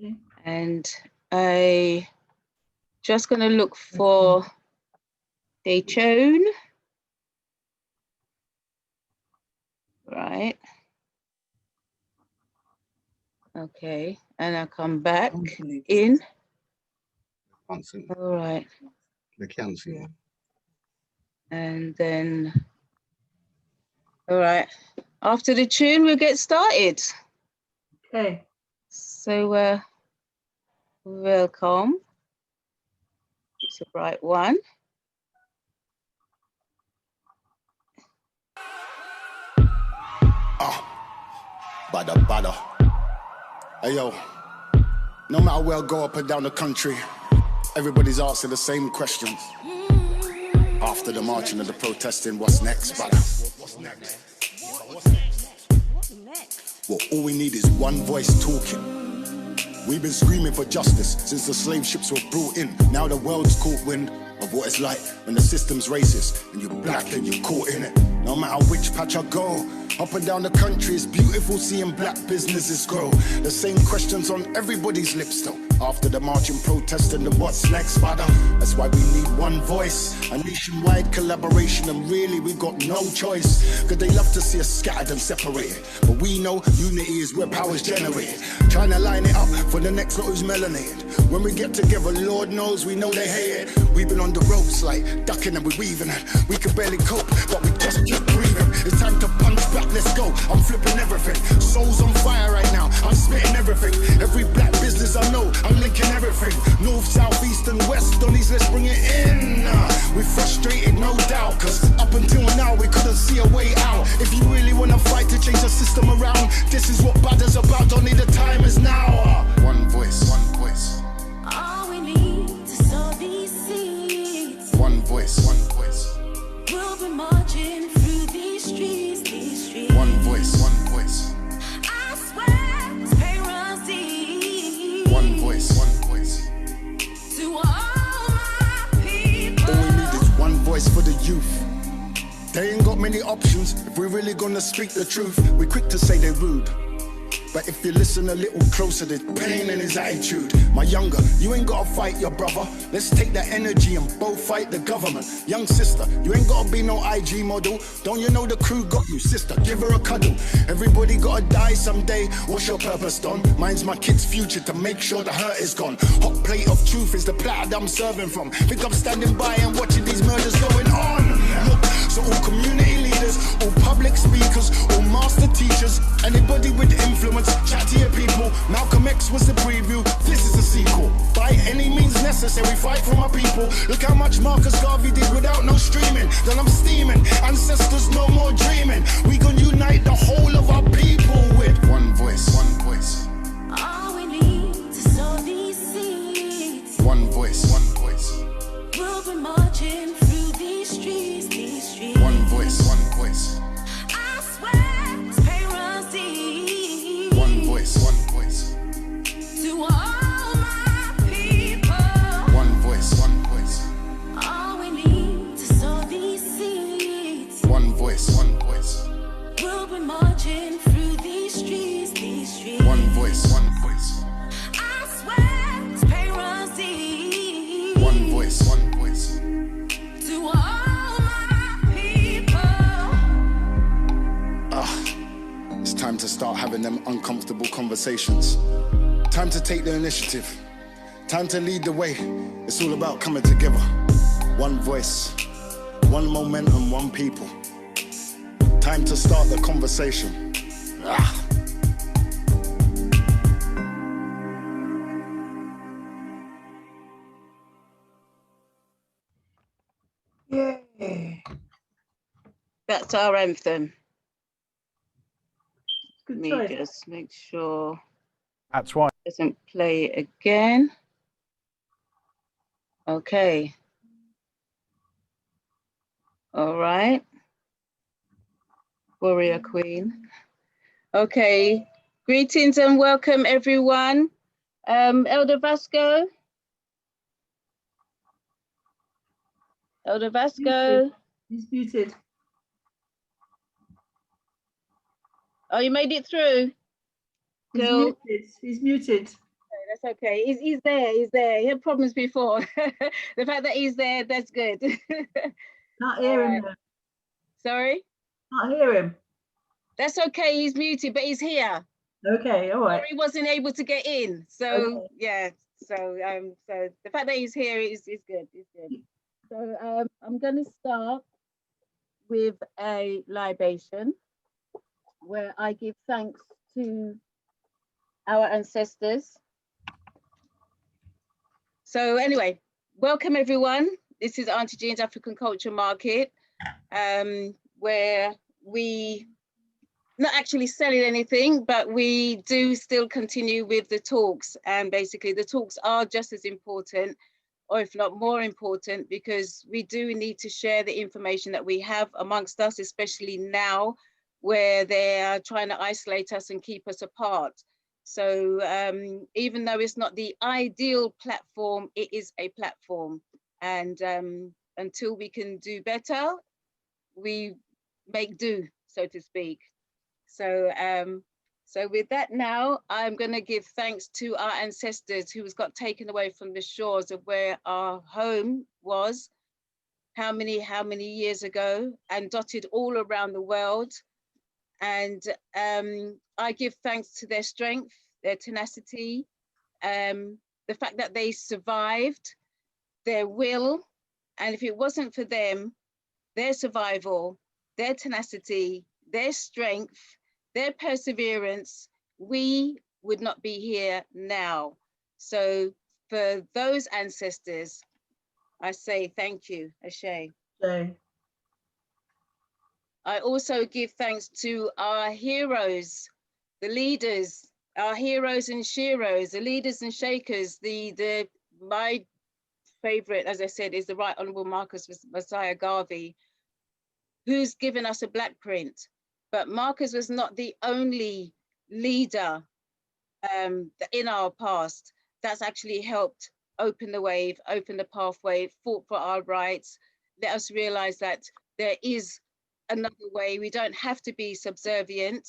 Okay. And I just gonna look for Daytone. Right. Okay, and I come back in. All right. They can see it. And then, all right. After the tune, we'll get started. Okay. So, welcome. It's a bright one. Bada. Hey yo, no matter where I go up and down the country, everybody's asking the same questions. After the marching and the protesting, what's next, bada? What's next? Well, all we need is one voice talking. We've been screaming for justice since the slave ships were brought in. Now the world's caught wind of what it's like when the system's racist and you're black and you're caught in it. No matter which patch I go, up and down the country, it's beautiful seeing black businesses grow. The same questions on everybody's lips though. After the marching, protesting, and what's next, father? That's why we need one voice, a nationwide collaboration, and really we got no choice. Cause they love to see us scattered and separated, but we know unity is where power's generated. Trying to line it up for the next lot who's melanated. When we get together, Lord knows we know they hate it. We've been on the ropes like ducking and we're weaving. We can barely cope, but we just keep breathing. It's time to punch back, let's go. I'm flipping everything. Soul's on fire right now, I'm spitting everything. Every black business I know, I'm linking everything. North, south, east and west, on these, let's bring it in. We're frustrated, no doubt, cause up until now we couldn't see a way out. If you really wanna fight to change the system around, this is what Badder's about, only the time is now. One voice, one voice. All we need to sow these seeds. One voice, one voice. We'll be marching through these streets, these streets. One voice, one voice. I swear this pain runs deep. One voice, one voice. To all my people. All we need is one voice for the youth. They ain't got many options if we're really gonna speak the truth. We're quick to say they're rude, but if you listen a little closer, there's pain in his attitude. My younger, you ain't gotta fight your brother. Let's take that energy and both fight the government. Young sister, you ain't gotta be no IG model. Don't you know the crew got you, sister? Give her a cuddle. Everybody gotta die someday. What's your purpose, Don? Mine's my kid's future to make sure the hurt is gone. Hot plate of truth is the platter I'm serving from. Think I'm standing by and watching these murders going on. Look, so all community leaders, all public speakers, all master teachers, anybody with influence, chat to your people. Malcolm X was the preview, this is the sequel. By any means necessary, fight for my people. Look how much Marcus Garvey did without no streaming. Then I'm steaming, ancestors no more dreaming. We gonna unite the whole of our people with one voice, one voice. All we need to sow these seeds. One voice, one voice. We'll be marching through these streets, these streets. One voice, one voice. I swear this pain runs deep. One voice, one voice. To all my people. One voice, one voice. All we need to sow these seeds. One voice, one voice. We'll be marching through these streets, these streets. One voice, one voice. I swear this pain runs deep. One voice, one voice. To all my people. It's time to start having them uncomfortable conversations. Time to take the initiative. Time to lead the way. It's all about coming together. One voice, one momentum, one people. Time to start the conversation. Yay. That's our anthem. Good Let me choice. just make sure That's right. it doesn't play again. Okay. All right. Warrior Queen. Okay. Greetings and welcome, everyone. Elder Vasco. Elder Vasco. He's muted. Oh, you made it through. He's Cool. muted. He's muted. Okay, let's it's okay. He's there. He's there. He had problems before. The fact that he's there, that's good. Can't hear him. though. Sorry, Can't hear him. that's okay. He's muted, but he's here. Okay, all right. He wasn't able to get in, so Okay. yeah. So so the fact that he's here is good. Is good. So I'm gonna start with a libation where I give thanks to our ancestors. So anyway, welcome everyone. This is Auntie Jean's African Culture Market, where we not actually selling anything, but we do still continue with the talks. And basically the talks are just as important, or if not more important, because we do need to share the information that we have amongst us, especially now where they are trying to isolate us and keep us apart. So even though it's not the ideal platform, it is a platform. And until we can do better, we make do, so to speak. So, so with that now, I'm going to give thanks to our ancestors who got taken away from the shores of where our home was, how many years ago, and dotted all around the world. And I give thanks to their strength, their tenacity, the fact that they survived, their will, and if it wasn't for them, their survival, their tenacity, their strength, their perseverance, we would not be here now. So for those ancestors, I say thank you, Ashe. So, I also give thanks to our heroes, the leaders, our heroes and sheroes, the leaders and shakers. My favorite, as I said, is the Right Honorable Marcus Messiah Garvey, who's given us a black print. But Marcus was not the only leader in our past that's actually helped open the wave, open the pathway, fought for our rights, let us realize that there is another way. We don't have to be subservient.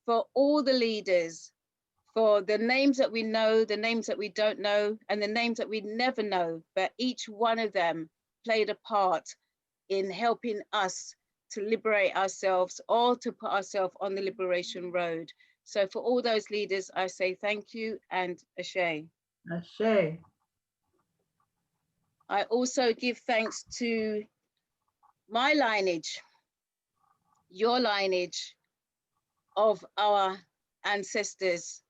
For all the leaders, for the names that we know, the names that we don't know, and the names that we never know, but each one of them played a part in helping us to liberate ourselves or to put ourselves on the liberation road. So for all those leaders, I say thank you and Ashe. Ashe. I also give thanks to my lineage, your lineage of our ancestors,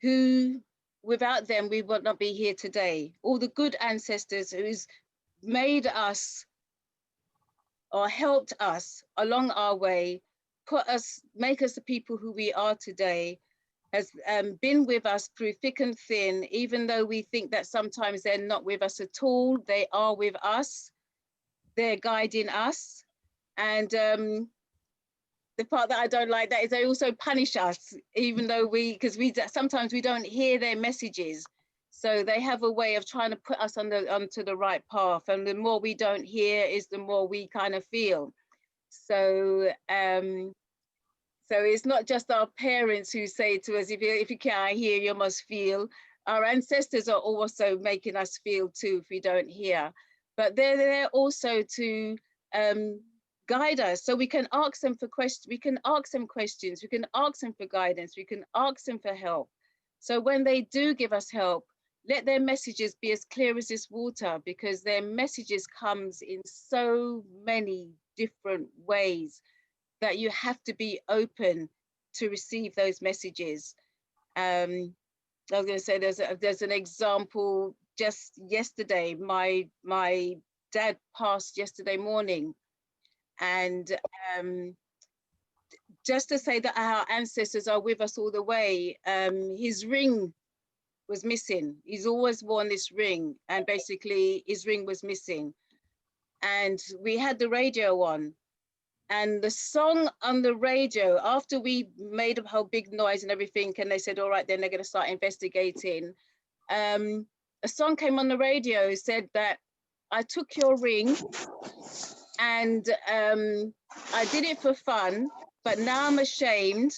who without them, we would not be here today. All the good ancestors who's made us or helped us along our way, make us the people who we are today, has been with us through thick and thin, even though we think that sometimes they're not with us at all, they are with us, they're guiding us. And the part that I don't like that is they also punish us, even though sometimes we don't hear their messages. So they have a way of trying to put us onto the right path. And the more we don't hear is the more we kind of feel. So, so it's not just our parents who say to us, if you can't hear, you must feel. Our ancestors are also making us feel too if we don't hear. But they're there also to guide us. So we can ask them for questions, we can ask them questions, we can ask them for guidance, we can ask them for help. So when they do give us help, let their messages be as clear as this water, because their messages comes in so many different ways that you have to be open to receive those messages. I was going to say there's an example just yesterday. My dad passed yesterday morning, and just to say that our ancestors are with us all the way. His ring was missing. He's always worn this ring, and basically his ring was missing. And we had the radio on, and the song on the radio, after we made a whole big noise and everything, and they said, all right, then they're going to start investigating. A song came on the radio, said that I took your ring and I did it for fun, but now I'm ashamed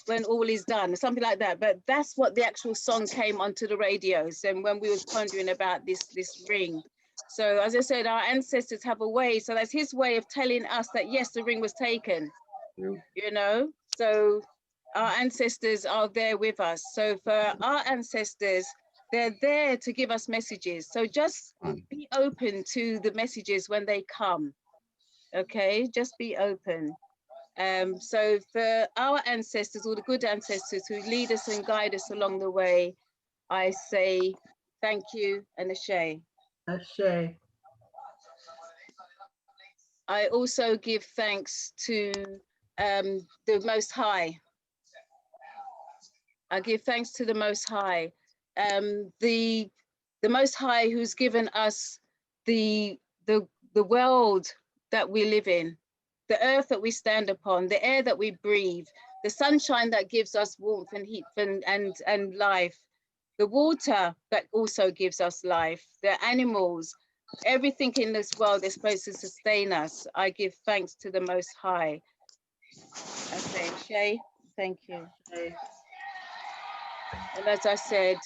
when all is done, something like that. But that's what the actual song came onto the radios, and when we was pondering about this ring. So as I said, our ancestors have a way, so that's his way of telling us that yes, the ring was taken, Yeah. you know. So our ancestors are there with us. So for our ancestors, they're there to give us messages. So just be open to the messages when they come. Okay, just be open. So for our ancestors, all the good ancestors who lead us and guide us along the way, I say thank you and ashe. Ashe. I also give thanks to the Most High. I give thanks to the Most High. The Most High who's given us the world that we live in, the earth that we stand upon, the air that we breathe, the sunshine that gives us warmth and heat and life, the water that also gives us life, the animals, everything in this world is supposed to sustain us. I give thanks to the Most High. I say, Shay, thank you. Ashe. And as I said,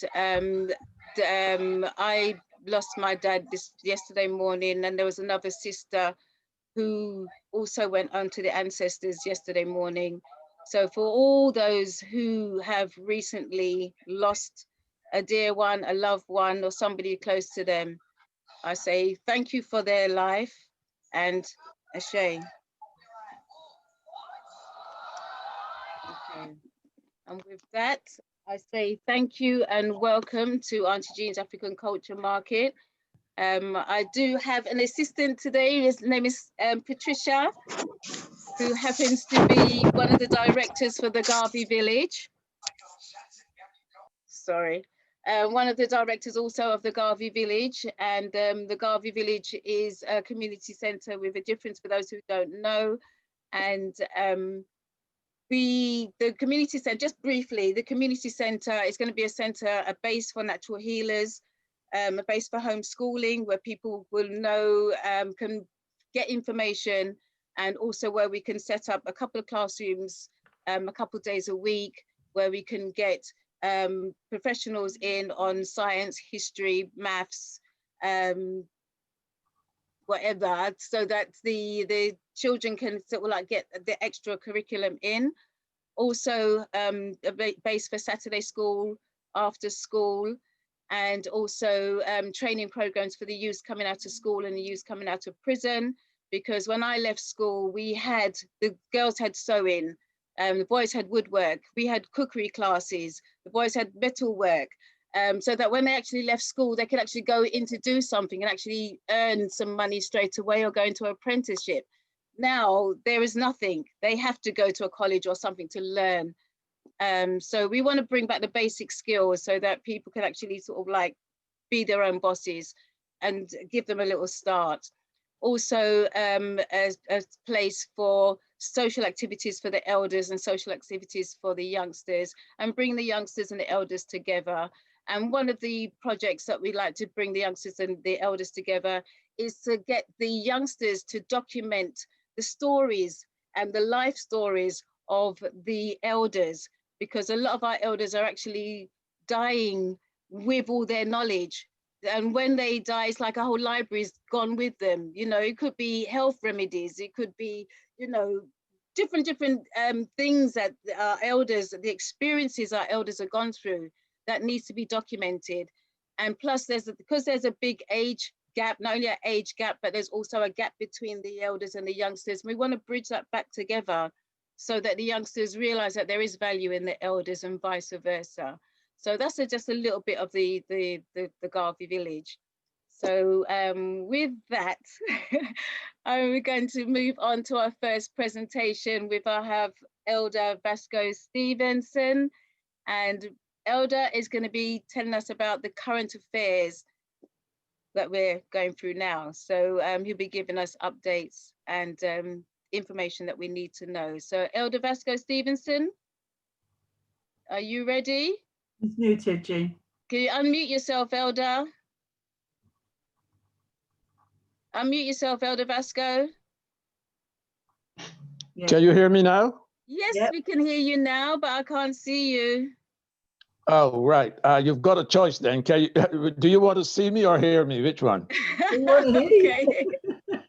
I lost my dad yesterday morning, and there was another sister who also went on to the ancestors yesterday morning. So for all those who have recently lost a dear one, a loved one, or somebody close to them, I say thank you for their life and ashe. Okay. And with that, I say thank you and welcome to Auntie Jean's African Culture Market. I do have an assistant today. His name is Patricia, who happens to be one of the directors for the Garvey Village. Sorry. One of the directors also of the Garvey Village, and the Garvey Village is a community centre with a difference for those who don't know. And the community centre, just briefly, the community centre is going to be a centre, a base for natural healers, a base for homeschooling, where people will know, can get information, and also where we can set up a couple of classrooms, a couple of days a week, where we can get professionals in on science, history, maths, whatever, so that the children can sort of like get the extra curriculum in. Also a base for Saturday school, after school, and also training programs for the youth coming out of school and the youth coming out of prison. Because when I left school, we had, the girls had sewing, the boys had woodwork, we had cookery classes, the boys had metal work, so that when they actually left school, they could actually go in to do something and actually earn some money straight away or go into an apprenticeship. Now there is nothing. They have to go to a college or something to learn. So we want to bring back the basic skills so that people can actually sort of like be their own bosses and give them a little start. Also a place for social activities for the elders and social activities for the youngsters, and bring the youngsters and the elders together. And one of the projects that we like to bring the youngsters and the elders together is to get the youngsters to document the stories and the life stories of the elders, because a lot of our elders are actually dying with all their knowledge. And when they die, it's like a whole library's gone with them. You know, it could be health remedies, it could be, you know, different things that our elders, the experiences our elders have gone through, that needs to be documented. And plus because there's a big age gap, not only an age gap, but there's also a gap between the elders and the youngsters. We want to bridge that back together so that the youngsters realize that there is value in the elders and vice versa. So that's just a little bit of the Garvey Village. So with that, I'm going to move on to our first presentation with our Elder Vasco Stevenson. And Elder is going to be telling us about the current affairs that we're going through now. So he'll be giving us updates and information that we need to know. So Elder Vasco Stevenson, are you ready? He's muted, Jean. Can you unmute yourself, Elder? Unmute yourself, Elder Vasco. Yeah. Can you hear me now? Yes, Yep. we can hear you now, but I can't see you. Oh, right. You've got a choice then. Can you, do you want to see me or hear me? Which one? We want to hear you. Okay.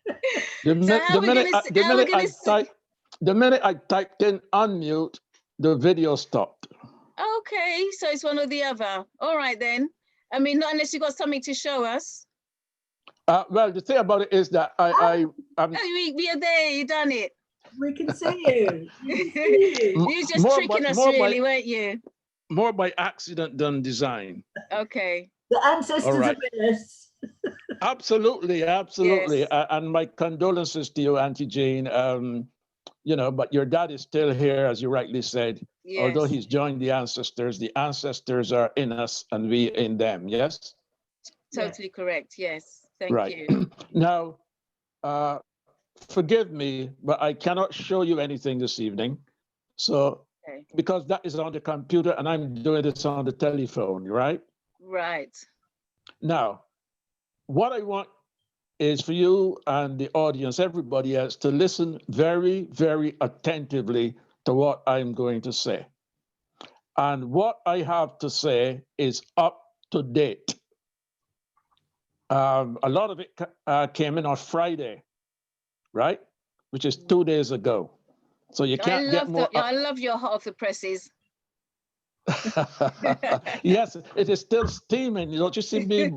The, So mi- how the we minute, gonna I, s- the how we minute gonna I s- type, the minute I typed in unmute, the video stopped. Okay, so it's one or the other. All right then. I mean, not unless you got something to show us. Well, the thing about it is that I'm Oh, we are there. You done it. We can see you. We can see you. You was just more tricking by- us, more by- really, weren't you? more by accident than design. Okay. The ancestors All right. are with us. Absolutely, absolutely. Yes. And my condolences to you, Auntie Jane. You know, but your dad is still here, as you rightly said. Although Yes. he's joined the ancestors are in us and we in them. Yes. Totally correct. Yes. Thank Right. you. Now, forgive me, but I cannot show you anything this evening. So, Okay. because that is on the computer and I'm doing this on the telephone, right? Right. Now, what I want is for you and the audience, everybody else, to listen very, very attentively to what I'm going to say. And what I have to say is up to date. A lot of it came in on Friday, right? Which is 2 days ago. So you can't get more. I love your hot off the presses. Yes, it is still steaming. You don't you see me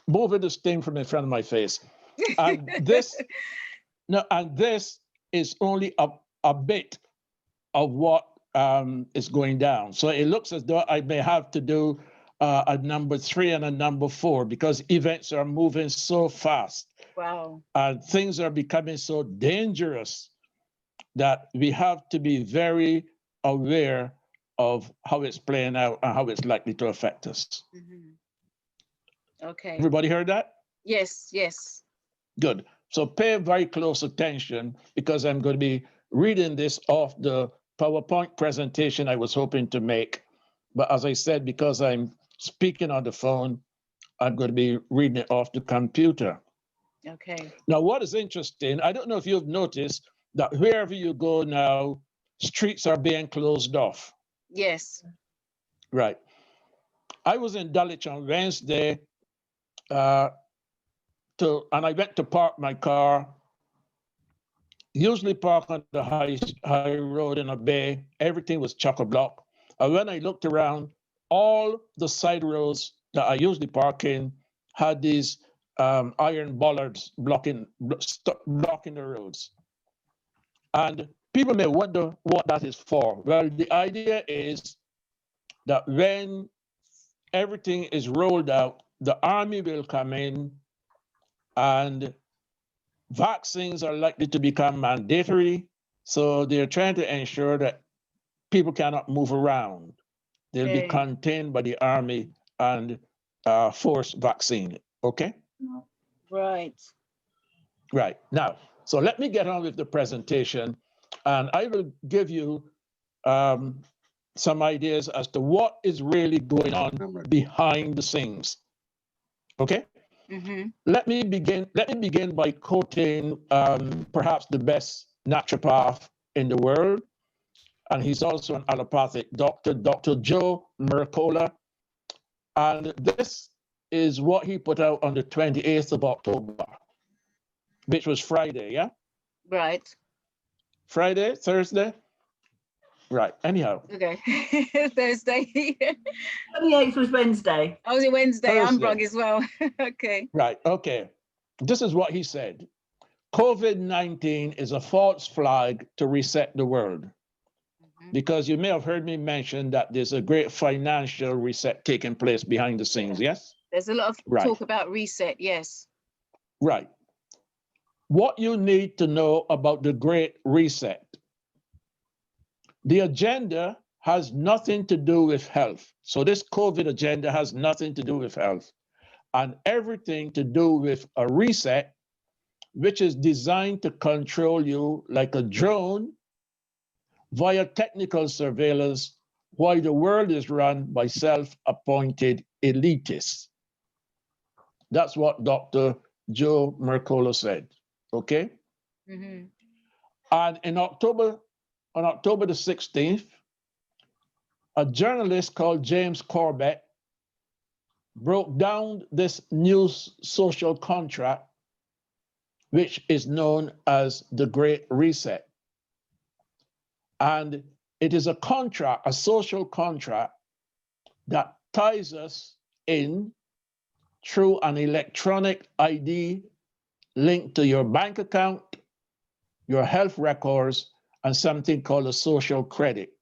moving the steam from in front of my face. And this, no, and this is only a bit of what is going down. So it looks as though I may have to do a number 3 and a number 4 because events are moving so fast. Wow. And things are becoming so dangerous that we have to be very aware of how it's playing out and how it's likely to affect us. Okay. Everybody heard that? Yes, yes. Good. So pay very close attention because I'm going to be reading this off the PowerPoint presentation I was hoping to make. But as I said, because I'm speaking on the phone, I'm going to be reading it off the computer. Okay. Now, what is interesting, I don't know if you've noticed that wherever you go now, streets are being closed off. Yes. Right. I was in Dulwich on Wednesday, and I went to park my car. Usually park on the high road in a bay. Everything was chock-a-block. And when I looked around, all the side roads that I usually park in had these iron bollards blocking the roads. And people may wonder what that is for. Well, the idea is that when everything is rolled out, the army will come in and vaccines are likely to become mandatory. So they're trying to ensure that people cannot move around. They'll be Okay. contained by the army and forced vaccine. Okay? Right. Right. Now, so let me get on with the presentation and I will give you some ideas as to what is really going on behind the scenes. Okay? Let me begin by quoting perhaps the best naturopath in the world, and he's also an allopathic doctor, Dr. Joe Mercola. And this is what he put out on the 28th of October, which was Friday, yeah? Right. Friday, Thursday? Right, anyhow. Okay. Thursday. 28th was Wednesday. I was it Wednesday. I'm Thursday. wrong as well. Okay. Right, okay. This is what he said. COVID-19 is a false flag to reset the world. Because you may have heard me mention that there's a great financial reset taking place behind the scenes, yes? There's a lot of Right. talk about reset. Yes. Right. What you need to know about the Great Reset. The agenda has nothing to do with health. So this COVID agenda has nothing to do with health and everything to do with a reset, which is designed to control you like a drone via technical surveillance while the world is run by self-appointed elitists. That's what Dr. Joe Mercola said, okay? And in October on October the 16th, a journalist called James Corbett broke down this new social contract, which is known as the Great Reset. And it is a contract, a social contract that ties us in through an electronic ID linked to your bank account, your health records, and something called a social credit,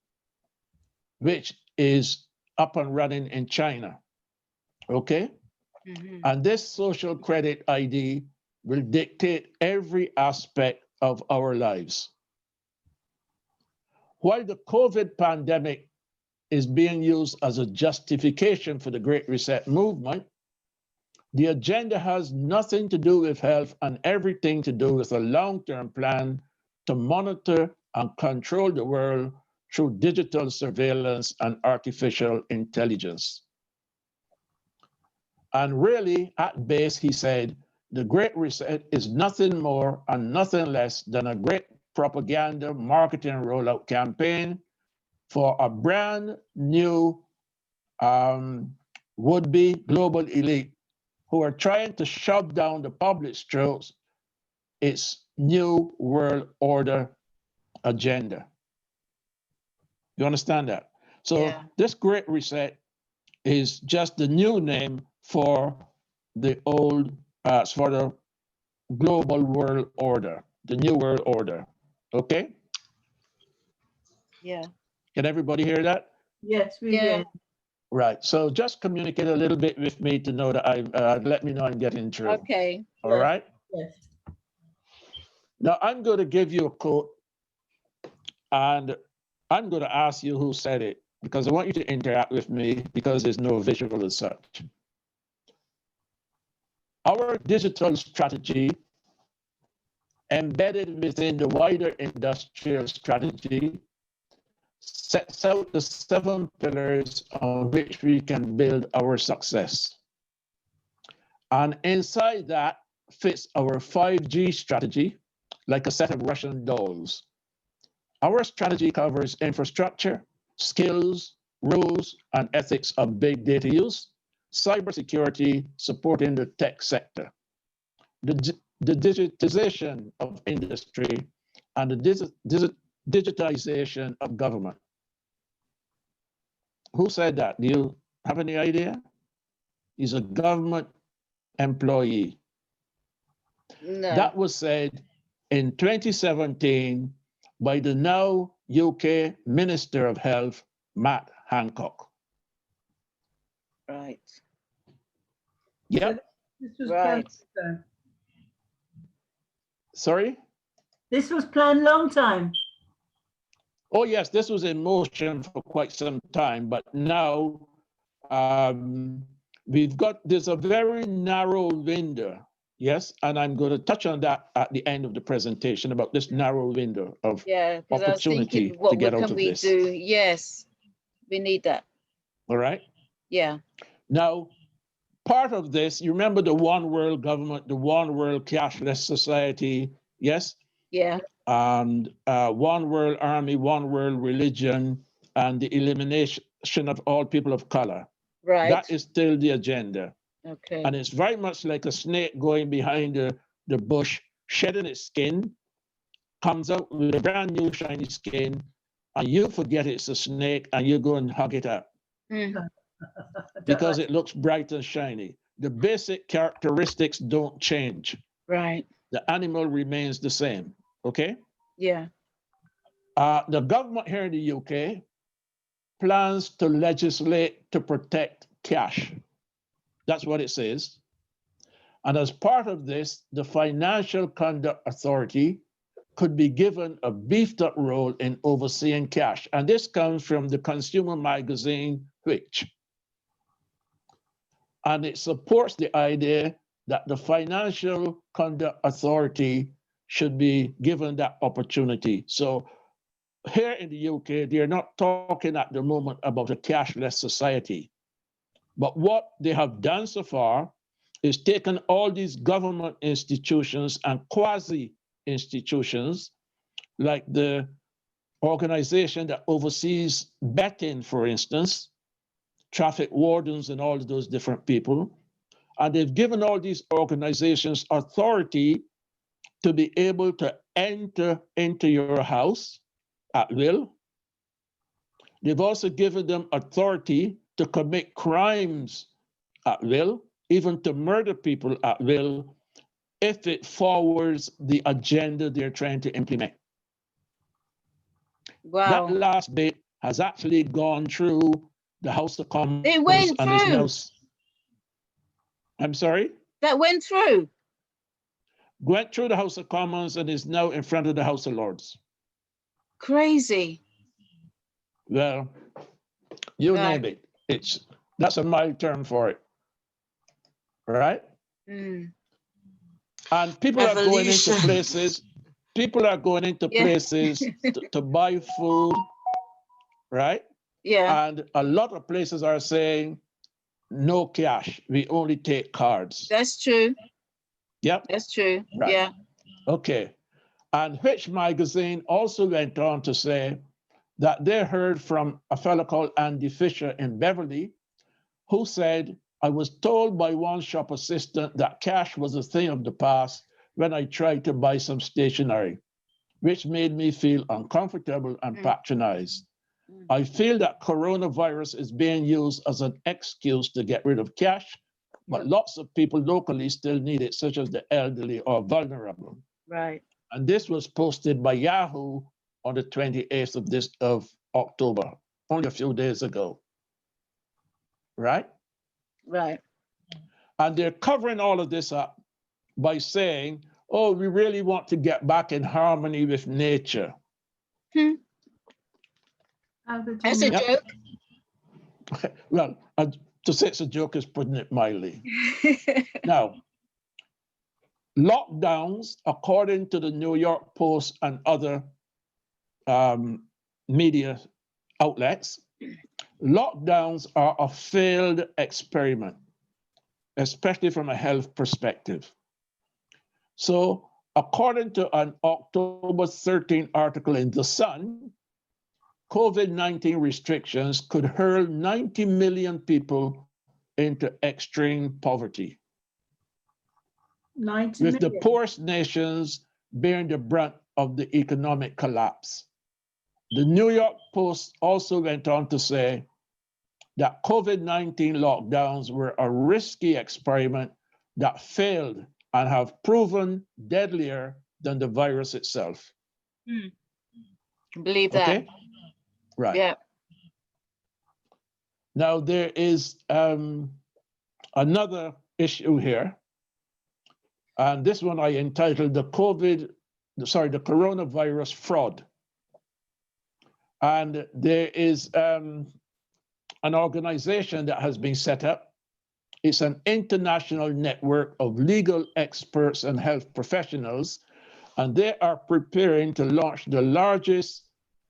which is up and running in China. Okay? And this social credit ID will dictate every aspect of our lives. While the COVID pandemic is being used as a justification for the Great Reset movement, the agenda has nothing to do with health and everything to do with a long-term plan to monitor and control the world through digital surveillance and artificial intelligence. And really, at base, he said, the Great Reset is nothing more and nothing less than a great propaganda marketing rollout campaign for a brand new would-be global elite who are trying to shove down the public's throats its new world order agenda. You understand that? So this Great Reset is just the new name for the old, for the global world order, the new world order. Okay? Yeah. Can everybody hear that? Yes, we Yeah. did. Right. So just communicate a little bit with me to know that let me know I'm getting through. Okay. All right. Yes. Now I'm going to give you a quote, and I'm going to ask you who said it because I want you to interact with me because there's no visual as such. Our digital strategy, embedded within the wider industrial strategy, sets out the 7 pillars on which we can build our success. And inside that fits our 5G strategy, like a set of Russian dolls. Our strategy covers infrastructure, skills, rules, and ethics of big data use, cybersecurity supporting the tech sector, the digitization of industry, and the digitization of government. Who said that? Do you have any idea? He's a government employee. No. That was said in 2017 by the now UK Minister of Health, Matt Hancock. Right. Yep. This was Right. planned. Sorry? This was planned long time. Oh, yes, this was in motion for quite some time, but now there's a very narrow window, yes, and I'm going to touch on that at the end of the presentation about this narrow window of Yeah, because I was opportunity thinking, what to get out can of we this. do? Yes, we need that. All right? Yeah. Now, part of this, you remember the one world government, the one world cashless society, yes? Yeah. And one world army, one world religion, and the elimination of all people of color. Right. That is still the agenda. Okay. And it's very much like a snake going behind the bush, shedding its skin, comes out with a brand new shiny skin, and you forget it's a snake and you go and hug it up because it looks bright and shiny. The basic characteristics don't change. Right. The animal remains the same. Okay? Yeah. The government here in the UK plans to legislate to protect cash. That's what it says. And as part of this, the Financial Conduct Authority could be given a beefed up role in overseeing cash. And this comes from the consumer magazine, Which. And it supports the idea that the Financial Conduct Authority should be given that opportunity. So here in the UK, they're not talking at the moment about a cashless society. But what they have done so far is taken all these government institutions and quasi-institutions like the organization that oversees betting, for instance, traffic wardens and all of those different people. And they've given all these organizations authority to be able to enter into your house at will. They've also given them authority to commit crimes at will, even to murder people at will, if it forwards the agenda they're trying to implement. Wow. That last bit has actually gone through the House of Commons. It went and is now, through. I'm sorry? That went through. Went through the House of Commons and is now in front of the House of Lords. Crazy. Well, you Right. name it. That's a mild term for it. Right? Mm. And people are going into Revolution. places, people are going into Yeah. places to buy food, right? Yeah. And a lot of places are saying, no cash, we only take cards. That's true. Yep. That's true. Right. Yeah. Okay. And Which magazine also went on to say that they heard from a fellow called Andy Fisher in Beverly, who said, I was told by one shop assistant that cash was a thing of the past when I tried to buy some stationery, which made me feel uncomfortable and patronized. I feel that coronavirus is being used as an excuse to get rid of cash, but lots of people locally still need it, such as the elderly or vulnerable. Right. And this was posted by Yahoo on the 28th of October, only a few days ago. Right? Right. And they're covering all of this up by saying, oh, we really want to get back in harmony with nature. That's a Yep. joke. Well, to say it's a joke is putting it mildly. Now, lockdowns, according to the New York Post and other media outlets, lockdowns are a failed experiment, especially from a health perspective. So, according to an October 13 article in The Sun, COVID-19 restrictions could hurl 90 million people into extreme poverty, 90 with the million. poorest nations bearing the brunt of the economic collapse. The New York Post also went on to say that COVID-19 lockdowns were a risky experiment that failed and have proven deadlier than the virus itself. Believe that. Okay? Right. Yeah. Now there is another issue here, and this one I entitled the coronavirus fraud. And there is an organization that has been set up. It's an international network of legal experts and health professionals, and they are preparing to launch the largest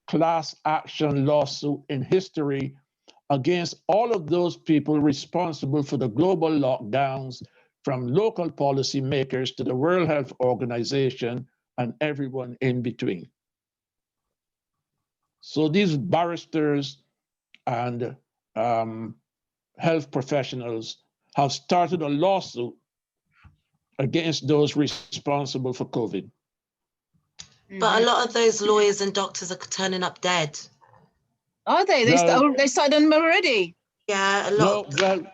class action lawsuit in history against all of those people responsible for the global lockdowns, from local policymakers to the World Health Organization and everyone in between. So these barristers and health professionals have started a lawsuit against those responsible for COVID. But a lot of those lawyers and doctors are turning up dead. Are they? No. They started them already. Yeah, a lot. No,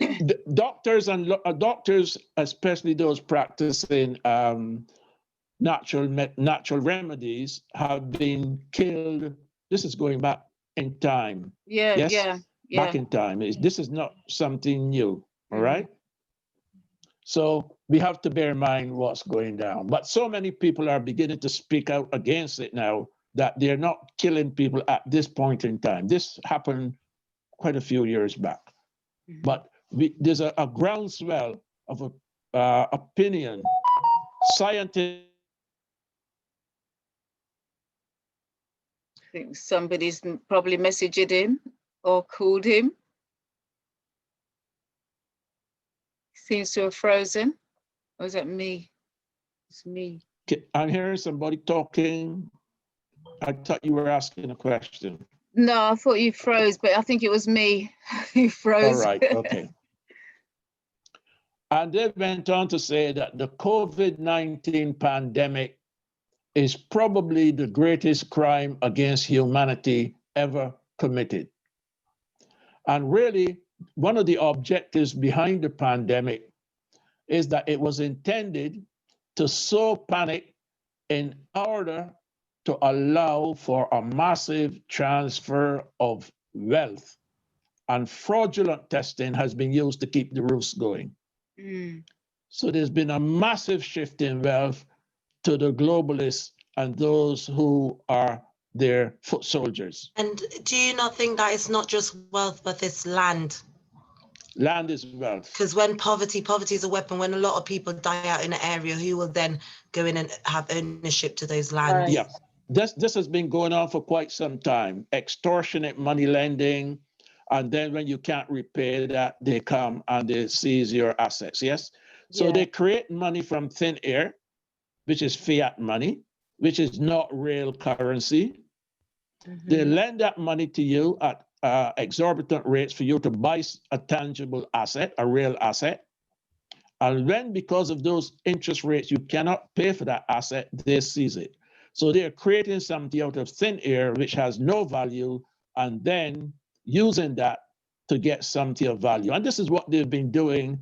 well, doctors and doctors, especially those practicing natural remedies, have been killed. This is going back in time. Yeah, Yes? yeah, Back yeah. in time. This is not something new, all Mhm. right? So we have to bear in mind what's going down. But so many people are beginning to speak out against it now that they're not killing people at this point in time. This happened quite a few years back. Mhm. But there's a groundswell of opinion. Scientists. I think somebody's probably messaged him or called him. Seems to have frozen. Or is that me? It's me. I'm hearing somebody talking. I thought you were asking a question. No, I thought you froze, but I think it was me who froze. All right, okay. And they went on to say that the COVID-19 pandemic is probably the greatest crime against humanity ever committed. And really, one of the objectives behind the pandemic is that it was intended to sow panic in order to allow for a massive transfer of wealth. And fraudulent testing has been used to keep the roofs going. So there's been a massive shift in wealth to the globalists and those who are their foot soldiers. And do you not think that it's not just wealth, but it's land? Land is wealth. Because when poverty is a weapon, when a lot of people die out in an area, who will then go in and have ownership to those lands? Yeah, this has been going on for quite some time. Extortionate money lending, and then when you can't repay that, they come and they seize your assets, yes? So they create money from thin air, which is fiat money, which is not real currency. They lend that money to you at exorbitant rates for you to buy a tangible asset, a real asset. And when, because of those interest rates, you cannot pay for that asset, they seize it. So they're creating something out of thin air, which has no value, and then using that to get something of value. And this is what they've been doing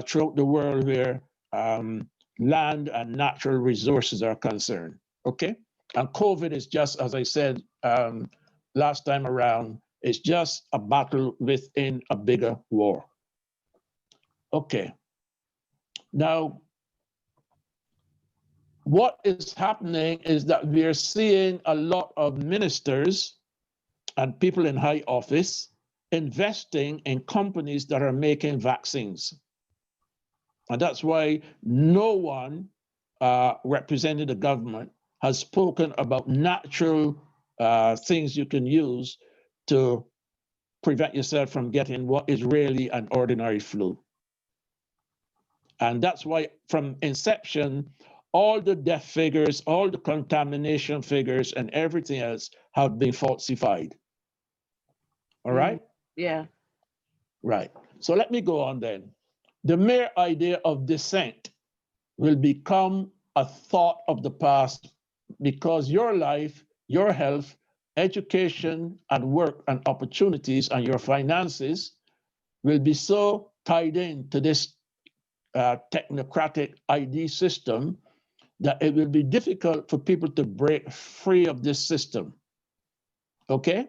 throughout the world where land and natural resources are concerned, okay? And COVID is just, as I said last time around, it's just a battle within a bigger war. Okay. Now, what is happening is that we are seeing a lot of ministers and people in high office investing in companies that are making vaccines. And that's why no one representing the government has spoken about natural things you can use to prevent yourself from getting what is really an ordinary flu. And that's why from inception, all the death figures, all the contamination figures and everything else have been falsified. All right? Yeah. Right. So let me go on then. The mere idea of dissent will become a thought of the past because your life, your health, education and work and opportunities and your finances will be so tied in to this technocratic ID system that it will be difficult for people to break free of this system. Okay?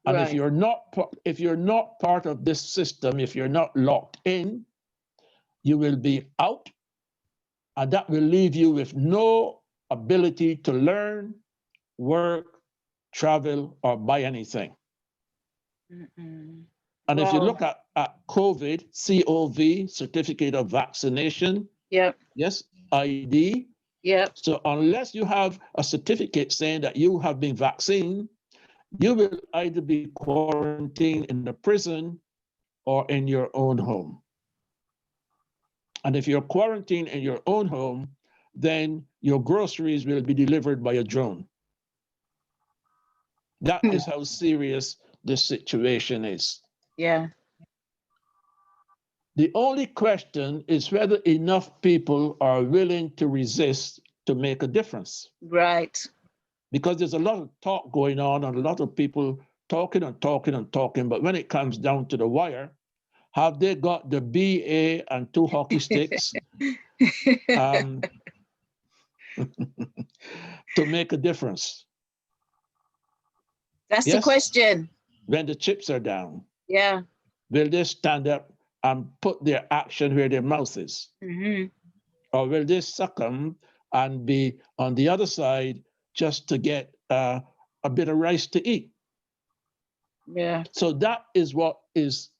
And if you're not part of this system, if you're not locked in, you will be out, and that will leave you with no ability to learn, work, travel, or buy anything. And if you look at COVID, COV, Certificate of Vaccination, yes, ID. So unless you have a certificate saying that you have been vaccinated, you will either be quarantined in the prison or in your own home. And if you're quarantined in your own home, then your groceries will be delivered by a drone. That is how serious this situation is. Yeah. The only question is whether enough people are willing to resist to make a difference. Right. Because there's a lot of talk going on and a lot of people talking and talking and talking, but when it comes down to the wire, have they got the BA and 2 hockey sticks to make a difference? That's the question. When the chips are down, Yeah. will they stand up and put their action where their mouth is? Or will they succumb and be on the other side just to get a bit of rice to eat? Yeah. So that is what is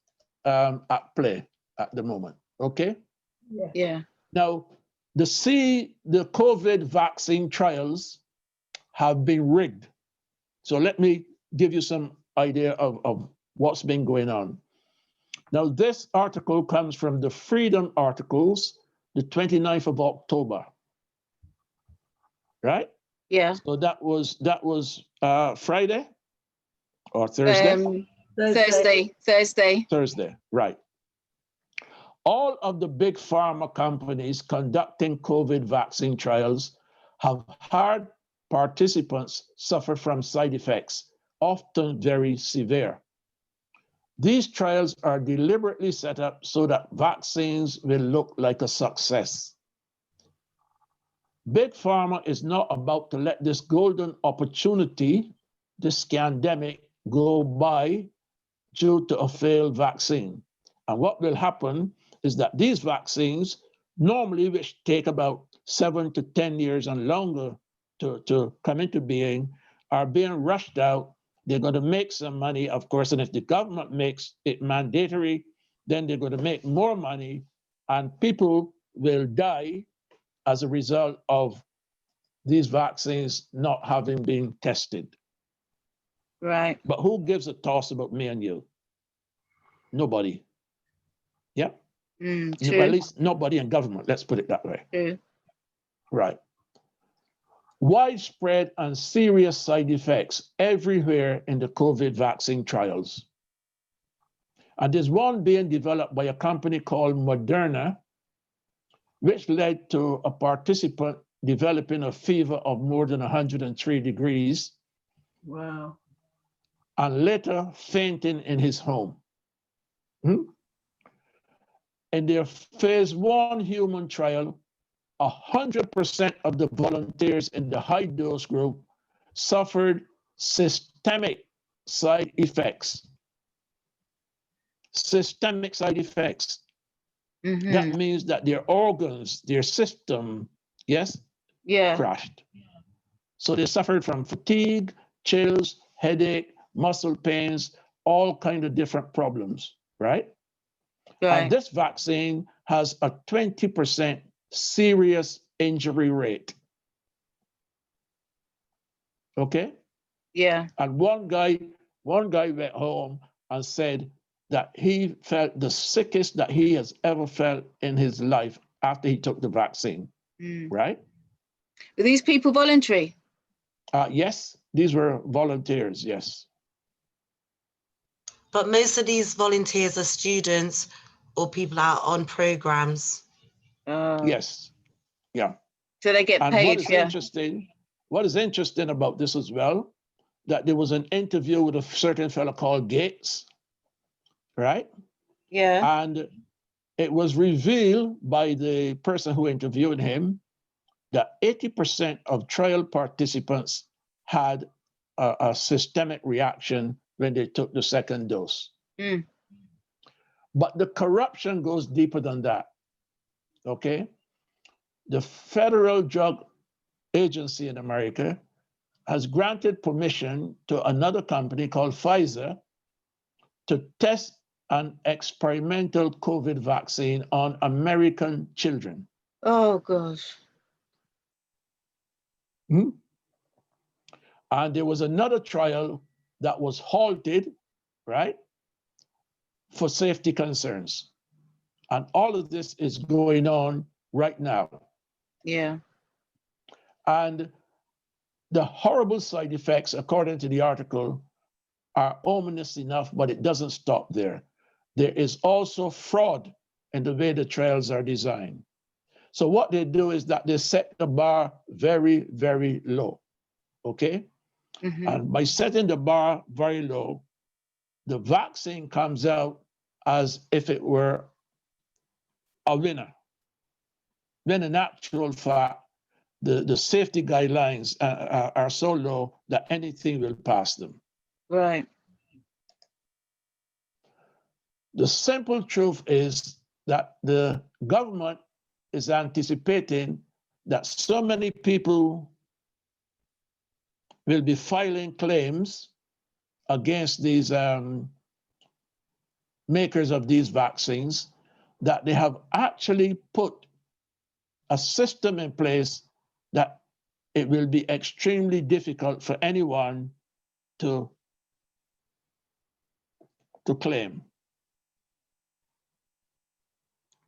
at play at the moment, okay? Yeah. Now, the COVID vaccine trials have been rigged. So let me give you some idea of what's been going on. Now, this article comes from the Freedom Articles, the 29th of October, right? Yeah. So that was Friday or Thursday? Thursday. Right. All of the big pharma companies conducting COVID vaccine trials have had participants suffer from side effects, often very severe. These trials are deliberately set up so that vaccines will look like a success. Big Pharma is not about to let this golden opportunity, this scandemic, go by due to a failed vaccine. And what will happen is that these vaccines, normally which take about 7 to 10 years and longer to come into being, are being rushed out. They're going to make some money, of course, and if the government makes it mandatory, then they're going to make more money, and people will die as a result of these vaccines not having been tested. Right. But who gives a toss about me and you? Nobody. Yep. True. At least nobody in government, let's put it that way. True. Right. Widespread and serious side effects everywhere in the COVID vaccine trials. And there's one being developed by a company called Moderna, which led to a participant developing a fever of more than 103 degrees. Wow. And later fainting in his home. In their phase 1 human trial, 100% of the volunteers in the high dose group suffered systemic side effects. Systemic side effects. That means that their organs, their system, yes, crashed. So they suffered from fatigue, chills, headache, muscle pains, all kinds of different problems, right? And this vaccine has a 20% serious injury rate. Okay? Yeah. And one guy went home and said that he felt the sickest that he has ever felt in his life after he took the vaccine, right? Were these people voluntary? Yes, these were volunteers, yes. But most of these volunteers are students or people out on programs. Yes, yeah. So they get And paid, what is interesting about this as well, that there was an interview with a certain fellow called Gates, right? Yeah. And it was revealed by the person who interviewed him that 80% of trial participants had a systemic reaction when they took the second dose. But the corruption goes deeper than that, okay? The Federal Drug Agency in America has granted permission to another company called Pfizer to test an experimental COVID vaccine on American children. Oh, gosh. And there was another trial that was halted, right, for safety concerns. And all of this is going on right now. Yeah. And the horrible side effects, according to the article, are ominous enough, but it doesn't stop there. There is also fraud in the way the trials are designed. So what they do is that they set the bar very, very low, okay? And by setting the bar very low, the vaccine comes out as if it were a winner. When in actual fact, the safety guidelines are so low that anything will pass them. Right. The simple truth is that the government is anticipating that so many people will be filing claims against these makers of these vaccines that they have actually put a system in place that it will be extremely difficult for anyone to claim.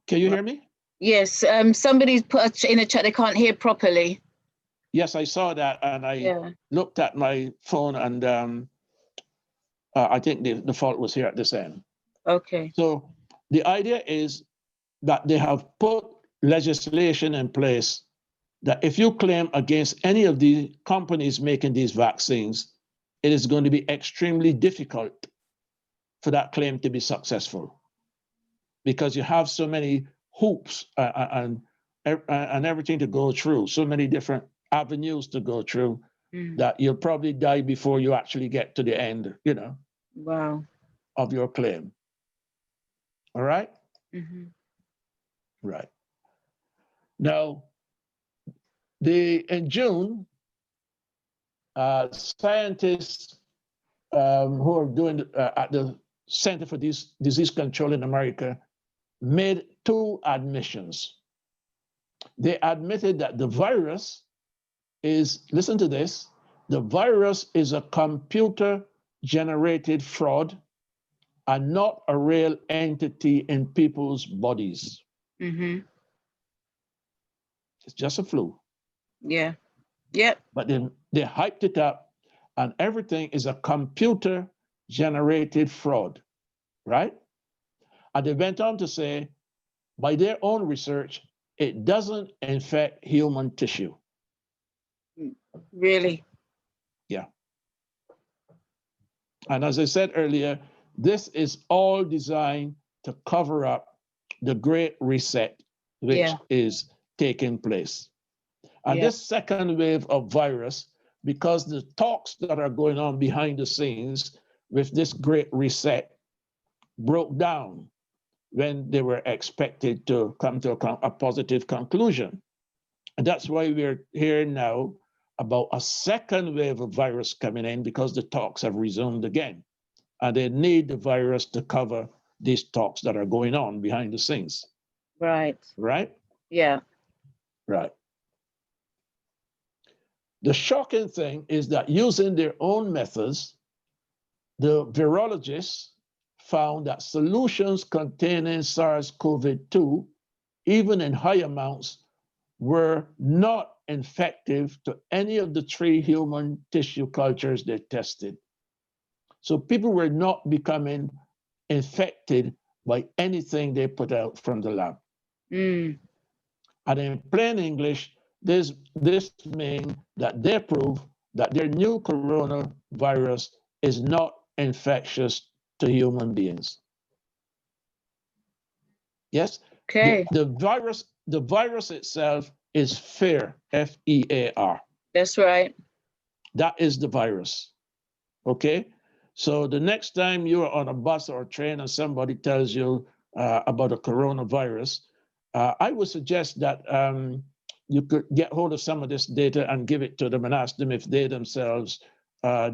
Can you hear me? Yes. Somebody's put in a chat they can't hear properly. Yes, I saw that, and I Yeah. looked at my phone, and I think the fault was here at this end. Okay. So the idea is that they have put legislation in place that if you claim against any of the companies making these vaccines, it is going to be extremely difficult for that claim to be successful, because you have so many hoops and everything to go through, so many different avenues to go through, that you'll probably die before you actually get to the end, Wow. of your claim. All right? Mm-hmm. Right. Now, in June, scientists who are doing at the Center for Disease Control in America made 2 admissions. They admitted that the virus is, listen to this, the virus is a computer-generated fraud and not a real entity in people's bodies. Mm-hmm. It's just a flu. Yeah. Yep. But they hyped it up, and everything is a computer-generated fraud, right? And they went on to say, by their own research, it doesn't infect human tissue. Really? Yeah. And as I said earlier, this is all designed to cover up the Great Reset, which is taking place. And this second wave of virus, because the talks that are going on behind the scenes with this Great Reset broke down when they were expected to come to a positive conclusion. And that's why we're hearing now about a second wave of virus coming in, because the talks have resumed again. And they need the virus to cover these talks that are going on behind the scenes. Right. Right? Yeah. Right. The shocking thing is that using their own methods, the virologists found that solutions containing SARS-CoV-2, even in high amounts, were not effective to any of the 3 human tissue cultures they tested. So people were not becoming infected by anything they put out from the lab. And in plain English, this means that they prove that their new coronavirus is not infectious to human beings. Yes? Okay. The virus itself is fear, F-E-A-R. That's right. That is the virus. Okay? So the next time you're on a bus or a train and somebody tells you about a coronavirus, I would suggest that you could get hold of some of this data and give it to them and ask them if they themselves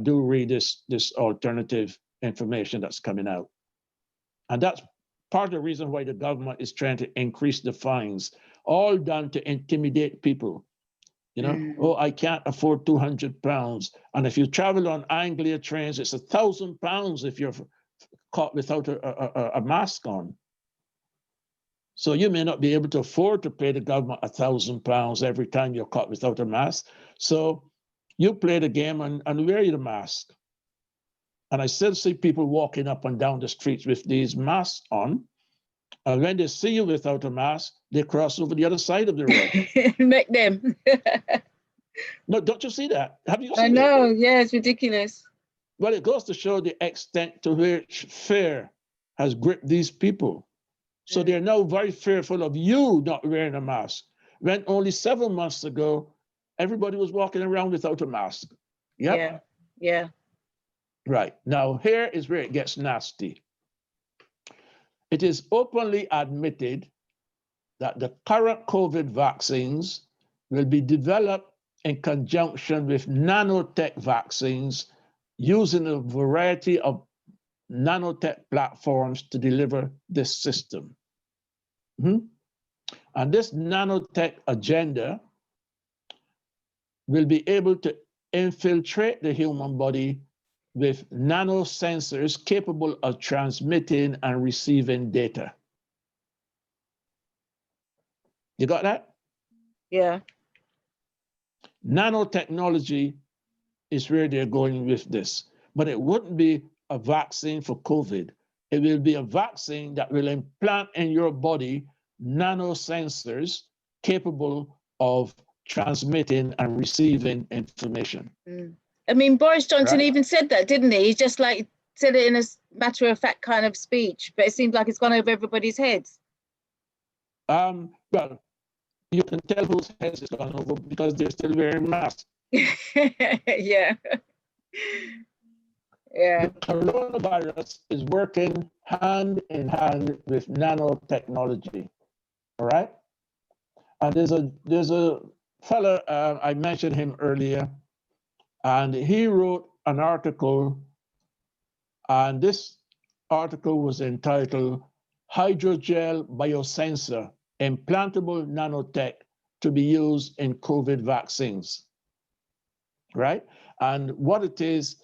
do read this alternative information that's coming out. And that's part of the reason why the government is trying to increase the fines, all done to intimidate people. Oh, I can't afford £200. And if you travel on Anglia trains, it's £1,000 if you're caught without a mask on. So you may not be able to afford to pay the government £1,000 every time you're caught without a mask. So you play the game and wear the mask. And I still see people walking up and down the streets with these masks on. And when they see you without a mask, they cross over the other side of the road. Make them. No, don't you see that? Have you seen I it? know. Yeah, it's ridiculous. Well, it goes to show the extent to which fear has gripped these people. So they're now very fearful of you not wearing a mask. When only 7 months ago, everybody was walking around without a mask. Yep. Yeah. Yeah. Right. Now, here is where it gets nasty. It is openly admitted that the current COVID vaccines will be developed in conjunction with nanotech vaccines using a variety of nanotech platforms to deliver this system. And this nanotech agenda will be able to infiltrate the human body with nanosensors capable of transmitting and receiving data. You got that? Yeah. Nanotechnology is where they're going with this, but it wouldn't be a vaccine for COVID. It will be a vaccine that will implant in your body nanosensors capable of transmitting and receiving information. I mean, Boris Johnson Right. even said that, didn't he? He just like said it in a matter of fact kind of speech, but it seems like it's gone over everybody's heads. Well, you can tell whose heads it's gone over because they're still wearing masks. Yeah. Yeah. The coronavirus is working hand in hand with nanotechnology. All right. And there's a fella, I mentioned him earlier, and he wrote an article, and this article was entitled Hydrogel Biosensor, Implantable Nanotech to be used in COVID vaccines, right? And what it is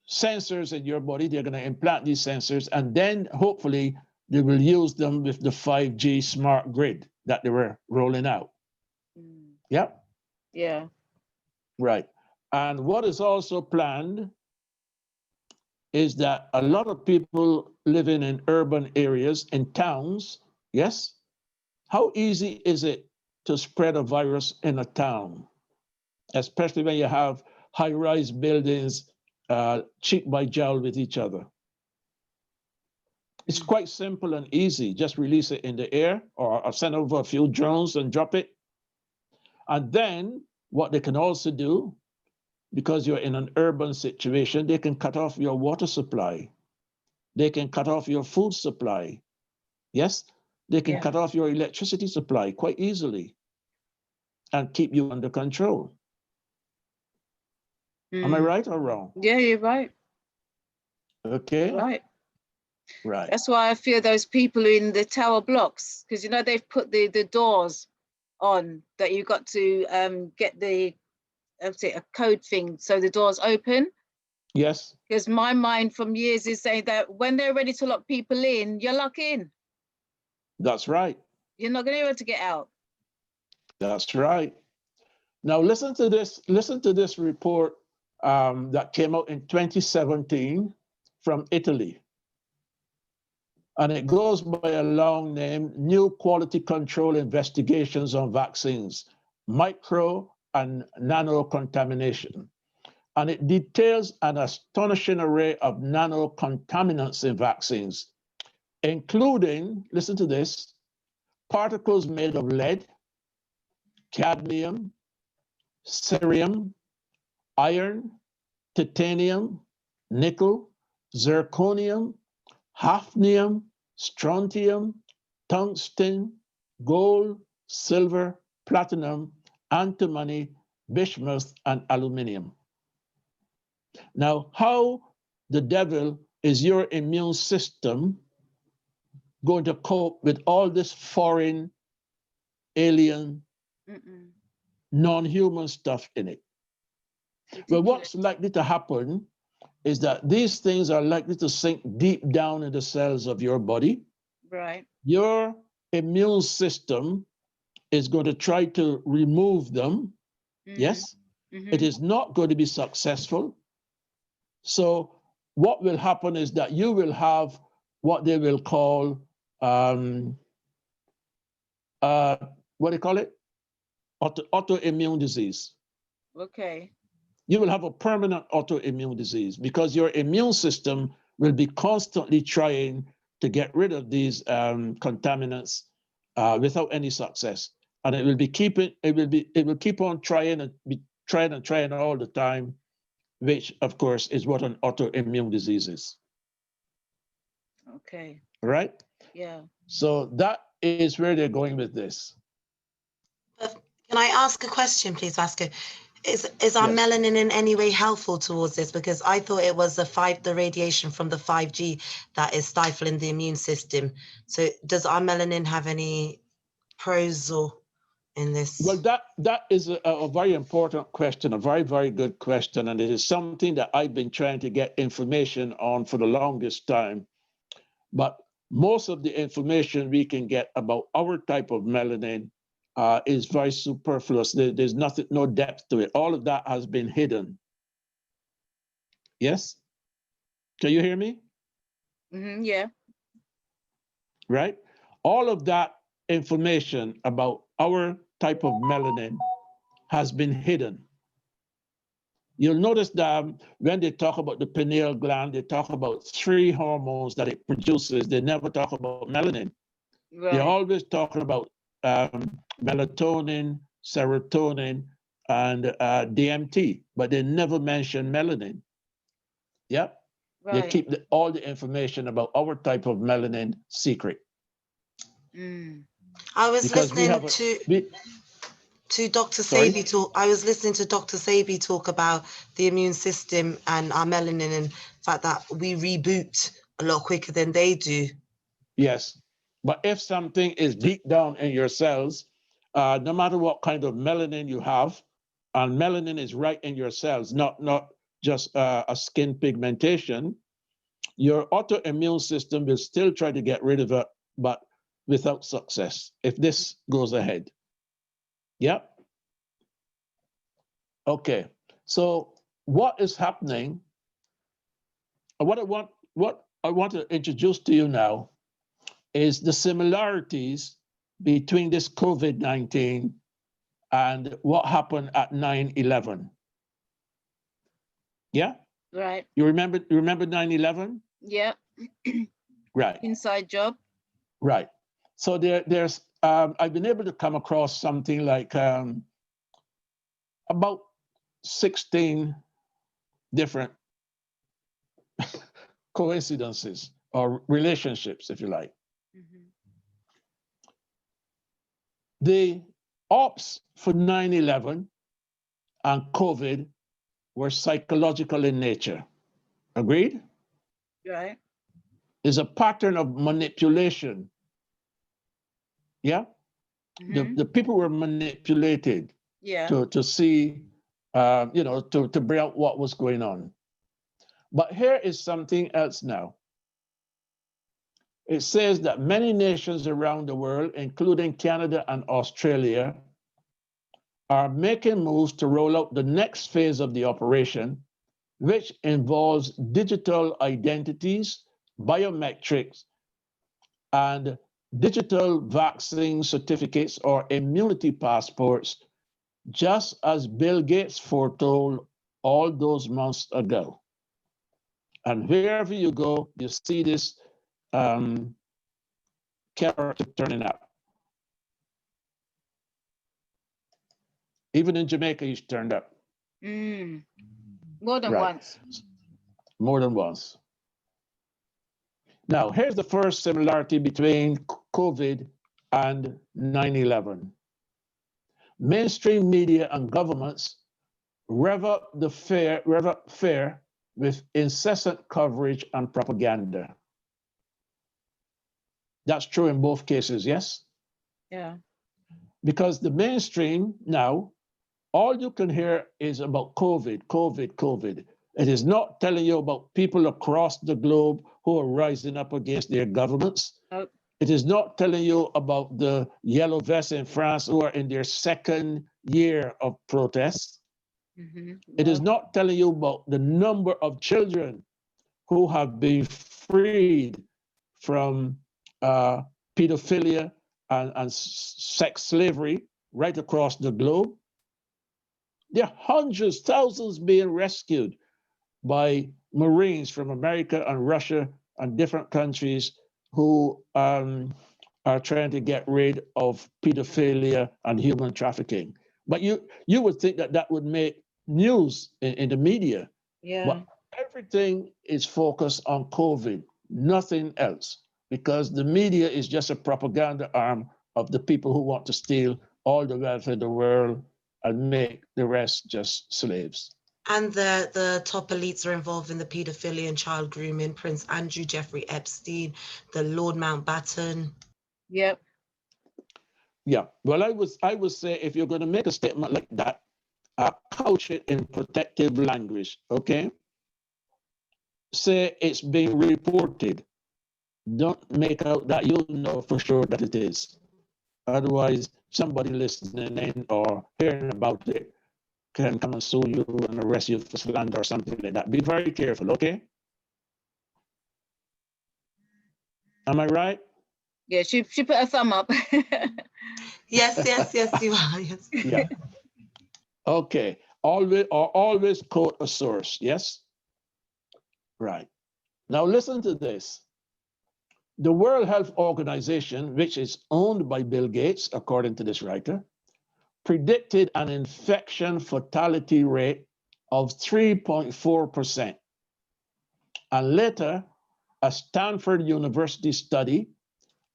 sensors in your body. They're going to implant these sensors, and then hopefully they will use them with the 5G smart grid that they were rolling out. Yep. Yeah. Right. And what is also planned is that a lot of people living in urban areas, in towns, yes? How easy is it to spread a virus in a town? Especially when you have high-rise buildings cheek by jowl with each other. It's quite simple and easy. Just release it in the air or send over a few drones and drop it. And then what they can also do, because you're in an urban situation, they can cut off your water supply. They can cut off your food supply. Yes, they can cut off your electricity supply quite easily and keep you under control. Am I right or wrong? Yeah, you're right. Okay. Right. Right. That's why I fear those people in the tower blocks, because you know they've put the doors on that you got to get the a code thing so the doors open. Yes. Because my mind from years is saying that when they're ready to lock people in, you're locked in. That's right. You're not going to be able to get out. That's right. Now listen to this report that came out in 2017 from Italy. And it goes by a long name, New Quality Control Investigations on Vaccines, Micro and Nano Contamination. And it details an astonishing array of nano contaminants in vaccines, including, listen to this, particles made of lead, cadmium, cerium, iron, titanium, nickel, zirconium, hafnium, strontium, tungsten, gold, silver, platinum, antimony, bismuth, and aluminum. Now, how the devil is your immune system going to cope with all this foreign, alien, non-human stuff in it? Well, what's likely to happen is that these things are likely to sink deep down in the cells of your body. Right. Your immune system is going to try to remove them. Yes. It is not going to be successful. So what will happen is that you will have what they will call, what do you call it? Autoimmune disease. Okay. You will have a permanent autoimmune disease because your immune system will be constantly trying to get rid of these contaminants without any success, and it will keep on trying all the time, which of course is what an autoimmune disease is. Okay. Right? Yeah. So that is where they're going with this. Can I ask a question, please, Vasco? Is our melanin in any way helpful towards this? Because I thought it was the radiation from the 5G that is stifling the immune system. So does our melanin have any pros or in this? Well, that is a very important question, a very, very good question. And it is something that I've been trying to get information on for the longest time. But most of the information we can get about our type of melanin is very superfluous. There's nothing, no depth to it. All of that has been hidden. Yes? Can you hear me? Yeah. Right? All of that information about our type of melanin has been hidden. You'll notice that when they talk about the pineal gland, they talk about 3 hormones that it produces. They never talk about melanin. Right. They're always talking about melatonin, serotonin, and DMT, but they never mention melanin. Yep. They Right. keep all the information about our type of melanin secret. I was Because we listening have to Dr. Sorry? Sabi talk. I was listening to Dr. Sabi talk about the immune system and our melanin, and the fact that we reboot a lot quicker than they do. Yes, but if something is deep down in your cells, no matter what kind of melanin you have, and melanin is right in your cells, not just a skin pigmentation, your autoimmune system will still try to get rid of it, but without success, if this goes ahead. Yep. Okay, so what is happening, what I want to introduce to you now is the similarities between this COVID-19 and what happened at 9/11. Yeah? Right. You remember 9/11? Yeah. Right. Inside job. Right. So there's I've been able to come across something like about 16 different coincidences or relationships, if you like. The ops for 9/11 and COVID were psychological in nature. Agreed? Right. There's a pattern of manipulation. Yeah? The people were manipulated Yeah. to see, to bring out what was going on. But here is something else now. It says that many nations around the world, including Canada and Australia, are making moves to roll out the next phase of the operation, which involves digital identities, biometrics, and digital vaccine certificates or immunity passports, just as Bill Gates foretold all those months ago. And wherever you go, you see this character turning up. Even in Jamaica, he's turned up. More than Right. once. More than once. Now, here's the first similarity between COVID and 9/11. Mainstream media and governments rev up fear with incessant coverage and propaganda. That's true in both cases, yes? Yeah. Because the mainstream now, all you can hear is about COVID, COVID, COVID. It is not telling you about people across the globe who are rising up against their governments. Nope. It is not telling you about the yellow vests in France who are in their 2nd year of protests. It is not telling you about the number of children who have been freed from pedophilia and sex slavery right across the globe. There are hundreds, thousands being rescued by Marines from America and Russia and different countries who are trying to get rid of pedophilia and human trafficking. But you would think that that would make news in the media. Yeah. But everything is focused on COVID, nothing else, because the media is just a propaganda arm of the people who want to steal all the wealth in the world and make the rest just slaves. And the top elites are involved in the paedophilia and child grooming. Prince Andrew, Jeffrey Epstein, the Lord Mountbatten. Yep. Yeah. Well, I would say if you're going to make a statement like that, couch it in protective language, okay? Say it's being reported. Don't make out that you know for sure that it is. Otherwise, somebody listening in or hearing about it can come and sue you and arrest you for slander or something like that. Be very careful, okay? Am I right? Yeah, she put a thumb up. Yes, yes, yes, you are. Yes. Yeah. Okay. Always quote a source. Yes. Right. Now listen to this. The World Health Organization, which is owned by Bill Gates, according to this writer, predicted an infection fatality rate of 3.4%. And later, a Stanford University study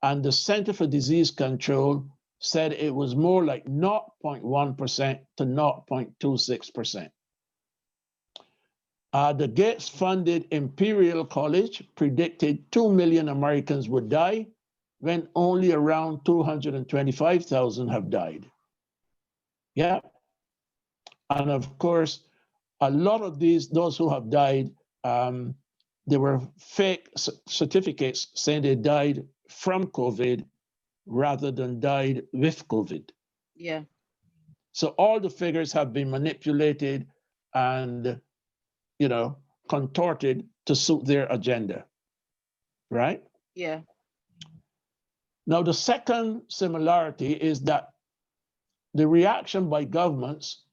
and the Center for Disease Control said it was more like 0.1% to 0.26%. The Gates-funded Imperial College predicted 2 million Americans would die when only around 225,000 have died. Yeah. And of course, a lot of those who have died, there were fake certificates saying they died from COVID rather than died with COVID. Yeah. So all the figures have been manipulated and, contorted to suit their agenda, right? Yeah. Now, the second similarity is that the reaction by governments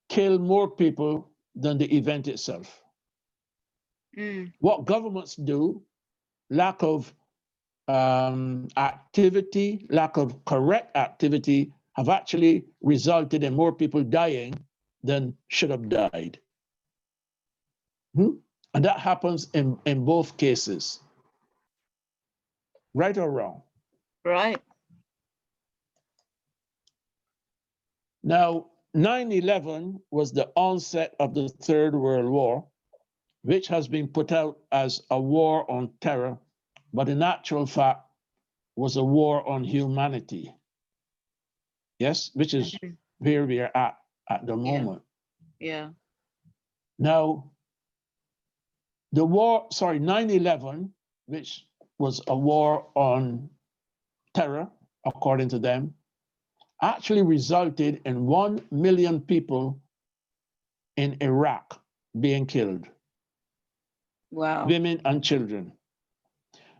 kill more people than the event itself. What governments do, lack of activity, lack of correct activity, have actually resulted in more people dying than should have died. And that happens in both cases. Right or wrong? Right. Now, 9/11 was the onset of the Third World War, which has been put out as a war on terror, but in actual fact was a war on humanity. Yes, which is where we are at the moment. Yeah. Now, 9/11, which was a war on terror, according to them, actually resulted in 1 million people in Iraq being killed. Wow. Women and children.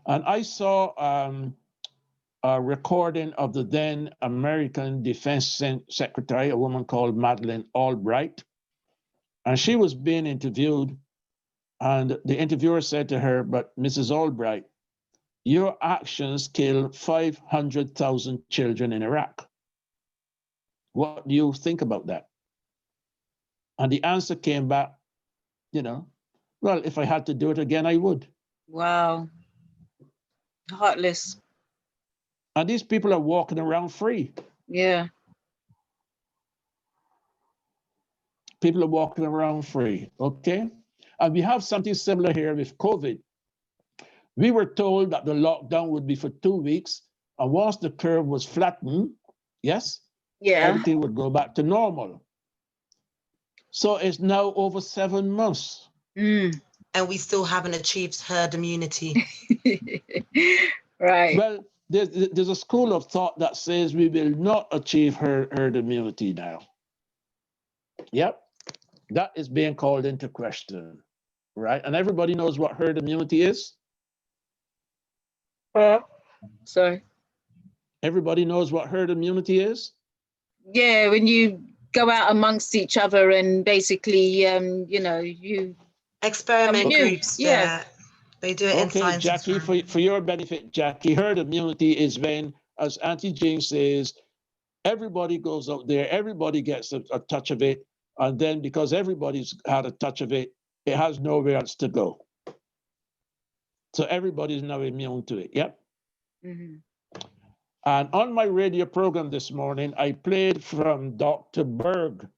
And I saw a recording of the then American Defense Secretary, a woman called Madeleine Albright, and she was being interviewed, and the interviewer said to her, "But Mrs. Albright, your actions killed 500,000 children in Iraq. What do you think about that?" And the answer came back, well, if I had to do it again, I would. Wow. Heartless. And these people are walking around free. Yeah. People are walking around free, okay? And we have something similar here with COVID. We were told that the lockdown would be for 2 weeks, and once the curve was flattened, yes, Yeah. everything would go back to normal. So it's now over 7 months. And we still haven't achieved herd immunity. Right. Well, there's a school of thought that says we will not achieve herd immunity now. Yep, that is being called into question, right? And everybody knows what herd immunity is. Sorry. Everybody knows what herd immunity is. Yeah, when you go out amongst each other and basically, you Experiment News, groups, yeah. they do it in Okay, science. Jackie, for your benefit, Jackie, herd immunity is when, as Auntie Jane says, everybody goes out there, everybody gets a touch of it, and then because everybody's had a touch of it, it has nowhere else to go. So everybody's now immune to it, yep. And on my radio program this morning, I played from Dr. Berg,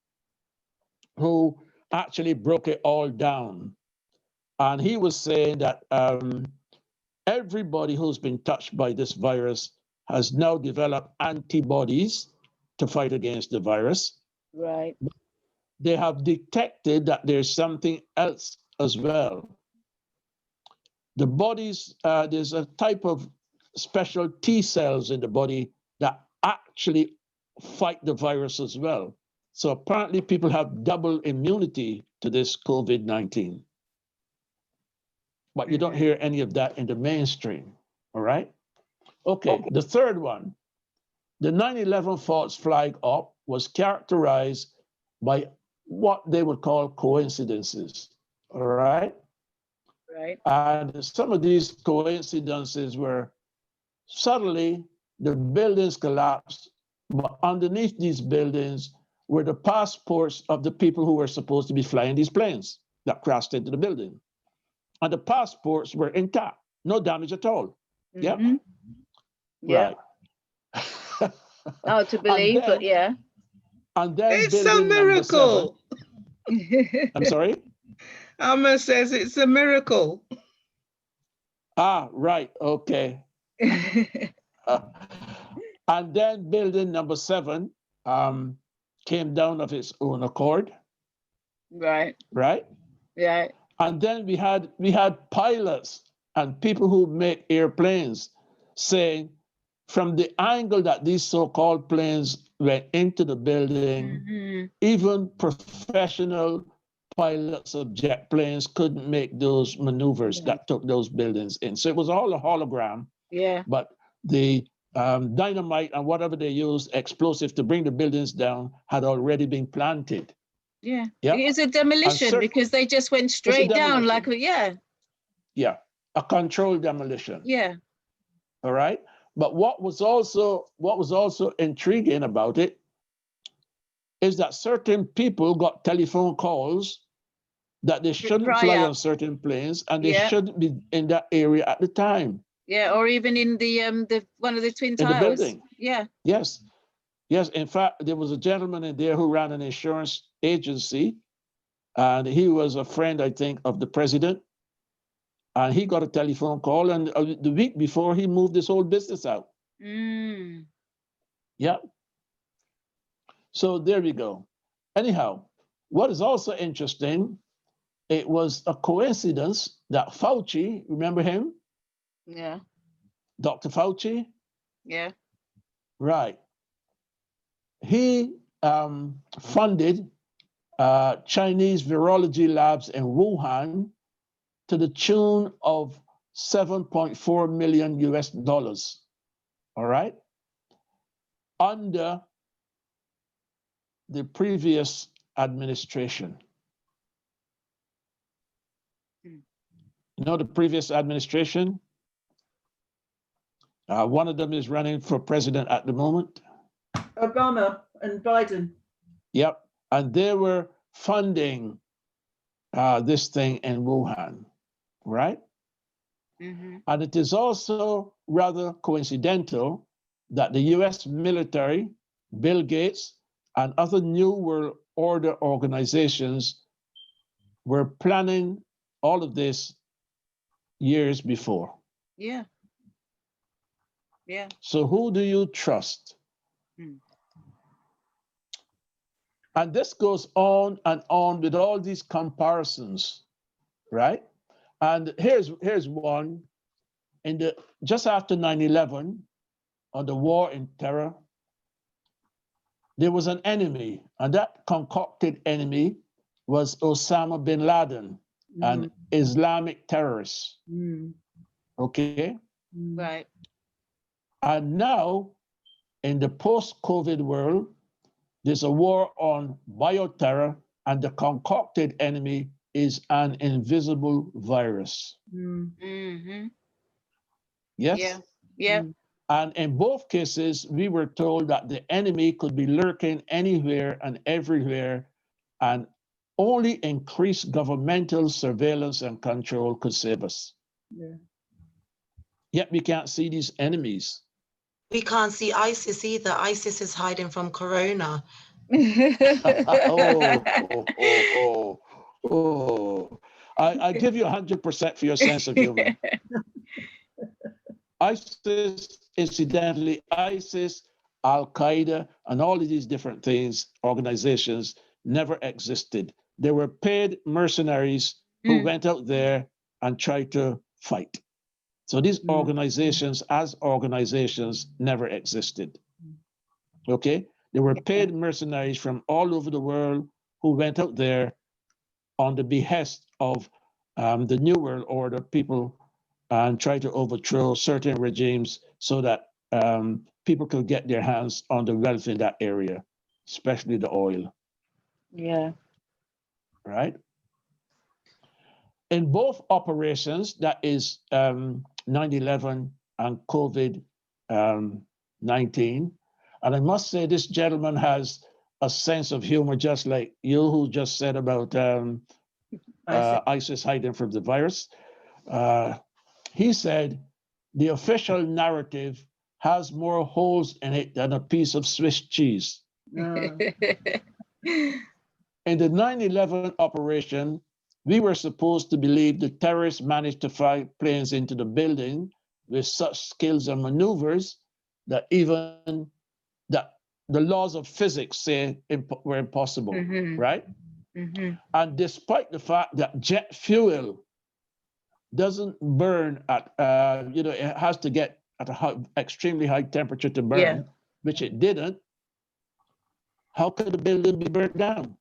who actually broke it all down. And he was saying that everybody who's been touched by this virus has now developed antibodies to fight against the virus. right. They have detected that there's something else as well. The body's, there's a type of special T cells in the body that actually fight the virus as well. So apparently people have double immunity to this COVID-19. But you don't hear any of that in the mainstream, all right? Okay, the third one, the 9/11 false flag op was characterized by what they would call coincidences, all right? Right. And some of these coincidences were suddenly the buildings collapsed, but underneath these buildings were the passports of the people who were supposed to be flying these planes that crashed into the building. And the passports were intact, no damage at all. Yep. Mhm. Yeah. Right. Hard to believe, but yeah. And then It's a building number 7. miracle. I'm sorry? Alma says it's a miracle. Ah, right. Okay. And then building number 7 came down of its own accord. Right. Right. Yeah. And then we had pilots and people who make airplanes saying from the angle that these so-called planes went into the building, Mhm. even professional pilots of jet planes couldn't make those maneuvers that took those buildings in. So it was all a hologram, Yeah. but the dynamite and whatever they used, explosive to bring the buildings down, had already been planted. Yeah. Yep. It is a demolition because they just went straight down like, demolition. Yeah, a controlled demolition. yeah. All right. But what was also intriguing about it is that certain people got telephone calls that they shouldn't fly on certain planes and they shouldn't be in that area at the time. Yeah, or even in the one of the twin In the towers. building. Yeah. Yes. Yes. In fact, there was a gentleman in there who ran an insurance agency, and he was a friend, I think, of the president. And he got a telephone call, and the week before, he moved his whole business out. Mm. Yeah. So there we go. Anyhow, what is also interesting, it was a coincidence that Fauci, remember him? Yeah. Dr. Fauci? Yeah. Right. He funded Chinese virology labs in Wuhan to the tune of $7.4 million US. All right. Under the previous administration. You know, the previous administration, one of them is running for president at the moment. Obama and Biden. Yep. And they were funding this thing in Wuhan, right? Mm-hmm. And it is also rather coincidental that the US military, Bill Gates, and other New World Order organizations were planning all of this years before. Yeah. Yeah. So who do you trust? Hmm. And this goes on and on with all these comparisons, right? And here's one. Just after 9/11, on the war in terror, there was an enemy, and that concocted enemy was Osama bin Laden, an Islamic terrorist. Okay? Right. And now, in the post-COVID world, there's a war on bioterror, and the concocted enemy is an invisible virus. Mm-hmm. Yes? Yeah. Yeah. And in both cases, we were told that the enemy could be lurking anywhere and everywhere, and only increased governmental surveillance and control could save us. Yeah. Yet we can't see these enemies. We can't see ISIS either. ISIS is hiding from Corona. I give you 100% for your sense of humor. ISIS, incidentally, ISIS, Al-Qaeda, and all of these different things, organizations, never existed. They were paid mercenaries who went out there and tried to fight. So these organizations, as organizations, never existed. Okay? They were paid mercenaries from all over the world who went out there on the behest of the New World Order people and tried to overthrow certain regimes so that people could get their hands on the wealth in that area, especially the oil. Yeah. Right? In both operations, that is 9/11 and COVID-19, and I must say this gentleman has a sense of humor, just like you who just said about ISIS hiding from the virus. He said, the official narrative has more holes in it than a piece of Swiss cheese. In the 9/11 operation, we were supposed to believe the terrorists managed to fly planes into the building with such skills and maneuvers that even that the laws of physics say were impossible, right? And despite the fact that jet fuel doesn't burn at, it has to get at a extremely high temperature to burn, which it didn't, how could the building be burnt down?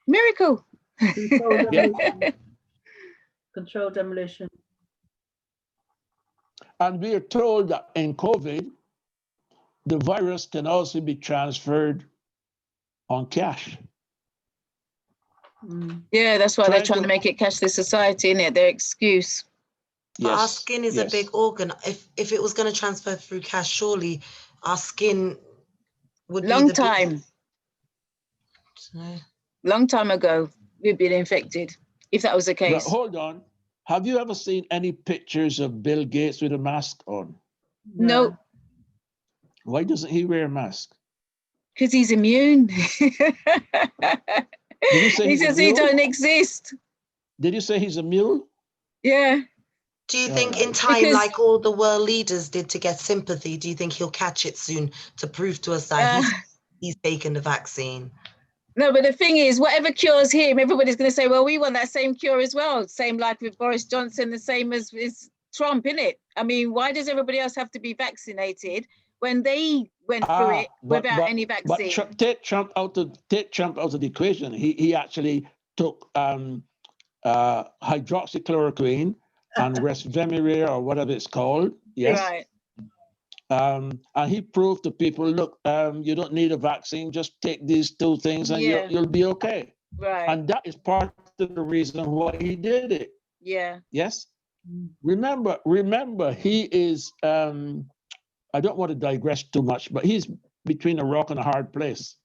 Miracle. Controlled demolition. Controlled demolition. And we are told that in COVID, the virus can also be transferred on cash. Yeah, that's why they're trying to make it cashless society, isn't it? Their excuse. But our skin is a big organ. If it was going to transfer through cash, surely our skin would Long be the time. Long time ago, we'd been infected, if that was the case. Now, hold on. Have you ever seen any pictures of Bill Gates with a mask on? No. Why doesn't he wear a mask? Because he's immune. He says he don't exist. Did you say he's a mule? Yeah. Do you think in time, like all the world leaders did to get sympathy, do you think he'll catch it soon to prove to us that he's taken the vaccine? No, but the thing is, whatever cures him, everybody's going to say, well, we want that same cure as well. Same like with Boris Johnson, the same as Trump, innit? I mean, why does everybody else have to be vaccinated when they went through it without any vaccine? But take Trump out of the equation. He actually took hydroxychloroquine and resveratrol or whatever it's called. Yes. Right. And he proved to people, look, you don't need a vaccine, just take these two things and you'll be okay. Right. And that is part of the reason why he did it. Yeah. Yes. Remember, he is, I don't want to digress too much, but he's between a rock and a hard place.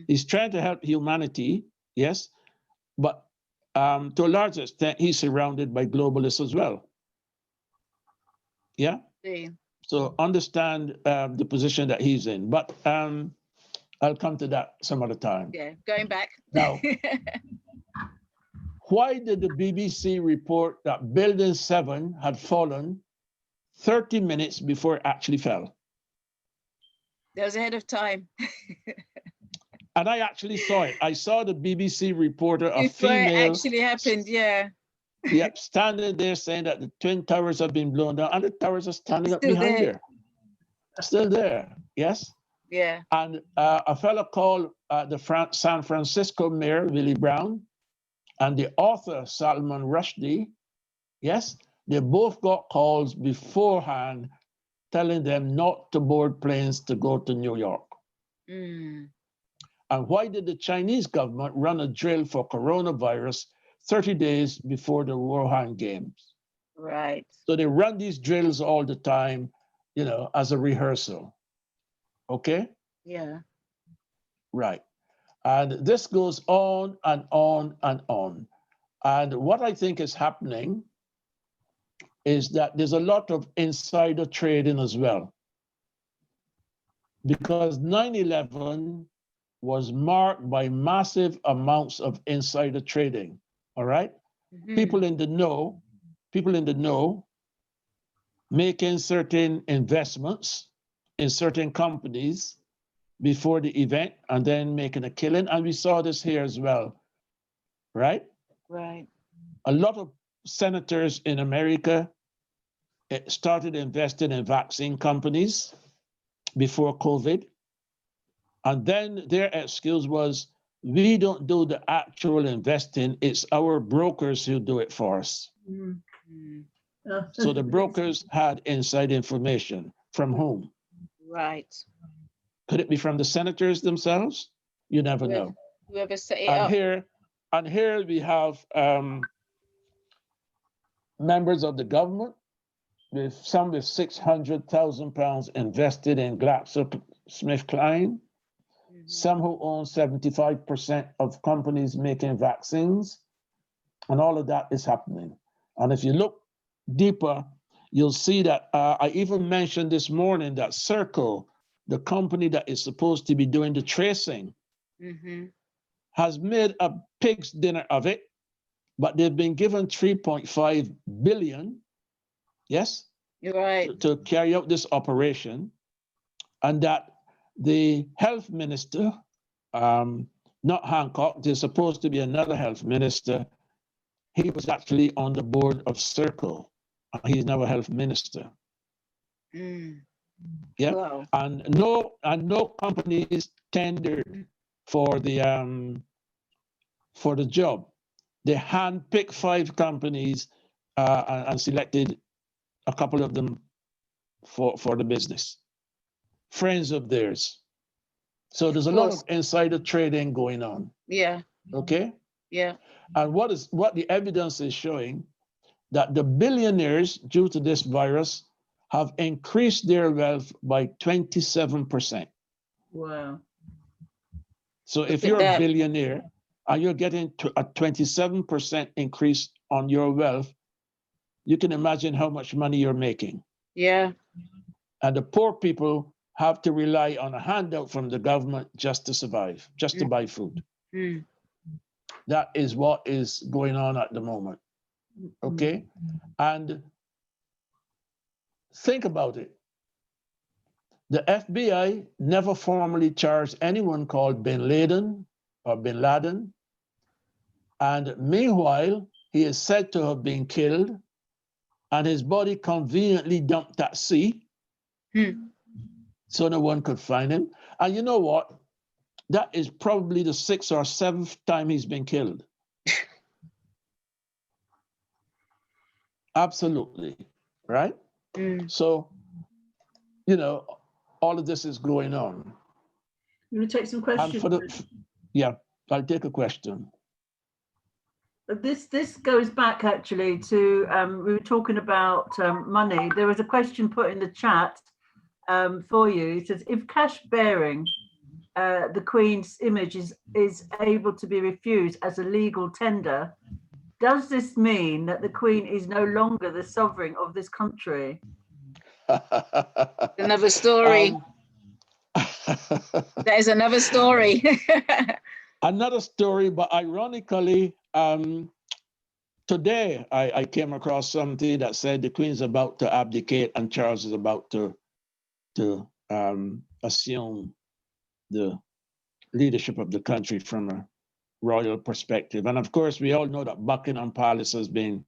He's trying to help humanity, yes, but to a large extent, he's surrounded by globalists as well. Yeah? So understand the position that he's in, but I'll come to that some other time. Yeah, going back. Now, why did the BBC report that Building 7 had fallen 30 minutes before it actually fell? That was ahead of time. And I actually saw it. I saw the BBC reporter, a before female. it actually happened, yeah. Yep, standing there saying that the Twin Towers have been blown down, and the towers are standing up behind there. Still there, yes? Yeah. And a fellow called the San Francisco mayor, Willie Brown, and the author, Salman Rushdie, yes? They both got calls beforehand telling them not to board planes to go to New York. And why did the Chinese government run a drill for coronavirus 30 days before the Wuhan Games? Right. So they run these drills all the time, you know, as a rehearsal. Okay? Yeah. Right. And this goes on and on and on. And what I think is happening is that there's a lot of insider trading as well. Because 9/11 was marked by massive amounts of insider trading, all right? People in the know making certain investments in certain companies before the event and then making a killing. And we saw this here as well, right? Right. A lot of senators in America started investing in vaccine companies before COVID, And then their excuse was, we don't do the actual investing, it's our brokers who do it for us. Mm. Mm. So the brokers had inside information. From whom? Right. Could it be from the senators themselves? You never Whoever- know. Whoever set it And up. here we have members of the government with some with £600,000 invested in GlaxoSmithKline, Mhm. some who own 75% of companies making vaccines, and all of that is happening. And if you look deeper, you'll see that I even mentioned this morning that Circle, the company that is supposed to be doing the tracing, Mhm. has made a pig's dinner of it, but they've been given 3.5 billion, yes, You're right. to carry out this operation, and that the health minister, not Hancock, there's supposed to be another health minister. He was actually on the board of Circle. He's now a health minister. Mm. Yeah, Wow. and no companies tendered for the job. They handpicked 5 companies and selected a couple of them for the business. Friends of theirs. So there's a lot of insider trading going on. Yeah. Okay, Yeah. and what the evidence is showing that the billionaires, due to this virus, have increased their wealth by 27%. Wow. So if at you're a that. billionaire and you're getting to a 27% increase on your wealth, you can imagine how much money you're making. Yeah. And the poor people have to rely on a handout from the government just to survive, just to buy food. Mm. That is what is going on at the moment. Okay? And think about it. The FBI never formally charged anyone called Bin Laden or Bin Laden. And meanwhile, he is said to have been killed and his body conveniently dumped at sea. So no one could find him. And you know what? That is probably the 6th or 7th time he's been killed. Absolutely, right? So, you know, all of this is going on. I'm going to take some And questions. yeah, I'll take a question. This goes back actually to, we were talking about money. There was a question put in the chat for you. It says, if cash bearing the Queen's image is able to be refused as a legal tender, does this mean that the Queen is no longer the sovereign of this country? Another story. That is another story. Another story, but ironically, today I came across something that said the Queen's about to abdicate and Charles is about to assume the leadership of the country from a royal perspective. And of course, we all know that Buckingham Palace has been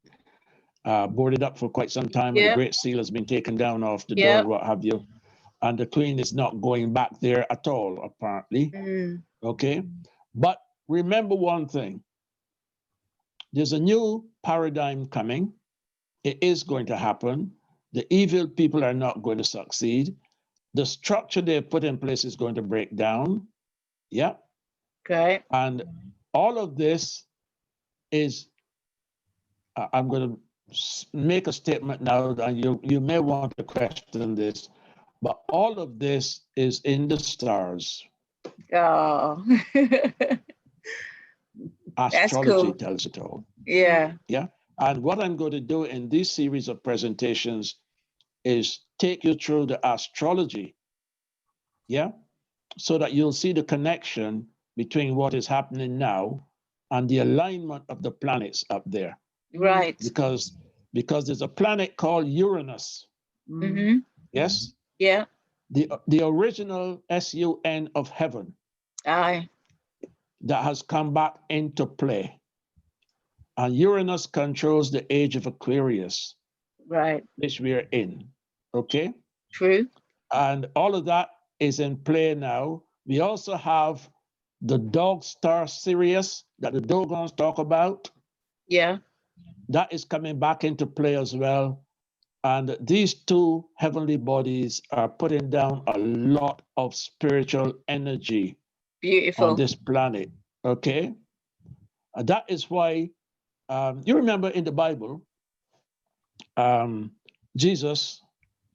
boarded up for quite some time, and the Great Seal has been taken down off the door and what have you. And the Queen is not going back there at all, apparently. Okay, but remember one thing. There's a new paradigm coming. It is going to happen. The evil people are not going to succeed. The structure they've put in place is going to break down. Yeah. Okay. And all of this is, I'm going to make a statement now, and you may want to question this, but all of this is in the stars. Oh. Astrology cool. tells it all. Yeah. Yeah. And what I'm going to do in this series of presentations is take you through the astrology. Yeah. So that you'll see the connection between what is happening now and the alignment of the planets up there. Right. Because there's a planet called Uranus. Mm-hmm. Yes? Yeah. The original sun of heaven. Aye. That has come back into play. And Uranus controls the age of Aquarius. Right. Which we are in. Okay? True. And all of that is in play now. We also have the dog star Sirius that the Dogons talk about. Yeah. That is coming back into play as well. And these two heavenly bodies are putting down a lot of spiritual energy Beautiful. on this planet. Okay. That is why you remember in the Bible, Jesus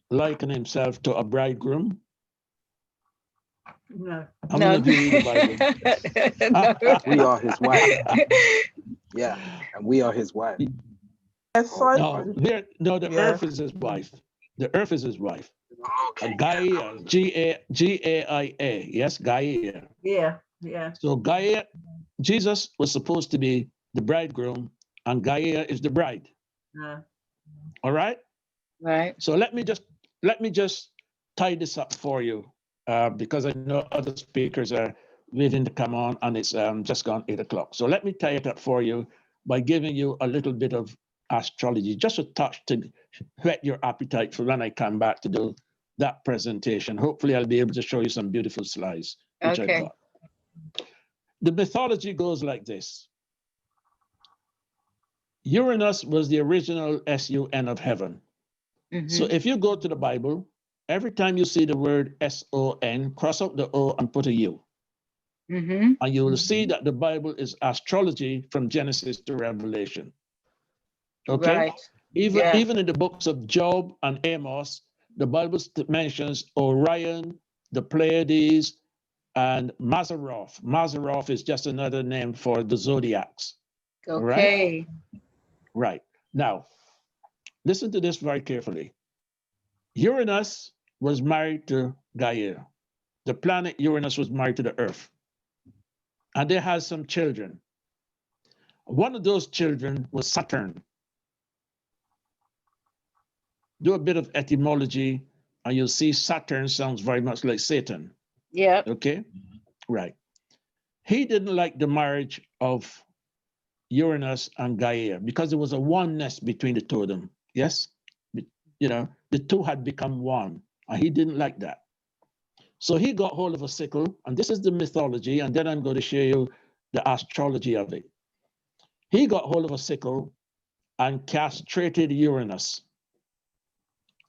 likened himself to a bridegroom. No. How many of you read the Bible? No. We are his wife. Yeah, and we are his wife. No, the Yeah. earth is his wife. The earth is his wife. Gaia, Gaia. Yes, Gaia. Yeah. Yeah. So Gaia, Jesus was supposed to be the bridegroom, and Gaia is the bride. No. All right. Right. So let me just tie this up for you, because I know other speakers are waiting to come on, and it's just gone 8 o'clock. So let me tie it up for you by giving you a little bit of astrology, just a touch to whet your appetite for when I come back to do that presentation. Hopefully, I'll be able to show you some beautiful slides, which Okay. I've got. The mythology goes like this. Uranus was the original sun of heaven. So if you go to the Bible, every time you see the word son, cross out the O and put a U. And you will see that the Bible is astrology from Genesis to Revelation. Okay? Right. Even in the books of Job and Amos, the Bible mentions Orion, the Pleiades, and Mazzaroth. Mazzaroth is just another name for the zodiacs. Okay. Right. Now, listen to this very carefully. Uranus was married to Gaia. The planet Uranus was married to the Earth. And they had some children. One of those children was Saturn. Do a bit of etymology, and you'll see Saturn sounds very much like Satan. Yeah. Okay? Right. He didn't like the marriage of Uranus and Gaia because there was a oneness between the two of them. Yes? You know, the two had become one, and he didn't like that. So he got hold of a sickle, and this is the mythology, and then I'm going to show you the astrology of it. He got hold of a sickle and castrated Uranus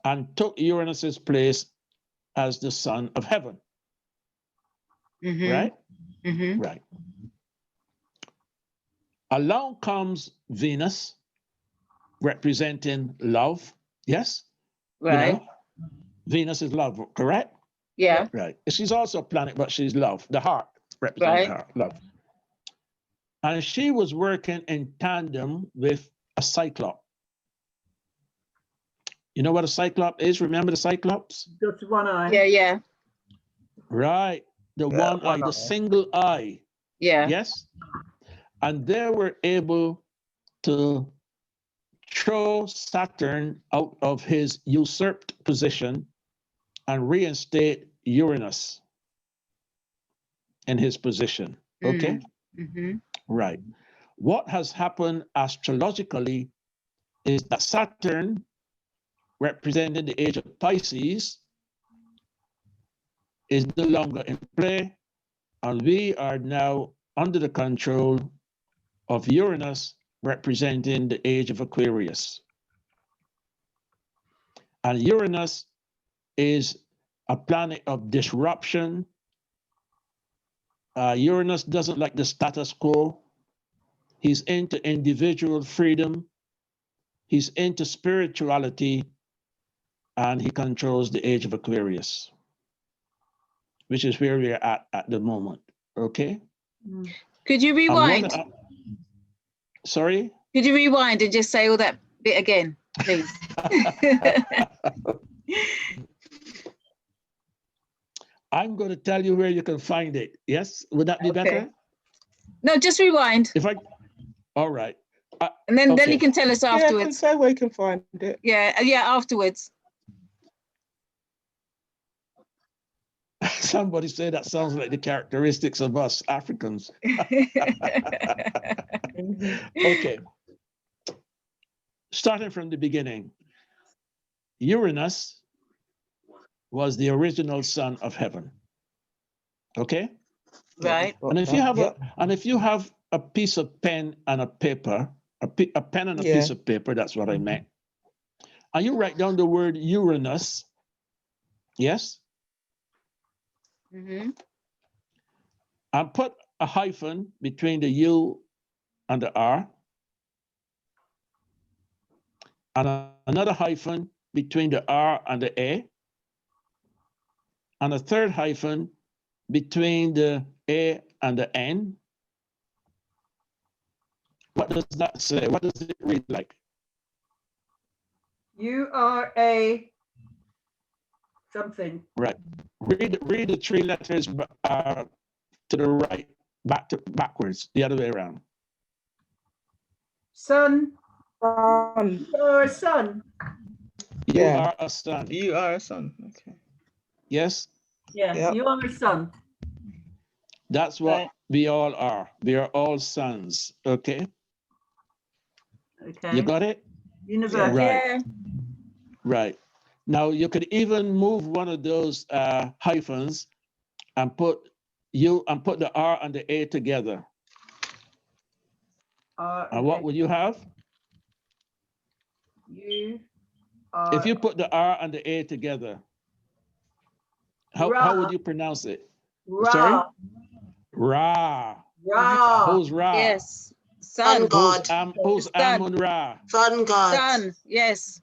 and took Uranus's place as the son of heaven. Right? Right. Along comes Venus, representing love. Yes? Right. You know, Venus is love, correct? Yeah. Right. She's also a planet, but she's love, the heart, representing Right. heart, love. And she was working in tandem with a cyclops. You know what a cyclops is? Remember the cyclops? Just one eye. Yeah. Yeah. Right. The Yeah, one eye, one the eye. single eye. Yeah. Yes. And they were able to throw Saturn out of his usurped position and reinstate Uranus in his position. Okay. Right. What has happened astrologically is that Saturn, representing the age of Pisces, is no longer in play, and we are now under the control of Uranus, representing the age of Aquarius. And Uranus is a planet of disruption. Uranus doesn't like the status quo. He's into individual freedom. He's into spirituality, and he controls the age of Aquarius, which is where we're at the moment. Okay? Could you rewind? Sorry? Could you rewind and just say all that bit again, please? I'm going to tell you where you can find it. Yes? Would that be Okay. better? No, just rewind, All right. and then Okay. you can tell us Yeah, afterwards. say where you can find it. Yeah. Afterwards. Somebody said that sounds like the characteristics of us Africans. Okay. Starting from the beginning, Uranus was the original son of heaven. Okay. Right. And if you have a piece of pen and a paper, a pen and a Yeah. piece of paper, that's what I meant. And you write down the word Uranus. Yes. Mm-hmm. And put a hyphen between the U and the R. And another hyphen between the R and the A. And a third hyphen between the A and the N. What does that say? What does it read like? URA something. Right. Read the three letters to the right, backwards, the other way around. Sun Son. or sun. You Yeah. are a son. You are a son. Okay. Yes, Yeah, Yep. you are a sun. that's what Right. we all are. We are all sons. Okay, Okay. you got it? Universe. Right. Yeah. Right. Now you could even move one of those hyphens and put the R and the A together. And what would you have? You If are you put the R and the A together, how Ra. would you pronounce it? Ra. Sorry? Ra. Ra. Who's Ra? Yes. Sun Sun. god. Who's Sun. Amun Ra? Sun god. Sun. Yes.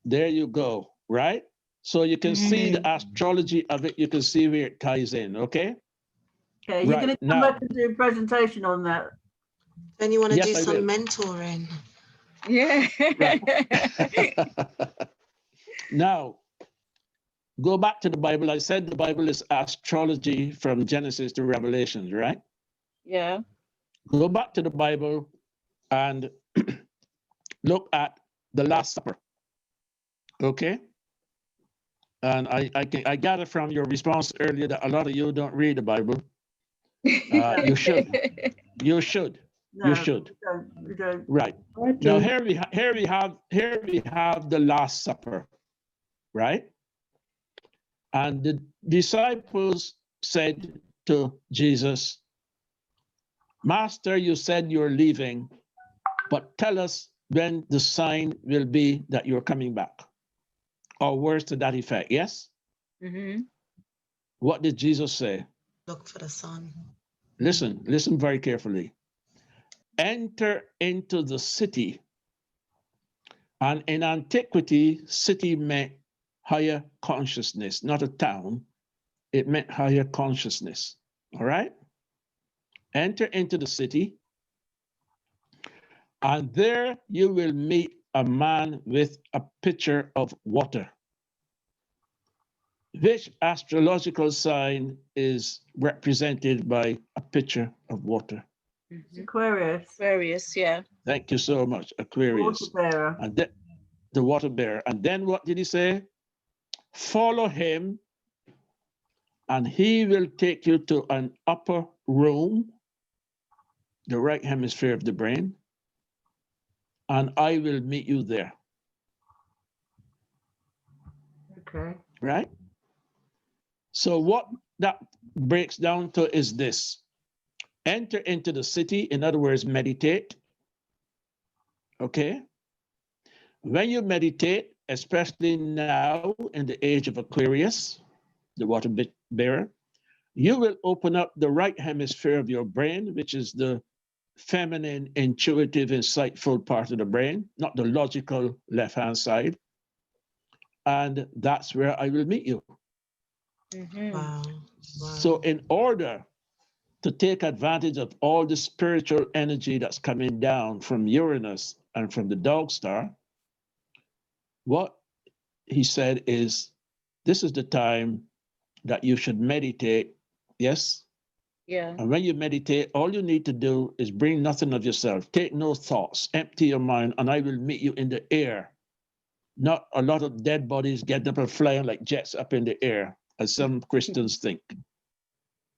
There you go, right? So you can see the astrology of it. You can see where it ties in, okay? Okay, you're Right, going to come now- back and do a presentation on that. Then you want to Yes, do I some will. mentoring. Yeah. Now, go back to the Bible. I said the Bible is astrology from Genesis to Revelations, right? Yeah. Go back to the Bible and look at the Last Supper, okay? And I gather from your response earlier that a lot of you don't read the Bible. You should. You should. No, You should. We don't. Right. Now here we have the Last Supper, right? And the disciples said to Jesus, Master, you said you're leaving, but tell us when the sign will be that you're coming back. Or words to that effect, yes? Mm-hmm. What did Jesus say? Look for the sun. Listen very carefully. Enter into the city. And in antiquity, city meant higher consciousness, not a town. It meant higher consciousness, all right? Enter into the city, and there you will meet a man with a pitcher of water. Which astrological sign is represented by a pitcher of water? Aquarius. Aquarius, yeah. Thank you so much, Aquarius. Water bearer. And the water bearer. And then what did he say? Follow him, and he will take you to an upper room, the right hemisphere of the brain, and I will meet you there. Okay. Right? So what that breaks down to is this. Enter into the city, in other words, meditate. Okay? When you meditate, especially now in the age of Aquarius, the water bearer, you will open up the right hemisphere of your brain, which is the feminine, intuitive, insightful part of the brain, not the logical left-hand side. And that's where I will meet you. Mm-hmm. Wow. So in order to take advantage of all the spiritual energy that's coming down from Uranus and from the dog star, what he said is, this is the time that you should meditate, yes? Yeah. And when you meditate, all you need to do is bring nothing of yourself. Take no thoughts, empty your mind, and I will meet you in the air. Not a lot of dead bodies getting up and flying like jets up in the air, as some Christians think.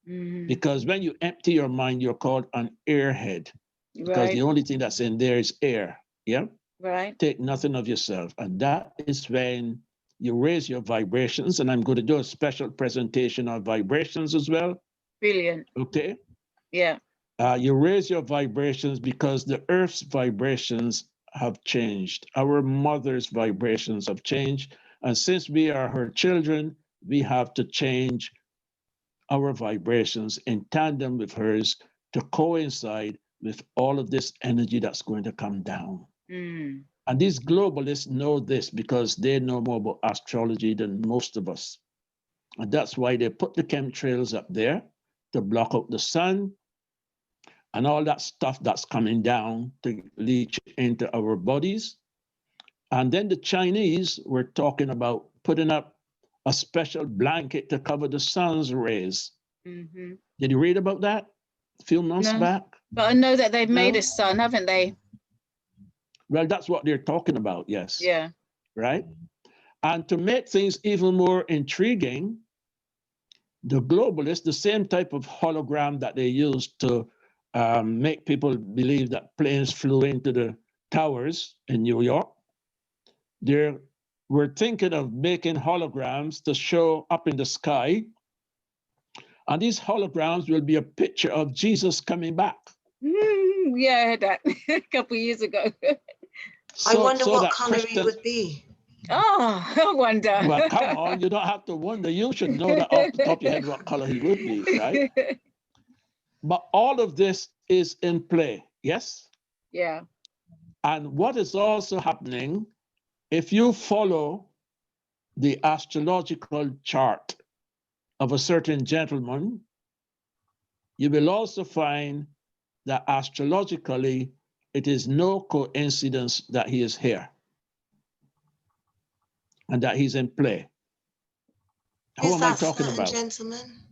Mm-hmm. Because when you empty your mind, you're called an airhead. Because Right. the only thing that's in there is air, yeah? Right. Take nothing of yourself. And that is when you raise your vibrations, and I'm going to do a special presentation on vibrations as well. Brilliant. Okay. Yeah. You raise your vibrations because the earth's vibrations have changed. Our mother's vibrations have changed. And since we are her children, we have to change our vibrations in tandem with hers to coincide with all of this energy that's going to come down. Mm. And these globalists know this because they know more about astrology than most of us. And that's why they put the chemtrails up there to block out the sun and all that stuff that's coming down to leach into our bodies. And then the Chinese were talking about putting up a special blanket to cover the sun's rays. Mm-hmm. Did you read about that a few months No. back? But I know that they've made No? a sun, haven't they? Well, that's what they're talking about, yes. Yeah. Right? And to make things even more intriguing, the globalists, the same type of hologram that they used to make people believe that planes flew into the towers in New York, they were thinking of making holograms to show up in the sky. And these holograms will be a picture of Jesus coming back. Yeah, I heard that a couple of years ago. I wonder what that color he Christians- would be. Oh, I wonder. Well, come on, you don't have to wonder. You should know that off the top of your head what color he would be, right? But all of this is in play, yes? Yeah. And what is also happening, if you follow the astrological chart of a certain gentleman, you will also find that astrologically, it is no coincidence that he is here and that he's in play. Who Who's am I that talking certain about? gentleman?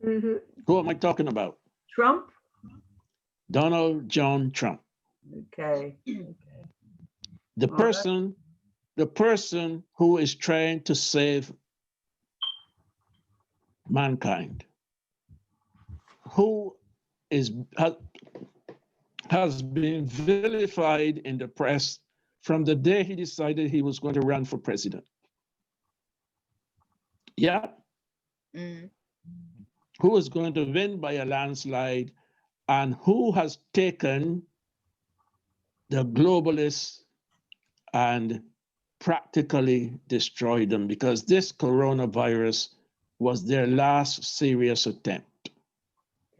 Mm-hmm. Who am I talking about? Trump? Donald John Trump. Okay. The All right. person who is trying to save mankind, who has been vilified in the press from the day he decided he was going to run for president. Yeah. Mm. Who is going to win by a landslide, and who has taken the globalists and practically destroyed them, because this coronavirus was their last serious attempt.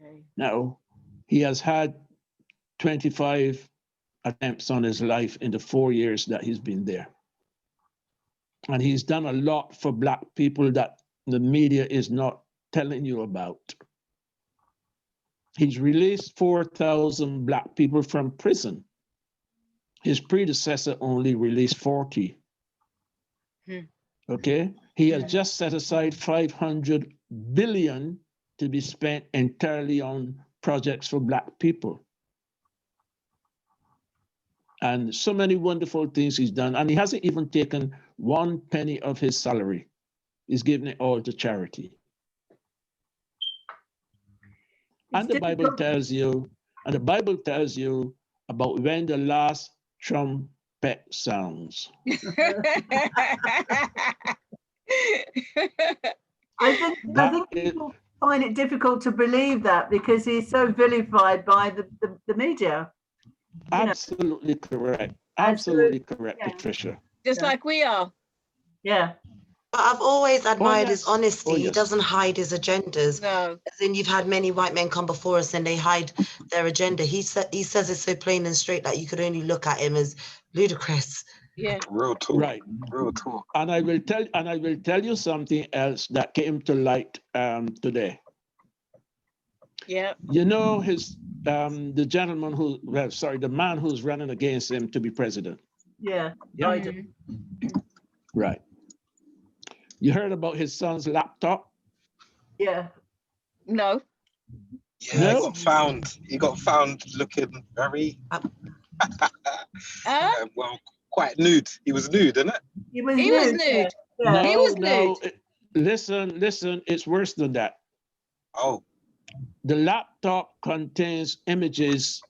Okay. Now, he has had 25 attempts on his life in the 4 years that he's been there. And he's done a lot for Black people that the media is not telling you about. He's released 4,000 Black people from prison. His predecessor only released 40. Okay? He has just set aside 500 billion to be spent entirely on projects for Black people. And so many wonderful things he's done. And he hasn't even taken 1 penny of his salary. He's given it all to charity. And the Bible tells you, about when the last trumpet sounds. I think people find it difficult to believe that because he's so vilified by the media. Absolutely correct. Absolutely correct, Patricia. Just like we are. Yeah. But I've always admired his honesty. Oh, He yes. doesn't hide his agendas. No. As in, you've had many white men come before us and they hide their agenda. He says it so plain and straight that you could only look at him as ludicrous. Yeah. Real talk. Right. Real talk. And I will tell you something else that came to light today. Yeah. You know, the gentleman the man who's running against him to be president. Yeah. Yeah. Biden. Right. You heard about his son's laptop? Yeah. No. Yeah, No? he got found looking very well, quite nude. He was nude, isn't it? He was He was nude. Yeah. He was nude. Listen, it's worse than that. Oh. The laptop contains images,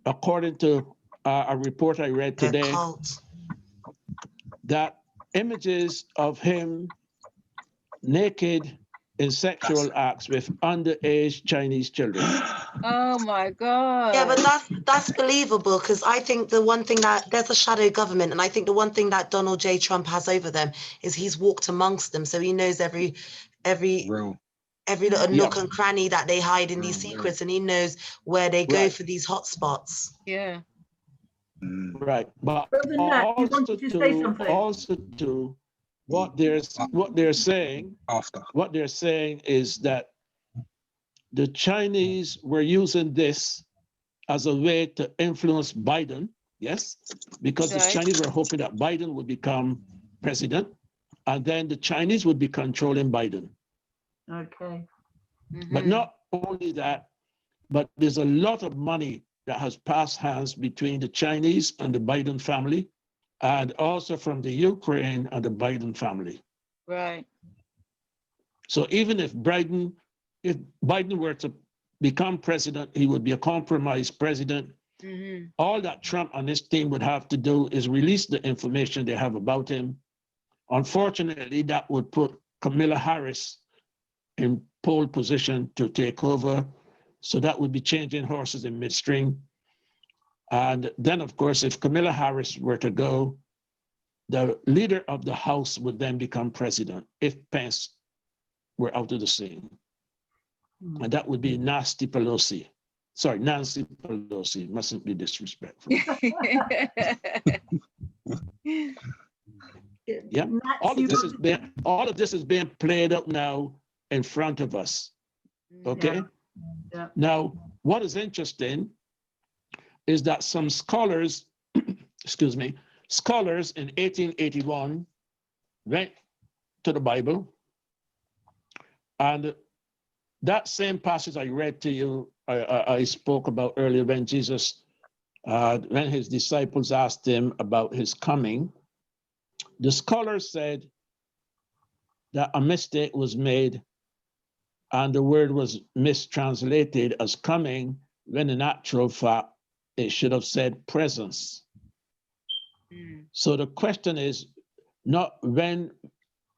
according to a report I read today, that images of him naked in sexual acts with underage Chinese children. Oh my God. Yeah, but that's believable, because I think the one thing that there's a shadow government, and I think the one thing that Donald J. Trump has over them is he's walked amongst them, so he knows every Real. little nook and cranny that they hide in these Real. secrets, and he knows where they go Right. for these hotspots. Yeah. Right, but Brother Nat, you wanted to say something. also to what they're saying. After. What they're saying is that the Chinese were using this as a way to influence Biden, yes, because the Right. Chinese were hoping that Biden would become president, and then the Chinese would be controlling Biden. Okay. But not only that, but there's a lot of money that has passed hands between the Chinese and the Biden family, and also from the Ukraine and the Biden family. Right. So even if Biden were to become president, he would be a compromised president. All that Trump and his team would have to do is release the information they have about him. Unfortunately, that would put Kamala Harris in pole position to take over. So that would be changing horses in midstream. And then, of course, if Kamala Harris were to go, the leader of the House would then become president if Pence were out of the scene. And that would be Nancy Pelosi. Sorry, Nancy Pelosi, mustn't be disrespectful. Yeah, all of this is being played up now in front of us. Okay. Yeah. Now, what is interesting is that some scholars, excuse me, scholars in 1881 went to the Bible, and that same passage I read to you, I spoke about earlier when Jesus, when his disciples asked him about his coming, the scholars said that a mistake was made and the word was mistranslated as coming, when in actual fact, it should have said presence. So the question is not when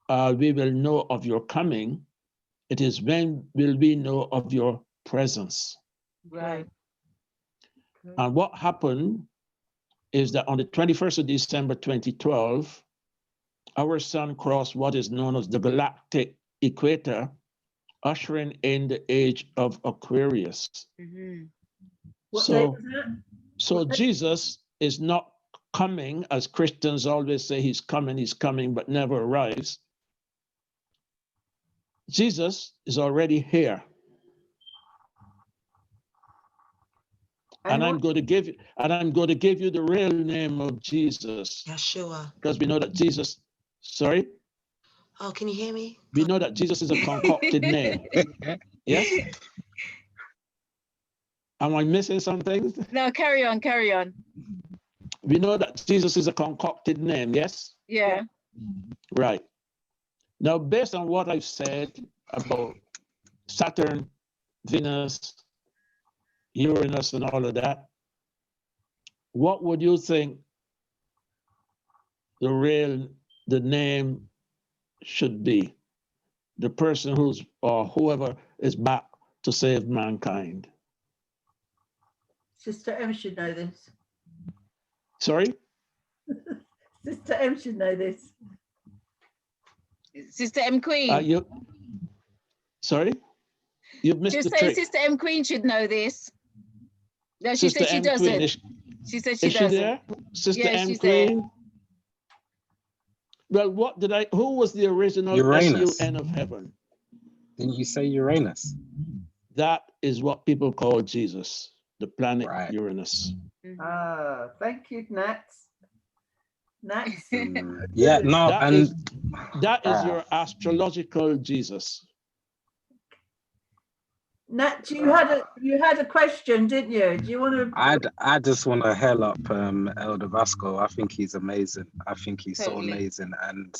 we will know of your coming, it is when will we know of your presence. Right. And what happened is that on the 21st of December 2012, our sun crossed what is known as the galactic equator, ushering in the age of Aquarius. So Jesus is not coming, as Christians always say he's coming, but never arrives. Jesus is already here. And I'm going to give you the real name of Jesus. Yeshua. Because we know that Jesus, sorry? Oh, can you hear me? We know that Jesus is a concocted name. Yes? Am I missing something? No, carry on, carry on. We know that Jesus is a concocted name, yes? Yeah. Right. Now, based on what I've said about Saturn, Venus, Uranus, and all of that, what would you think the name should be? The person or whoever is back to save mankind. Sister M should know this. Sorry? Sister M should know this. Sister M Queen. Sorry? You've missed Just the say trick. Sister M Queen should know this. No, she said she doesn't. She said she doesn't. Is she there? Sister Yeah, M she's Queen? Well, who was the original Uranus. SUN of heaven? Didn't you say Uranus? That is what people call Jesus, the planet Uranus. Thank you, Nats. Nats. Yeah, no, that is your astrological Jesus. Nat, you had a question, didn't you? Do you want to? I just want to hail up Elder Vasco. I think he's amazing. I think he's so amazing, and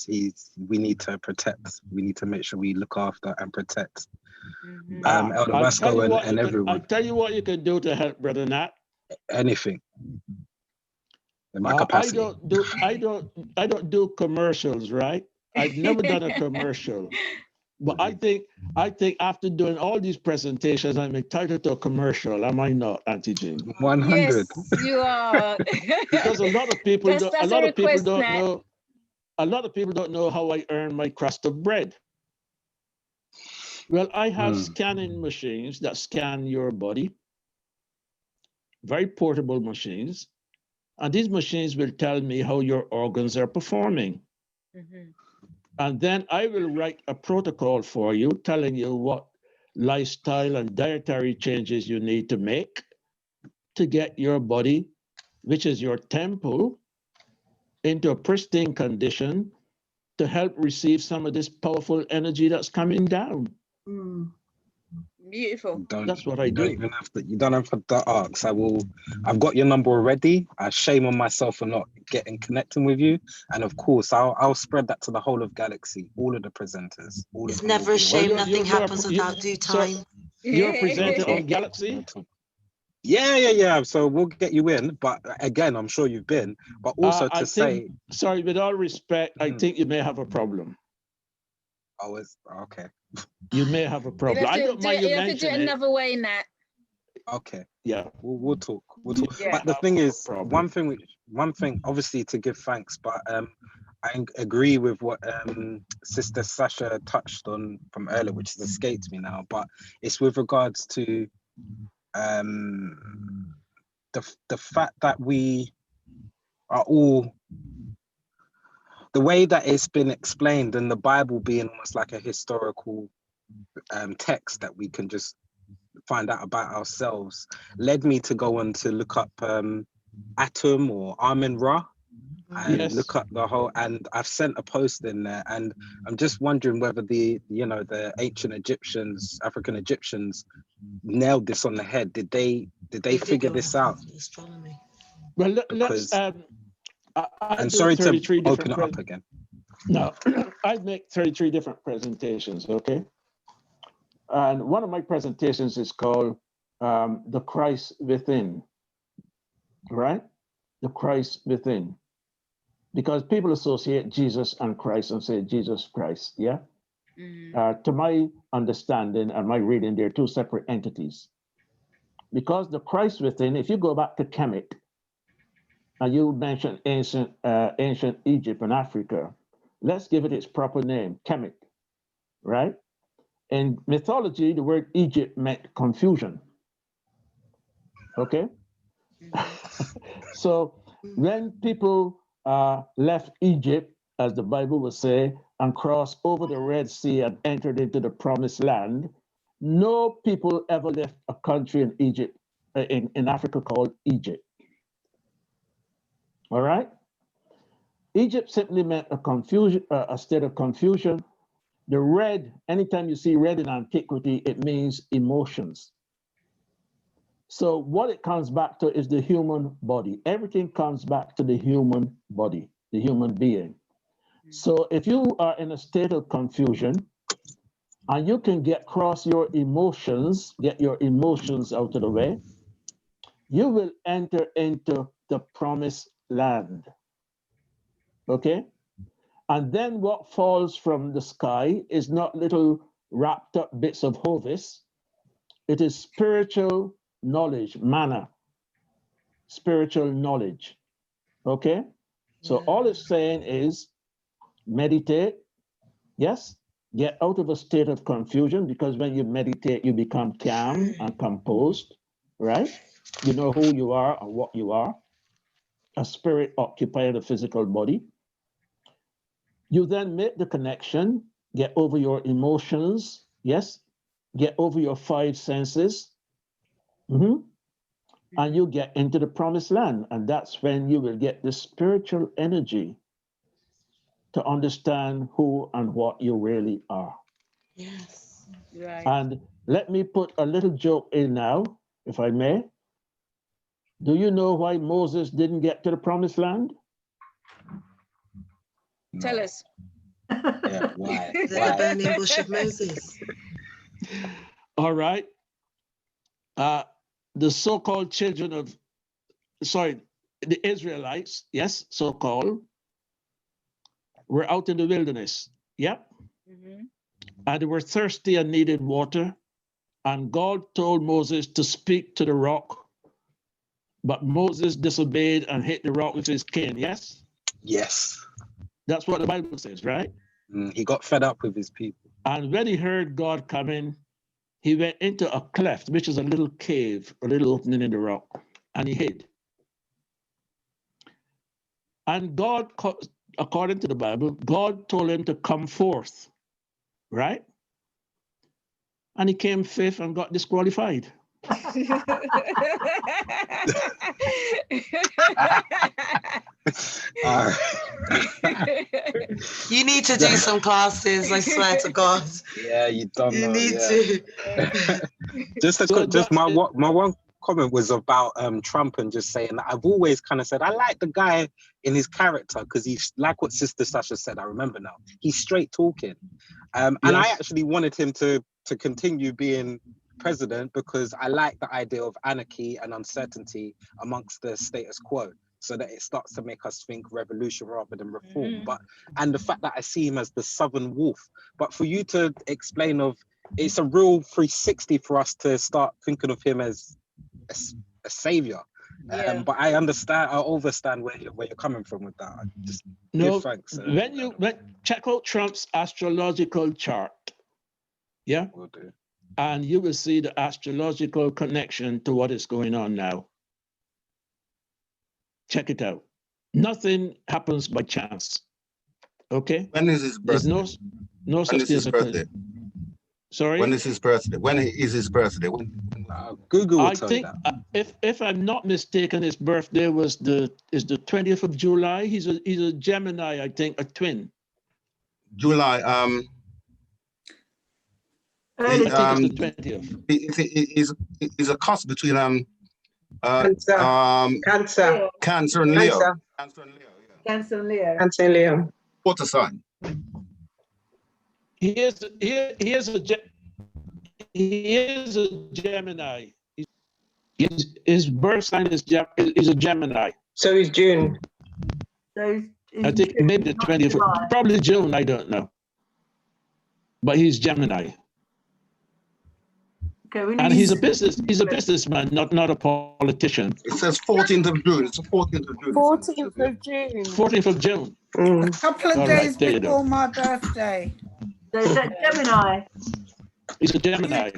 we need to protect. We need to make sure we look after and protect Elder Vasco and everyone. I'll tell you what you can do to help, Brother Nat. Anything. In my capacity. I don't do commercials, right? I've never done a commercial. But I think after doing all these presentations, I'm entitled to a commercial, am I not, Auntie Jean? 100. Yes, you are. Because a lot of people That's a request, Nat. know. A lot of people don't know how I earn my crust of bread. Well, I have scanning machines that scan your body, very portable machines, and these machines will tell me how your organs are performing. And then I will write a protocol for you telling you what lifestyle and dietary changes you need to make to get your body, which is your temple, into a pristine condition to help receive some of this powerful energy that's coming down. Beautiful. That's what I do. You don't have to ask. I've got your number already. I shame on myself for not connecting with you. And of course, I'll spread that to the whole of Galaxy, all of the presenters. It's never a shame. Nothing happens without due time. So you're a presenter on Galaxy? Yeah. So we'll get you in. But again, I'm sure you've been. But also sorry, with all respect, I think you may have a problem. Oh, it's okay. You may have a problem. I don't mind you have to do it another way, Nat. Okay. Yeah. We'll talk. Yeah. But the thing is, one thing, obviously, to give thanks. But I agree with what Sister Sasha touched on from earlier, which has escaped me now. But it's with regards to the fact that we are all, the way that it's been explained, and the Bible being almost like a historical text that we can just find out about ourselves, led me to go on to look up Atum or Amen-Ra, and look up the whole. And I've sent a post in there, and I'm just wondering whether the ancient Egyptians, African Egyptians, nailed this on the head. Did they figure this out? Astronomy. Well, let's. And sorry to open it up again. No, I make 33 different presentations, okay? And one of my presentations is called The Christ Within, right? The Christ Within. Because people associate Jesus and Christ and say Jesus Christ, yeah? To my understanding and my reading, they're two separate entities. Because the Christ Within, if you go back to Kemet, and you mentioned ancient Egypt and Africa, let's give it its proper name, Kemet, right? In mythology, the word Egypt meant confusion, okay? So when people left Egypt, as the Bible will say, and crossed over the Red Sea and entered into the promised land, no people ever left a country in Egypt, in Africa called Egypt. All right? Egypt simply meant a state of confusion. The red, anytime you see red in antiquity, it means emotions. So what it comes back to is the human body. Everything comes back to the human body, the human being. So if you are in a state of confusion and you can get your emotions out of the way, you will enter into the promised land. Okay? And then what falls from the sky is not little wrapped up bits of hovis. It is spiritual knowledge, manna, spiritual knowledge. Okay? So all it's saying is meditate, yes, get out of a state of confusion, because when you meditate, you become calm and composed, right? You know who you are and what you are. A spirit occupying a physical body. You then make the connection, get over your emotions, yes, get over your five senses, and you get into the promised land. And that's when you will get the spiritual energy to understand who and what you really are. Yes. Right. And let me put a little joke in now, if I may. Do you know why Moses didn't get to the promised land? Tell us. Yeah, why? The burning bush of Moses. All right. The so-called children of, the Israelites, yes, so-called, were out in the wilderness. Yep. and they were thirsty and needed water. And God told Moses to speak to the rock, but Moses disobeyed and hit the rock with his cane, yes? Yes. That's what the Bible says, right? He got fed up with his people. And when he heard God coming, he went into a cleft, which is a little cave, a little opening in the rock, and he hid. And God, according to the Bible, God told him to come forth, right? And he came fifth and got disqualified. You need to do some classes, I swear to God. Yeah, you don't You know. need Yeah. to. Just my one comment was about Trump, and just saying that I've always kind of said I like the guy in his character, because he's like what Sister Sasha said. I remember now. He's straight talking, and I actually wanted him to continue being president, because I like the idea of anarchy and uncertainty amongst the status quo, so that it starts to make us think revolution rather than reform. And the fact that I see him as the Southern Wolf. But for you to explain it's a real 360 for us to start thinking of him as a savior. But I understand where you're coming from with that. I just give thanks. When check out Trump's astrological chart, yeah, Will do. And you will see the astrological connection to what is going on now. Check it out. Nothing happens by chance. Okay. When is his birthday? There's no such thing as a birthday. Sorry. When is his birthday? When is his birthday? Google will I tell think you if I'm not mistaken, his birthday is the 20th of July. He's a Gemini, I think, a twin. July. I think it's the 20th. He's a cross between Cancer. Cancer and Leo. Cancer and Leo. Cancer and Leo. Water sign. He is a Gemini. His birth sign is a Gemini. So is June. So I think maybe the 20th, probably June, I don't know. But he's Gemini. Okay, and he's a businessman, not a politician. It says 14th of June. It's the 14th of June. 14th of June. 14th of June. A couple of days there you go. before my birthday. So is that Gemini? He's a Gemini.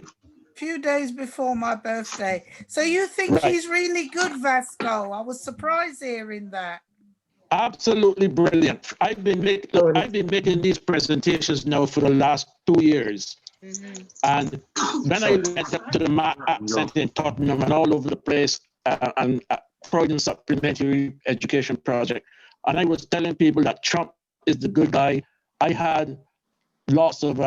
Few days before my birthday. So you think he's really good, Vasco? I was surprised hearing that. Absolutely brilliant. I've been making these presentations now for the last 2 years. And when I went up to the accent in Tottenham and all over the place, and Freudian Supplementary Education Project, and I was telling people that Trump is the good guy, I had lots of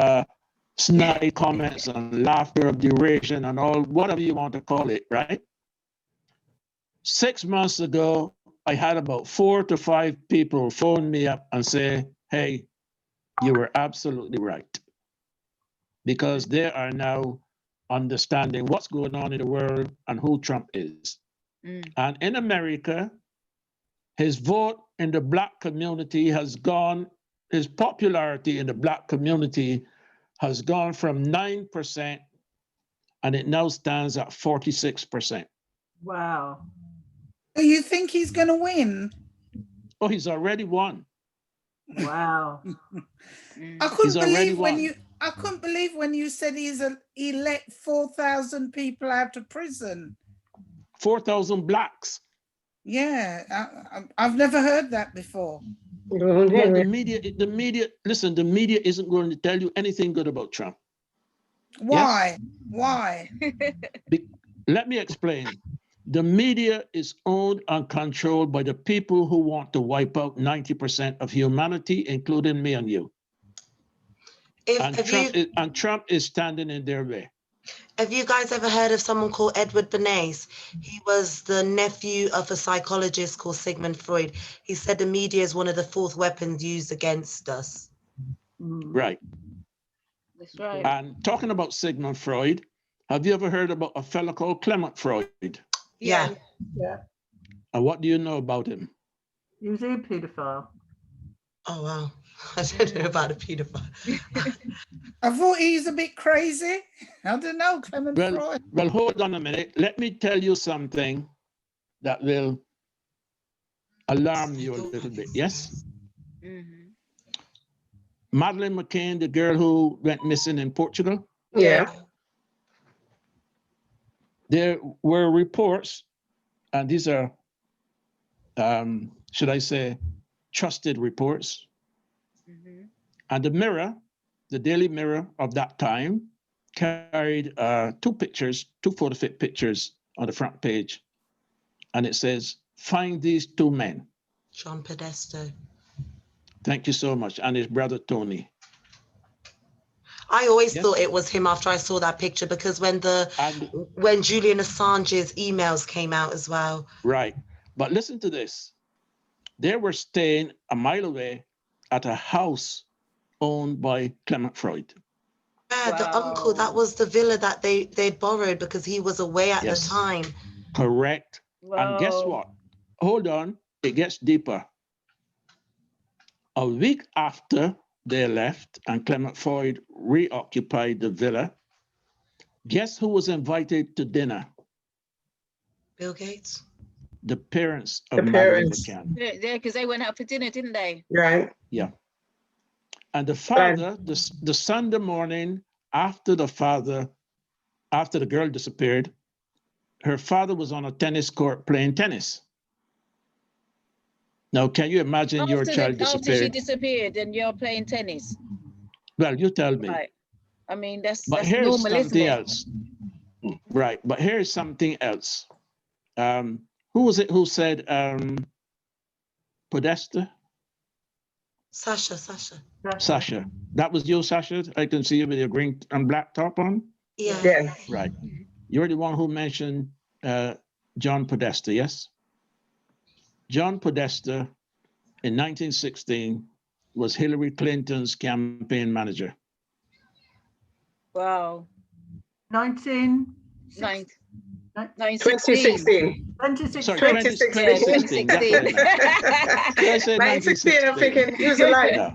snide comments and laughter of derision and all, whatever you want to call it, right? 6 months ago, I had about 4 to 5 people phone me up and say, hey, you were absolutely right. Because they are now understanding what's going on in the world and who Trump is. And in America, his vote in the Black community has gone, his popularity in the Black community has gone from 9%, and it now stands at 46%. Wow. Do you think he's going to win? Oh, he's already won. Wow. I couldn't believe when you said he let 4,000 people out of prison. 4,000 blacks. Yeah, I've never heard that before. Well, the media, listen, the media isn't going to tell you anything good about Trump. Why? Yes? Why? Let me explain. The media is owned and controlled by the people who want to wipe out 90% of humanity, including me and you. And Trump is standing in their way. Have you guys ever heard of someone called Edward Bernays? He was the nephew of a psychologist called Sigmund Freud. He said the media is one of the fourth weapons used against us. Right. That's right. And talking about Sigmund Freud, have you ever heard about a fellow called Clement Freud? Yeah. Yeah. And what do you know about him? He was a pedophile. Oh, wow. I don't know about a paedophile. I thought he's a bit crazy. I don't know, Clement Freud. Well, hold on a minute. Let me tell you something that will alarm you a little bit. Yes? Madeleine McCain, the girl who went missing in Portugal. Yeah. There were reports, and these are, should I say, trusted reports. And the Mirror, the Daily Mirror of that time, carried two photo-fit pictures on the front page. And it says, find these two men. John Podesta. Thank you so much. And his brother, Tony. I always thought it was him after I saw that picture, because when Julian Assange's emails came out as well. Right. But listen to this. They were staying a mile away at a house owned by Clement Freud. Yeah, the uncle, that was the villa that they borrowed because he was away at the time. Correct. And guess what? Hold on, it gets deeper. A week after they left and Clement Freud reoccupied the villa, guess who was invited to dinner? Bill Gates. The parents of Madeleine McCann. Yeah, because they went out for dinner, didn't they? Right. Yeah. And the father, the Sunday morning after the girl disappeared, her father was on a tennis court playing tennis. Now, can you imagine your child disappeared? After she disappeared and you're playing tennis. Well, you tell me. Right. I mean, that's But here's normal, isn't something it? else. Right. But here's something else. Who was it who said Podesta? Sasha. Sasha. That was you, Sasha? I can see you with your green and black top on? Yeah. Right. You're the one who mentioned John Podesta, yes? John Podesta in 1916 was Hillary Clinton's campaign manager. Wow. 2016. 2016. 2016. Sorry, 2016. 2016. I said 1916, I'm thinking he was alive. Yeah.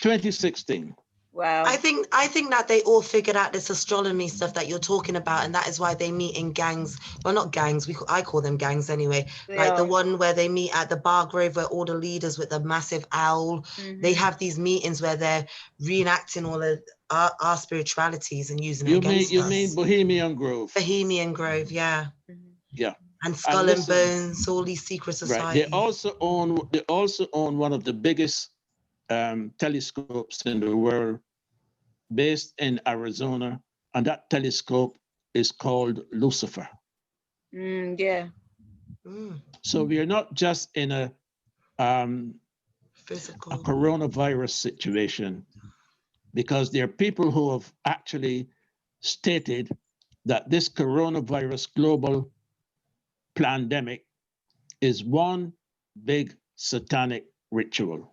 2016. Wow. I think that they all figured out this astronomy stuff that you're talking about, and that is why they meet in gangs. Well, not gangs. I call them gangs anyway. The one where they meet at the bar grove, where all the leaders with the massive owl. They have these meetings where they're reenacting all of our spiritualities and using it against us. You mean Bohemian Grove? Bohemian Grove, yeah. Yeah. And Skull and Bones, all these secret societies. Right. They also own one of the biggest telescopes in the world, based in Arizona, and that telescope is called Lucifer. Yeah. So we are not just in a coronavirus situation, because there are people who have actually stated that this coronavirus global pandemic is one big satanic ritual.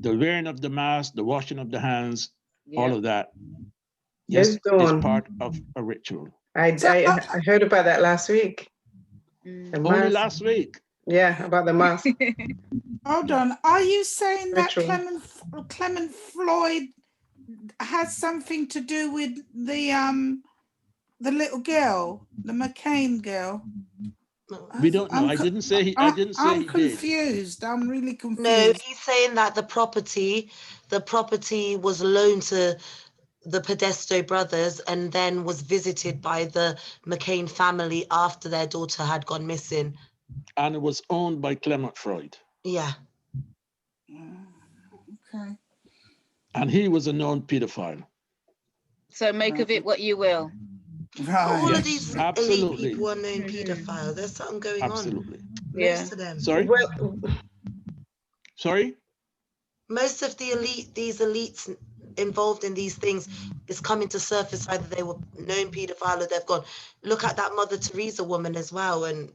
The wearing of the mask, the washing of the hands, all of that, yes, is part of a ritual. I heard about that last week. Only last week? Yeah, about the mask. Hold on. Are you saying that Clement Floyd has something to do with the little girl, the McCain girl? We don't know. I didn't say he did. I'm confused. I'm really confused. No, he's saying that the property was loaned to the Podesta brothers and then was visited by the McCain family after their daughter had gone missing. And it was owned by Clement Freud. Yeah. Okay. And he was a known pedophile. So make of it what you will. Right. All of these elite people are known pedophiles. There's something going on. Most of them. Sorry? Sorry? Most of the these elites involved in these things is coming to surface. Either they were known pedophile or they've gone. Look at that Mother Teresa woman as well. And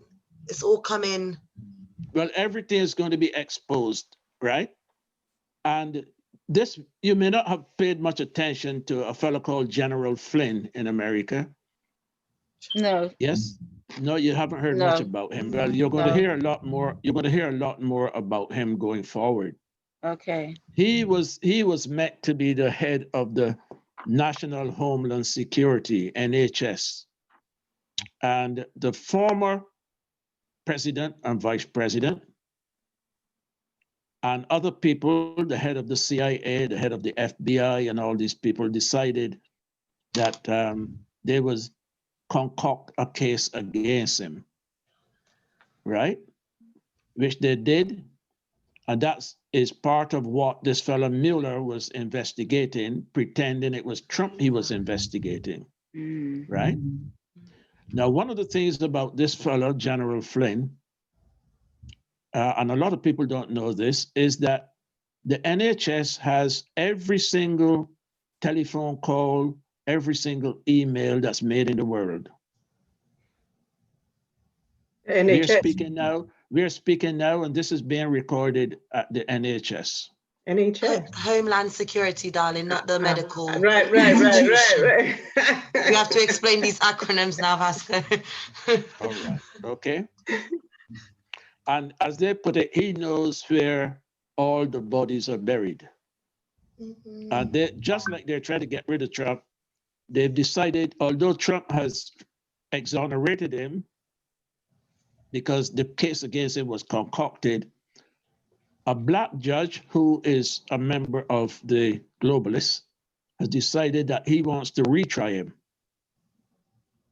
it's all coming. Well, everything is going to be exposed, right? And this, you may not have paid much attention to a fellow called General Flynn in America. No. Yes. No, you haven't heard No. much about him. Well, you're going to No. hear a lot more. You're going to hear a lot more about him going forward. Okay. He was meant to be the head of the National Homeland Security, NHS. And the former president and vice president and other people, the head of the CIA, the head of the FBI, and all these people decided that they was concoct a case against him, right? Which they did. And that is part of what this fellow Mueller was investigating, pretending it was Trump he was investigating, right? Now, one of the things about this fellow, General Flynn, and a lot of people don't know this, is that the NHS has every single telephone call, every single email that's made in the world. NHS. We're speaking now, and this is being recorded at the NHS. NHS. Homeland Security, darling, not the medical. Right. You have to explain these acronyms now, Vasco. All right, okay. And as they put it, he knows where all the bodies are buried. And they, just like they're trying to get rid of Trump, they've decided, although Trump has exonerated him, because the case against him was concocted, a black judge who is a member of the globalists has decided that he wants to retry him.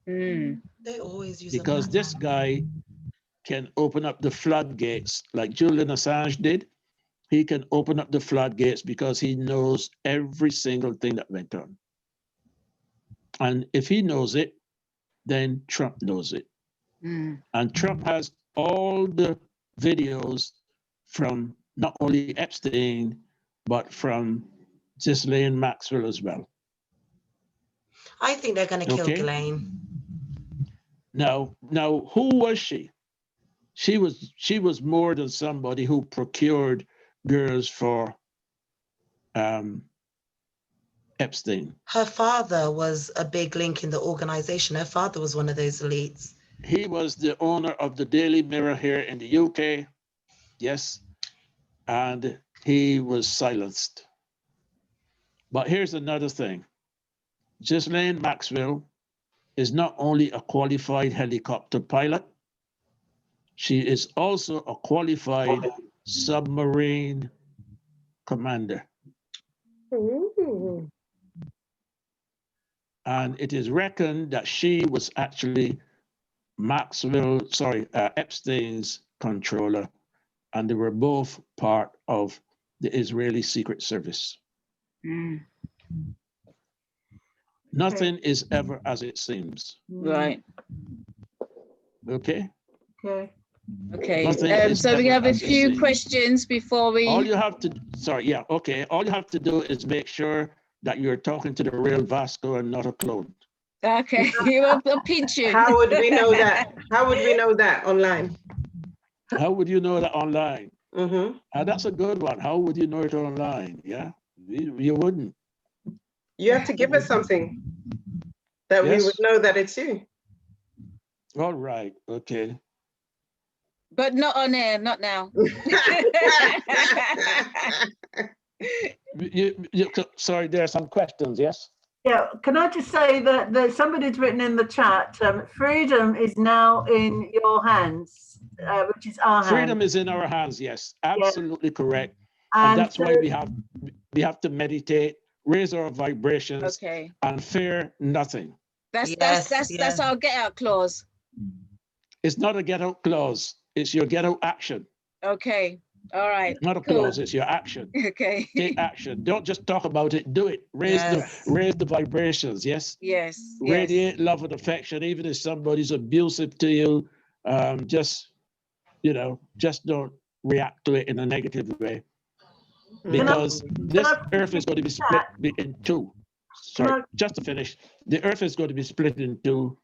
They always use because this guy can open up the floodgates like Julian Assange did. He can open up the floodgates because he knows every single thing that went on. And if he knows it, then Trump knows it. And Trump has all the videos from not only Epstein, but from Ghislaine Maxwell as well. I think they're going to kill Ghislaine. Now, who was she? She was more than somebody who procured girls for Epstein. Her father was a big link in the organization. Her father was one of those elites. He was the owner of the Daily Mirror here in the UK, yes, and he was silenced. But here's another thing. Ghislaine Maxwell is not only a qualified helicopter pilot, she is also a qualified submarine commander. Ooh. And it is reckoned that she was actually Epstein's controller, and they were both part of the Israeli Secret Service. Nothing is ever as it seems. Right. Okay. Okay. Okay. So we have a few questions before we. All you have to, all you have to do is make sure that you're talking to the real Vasco and not a clone. Okay, you'll pinch you. How would we know that? How would we know that online? How would you know that online? That's a good one. How would you know it online? Yeah, you wouldn't. You have to give us something that we would know that it's you. All right. Okay. But not on air, not now. Sorry, there are some questions, yes? Yeah, can I just say that somebody's written in the chat, freedom is now in your hands, which is our hands. Freedom is in our hands, yes, absolutely correct. And that's why we have to meditate, raise our vibrations, and fear nothing. That's our get out clause. It's not a get out clause, it's your get out action. Okay. All right. Not a clause, it's your action. Okay. Take action. Don't just talk about it, do it. Raise the vibrations, yes? Yes. Radiate love and affection, even if somebody's abusive to you, just don't react to it in a negative way. Because this earth is going to be split in two. Sorry, just to finish, the earth is going to be split in two,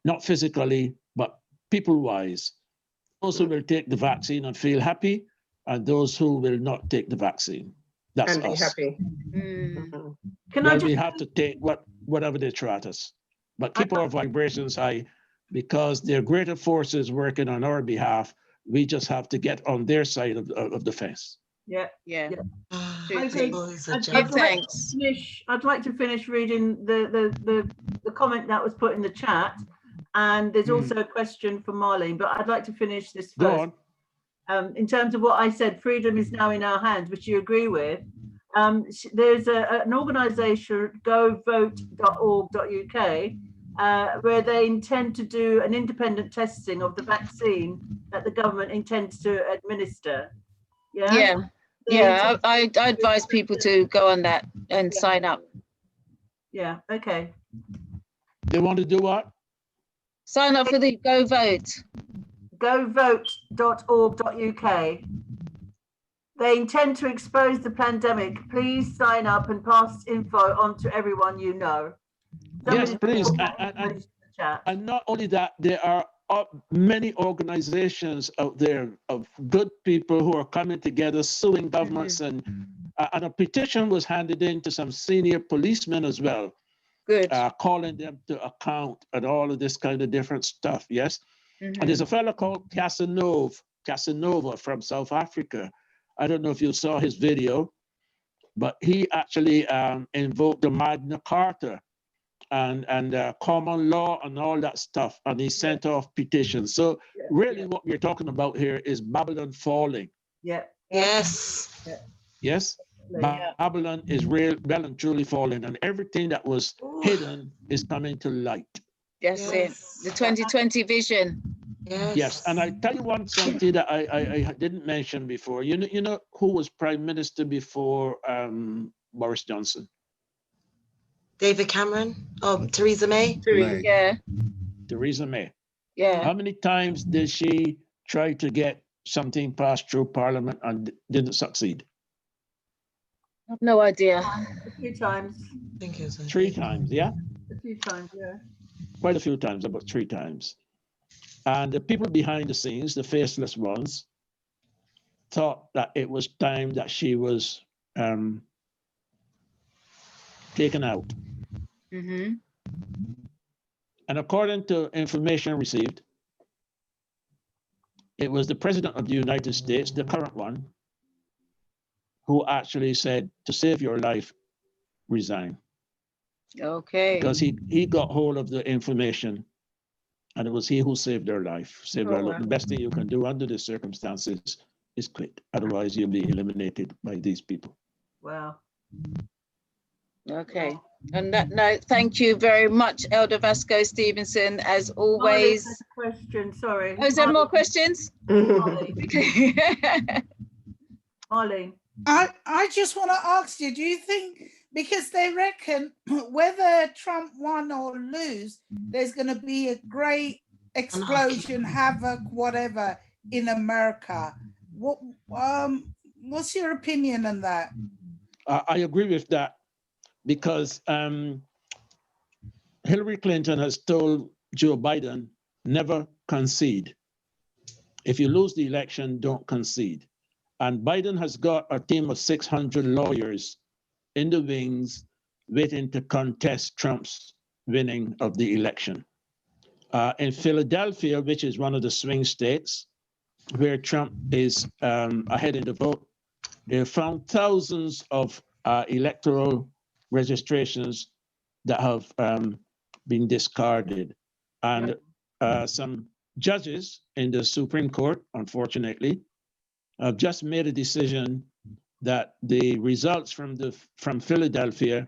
not physically, but people-wise. Those who will take the vaccine and feel happy, and those who will not take the vaccine. That's and be us. happy. We have to take whatever they throw at us, but keep our vibrations high because there are greater forces working on our behalf. We just have to get on their side of the fence. Yeah. Okay. I'd like to finish reading the comment that was put in the chat, and there's also a question from Marlene, but I'd like to finish this first. Go on. In terms of what I said, freedom is now in our hands, which you agree with. There's an organisation, govote.org.uk, where they intend to do an independent testing of the vaccine that the government intends to administer. I advise people to go on that and sign up. Yeah, okay. They want to do what? Sign up for the Go Vote. Govote.org.uk. They intend to expose the pandemic. Please sign up and pass info on to everyone you know. Yes, please. And not only that, there are many organizations out there of good people who are coming together, suing governments, and a petition was handed in to some senior policemen as well. Good. Calling them to account and all of this kind of different stuff, yes? And there's a fellow called Casanova from South Africa. I don't know if you saw his video, but he actually invoked the Magna Carta and common law and all that stuff, and he sent off petitions. So really what we're talking about here is Babylon falling. Yes. Yes? Babylon is well and truly falling, and everything that was hidden is coming to light. That's it. The 2020 vision. Yes, and I tell you something that I didn't mention before. You know who was prime minister before Boris Johnson? David Cameron. Theresa May. Yeah. Theresa May. Yeah. How many times did she try to get something passed through Parliament and didn't succeed? I have no idea. A few times. I think it was 3 times, yeah? A few times, yeah. Quite a few times, about 3 times. And the people behind the scenes, the faceless ones, thought that it was time that she was taken out. And according to information received, it was the President of the United States, the current one, who actually said, to save your life, resign. Okay. Because he got hold of the information, and it was he who saved their life. Saved their life. The best thing you can do under the circumstances is quit. Otherwise, you'll be eliminated by these people. Wow. Okay. On that note, thank you very much, Elder Vasco Stevenson, as always. There's a question, sorry. Oh, is there more questions? Marlene. I just want to ask you, do you think, because they reckon whether Trump won or lose, there's going to be a great explosion, havoc, whatever, in America. What's your opinion on that? I agree with that, because Hillary Clinton has told Joe Biden, never concede. If you lose the election, don't concede. And Biden has got a team of 600 lawyers in the wings waiting to contest Trump's winning of the election. In Philadelphia, which is one of the swing states where Trump is ahead in the vote, they found thousands of electoral registrations that have been discarded. And some judges in the Supreme Court, unfortunately, have just made a decision that the results from Philadelphia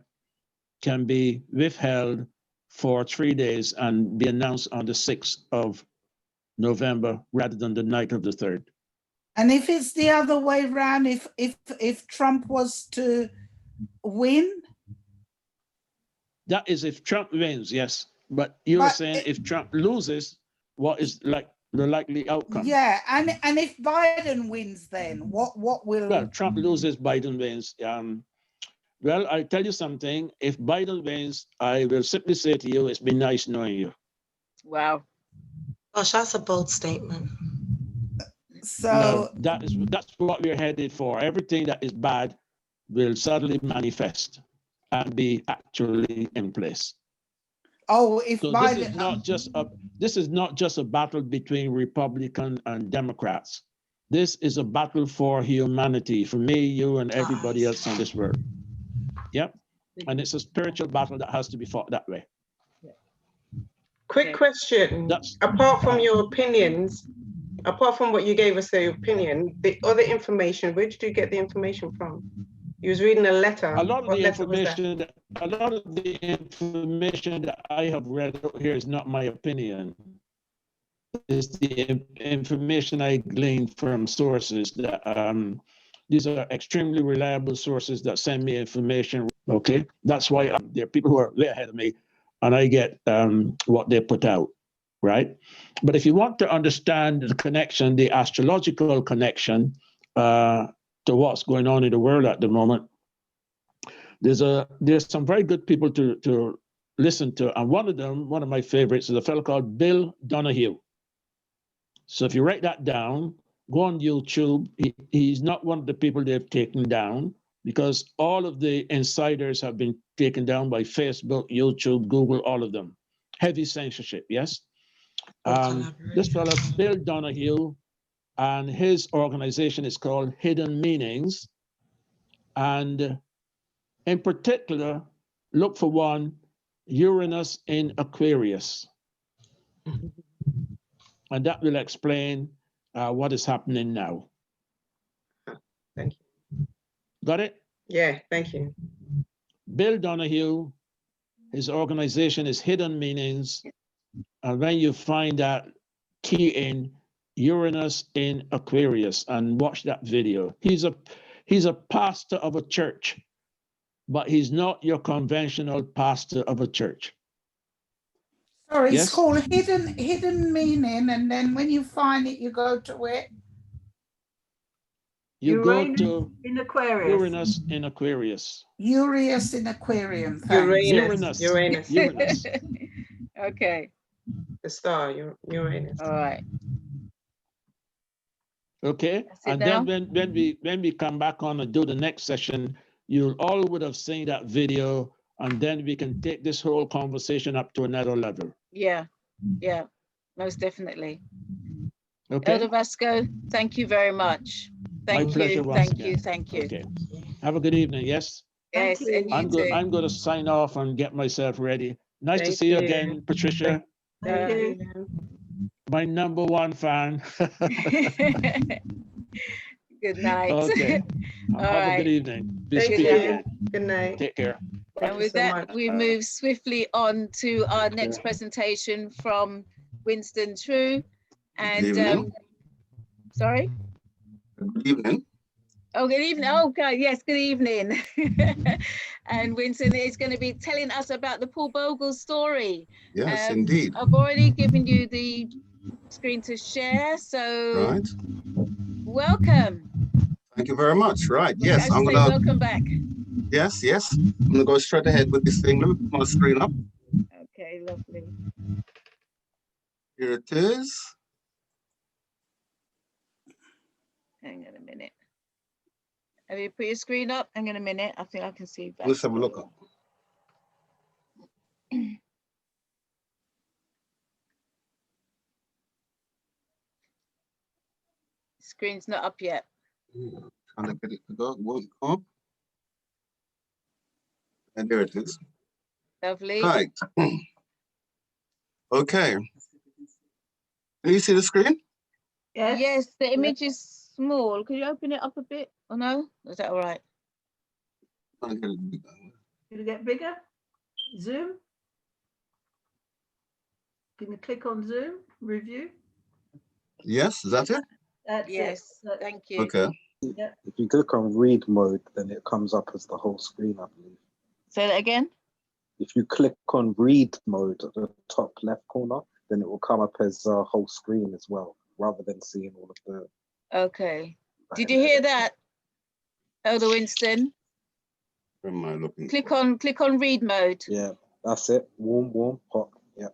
can be withheld for 3 days and be announced on the 6th of November rather than the night of the 3rd. And if it's the other way around, if Trump was to win? That is if Trump wins, yes. But you're saying if Trump loses, what is like the likely outcome? Yeah, and if Biden wins, then what will? Well, Trump loses, Biden wins. Well, I'll tell you something. If Biden wins, I will simply say to you, it's been nice knowing you. Wow. Gosh, that's a bold statement. So no, that's what we're headed for. Everything that is bad will suddenly manifest and be actually in place. Oh, if So by this is not just a battle between Republican and Democrats. This is a battle for humanity, for me, you, and everybody else on this world. Yep. And it's a spiritual battle that has to be fought that way. Quick question. Apart from your opinions, apart from what you gave us the opinion, the other information, where did you get the information from? You was reading a letter. A lot of What the letter was that? information that I have read out here is not my opinion. It's the information I gleaned from sources that these are extremely reliable sources that send me information. Okay, that's why there are people who are way ahead of me, and I get what they put out, right? But if you want to understand the connection, the astrological connection to what's going on in the world at the moment, there's some very good people to listen to, and one of my favorites is a fellow called Bill Donahue. So if you write that down, go on YouTube. He's not one of the people they've taken down, because all of the insiders have been taken down by Facebook, YouTube, Google, all of them. Heavy censorship, yes? This fellow, Bill Donahue, and his organization is called Hidden Meanings. And in particular, look for one, Uranus in Aquarius. And that will explain what is happening now. Thank you. Got it? Yeah, thank you. Bill Donahue, his organization is Hidden Meanings. And when you find that, key in Uranus in Aquarius and watch that video. He's a pastor of a church, but he's not your conventional pastor of a church. Sorry, Yes? it's called hidden meaning, and then when you find it, you go to where? You go to in Aquarius. Uranus in Aquarius. Uranus in Aquarium. Thanks. Uranus. Okay. The star, Uranus. All right. Okay, and then when we come back on and do the next session, you all would have seen that video, and then we can take this whole conversation up to another level. Yeah, most definitely. Okay. Elder Vasco, thank you very much. Thank pleasure you, once thank you, again. thank you. Okay. Have a good evening, yes? Yes, and you too. I'm going to sign off and get myself ready. Nice to Thank see you you. again, Patricia. Thank you. My #1 fan. Good night. Okay. All Have right. a good evening. Thank Speak you. again. Good night. Take care. And with that, we move swiftly on to our next presentation from Winston Trew. And Good evening. sorry? Good evening. Oh, good evening. Oh, God, yes, good evening. And Winston is going to be telling us about the Paul Bogle story. Yes, indeed. I've already given you the screen to share, so Right. welcome. Thank you very much. Right. Yes, I'm gonna. Welcome back. Yes. I'm gonna go straight ahead with this thing. Let me put my screen up. Okay, lovely. Here it is. Hang on a minute. Have you put your screen up? Hang on a minute. I think I can see that. Let's have a look up. Screen's not up yet. Trying to get it to go. It won't come up. And there it is. Lovely. Right. Okay. Can you see the screen? Yes, the image is small. Could you open it up a bit? Or no? Is that all right? Did it get bigger? Zoom? Can you click on Zoom? Review? Yes, is that it? That's yes, it. thank you. Okay. Yeah. If you click on read mode, then it comes up as the whole screen, I believe. Say that again? If you click on read mode at the top left corner, then it will come up as a whole screen as well, rather than seeing all of the... Okay. Did you hear that, Elder Winston? Where am I looking? Click on read mode. Yeah, that's it. Warm, hot. Yeah.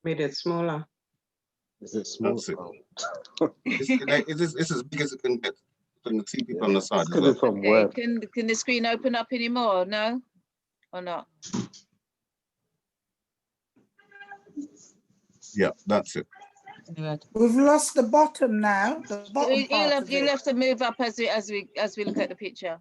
Made it smaller. Is it small? That's it. It's as big as it can get. Can see people on the side. It's 'cause it's on Okay, web. can the screen open up anymore? No? Or not? Yeah, that's it. We've lost the bottom now. The bottom part of You'll it. have to move up as we look at the picture.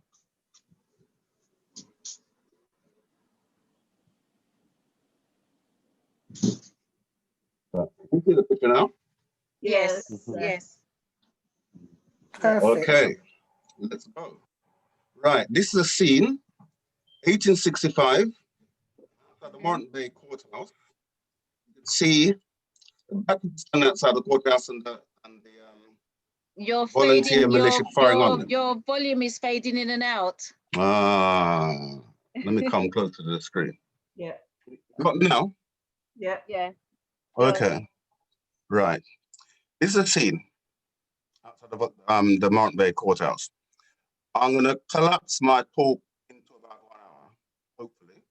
You see the picture now? Yes, Yes. yes. Perfect. Okay, let's go. Right, this is a scene, 1865, at the Martin Bay Courthouse. You can see stand outside the courthouse and the You're volunteer fading, militia firing on them. your volume is fading in and out. Ah, let me come close to the screen. Yeah. Not now. Yeah. Yeah. Okay, right. This is a scene outside of the Martin Bay Courthouse. I'm gonna collapse my talk into about 1 hour, hopefully.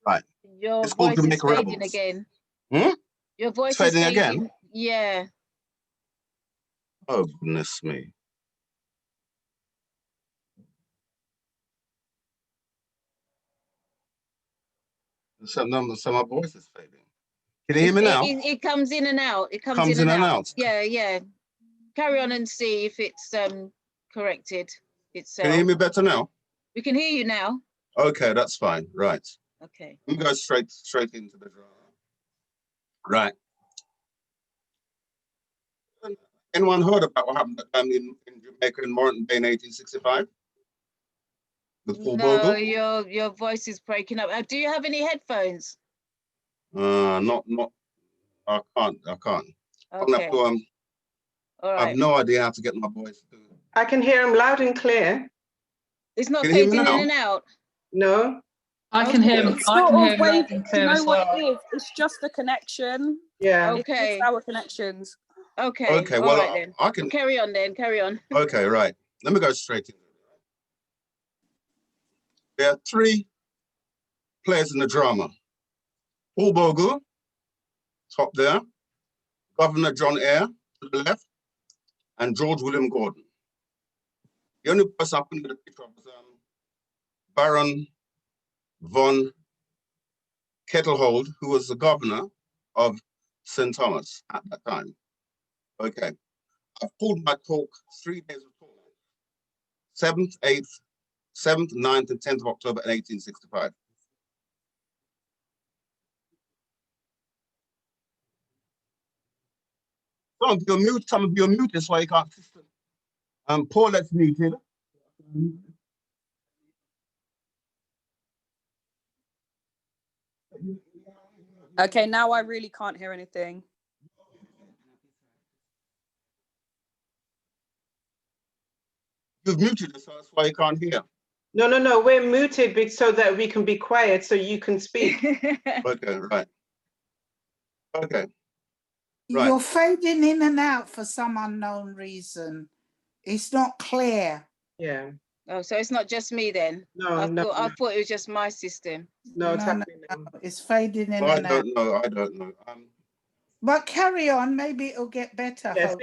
Right. Your It's called voice is Jamaica fading Rebels. again. Hmm? Your voice It's fading is fading again? Yeah. Oh, goodness me. So my voice is fading. Can you hear me now? It comes in and out. It comes Comes in and out. Yeah, yeah. Carry on and see if it's corrected itself. Can you hear me better now? We can hear you now. Okay, that's fine. Right. Okay. We go straight into the drama. Right. Anyone heard about what happened in Jamaica in Martin Bay in 1865? With Paul No, Bogle? your voice is breaking up. Do you have any headphones? Not. I can't. Okay. All All I have right. no idea how to get my voice to. I can hear him loud and clear. It's not Can you hear me fading in now? and out. No. I can hear him. It's I sort can of hear him loud wavy. and Do clear you know as what well. it is? It's just the connection. Yeah. It's Okay. just our connections. Okay. Okay, All well, right then. I can. Carry on then. Carry on. Okay, right. Let me go straight in. There are 3 players in the drama. Paul Bogle, top there. Governor John Eyre to the left, and George William Gordon. The only person I couldn't get a picture of was Baron von Kettlehold, who was the governor of St. Thomas at that time. Okay. I've pulled my talk 3 days of talk. 7th, 8th, 7th, 9th, and 10th of October 1865. Some of you are muted, some of you are muted, that's why you can't. Paul, that's muted. Okay, now I really can't hear anything. You've muted us, so that's why you can't hear. No. We're muted so that we can be quiet so you can speak. Okay, right. Okay. Right. You're fading in and out for some unknown reason. It's not clear. Yeah. Oh, so it's not just me then? No, I no. thought it was just my system. No, it's happening now. It's fading in I and out. don't know. But carry on, maybe it'll get better. Yeah,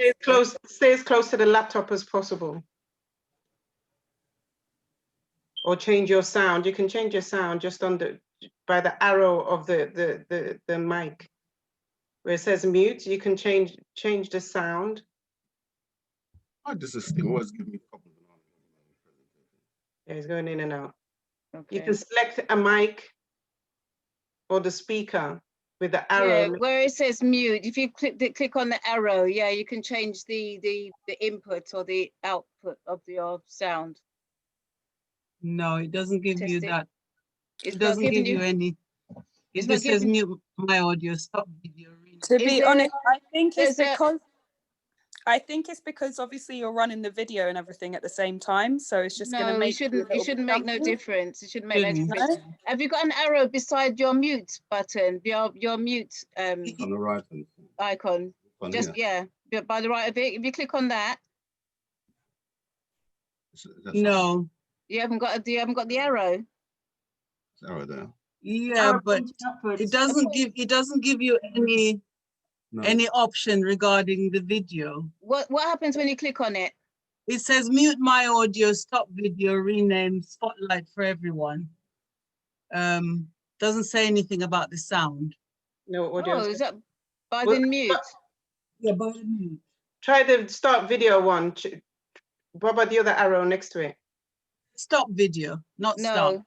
stay as close to the laptop as possible. Or change your sound. You can change your sound just by the arrow of the mic. Where it says mute, you can change the sound. Oh, this is thing always give me problems. Yeah, it's going in and out. Okay. You can select a mic or the speaker with the arrow. Yeah, where it says mute, if you click on the arrow, yeah, you can change the input or the output of your sound. No, it doesn't give you that. It's It not doesn't giving give you any. it's It not just says giving- mute my audio, stop video. To be honest, I think it's there's a- because obviously you're running the video and everything at the same time, so it's just going to No, make it shouldn't make no difference. It shouldn't make no Shouldn't. difference. Have you got an arrow beside your mute button? Your mute On the right hand. icon. On Just here. yeah, by the right of it. If you click on that, No. you haven't got the arrow. Arrow there. Yeah, but it doesn't give you any option regarding the video. What happens when you click on it? It says mute my audio, stop video, rename, spotlight for everyone. Doesn't say anything about the sound. No audio. Oh, is that by the mute? Yeah, by the mute. Try the start video one. What about the other arrow next to it? Stop video, not stop.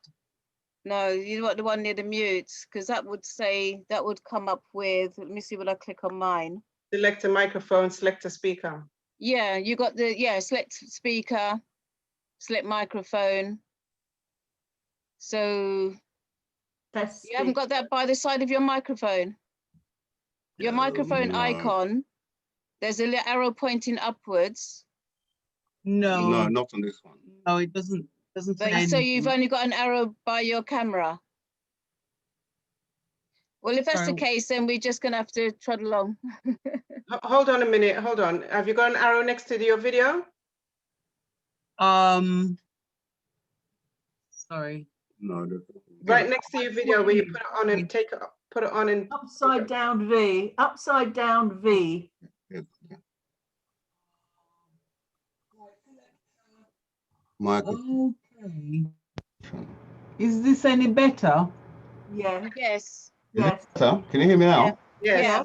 No, you want the one near the mute, because that would say, that would come up with, let me see when I click on mine. Select a microphone, select a speaker. Yeah, you got the, select speaker, select microphone. So you haven't got that by the side of your microphone. Your microphone icon, there's a little arrow pointing upwards. No. No, not on this one. No, it doesn't say But, so anything. you've only got an arrow by your camera. Well, if that's the case, then we're just going to have to trot along. Hold on a minute, hold on. Have you got an arrow next to your video? Sorry. No. Right next to your video where you put it on and put it on and upside down V. Upside down V. Michael. Okay. Is this any better? Yeah. Yes. Is it better? Can you hear me now? Yes. Yeah.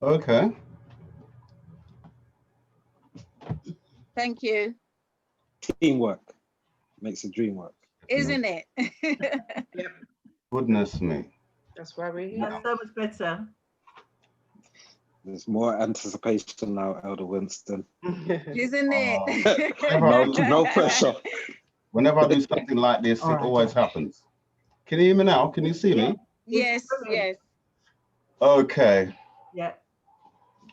Okay. Thank you. Teamwork makes the dream work. Isn't it? Goodness me. That's why we're here. That's so much better. There's more anticipation now, Elder Winston. Isn't it? No pressure. Whenever I do something like this, it always happens. Can you hear me now? Can you see me? Yes, yes. Okay. Yeah.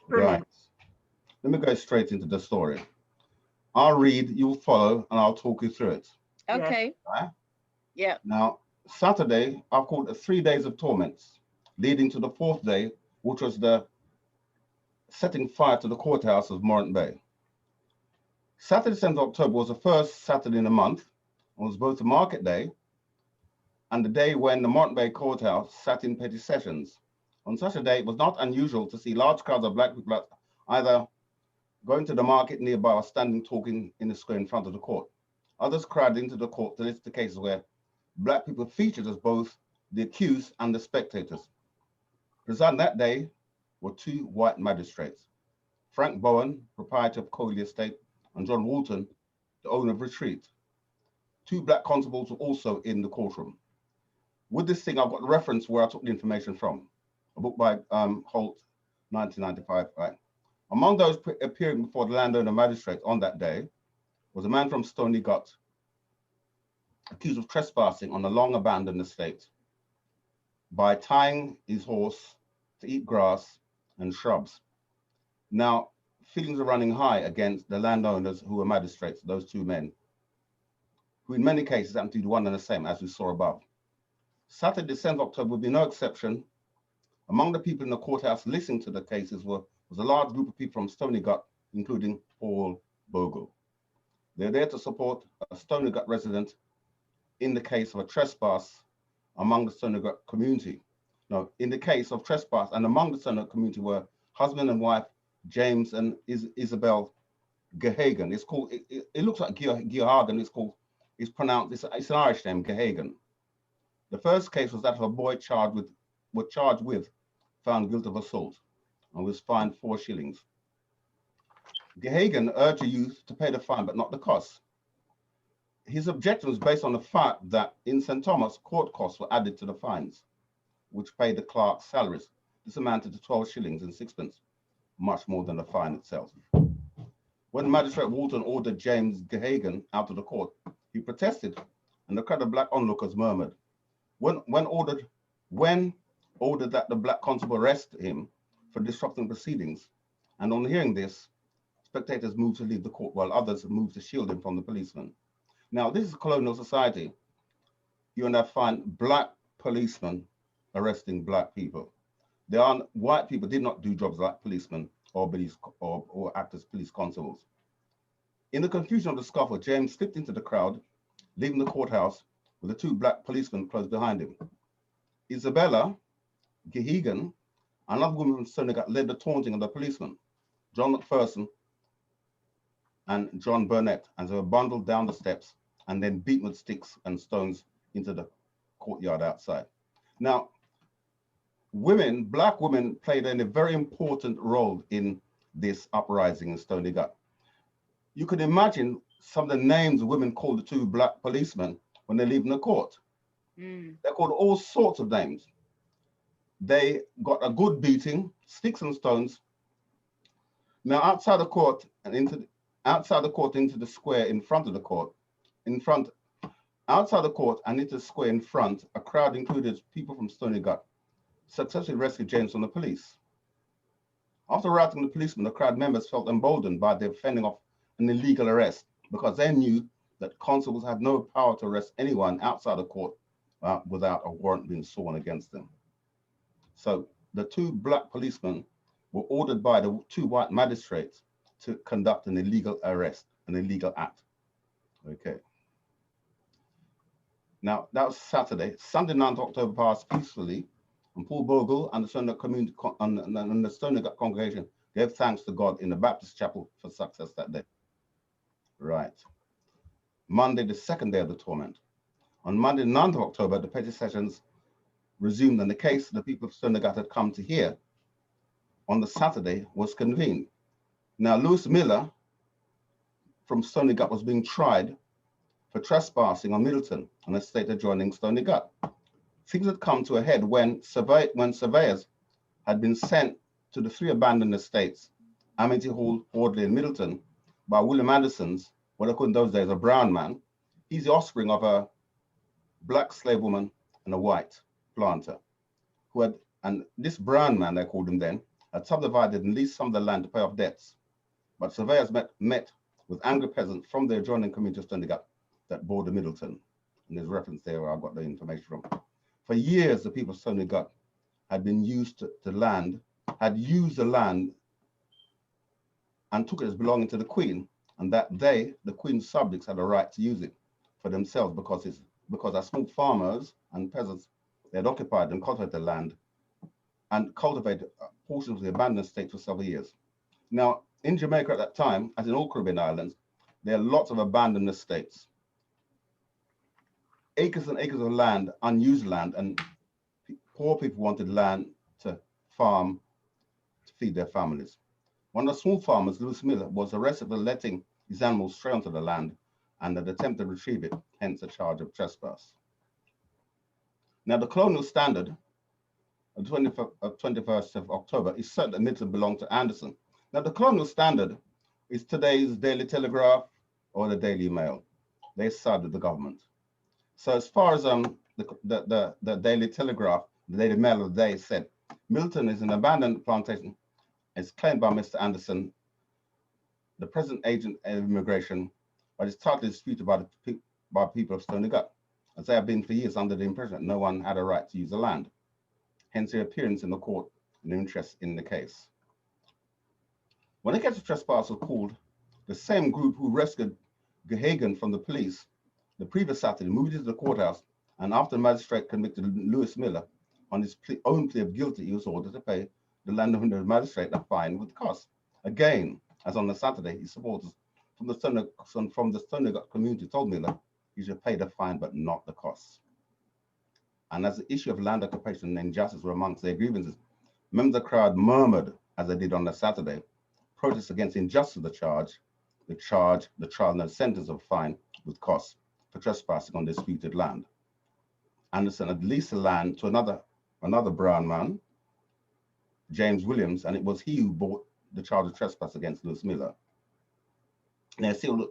Right. Let me go straight into the story. I'll read, you'll follow, and I'll talk you through it. Okay. Right? Yeah. Now, Saturday, I called it 3 days of torments, leading to the fourth day, which was the setting fire to the courthouse of Morant Bay. Saturday, 7th October was the first Saturday in the month. It was both the market day and the day when the Morant Bay courthouse sat in petty sessions. On such a day, it was not unusual to see large crowds of black people either going to the market nearby or standing talking in the square in front of the court. Others crowded into the court to list the cases where black people featured as both the accused and the spectators. Presiding that day were two white magistrates, Frank Bowen, proprietor of Coley Estate, and John Walton, the owner of Retreat. Two black constables were also in the courtroom. With this thing, I've got the reference where I took the information from, a book by Holt, 1995. Right. Among those appearing before the landowner magistrate on that day was a man from Stony Gut, accused of trespassing on a long abandoned estate by tying his horse to eat grass and shrubs. Now, feelings are running high against the landowners who were magistrates, those two men, who in many cases happen to be one and the same, as we saw above. Saturday, 10th October would be no exception. Among the people in the courthouse listening to the cases was a large group of people from Stony Gut, including Paul Bogle. They're there to support a Stony Gut resident in the case of a trespass among the Stony Gut community. Now, in the case of trespass and among the Stony Gut community were husband and wife, James and Isabel Gehagen. It's called, it looks like Gehagen, it's pronounced, it's an Irish name, Gehagen. The first case was that of a boy charged with, found guilty of assault and was fined 4 shillings. Gehagen urged the youth to pay the fine, but not the cost. His objection was based on the fact that in St. Thomas, court costs were added to the fines, which paid the clerk's salaries. This amounted to 12 shillings and 6pence, much more than the fine itself. When Magistrate Walton ordered James Gehagen out of the court, he protested, and the crowd of black onlookers murmured. When ordered that the black constable arrest him for disrupting proceedings, and on hearing this, spectators moved to leave the court while others moved to shield him from the policemen. Now, this is a colonial society. You and I find black policemen arresting black people. White people did not do jobs like policemen or act as police constables. In the confusion of the scuffle, James slipped into the crowd, leaving the courthouse with the 2 black policemen close behind him. Isabella Gehagen, another woman from Stony Gut, led the taunting of the policeman. John McPherson and John Burnett, as they were bundled down the steps and then beaten with sticks and stones into the courtyard outside. Now, women, black women played a very important role in this uprising in Stony Gut. You could imagine some of the names women called the two black policemen when they're leaving the court. They're called all sorts of names. They got a good beating, sticks and stones. Now outside the court and into the square in front of the court, outside the court and into the square in front, a crowd included people from Stony Gut successfully rescued James from the police. After routing the policemen, the crowd members felt emboldened by the fending off an illegal arrest because they knew that constables had no power to arrest anyone outside the court without a warrant being sworn against them. So the two black policemen were ordered by the two white magistrates to conduct an illegal arrest, an illegal act. Okay. Now that was Saturday. Sunday, 9th October passed peacefully, and Paul Bogle and the Stony Gut community and the Stony Gut congregation gave thanks to God in the Baptist chapel for success that day. Right. Monday, the second day of the torment. On Monday, 9th of October, the petty sessions resumed and the case the people of Stony Gut had come to hear on the Saturday was convened. Now, Lewis Miller from Stony Gut was being tried for trespassing on Middleton, an estate adjoining Stony Gut. Things had come to a head when surveyors had been sent to the three abandoned estates, Amity Hall, Audley, and Middleton, by William Anderson's, what they called in those days a brown man. He's the offspring of a black slave woman and a white planter, who had, and this brown man, they called him then, had subdivided and leased some of the land to pay off debts. But surveyors met with angry peasants from the adjoining community of Stony Gut that border Middleton. And there's reference there where I got the information from. For years, the people of Stony Gut had been used to land, had used the land and took it as belonging to the Queen, and that they, the Queen's subjects, had a right to use it for themselves because as small farmers and peasants, they had occupied and cultivated the land and cultivated portions of the abandoned estates for several years. Now, in Jamaica at that time, as in all Caribbean islands, there are lots of abandoned estates. Acres and acres of land, unused land, and poor people wanted land to farm to feed their families. One of the small farmers, Lewis Miller, was arrested for letting his animals stray onto the land and had attempted to retrieve it, hence a charge of trespass. Now, the Colonial Standard of 21st of October is certain that Middleton belonged to Anderson. Now, the Colonial Standard is today's Daily Telegraph or the Daily Mail. They side with the government. So as far as the Daily Telegraph, the Daily Mail of the day said, Middleton is an abandoned plantation. It's claimed by Mr. Anderson, the present agent of immigration, but it's totally disputed by people of Stony Gut, as they have been for years under the impression that no one had a right to use the land. Hence their appearance in the court and interest in the case. When the case of trespass was called, the same group who rescued Gehagen from the police the previous Saturday moved into the courthouse, and after the magistrate convicted Lewis Miller on his own plea of guilty, he was ordered to pay the landowner magistrate a fine with costs. Again, as on the Saturday, his supporters from the Stony Gut community told Miller he should pay the fine but not the costs. And as the issue of land occupation and injustice were amongst their grievances, members of the crowd murmured, as they did on the Saturday, protests against injustice of the trial, and the sentence of fine with costs for trespassing on disputed land. Anderson had leased the land to another brown man, James Williams, and it was he who brought the charge of trespass against Lewis Miller. And I see all the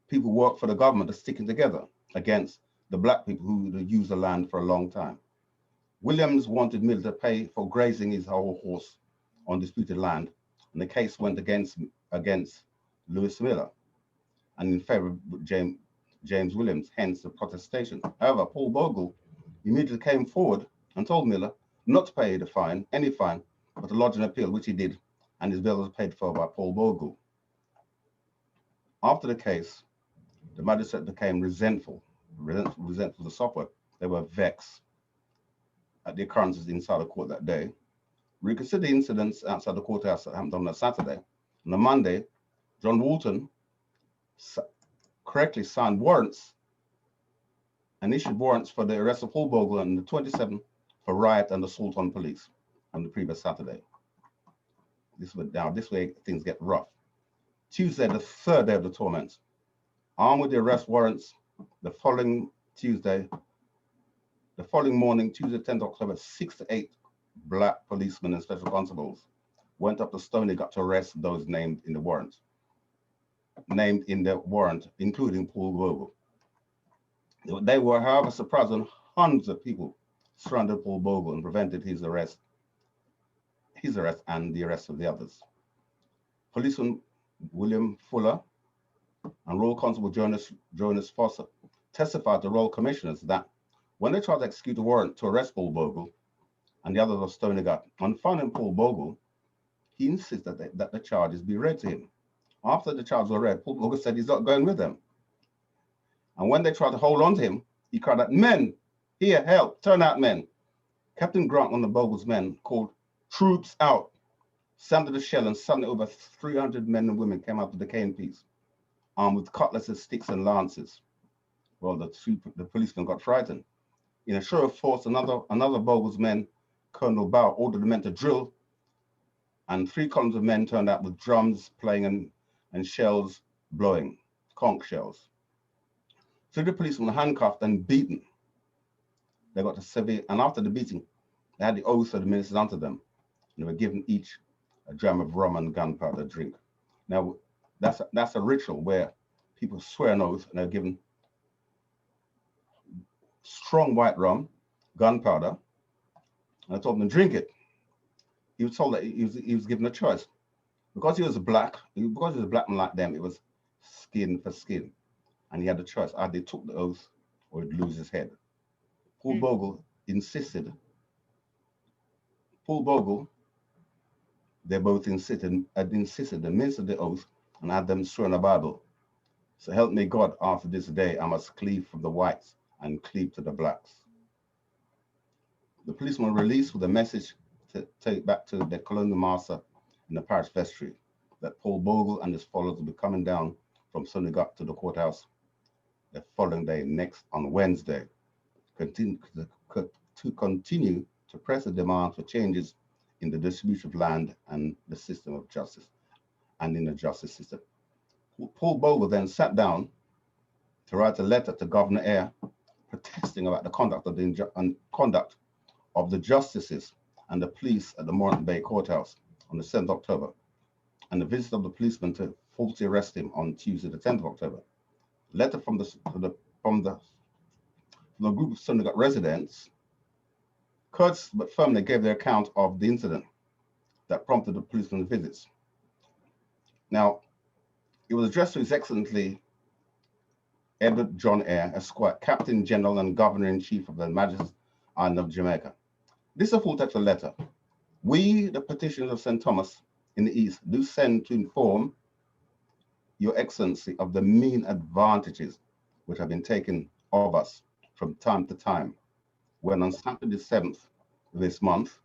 people who work for the government are sticking together against the black people who used the land for a long time. Williams wanted Miller to pay for grazing his whole horse on disputed land, and the case went against Lewis Miller and in favor of James Williams, hence the protestation. However, Paul Bogle immediately came forward and told Miller not to pay the fine, any fine, but to lodge an appeal, which he did, and his bill was paid for by Paul Bogle. After the case, the magistrate became resentful of the software. They were vexed at the occurrences inside the court that day. Reconsidered the incidents outside the courthouse that happened on a Saturday. On a Monday, John Walton correctly signed warrants and issued warrants for the arrest of Paul Bogle on the 27th for riot and assault on police on the previous Saturday. This way things get rough. Tuesday, the third day of the torment, armed with the arrest warrants, the following morning, Tuesday, 10th October, 6 to 8 black policemen and special constables went up to Stony Gut to arrest those named in the warrant, including Paul Bogle. They were, however, surprised when hundreds of people surrounded Paul Bogle and prevented his arrest and the arrest of the others. Policeman William Fuller and Royal Constable Jonas Foster testified to Royal Commissioners that when they tried to execute a warrant to arrest Paul Bogle and the others of Stony Gut, on finding Paul Bogle, he insisted that the charges be read to him. After the charges were read, Paul Bogle said he's not going with them. And when they tried to hold on to him, he cried out, "Men, here, help, turn out men." Captain Grant, one of Bogle's men, called "Troops out," sounded a shell, and suddenly over 300 men and women came out of the cane piece, armed with cutlasses, sticks, and lances. Well, the policemen got frightened. In a show of force, another of Bogle's men, Colonel Bow, ordered the men to drill, and 3 columns of men turned out with drums playing and shells blowing, conch shells. 3 policemen were handcuffed and beaten. They got a severe, and after the beating, they had the oaths of the ministers unto them. And they were given each a dram of rum and gunpowder drink. Now, that's a ritual where people swear an oath and they're given strong white rum, gunpowder, and I told him to drink it. He was told that he was given a choice. Because he was a black man like them, it was skin for skin. And he had a choice. Either he took the oath or he'd lose his head. Paul Bogle insisted. They both insisted administered the oath and had them swear in a Bible. So help me God, after this day, I must cleave from the whites and cleave to the blacks. The policemen were released with a message to take back to their colonial master in the parish vestry that Paul Bogle and his followers will be coming down from Stony Gut to the courthouse the following day, next on Wednesday, to continue to press the demand for changes in the distribution of land and the system of justice, and in the justice system. Paul Bogle then sat down to write a letter to Governor Eyre protesting about the conduct of the justices and the police at the Moreton Bay Courthouse on the 7th of October, and the visit of the policeman to falsely arrest him on Tuesday, the 10th of October. A letter from the group of Stony Gut residents, courteous but firmly gave their account of the incident that prompted the policeman's visits. Now, it was addressed to His Excellency Edward John Eyre, Esquire, Captain General and Governor-in-Chief of the Majesty's Island of Jamaica. This is a full text of letter. We, the petitioners of St. Thomas in the East, do send to inform Your Excellency of the mean advantages which have been taken of us from time to time, when on Saturday the 7th of this month,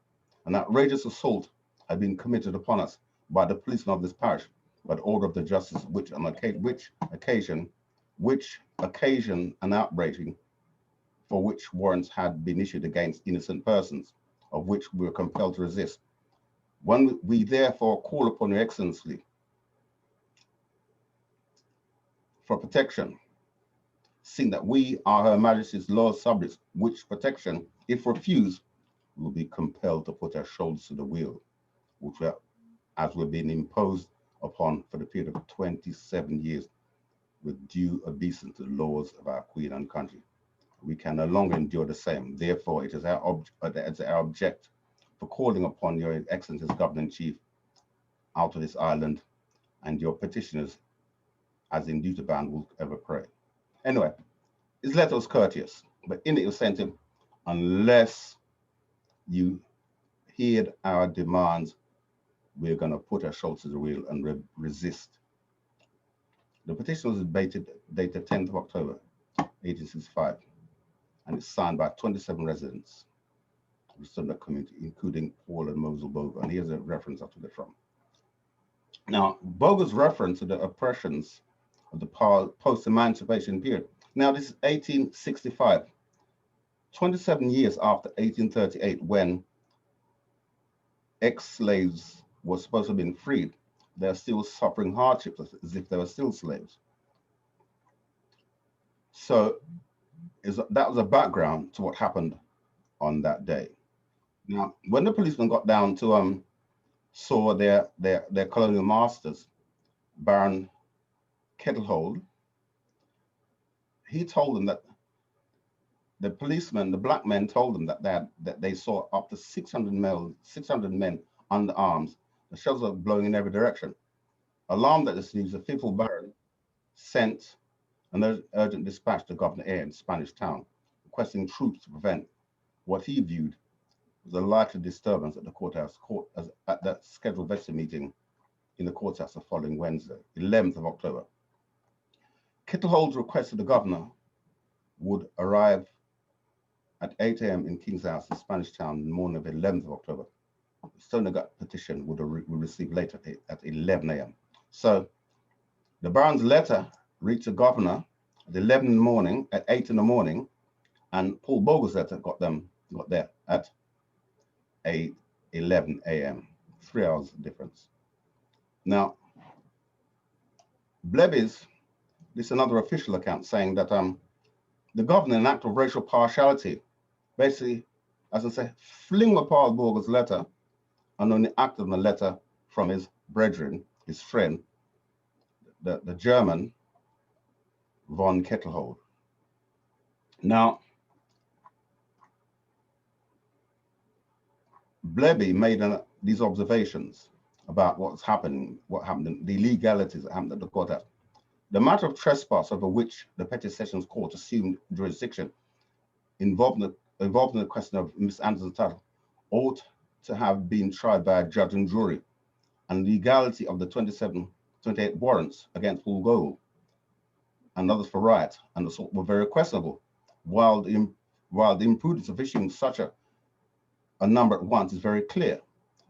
an outrageous assault had been committed upon us by the policemen of this parish, by the order of the justice, which occasion an outraging for which warrants had been issued against innocent persons, of which we were compelled to resist. When we therefore call upon Your Excellency for protection, seeing that we are Her Majesty's loyal subjects, which protection, if refused, will be compelled to put our shoulders to the wheel, as we've been imposed upon for the period of 27 years, with due obeisance to the laws of our Queen and country. We can no longer endure the same. Therefore, it is our object for calling upon Your Excellency's Governor-in-Chief out of this island, and your petitioners, as in duty bound, will ever pray. Anyway, his letter was courteous, but in it was sent him, unless you heed our demands, we're going to put our shoulders to the wheel and resist. The petition was dated 10th of October, 1865, and it's signed by 27 residents of the Stony Gut community, including Paul and Mosel Bogle. And here's a reference I took it from. Now, Bogle's reference to the oppressions of the post-emancipation period. Now, this is 1865, 27 years after 1838, when ex-slaves were supposed to have been freed. They're still suffering hardships as if they were still slaves. So that was a background to what happened on that day. Now, when the policemen got down to saw their colonial masters, Baron Kettlehold, he told them that the policemen, the black men, told them that they saw up to 600 men under arms. The shells were blowing in every direction. Alarmed at this news, the faithful Baron sent an urgent dispatch to Governor Eyre in Spanish Town, requesting troops to prevent what he viewed as a likely disturbance at the courthouse at that scheduled vesting meeting in the courthouse the following Wednesday, 11th of October. Kettlehold's request to the governor would arrive at 8 a.m. in King's House in Spanish Town in the morning of 11th of October. The Stonegut petition would receive later at 11 a.m. So the Baron's letter reached the governor at 11 in the morning, at 8 in the morning, and Paul Bogle's letter got there at 11 a.m., 3 hours difference. Now, Blebby's, this is another official account saying that the governor, in an act of racial partiality, basically, as I say, fling apart Bogle's letter and only acted on a letter from his brethren, his friend, the German von Kettlehold. Now, Bleby made these observations about what happened, the illegalities that happened at the courthouse. The matter of trespass over which the Petty Sessions Court assumed jurisdiction involving the question of Miss Anderson's title ought to have been tried by a judge and jury, and the legality of the 28 warrants against Paul Bogle and others for riot and assault were very questionable, while the imprudence of issuing such a number at once is very clear.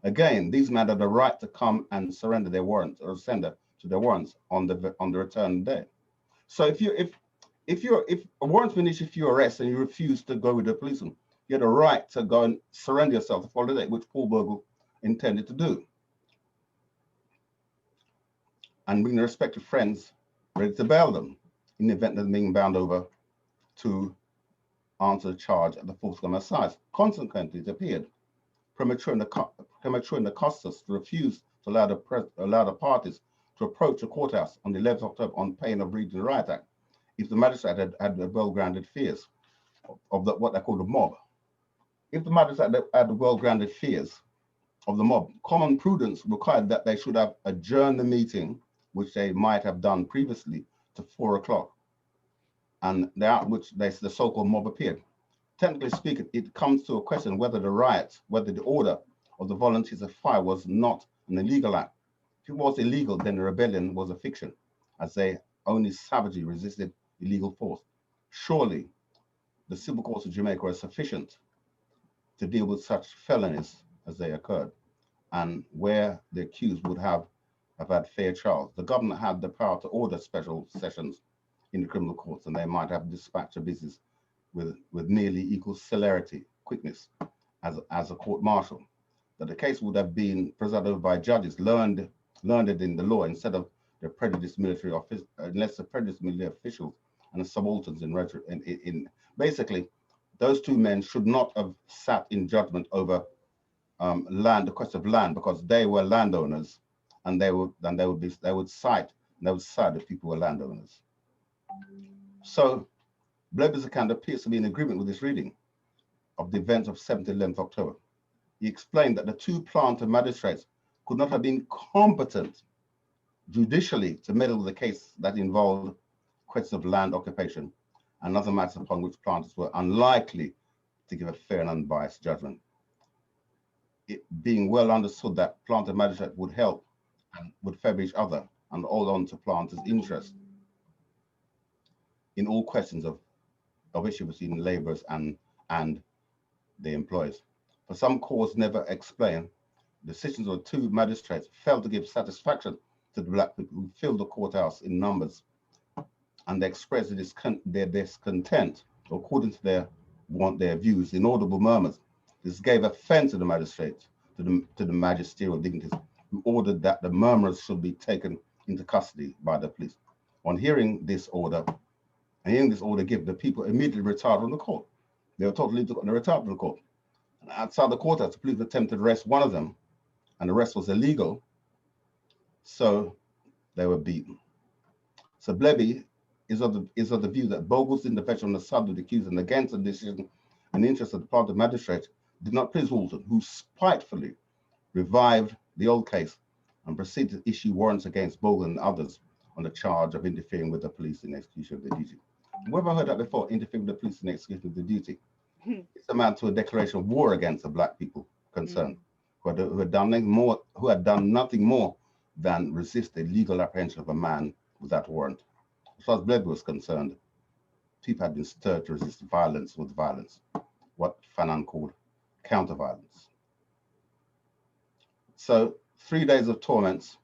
Again, these men had the right to come and surrender their warrants or surrender to their warrants on the return day. So if a warrant's been issued for your arrest and you refuse to go with the policeman, you had a right to go and surrender yourself the following day, which Paul Bogle intended to do, and bring their respective friends ready to bail them in the event of them being bound over to answer the charge at the forthcoming assize. Consequently, it appeared premature in the custos to refuse to allow the parties to approach the courthouse on the 11th of October on pain of breaching the Riot Act if the magistrate had well-grounded fears of what they call the mob. If the magistrate had well-grounded fears of the mob, common prudence required that they should have adjourned the meeting, which they might have done previously, to 4 o'clock, and which the so-called mob appeared. Technically speaking, it comes to a question whether the order of the volunteers of fire was not an illegal act. If it was illegal, then the rebellion was a fiction, as they only savagely resisted illegal force. Surely, the civil courts of Jamaica are sufficient to deal with such felonies as they occurred, and where the accused would have had fair trials. The government had the power to order special sessions in the criminal courts, and they might have dispatched a business with nearly equal celerity, quickness, as a court-martial. That the case would have been presided over by judges learned in the law instead of the prejudiced military office, unless the prejudiced military officials and the subalterns in basically, those two men should not have sat in judgment over the question of land, because they were landowners, and they would side if people were landowners. So Bleby's account appears to be in agreement with this reading of the events of 7th and 11th October. He explained that the two planter magistrates could not have been competent judicially to meddle with a case that involved questions of land occupation and other matters upon which planters were unlikely to give a fair and unbiased judgment. It being well understood that planter magistrates would help and would favor each other and hold on to planters' interests in all questions of issue between laborers and the employers. For some cause never explained, decisions of two magistrates failed to give satisfaction to the black people who filled the courthouse in numbers, and they expressed their discontent, according to their views, inaudible murmurs. This gave offense to the magistrate, to the magisterial dignitaries, who ordered that the murmurers should be taken into custody by the police. On hearing this order given, the people immediately retired from the court. They were totally retired from the court. And outside the courthouse, the police attempted to arrest one of them, and the arrest was illegal, so they were beaten. So Bleby is of the view that Bogle's intervention on the subject accused and against the decision and interest of the part of the magistrate did not please Walton, who spitefully revived the old case and proceeded to issue warrants against Bogle and others on the charge of interfering with the police in execution of their duty. Where have I heard that before? Interfering with the police in execution of their duty. It's amounted to a declaration of war against the black people concerned, who had done nothing more than resist the legal apprehension of a man without a warrant. As far as Bleby was concerned, people had been stirred to resist violence with violence, what Fanon called counter-violence. So 3 days of torments.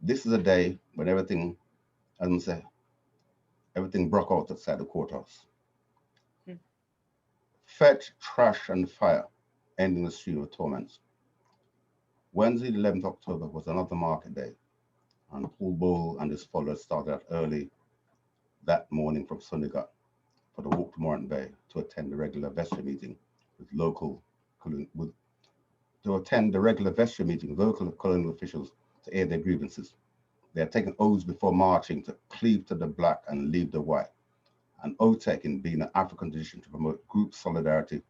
This is a day when everything, as I say, everything broke out outside the courthouse. Fetch, trash, and fire, ending the stream of torments. Wednesday, the 11th October, was another market day, and Paul Bogle and his followers started out early that morning from Sunigat for the walk to Moreton Bay to attend the regular vestry meeting with local colonial officials to air their grievances. They had taken oaths before marching to cleave to the black and leave the white, and oath taking being an African tradition to promote group solidarity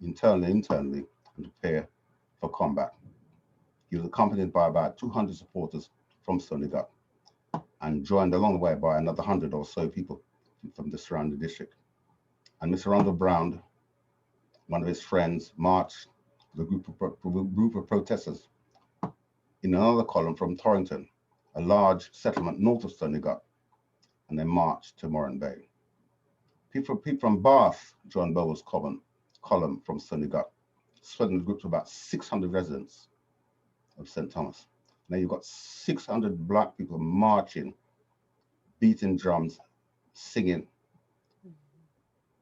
internally, and prepare for combat. He was accompanied by about 200 supporters from Sunigat and joined along the way by another 100 or so people from the surrounding district. And Mr. Randall Brown, one of his friends, marched with a group of protesters in another column from Torrington, a large settlement north of Sunigat, and they marched to Moreton Bay. People from Bath joined Bogle's column from Sunigat, spreading the group to about 600 residents of St. Thomas. Now you've got 600 black people marching, beating drums, singing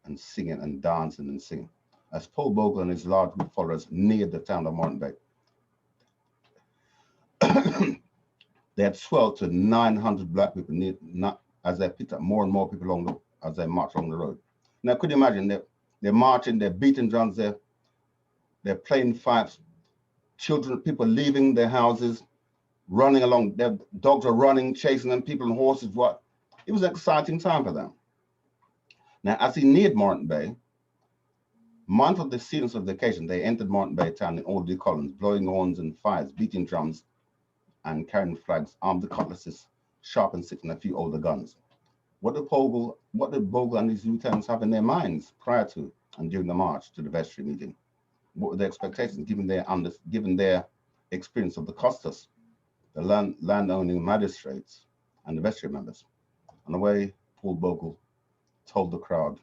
and dancing and singing. As Paul Bogle and his large group followers neared the town of Moreton Bay, they had swelled to 900 black people as they picked up more and more people as they marched along the road. Now, could you imagine they're marching, they're beating drums, they're playing fifes, children, people leaving their houses, running along, their dogs are running, chasing them, people on horses, what? It was an exciting time for them. Now, as he neared Moreton Bay, mindful of the seriousness of the occasion, they entered Moreton Bay town in orderly columns, blowing horns and fires, beating drums, and carrying flags, armed with cutlasses, sharpened sticks, and a few older guns. What did Bogle and his lieutenants have in their minds prior to and during the march to the vestry meeting? What were their expectations, given their experience of the costas, the land-owning magistrates, and the vestry members? On the way, Paul Bogle told the crowd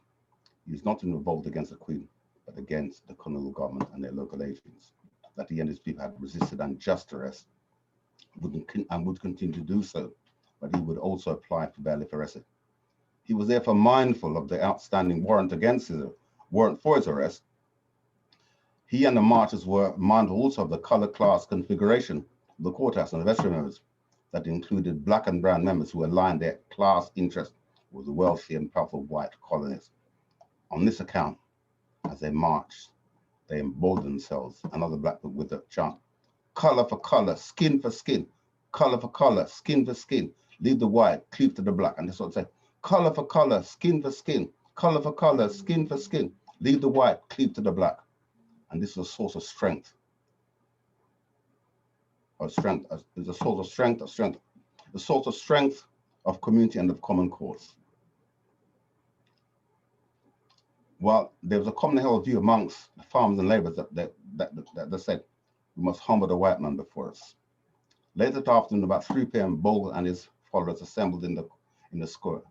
he was not in revolt against the Queen, but against the colonial government and their local agents, that he and his people had resisted unjust arrest and would continue to do so, but he would also apply for bail if arrested. He was therefore mindful of the outstanding warrant for his arrest. He and the marchers were mindful also of the color class configuration of the courthouse and the vestry members, that included black and brown members who aligned their class interest with the wealthy and powerful white colonists. On this account, as they marched, they emboldened themselves and other black people with the chant, color for color, skin for skin, color for color, skin for skin, leave the white, cleave to the black. And this sort of say, color for color, skin for skin, color for color, skin for skin, leave the white, cleave to the black. And this is a source of strength. Is a source of strength of community and of common cause. Well, there was a commonly held view amongst the farmers and laborers that said, we must humble the white man before us. Later that afternoon, about 3 p.m., Bogle and his followers assembled in the square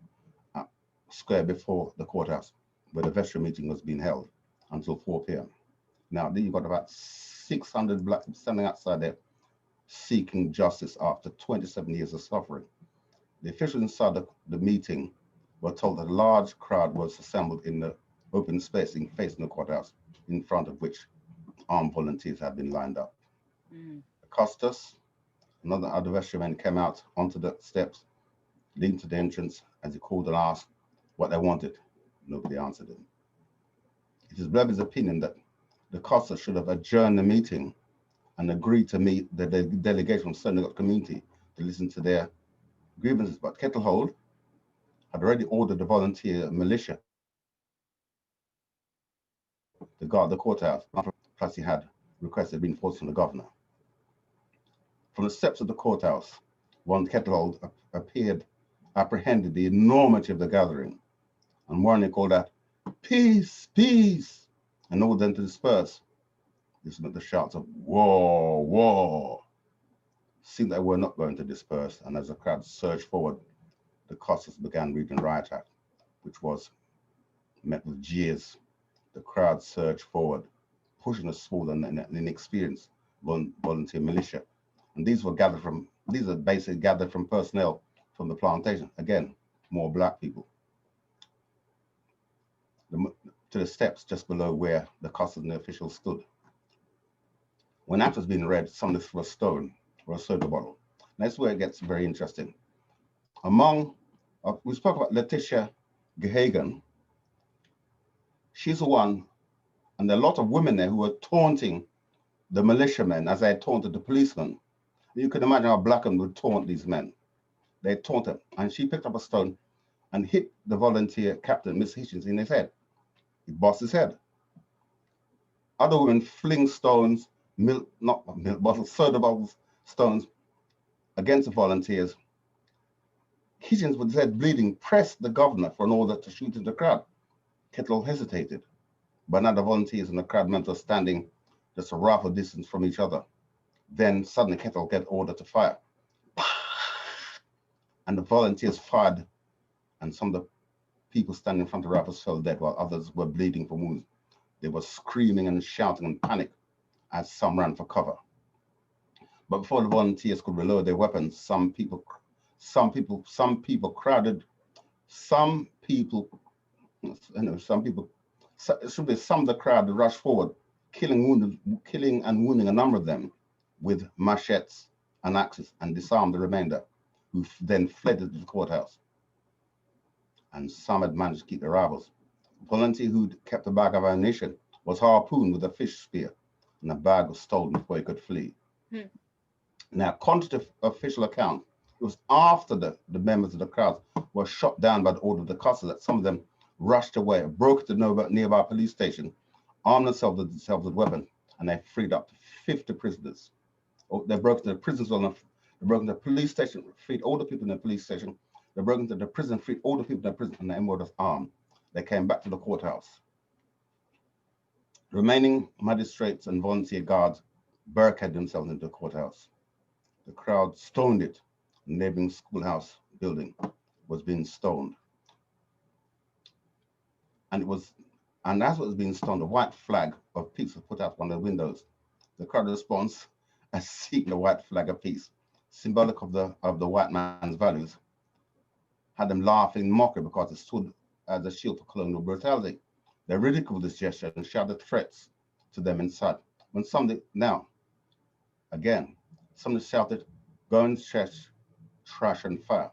before the courthouse, where the vestry meeting was being held, until 4 p.m. Now, then you've got about 600 black people standing outside there, seeking justice after 27 years of suffering. The officials inside the meeting were told that a large crowd was assembled in the open space facing the courthouse, in front of which armed volunteers had been lined up. Costas, another adversary came out onto the steps leading to the entrance as he called and asked what they wanted. Nobody answered him. It is Blevins' opinion that the Costas should have adjourned the meeting and agreed to meet the delegation from Senegal community to listen to their grievances, but Kettlehold had already ordered the volunteer militia to guard the courthouse, plus he had requested reinforcements from the governor. From the steps of the courthouse, one Kettlehold apprehended the enormity of the gathering, and warningly called out, "Peace, peace," and ordered them to disperse. This meant the shouts of "War, war." Seemed they were not going to disperse, and as the crowd surged forward, the Costas began reading riot act, which was met with jeers. The crowd surged forward, pushing a small and inexperienced volunteer militia, and these are basically gathered from personnel from the plantation. Again, more black people. To the steps just below where the Costas and the officials stood. When that was being read, somebody threw a stone or a soda bottle. That's where it gets very interesting. We spoke about Letitia Gehagen. She's the one, and there are a lot of women there who were taunting the militiamen as they had taunted the policemen. You can imagine how black women would taunt these men. They taunt them, and she picked up a stone and hit the volunteer captain, Miss Hitchens, in his head. He bust his head. Other women fling stones, not milk bottles, soda bottles, stones against the volunteers. Hitchens, with his head bleeding, pressed the governor for an order to shoot in the crowd. Kettle hesitated, but now the volunteers and the crowd men were standing just a rifle distance from each other. Then suddenly Kettle get order to fire. And the volunteers fired, and some of the people standing in front of the rifles fell dead while others were bleeding from wounds. They were screaming and shouting in panic as some ran for cover. But before the volunteers could reload their weapons, some people crowded, some of the crowd rushed forward, killing and wounding a number of them with machetes and axes, and disarmed the remainder, who then fled to the courthouse. And some had managed to keep their rivals. A volunteer who'd kept a bag of ammunition was harpooned with a fish spear, and the bag was stolen before he could flee. Now, contrary to official account, it was after the members of the crowd were shot down by the order of the Costas that some of them rushed away, broke into the nearby police station, armed themselves with weapons, and they freed up to 50 prisoners. They broke into the prisons they broke into the police station, freed all the people in the police station. They broke into the prison, freed all the people in the prison, and everyone was armed. They came back to the courthouse. The remaining magistrates and volunteer guards barricaded themselves into the courthouse. The crowd stoned it. The neighboring schoolhouse building was being stoned. And as it was being stoned, a white flag of peace was put out one of the windows. The crowd responds as seeking the white flag of peace, symbolic of the white man's values, had them laughing in mockery because it stood as a shield for colonial brutality. They ridiculed this gesture and shouted threats to them inside. When somebody shouted, "Go and trash and fire."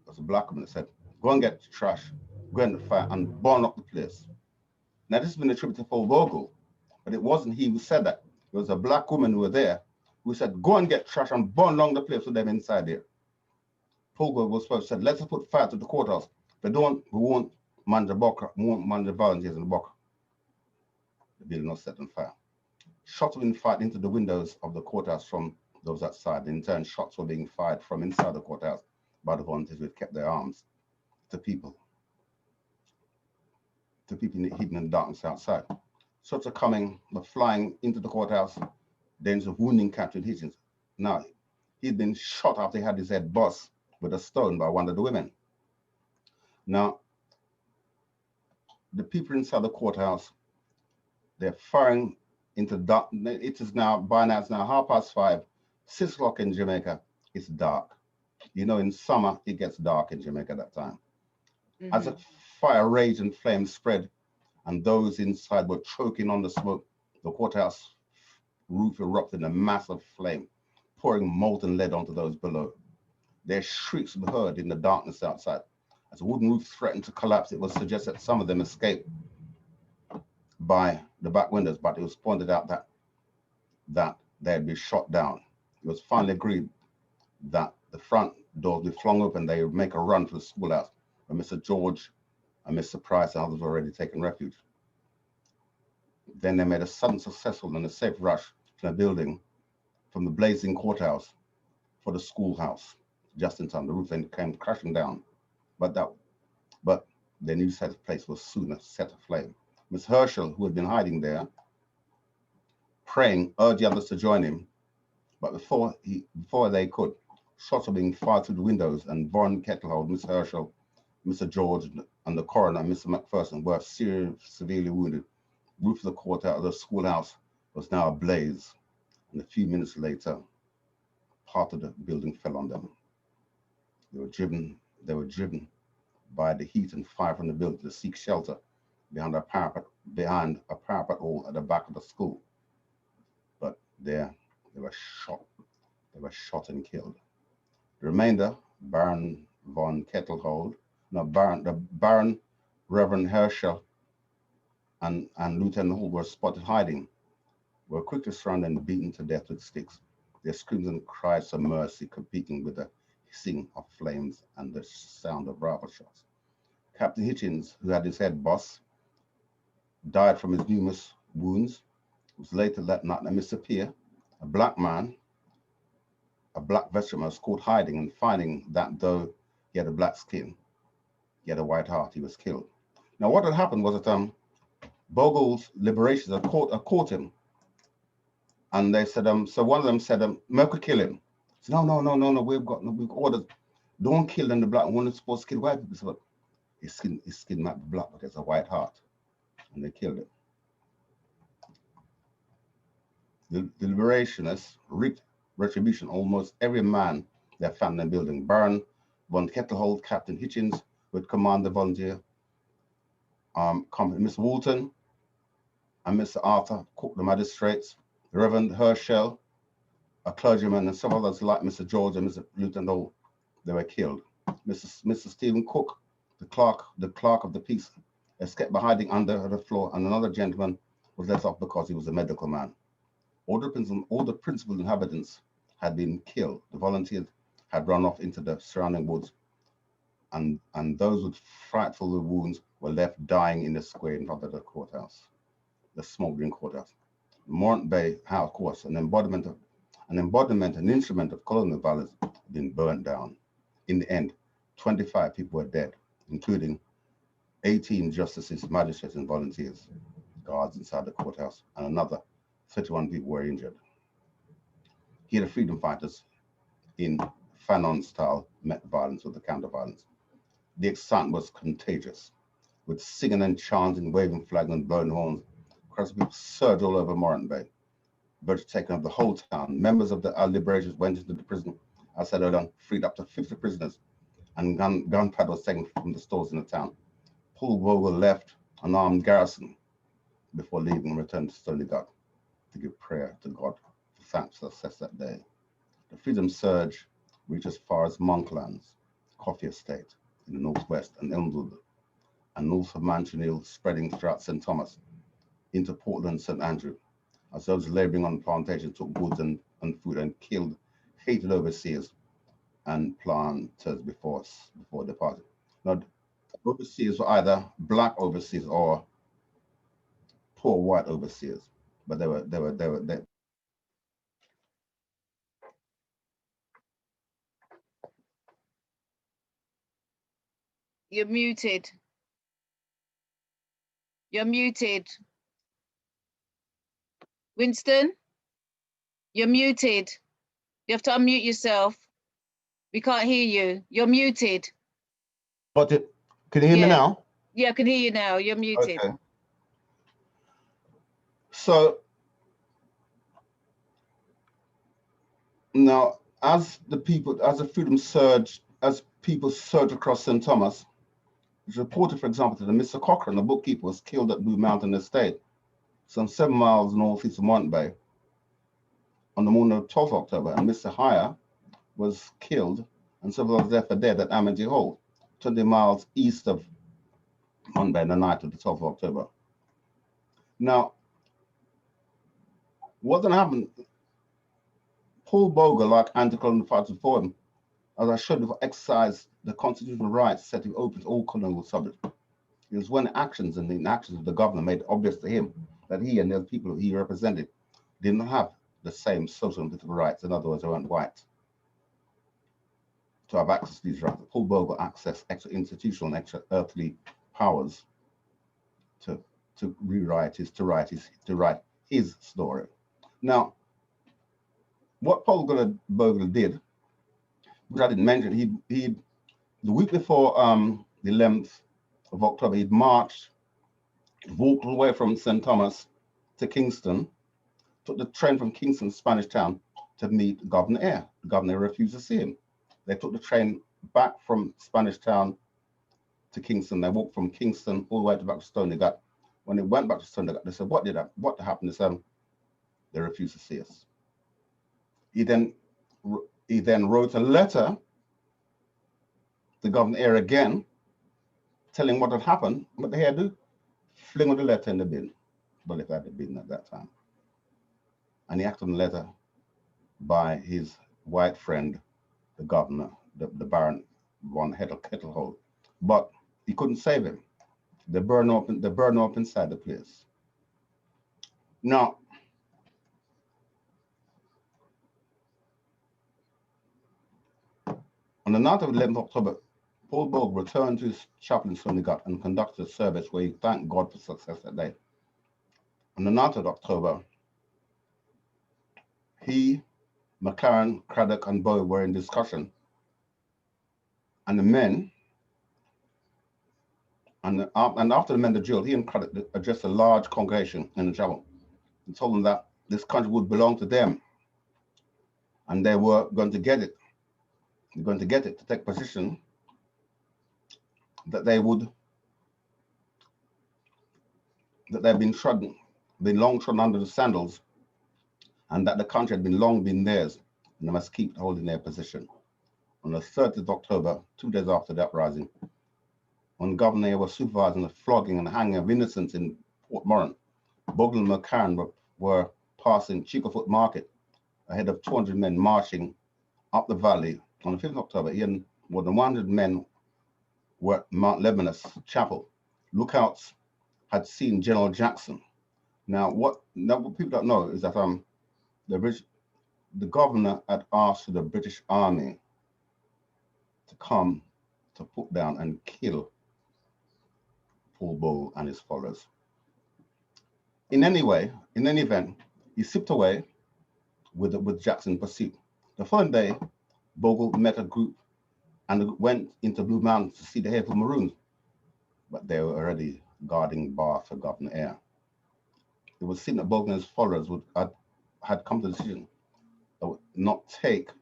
It was a black woman that said, "Go and get trash, go and fire and burn up the place." Now this has been attributed to Bogle, but it wasn't he who said that. It was a black woman who was there who said, "Go and get trash and burn along the place with them inside there." Bogle was first said, "Let's put fire to the courthouse. If they don't, we won't man the volunteers in the book." The building was set on fire. Shots were being fired into the windows of the courthouse from those outside. In turn, shots were being fired from inside the courthouse by the volunteers who had kept their arms to people hidden in the darkness outside. Shots were flying into the courthouse, danger of wounding Captain Hitchens. Now, he'd been shot after he had his head bust with a stone by one of the women. Now, the people inside the courthouse, they're firing into dark. It is now, by now, it's now 5:30, 6 o'clock in Jamaica. It's dark. You know, in summer, it gets dark in Jamaica that time. As a fire raged and flames spread, and those inside were choking on the smoke, the courthouse roof erupted in a mass of flame, pouring molten lead onto those below. Their shrieks were heard in the darkness outside. As the wooden roof threatened to collapse, it was suggested that some of them escaped by the back windows, but it was pointed out that they'd be shot down. It was finally agreed that the front doors would be flung open, they would make a run for the schoolhouse, but Mr. George and Mr. Price and others were already taken refuge. Then they made a sudden, successful and a safe rush from the building, from the blazing courthouse for the schoolhouse. Just in time, the roof then came crashing down, but their new set of place was soon set aflame. Miss Herschel, who had been hiding there, praying, urged the others to join him, but before they could, shots were being fired through the windows, and Von Kettlehold, Miss Herschel, Mr. George, and the coroner, Mr. McPherson, were severely wounded. The roof of the courthouse of the schoolhouse was now ablaze, and a few minutes later, part of the building fell on them. They were driven by the heat and fire from the building to seek shelter behind a parapet wall at the back of the school. But there they were shot. They were shot and killed. The remainder, Baron von Kettlehold, Baron Reverend Herschel and Lieutenant Hall were spotted hiding, were quickly surrounded and beaten to death with sticks. Their screams and cries for mercy competing with the hissing of flames and the sound of rifle shots. Captain Hitchens, who had his head bust, died from his numerous wounds. It was later that night that Mr. Pierre, a black man, a black veteran, was caught hiding, and finding that though he had a black skin, he had a white heart, he was killed. Now what had happened was that Bogle's liberations had caught him, and they said, so one of them said, Merkel kill him. Said, no, we've got orders. Don't kill them, the black one is supposed to kill white people. So his skin might be black, but it's a white heart. And they killed him. The liberationists reaped retribution. Almost every man they found in the building. Baron von Kettlehold, Captain Hitchens, who had commanded the volunteer company, Mr. Walton and Mr. Arthur Cook, the magistrates, the Reverend Herschel, a clergyman, and some others like Mr. George and Mr. Lieutenant Hall, they were killed. Mr. Stephen Cook, the clerk of the peace, escaped by hiding under the floor, and another gentleman was let off because he was a medical man. All the principal inhabitants had been killed. The volunteers had run off into the surrounding woods, and those with frightful wounds were left dying in the square in front of the courthouse, the smoldering courthouse. Morant Bay House, of course, an instrument of colonial violence, had been burnt down. In the end, 25 people were dead, including 18 justices, magistrates, and volunteers, guards inside the courthouse, and another 31 people were injured. Here, the freedom fighters in Fanon style met violence with the counter-violence. The excitement was contagious, with singing and chanting, waving flags and blowing horns. Crowds of people surged all over Morant Bay, virtually taking up the whole town. Members of the liberators went into the prison outside Odon, freed up to 50 prisoners, and gunpowder was taken from the stores in the town. Paul Bogle left an armed garrison before leaving and returned to Stony Dock to give prayer to God for thanks for success that day. The freedom surge reached as far as Monklands, Coffee Estate in the northwest, and Elmwood, and north of Mansion Hill, spreading throughout St. Thomas into Portland, St. Andrew, as those laboring on plantations took goods and food and killed hated overseers and planters before departing. Now, overseers were either black overseers or poor white overseers, but they were. You're muted. You're muted. Winston, you're muted. You have to unmute yourself. We can't hear you. You're muted. But can you hear me now? Yeah, I can hear you now. You're muted. Okay. So Now, as the freedom surge, as people surged across St. Thomas, it's reported, for example, that Mr. Cochran, the bookkeeper, was killed at Blue Mountain Estate, some 7 miles northeast of Mont Bay, on the morning of 12th October, and Mr. Hire was killed and several others left for dead at Amity Hall, 20 miles east of Mont Bay, the night of the 12th of October. Now, what then happened? Paul Bogle, like anti-colonial fighters before him, as I showed you, exercised the constitutional rights set him open to all colonial subjects. It was when actions and the inactions of the governor made it obvious to him that he and the people he represented did not have the same social and political rights. In other words, they weren't white to have access to these rights. Paul Bogle accessed extra institutional and extra earthly powers to write his story. Now, what Paul Bogle did, which I didn't mention, he the week before the 11th of October, he'd marched, walked away from St. Thomas to Kingston, took the train from Kingston to Spanish Town to meet Governor Eyre. The governor refused to see him. They took the train back from Spanish Town to Kingston. They walked from Kingston all the way back to Stony Gut. When they went back to Stony Gut, they said, what happened? They said, they refused to see us. He then wrote a letter to Governor Eyre again, telling what had happened. What did he do? Fling the letter in the bin. Well, if that had been at that time. And he acted on the letter by his white friend, the governor, the Baron von Kettelhold. But he couldn't save him. They burned up inside the place. Now, on the night of 11th October, Paul Bogle returned to his chapel in Stony Gut and conducted a service where he thanked God for success that day. On the night of October, he, McLaren, Craddock, and Bowie were in discussion, and the men, and after the men were drilled, he and Craddock addressed a large congregation in the chapel and told them that this country would belong to them, and they were going to get it. They're going to get it to take position that they've been long trodden under the sandals, and that the country had long been theirs, and they must keep holding their position. On the 30th of October, 2 days after the uprising, when Governor Eyre was supervising the flogging and hanging of innocents in Port Moran, Bogle and McCarran were passing Chickafoot Market ahead of 200 men marching up the valley. On the 5th of October, he and more than 100 men were at Mount Lebanus Chapel. Lookouts had seen General Jackson. Now, what people don't know is that the governor had asked the British Army to come to put down and kill Paul Bogle and his followers. In any event, he slipped away with Jackson in pursuit. The following day, Bogle met a group and went into Blue Mountain to see the Havel Maroons, but they were already guarding Bar for Governor Eyre. It was seen that Bogle and his followers had come to the decision that would not take.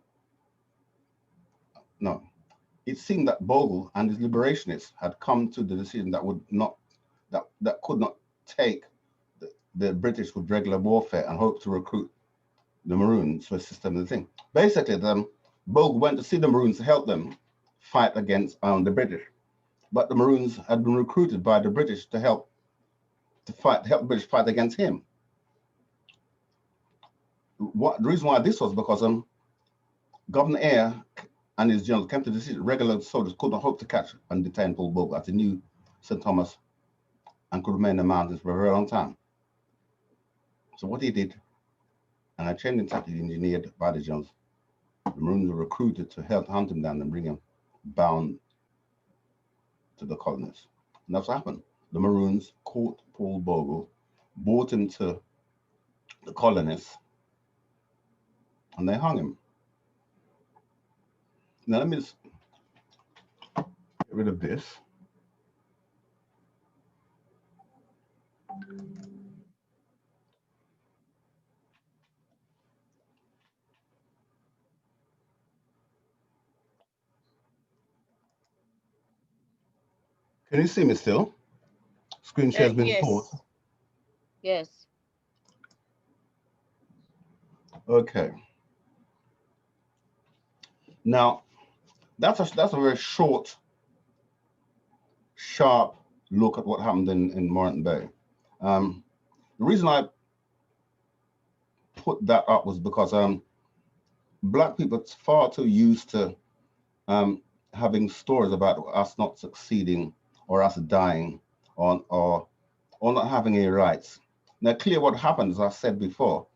No, it seemed that Bogle and his liberationists had come to the decision that could not take the British with regular warfare and hope to recruit the Maroons to assist them in the thing. Basically, Bogle went to see the Maroons to help them fight against the British, but the Maroons had been recruited by the British to help the British fight against him. The reason why this was because Governor Eyre and his generals came to the decision regular soldiers could not hope to catch and detain Paul Bogle as he knew St. Thomas and could remain in the mountains for a very long time. So what he did, and a training tactic engineered by the generals, the Maroons were recruited to help hunt him down and bring him bound to the colonists. And that's what happened. The Maroons caught Paul Bogle, brought him to the colonists, and they hung him. Now let me just get rid of this. Can you see me still? Screen share has been paused. Yes. Okay. Now, that's a very short, sharp look at what happened in Moreton Bay. The reason I put that up was because Black people are far too used to having stories about us not succeeding or us dying or not having any rights. Now, clear what happened, as I said before,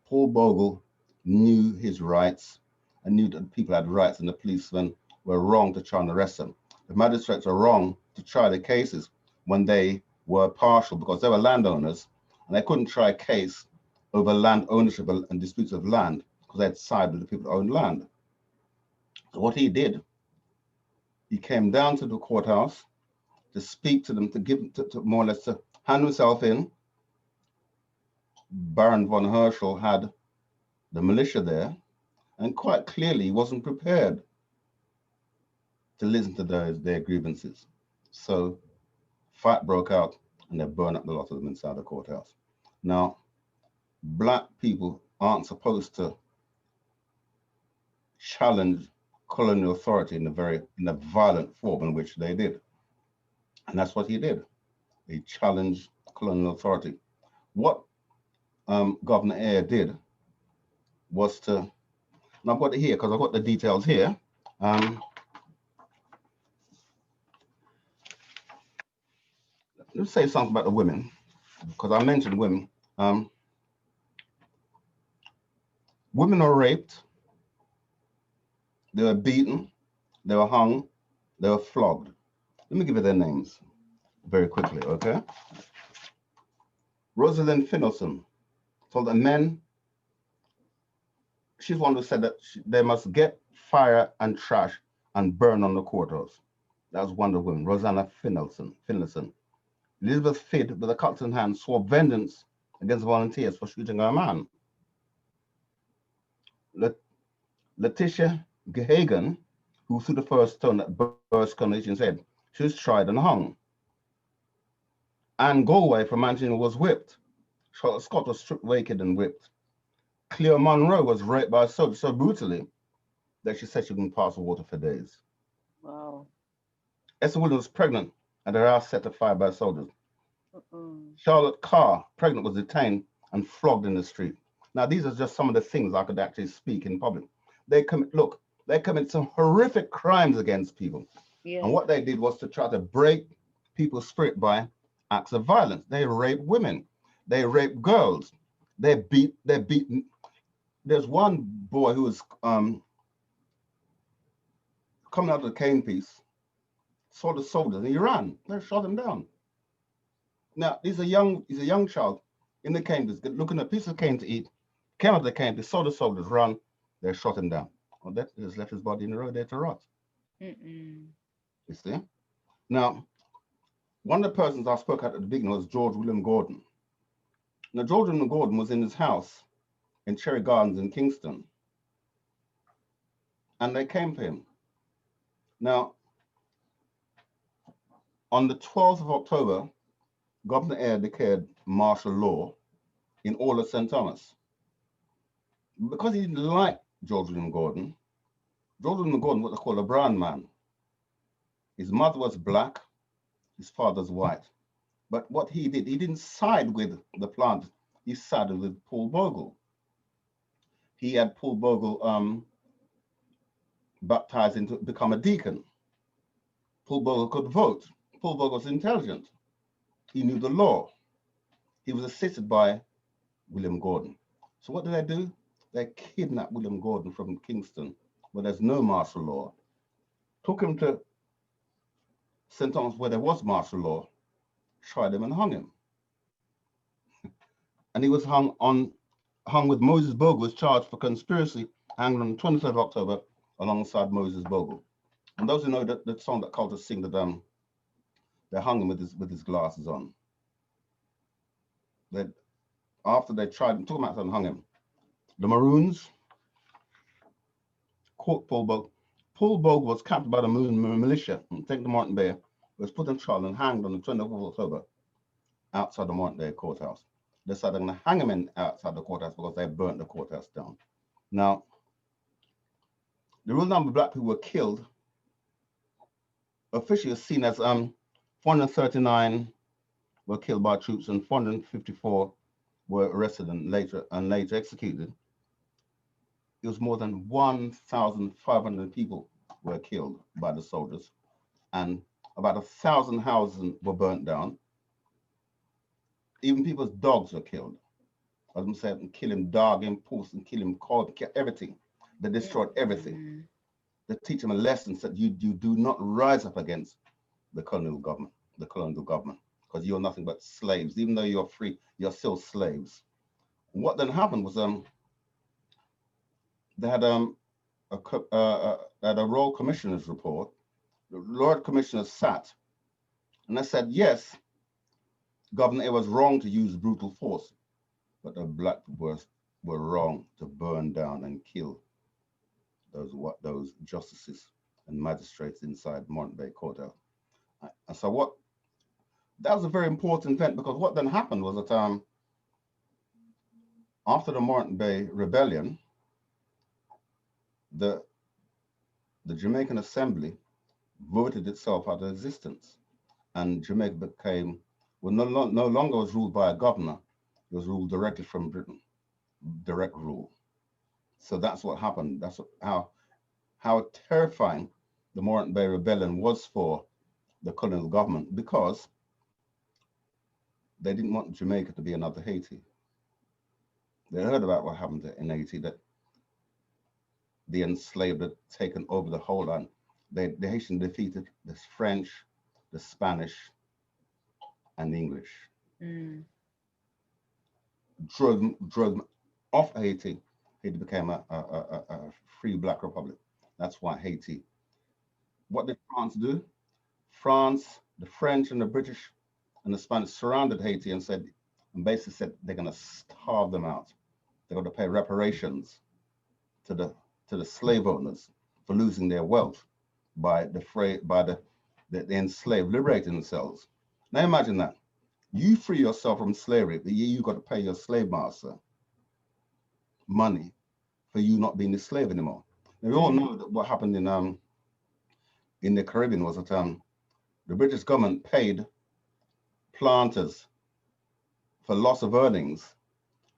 Paul Bogle knew his rights and knew that people had rights, and the policemen were wrong to try and arrest them. The magistrates are wrong to try the cases when they were partial, because they were landowners and they couldn't try a case over land ownership and disputes of land because they had sided with the people who owned land. So what he did, he came down to the courthouse to speak to them, to give, to more or less to hand himself in. Baron von Herschel had the militia there, and quite clearly he wasn't prepared to listen to their grievances. So fight broke out and they burned up the lot of them inside the courthouse. Now, Black people aren't supposed to challenge colonial authority in a violent form in which they did. And that's what he did. He challenged colonial authority. What Governor Eyre did was to, and I've got it here because I've got the details here. Let's say something about the women, because I mentioned women. Women are raped, they were beaten, they were hung, they were flogged. Let me give you their names very quickly, okay? Rosalind Finlayson told the men, she's one who said that they must get fire and trash and burn on the courthouse. That was Wonder Woman, Rosanna Finlayson. Elizabeth Fidd, with a cutlass in hand, swore vengeance against volunteers for shooting her man. Letitia Gehagen, who threw the first stone at Burst Coalition's head, she was tried and hung. Anne Galway from Manchester was whipped. Charlotte Scott was stripped naked and whipped. Cleo Monroe was raped by a soldier so brutally that she said she couldn't pass the water for days. Wow. Esther Williams was pregnant and her house set afire by soldiers. Charlotte Carr, pregnant, was detained and flogged in the street. Now, these are just some of the things I could actually speak in public. They commit some horrific crimes against people. Yeah. And what they did was to try to break people's spirit by acts of violence. They rape women, they rape girls, they beat. There's one boy who was coming out of the cane piece, saw the soldiers and he ran. They shot him down. Now, he's a young child in the cane piece, looking at a piece of cane to eat, came out of the cane piece, saw the soldiers run, they shot him down. Well, that just left his body in the road there to rot. You see? Now, one of the persons I spoke at the beginning was George William Gordon. Now, George William Gordon was in his house in Cherry Gardens in Kingston, and they came for him. Now, on the 12th of October, Governor Eyre declared martial law in all of St. Thomas. Because he didn't like George William Gordon was what they call a brown man. His mother was Black, his father's white. But what he did, he didn't side with the planters, he sided with Paul Bogle. He had Paul Bogle baptized into become a deacon. Paul Bogle could vote. Paul Bogle was intelligent. He knew the law. He was assisted by William Gordon. So what did they do? They kidnapped William Gordon from Kingston, where there's no martial law, took him to St. Thomas, where there was martial law, tried him and hung him. And he was hung with Moses Bogle, was charged for conspiracy, hanged on the 23rd of October alongside Moses Bogle. And those who know that song that cultures sing, that they hung him with his glasses on. That after they tried, took him out and hung him. The Maroons caught Paul Bogle. Paul Bogle was captured by the Maroon militia and taken to Moreton Bay was put in trial and hanged on the 24th of October outside the modern day courthouse. They said they're going to hang him in outside the courthouse because they burnt the courthouse down. Now, the real number of black people were killed officially is seen as 439 were killed by troops and 454 were arrested and later executed. It was more than 1,500 people were killed by the soldiers, and about 1,000 houses were burnt down. Even people's dogs were killed. As I'm saying, kill him dog, him post, and kill him cold, kill everything. They destroyed everything. They teach them a lesson that you do not rise up against the colonial government, because you're nothing but slaves. Even though you're free, you're still slaves. What then happened was they had a Royal Commissioner's report. The Lord Commissioner sat and they said, yes, Governor, it was wrong to use brutal force, but the black people were wrong to burn down and kill those justices and magistrates inside Moreton Bay Courthouse. And so that was a very important event, because what then happened was that after the Moreton Bay Rebellion, the Jamaican Assembly voted itself out of existence, and Jamaica became, well, no longer was ruled by a governor, it was ruled directly from Britain, direct rule. So that's what happened. That's how terrifying the Moreton Bay Rebellion was for the colonial government, because they didn't want Jamaica to be another Haiti. They heard about what happened in Haiti, that the enslaved had taken over the whole land. The Haitians defeated the French, the Spanish, and the English. Drove them off Haiti. Haiti became a free black republic. That's why Haiti. What did France do? France, the French, and the British and the Spanish surrounded Haiti and basically said they're going to starve them out. They're going to pay reparations to the slave owners for losing their wealth by the enslaved liberating themselves. Now imagine that. You free yourself from slavery, but you got to pay your slave master money for you not being a slave anymore. Now, we all know that what happened in the Caribbean was that the British government paid planters for loss of earnings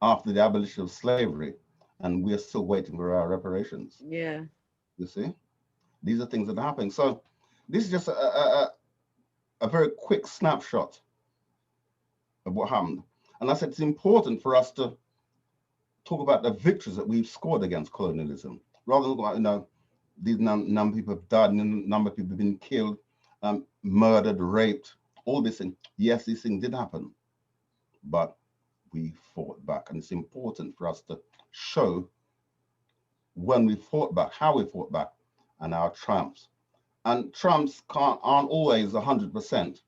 after the abolition of slavery, and we're still waiting for our reparations. Yeah. You see, these are things that are happening. So this is just a very quick snapshot of what happened. And I said it's important for us to talk about the victories that we've scored against colonialism, rather than, you know, these number of people have died, and number of people have been killed, murdered, raped, all these things. Yes, these things did happen, but we fought back. And it's important for us to show when we fought back, how we fought back, and our triumphs. And triumphs aren't always 100%.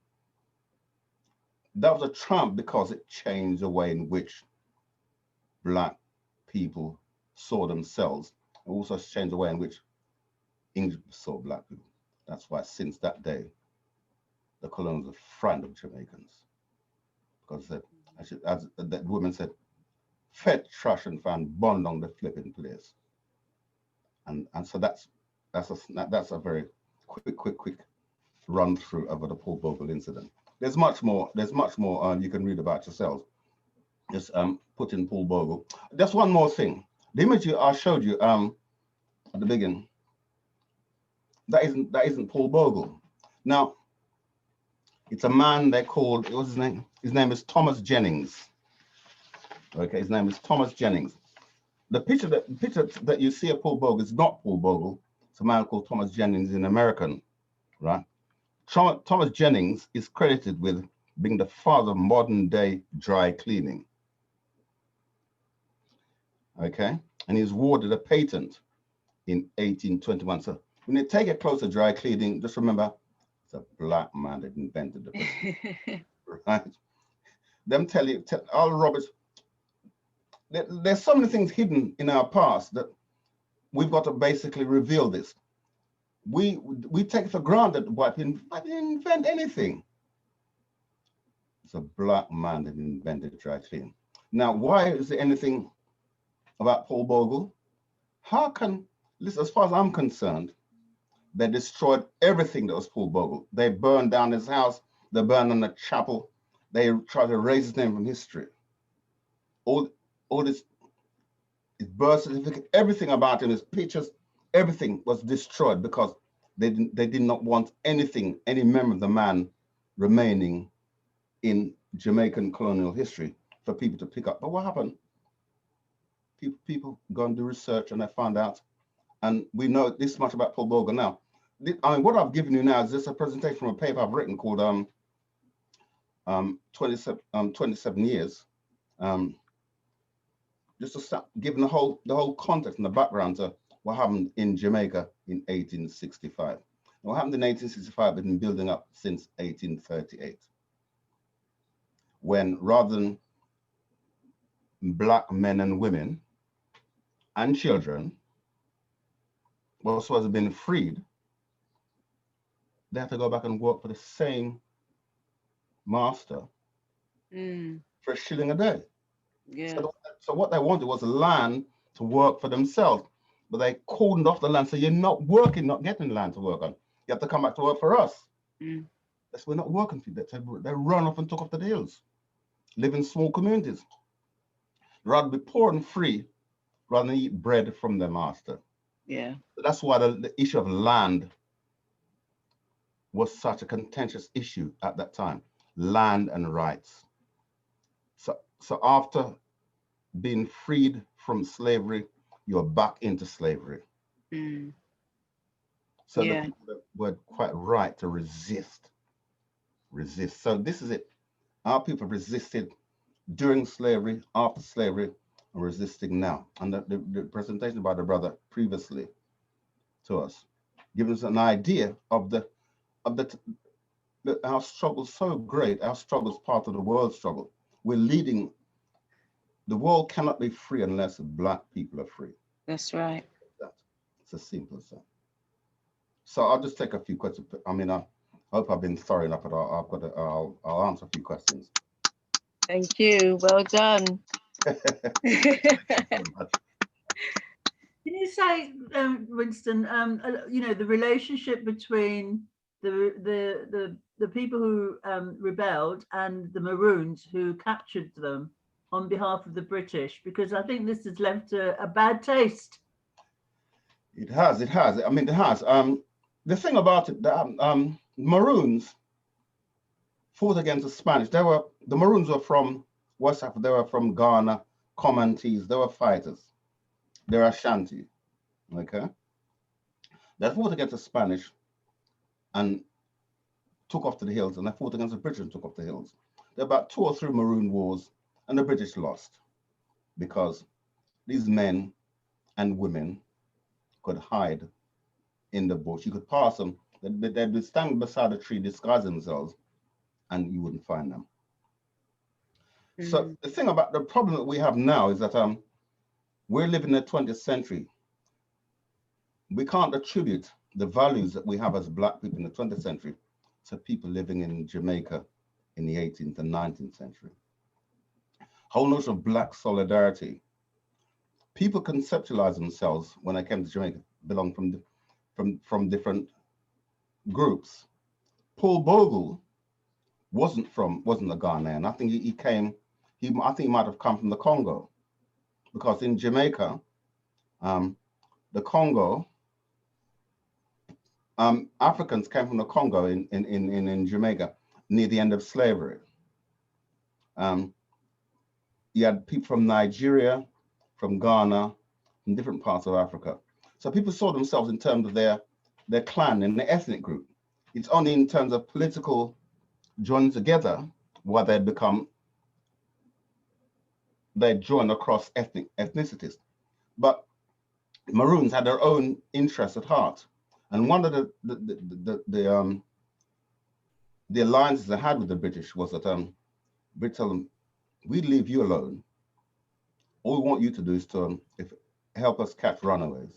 That was a triumph because it changed the way in which black people saw themselves. It also changed the way in which English saw black people. That's why since that day, the colonials are frightened of Jamaicans, because as that woman said, fed trash and found bond on the flipping place. And so that's a very quick run through of the Paul Bogle incident. There's much more you can read about yourselves. Just put in Paul Bogle. Just one more thing. The image I showed you at the beginning, that isn't Paul Bogle. Now, it's a man they called, what's his name? His name is Thomas Jennings. Okay, his name is Thomas Jennings. The picture that you see of Paul Bogle is not Paul Bogle. It's a man called Thomas Jennings, an American, right? Thomas Jennings is credited with being the father of modern day dry cleaning. Okay, and he's awarded a patent in 1821. So when you take a closer dry cleaning, just remember, it's a black man that invented the business, right? Them tell all Roberts, there's so many things hidden in our past that we've got to basically reveal this. we take for granted white people. I didn't invent anything. It's a black man that invented dry cleaning. Now, why is there anything about Paul Bogle? How can, listen, as far as I'm concerned, they destroyed everything that was Paul Bogle. They burned down his house, they burned down the chapel, they tried to erase his name from history. All this, his birth certificate, everything about him, his pictures, everything was destroyed because they did not want anything, any memory of the man remaining in Jamaican colonial history for people to pick up. But what happened? People go and do research and they found out, and we know this much about Paul Bogle now. I mean, what I've given you now is just a presentation from a paper I've written called 27 years, just to start giving the whole context and the background to what happened in Jamaica in 1865. What happened in 1865 has been building up since 1838, when rather than black men and women and children were supposed to have been freed, they had to go back and work for the same master for $1 a day. Yeah. So what they wanted was land to work for themselves, but they cordoned off the land. So you're not working, not getting land to work on. You have to come back to work for us. That's we're not working for you. They run off and took off to the hills, live in small communities. Rather be poor and free, rather than eat bread from their master. Yeah. So that's why the issue of land was such a contentious issue at that time, land and rights. So after being freed from slavery, you're back into slavery. So the people were quite right to resist. So this is it. Our people resisted during slavery, after slavery, and resisting now. And the presentation by the brother previously to us gives us an idea of our struggle so great. Our struggle is part of the world struggle. We're leading. The world cannot be free unless black people are free. That's right. It's as simple as that. So I'll just take a few questions. I mean, I hope I've been thorough enough, but I'll answer a few questions. Thank you. Well done. Can you say, Winston, you know, the relationship between the people who rebelled and the Maroons who captured them on behalf of the British? Because I think this has left a bad taste. It has. I mean, it has. The thing about it, the Maroons fought against the Spanish. The Maroons were from West Africa. They were from Ghana, Comanches. They were fighters. They're Ashanti. Okay. They fought against the Spanish and took off to the hills, and they fought against the British and took off the hills. There were about 2 or 3 Maroon wars, and the British lost because these men and women could hide in the bush. You could pass them. They'd be standing beside a tree, disguise themselves, and you wouldn't find them. So the thing about the problem that we have now is that we're living in the 20th century. We can't attribute the values that we have as black people in the 20th century to people living in Jamaica in the 18th and 19th century. Whole notion of black solidarity. People conceptualize themselves when they came to Jamaica, belong from different groups. Paul Bogle wasn't a Ghanaian. I think he came. I think he might have come from the Congo, because in Jamaica, the Congo, Africans came from the Congo in Jamaica near the end of slavery. You had people from Nigeria, from Ghana, from different parts of Africa. So people saw themselves in terms of their clan and their ethnic group. It's only in terms of political joining together where they join across ethnicities. But Maroons had their own interests at heart. And one of the alliances they had with the British was that British told them, we leave you alone. All we want you to do is to help us catch runaways.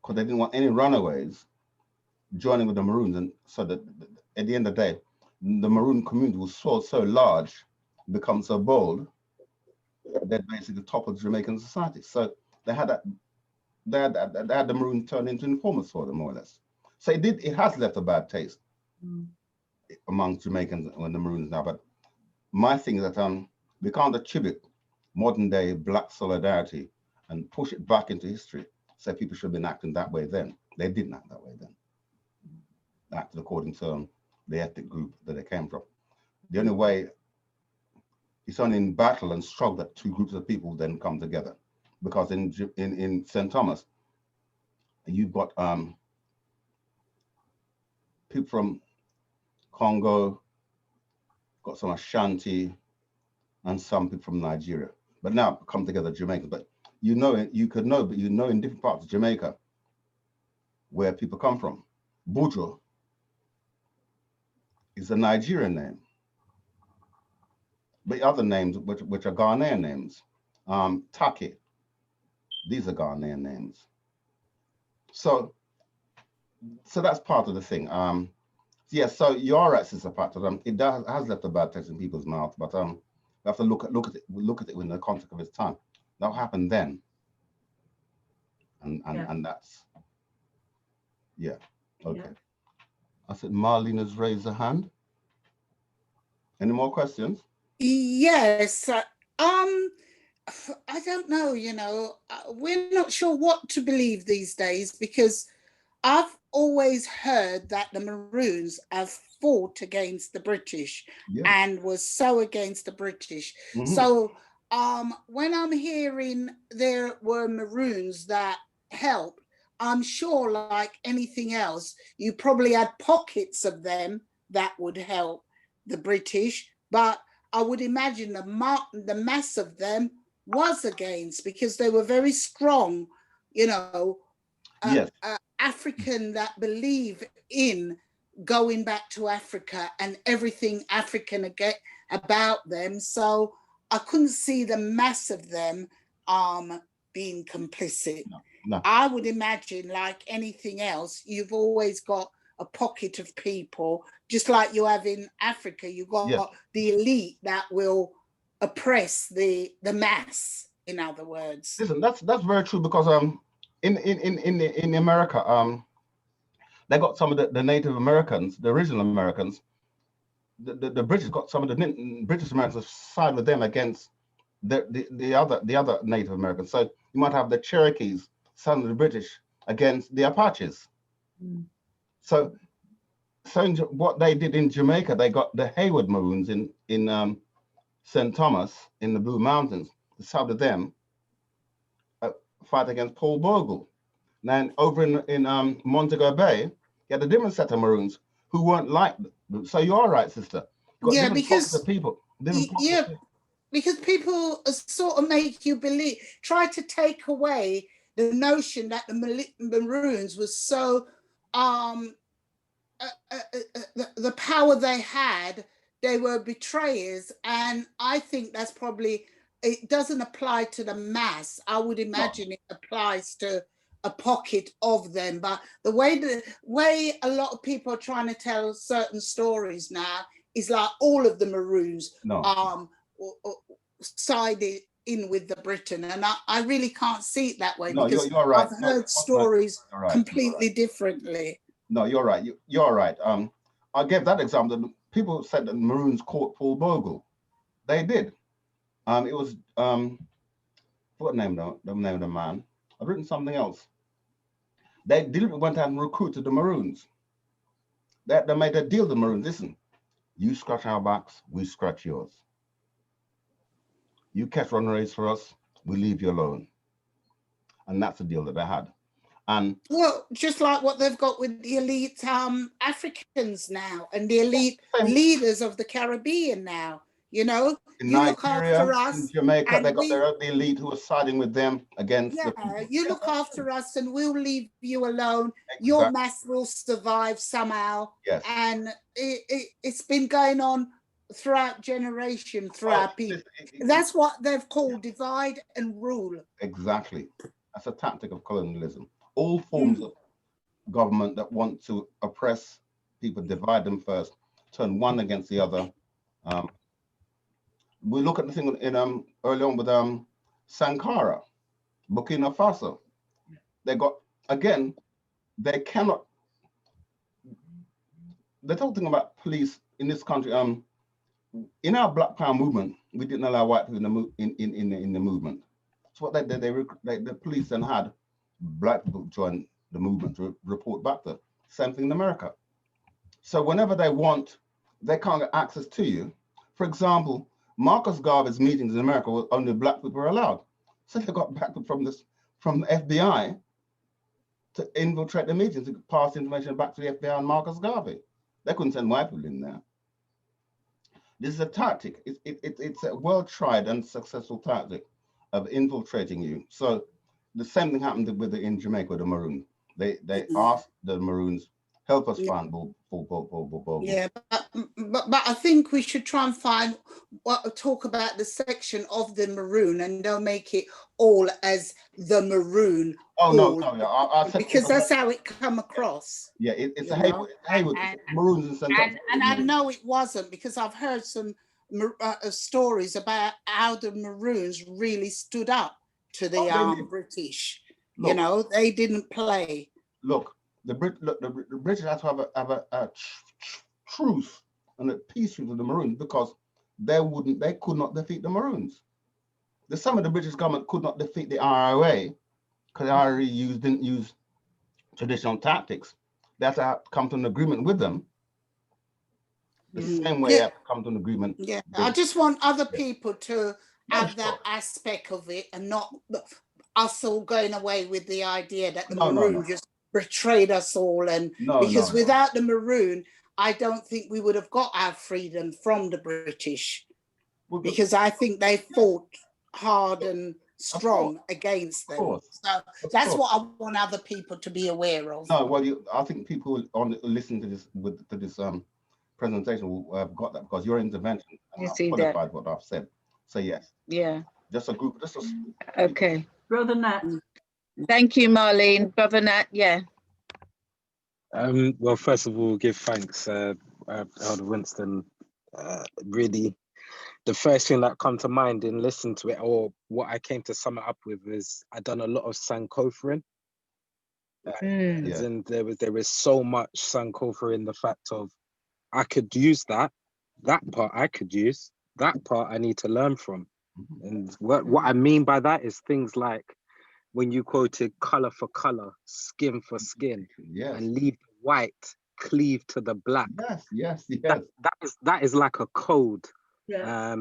because they didn't want any runaways joining with the Maroons. And so that at the end of the day, the Maroon community was so large, become so bold, that basically toppled Jamaican society. So they had that, they had the Maroon turn into informers for them, more or less. So it has left a bad taste among Jamaicans and the Maroons now. But my thing is that we can't attribute modern day Black solidarity and push it back into history. Say people should have been acting that way then. They didn't act that way then. They acted according to the ethnic group that they came from. The only way, it's only in battle and struggle that two groups of people then come together. Because in St. Thomas, you've got people from Congo, got some Ashanti, and some people from Nigeria. But now come together Jamaica. But you know in different parts of Jamaica where people come from. Bogle is a Nigerian name. But other names which are Ghanaian names. Taki, these are Ghanaian names. So that's part of the thing. Yeah, so you're right, Sister Pat. It has left a bad taste in people's mouths, but we have to look at it in the context of its time. That happened then, and that's okay. Yeah. I said Marlene has raised her hand. Any more questions? Yes. I don't know. We're not sure what to believe these days, because I've always heard that the Maroons have fought against the British and was so against the British. So when I'm hearing there were Maroons that helped, I'm sure like anything else, you probably had pockets of them that would help the British, but I would imagine the mass of them was against, because they were very strong, African that believe in going back to Africa and everything African about them. So I couldn't see the mass of them being complicit. No. I would imagine, like anything else, you've always got a pocket of people, just like you have in Africa. You've got the elite that will oppress the mass, in other words. Listen, that's very true, because in America, they got some of the Native Americans, the original Americans. The British got some of the British Americans side with them against the other Native Americans. So you might have the Cherokees, some of the British, against the Apaches. So what they did in Jamaica, they got the Hayward Maroons in St. Thomas in the Blue Mountains. The side of them fight against Paul Bogle. Then over in Montego Bay, you had a different set of Maroons who weren't like them. So you are right, sister. Because people. Because people sort of make you believe, try to take away the notion that the Maroons was so the power they had, they were betrayers, and I think that's probably, it doesn't apply to the mass. I would imagine it applies to a pocket of them, but the way a lot of people are trying to tell certain stories now is like all of the Maroons sided in with the Britain, and I really can't see it that way, because you're right. I've heard stories completely differently. No, you're right. You're right. I gave that example. People said that Maroons caught Paul Bogle. They did. It was what name the name of the man? I've written something else. They deliberately went out and recruited the Maroons. They made a deal with the Maroons. Listen, you scratch our backs, we scratch yours. You catch runaways for us, we leave you alone. And that's the deal that they had. And well, just like what they've got with the elite Africans now, and the elite leaders of the Caribbean now, you know, in you Nigeria, look after us, in Jamaica, they got we, their own elite who are siding with them against the people. you look after us and we'll leave you alone. Your mass will survive somehow. Yes. And it's been going on throughout generation, throughout people. That's what they've called divide and rule. Exactly. That's a tactic of colonialism. all forms of government that want to oppress people, divide them first, turn one against the other. We look at the thing in early on with Sankara, Burkina Faso. They got, again, they cannot, they're talking about police in this country. In our Black Power movement, we didn't allow white people in the movement. So what they did, the police then had black people join the movement to report back to. Same thing in America. So whenever they want, they can't get access to you. For example, Marcus Garvey's meetings in America were only black people were allowed. So they got back from the FBI to infiltrate the meetings, to pass information back to the FBI and Marcus Garvey. They couldn't send white people in there. This is a tactic. It's a well-tried and successful tactic of infiltrating you. So the same thing happened in Jamaica with the Maroons. They asked the Maroons, help us find Bogle. Yeah, but I think we should try and find talk about the section of the Maroon, and they'll make it all as the Maroon. Oh no, yeah, I said, because that's how it come across. Yeah, it's a Haywood Maroons and I know it wasn't, because I've heard some stories about how the Maroons really stood up to the British. Look, you know, they didn't play. Look, the British had to have a truce and a peace with the Maroons, because they could not defeat the Maroons. Some of the British government could not defeat the ROA because the ROA didn't use traditional tactics. They had to come to an agreement with them. The same way they have to come to an agreement. Yeah, I just want other people to have that aspect of it, and not us all going away with the idea that the Maroon just betrayed us all. And because without the Maroon, I don't think we would have got our freedom from the British, because I think they fought hard and strong against them. So that's what I want other people to be aware of. No, well, I think people listening to this presentation will have got that, because your intervention qualified what I've said. So yes. Yeah. Just a group. Okay. Brother Nat. Thank you, Marlene. Brother Nat, yeah. Well, first of all, give thanks, Elder Winston. Really, the first thing that come to mind in listening to it, or what I came to sum it up with, is I done a lot of Sankofa. And there is so much Sankofa in the fact of I could use that part I could use, that part I need to learn from. And what I mean by that is things like when you quoted color for color, skin for skin, and leave the white, cleave to the black. Yes. That is like a code. Yeah.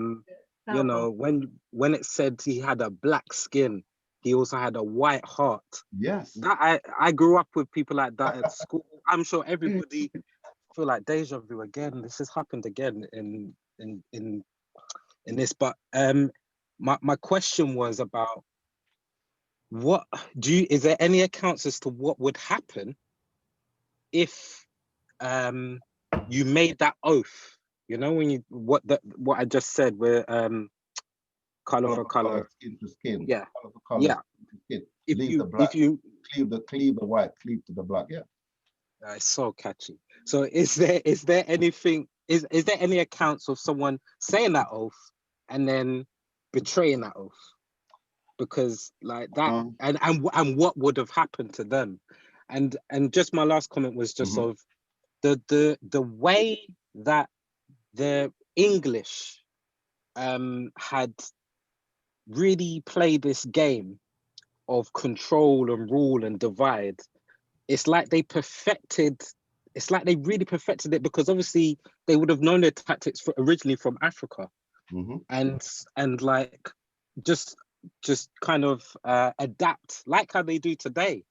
You know, when it said he had a black skin, he also had a white heart. Yes. That I grew up with people like that at school. I'm sure everybody feel like deja vu again. This has happened again in this. But my question was about is there any accounts as to what would happen if you made that oath? You know, when what I just said, where color for color, skin to skin. Yeah. Color for color, Yeah. skin to skin. Leave the black, cleave the white, cleave to the black. Yeah. It's so catchy. So is there anything? Is there any accounts of someone saying that oath and then betraying that oath? Because like that, and what would have happened to them? And just my last comment was just of the way that the English had really played this game of control and rule and divide. It's like they really perfected it, because obviously they would have known their tactics originally from Africa, and like just kind of adapt like how they do today,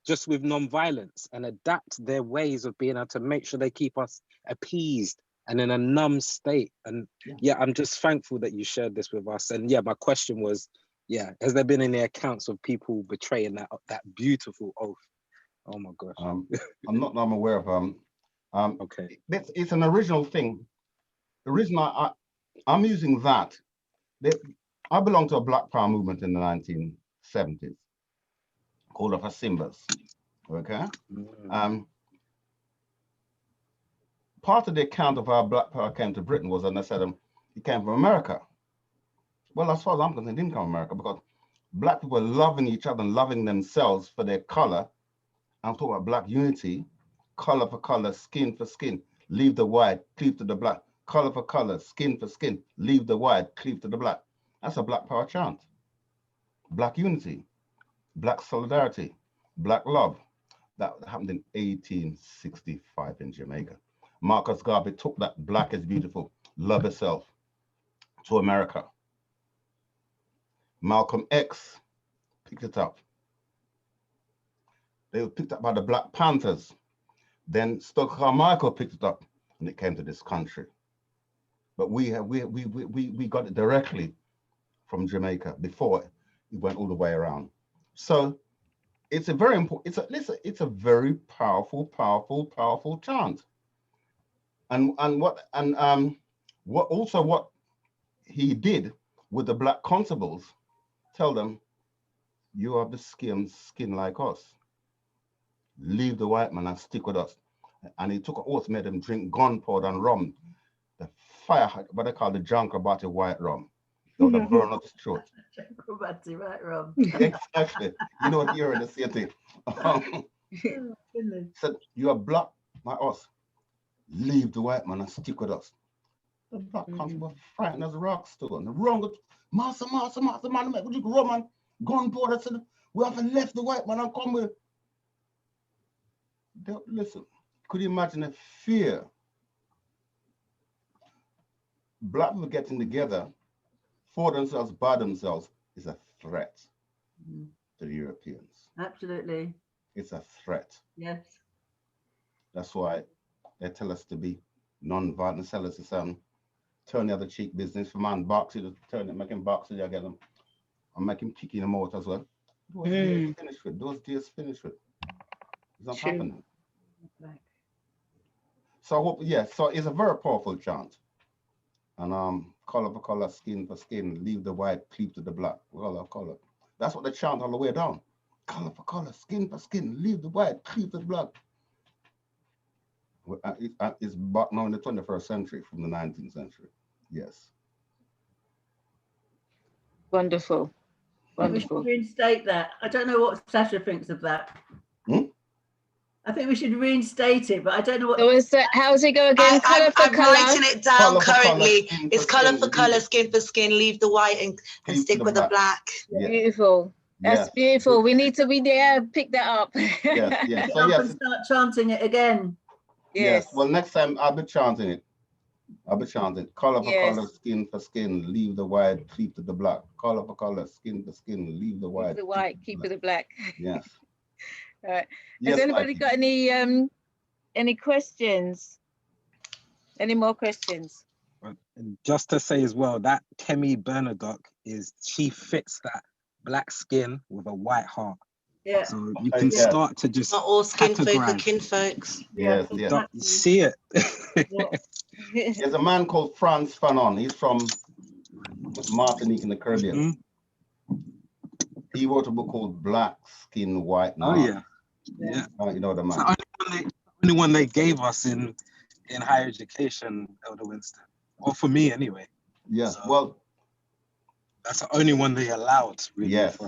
just with non-violence, and adapt their ways of being able to make sure they keep us appeased and in a numb state. And I'm just thankful that you shared this with us. And my question was, has there been any accounts of people betraying that beautiful oath? Oh my gosh. I'm aware of okay. It's an original thing. The reason I'm using that, I belong to a Black Power movement in the 1970s. called off as Simbas. Okay. Part of the account of how Black Power came to Britain was, and I said, he came from America. Well, as far as I'm concerned, he didn't come from America because Black people loving each other and loving themselves for their color. I'm talking about Black unity, color for color, skin for skin, leave the white, cleave to the Black, color for color, skin for skin, leave the white, cleave to the Black. That's a Black Power chant. Black unity, Black solidarity, Black love. That happened in 1865 in Jamaica. Marcus Garvey took that Black is beautiful, love yourself, to America. Malcolm X picked it up. They were picked up by the Black Panthers. Then Stokely Carmichael picked it up, and it came to this country. But we got it directly from Jamaica before it went all the way around. So it's a very important. It's a very powerful chant. And what he did with the Black constables, tell them, you have the skin like us. Leave the white man and stick with us. And he took an oath, made them drink gunpowder and rum. The fire, what they call the Jankrabati white rum. They would have burned up his throat. Jankrabati white rum. Exactly. You know what you're in the same thing. Said, you are Black like us. Leave the white man and stick with us. The Black constable frightened as a rock stone. The wrong, master, man, make you rum and gunpowder. Said, we have left the white man and come with. Listen, could you imagine the fear? Black people getting together for themselves, by themselves, is a threat to the Europeans. Absolutely. It's a threat. Yes. That's why they tell us to be non-violent, tell us to turn the other cheek business for man, box it, turn it, make him box it, I get them. And make him kick in the mouth as well. Those days finished with. Those days finished with. It's not happening. So I hope, yeah, so it's a very powerful chant. And color for color, skin for skin, leave the white, cleave to the Black, color for color. That's what they chant all the way down. Color for color, skin for skin, leave the white, cleave to the Black. It's back now in the 21st century from the 19th century. Yes. Wonderful. Wonderful. We should reinstate that. I don't know what Sasha thinks of that. I think we should reinstate it, but I don't know what. How's it go again? I'm writing it down currently. It's color for color, skin for skin, leave the white and stick with the Black. Yeah. Beautiful. That's beautiful. We need to be there, pick that up. Yes. So and start chanting it again. Yes. Well, next time I'll be chanting it. Color for color, skin for skin, leave the white, keep to the Black. Color for color, skin for skin, leave the white. Leave the white, keep to the Black. Yes. All right. Has anybody got any questions? Any more questions? And just to say as well, that Kemi Bernadotte she fits that Black skin with a white heart. Yeah. So you can start to just not all skin folk are kin folks. Yes. See it. There's a man called Frantz Fanon. He's from Martinique in the Caribbean. He wrote a book called Black Skin, White Now. Oh yeah. You know the man. It's the only one they gave us in higher education, Elder Winston. Or for me anyway. Yes. So, well, that's the only one they allowed really. Yes.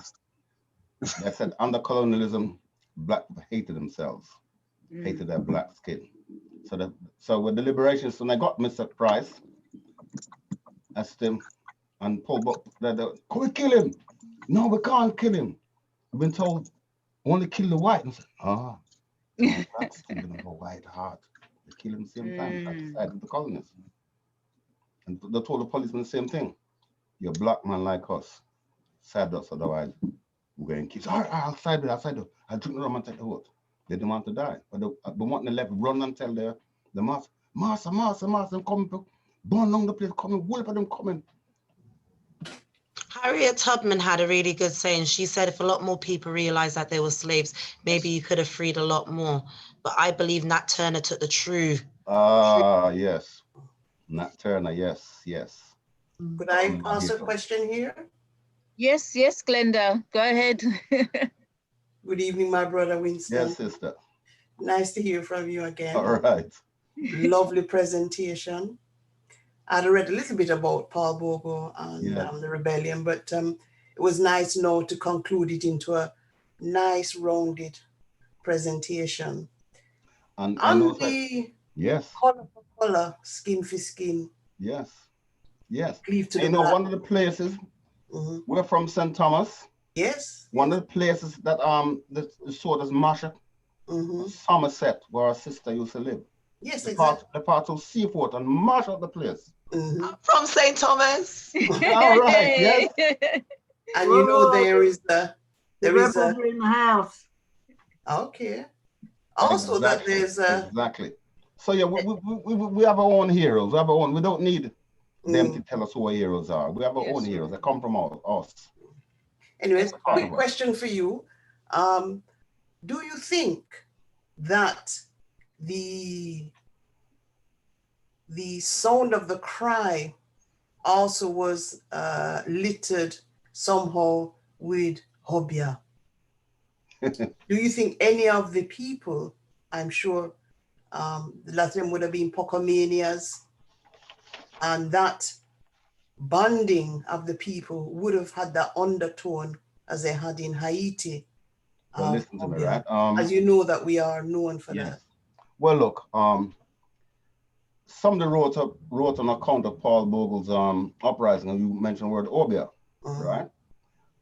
They said under colonialism, Black people hated themselves, hated their Black skin. So with the liberation, so when I got Mr. Price, asked him, and Paul Buck, can we kill him? No, we can't kill him. I've been told only kill the white. And I said, Black skin with a white heart. They kill him the same time at the side of the colonists. And they told the policeman the same thing. You're a Black man like us. Side us, otherwise we're going to kill. I'll side it. I'll drink the rum and take the vote. They didn't want to die. But they want the left run and tell the master, come, burn down the place, coming, whole of them coming. Harriet Tubman had a really good saying. She said if a lot more people realized that they were slaves, maybe you could have freed a lot more. But I believe Nat Turner took the true. Yes. Nat Turner, yes. Could I ask a question here? Yes, Glenda, go ahead. Good evening, my brother Winston. Yes, sister. Nice to hear from you again. All right. Lovely presentation. I'd read a little bit about Paul Bogle and Yes. the rebellion, but it was nice now to conclude it into a nice rounded presentation. And the yes. Color for color, skin for skin. Yes. Yes. Cleave to You the know, black. one of the places we're from St. Thomas. Yes. One of the places that the sword is Masha, Somerset, where our sister used to live. Yes, the exactly. The part of Seaport and mash up the place. From St. Thomas. All right, yes. And you know there is a rebels in the house. Okay. Also that there's a exactly. So yeah, we have our own heroes. We have our own. We don't need them to tell us who our heroes are. We have our own heroes that come from us. Anyways, quick question for you. Do you think that the sound of the cry also was littered somehow with Hobia? Do you think any of the people, I'm sure the last of them would have been Pocomanias, and that bonding of the people would have had that undertone as they had in Haiti? Well, listen to me, right? As you know that we are known for that. Well, look, somebody wrote an account of Paul Bogle's uprising, and you mentioned the word Obia, right?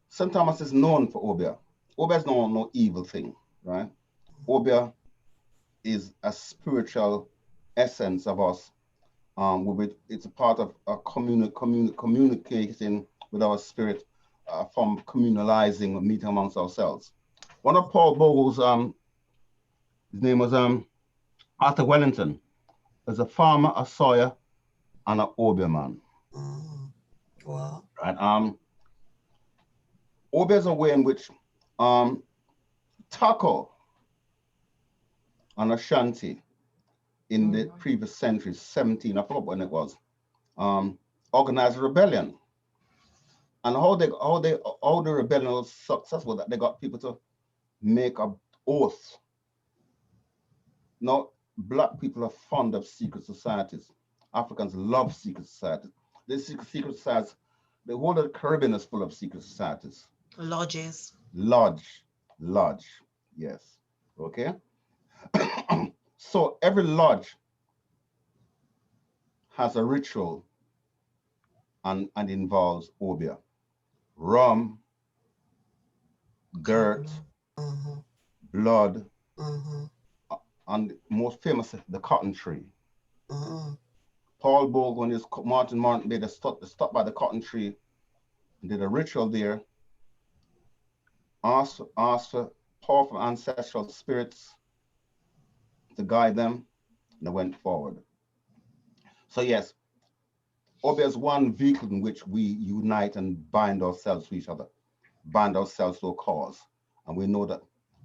St. Thomas is known for Obia. Obia is no evil thing, right? Obia is a spiritual essence of us. It's a part of a communicating with our spirit, from communalizing, meeting amongst ourselves. One of Paul Bogle's, his name was Arthur Wellington, is a farmer, a sawyer, and an Obia man. Wow. Right. Obia is a way in which Taco and Ashanti in the previous century, 17, I forgot when it was, organized a rebellion. And how the rebellion was successful, that they got people to make an oath. Now, Black people are fond of secret societies. Africans love secret societies. These secret societies, the whole of the Caribbean is full of secret societies. Lodges. Lodge, yes, okay? So every lodge has a ritual and involves Obia. Rum, dirt, blood, and most famous, the cotton tree. Paul Bogle, when his Martin made a stop by the cotton tree, did a ritual there, asked for powerful ancestral spirits to guide them, and they went forward. So yes, Obia is one vehicle in which we unite and bind ourselves to each other, bind ourselves to a cause. And we know that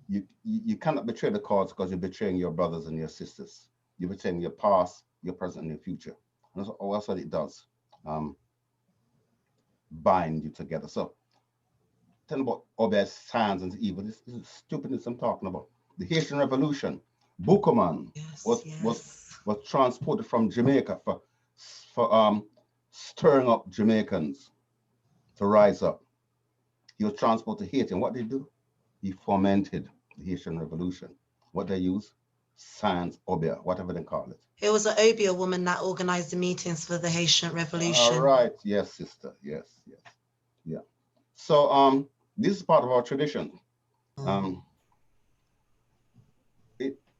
you cannot betray the cause because you're betraying your brothers and your sisters. You're betraying your past, your present, and your future. And that's what it does, bind you together. So tell me about Obia's science and evil. This is stupidness I'm talking about. The Haitian Revolution. Bukoman was transported from Jamaica for stirring up Jamaicans to rise up. He was transported to Haiti, and what did he do? He fomented the Haitian Revolution. What they use? Science, Obia, whatever they call it. It was an Obia woman that organized the meetings for the Haitian Revolution. All right, yes, sister, yes, yeah. So this is part of our tradition.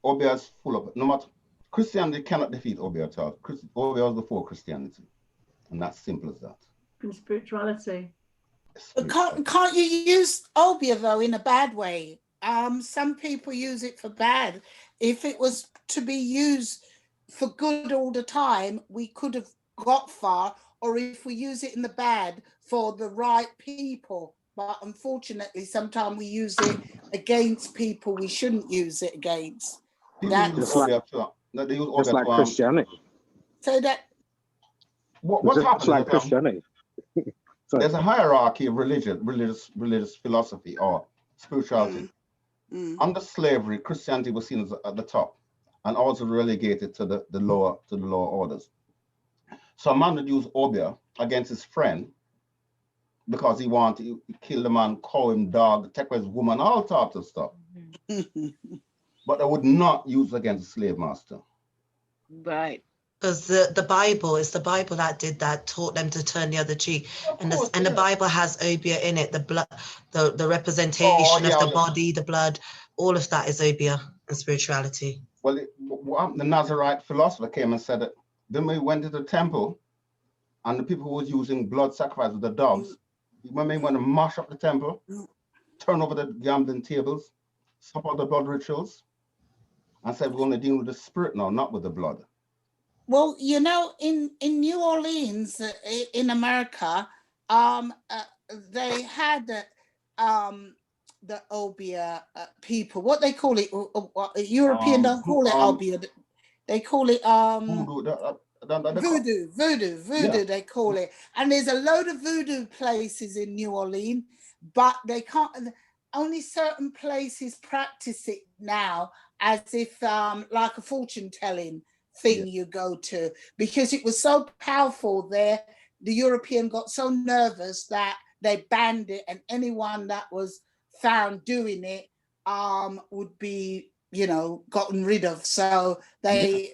Obia is full of, no matter, Christianity cannot defeat Obia at all. Obia was before Christianity, and that's simple as that. And spirituality. But can't you use Obia though in a bad way? Some people use it for bad. If it was to be used for good all the time, we could have got far. Or if we use it in the bad for the right people. But unfortunately, sometimes we use it against people we shouldn't use it against. Just like Christianity. So that. What happens? Like Christianity. There's a hierarchy of religious philosophy or spirituality. Under slavery, Christianity was seen as at the top and also relegated to the lower orders. So a man would use obeah against his friend because he wanted to kill the man, call him dog, take his woman, all types of stuff. But I would not use against a slave master. Right. Because the Bible, it's the Bible that did that, taught them to turn the other cheek. And the Bible has obeah in it, the blood, the representation of the body, the blood, all of that is obeah and spirituality. Well, the Nazarite philosopher came and said that then we went to the temple and the people who was using blood sacrifice with the dogs, when they went to mash up the temple, turn over the gambling tables, stop all the blood rituals, and said we're going to deal with the spirit now, not with the blood. Well, you know, in New Orleans, in America, they had the obeah people. What they call it? European don't call it obeah. They call it voodoo. Yeah. They call it. And there's a load of voodoo places in New Orleans, but they can't. Only certain places practice it now, as if like a fortune telling thing you go to, because it was so powerful there. The European got so nervous that they banned it, and anyone that was found doing it would be, you know, gotten rid of. So they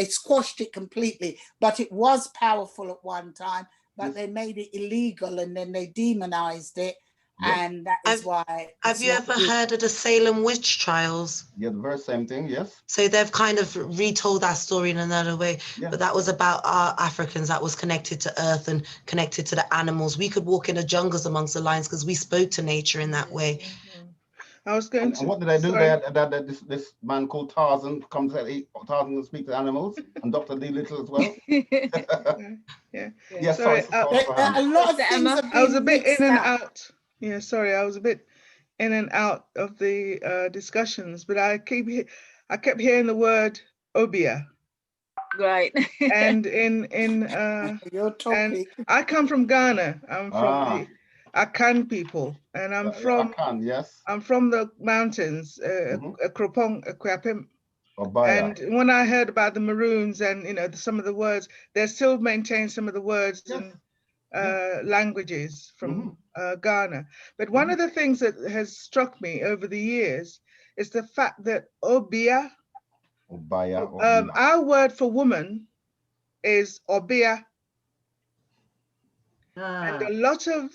squashed it completely. But it was powerful at one time, but they made it illegal and then they demonized it. And that is why. Have you ever heard of the Salem witch trials? Yeah, the very same thing, yes. So they've kind of retold that story in another way, but that was about our Africans that was connected to earth and connected to the animals. We could walk in the jungles amongst the lions because we spoke to nature in that way. I was going to. And what did I do? This man called Tarzan comes at Tarzan to speak to animals, and Dr. Dolittle as well. Yeah. Sorry, a lot of things I was a bit in and out. Yeah, sorry, I was a bit in and out of the discussions, but I kept hearing the word obeah. Right. And your topic. And I come from Ghana. I'm from the Akan people, and I'm from Akan, yes. I'm from the mountains, Kropong, Kwapim. And when I heard about the Maroons and some of the words, they still maintain some of the words and languages from Ghana. But one of the things that has struck me over the years is the fact that obeah, our word for woman is obeah. And a lot of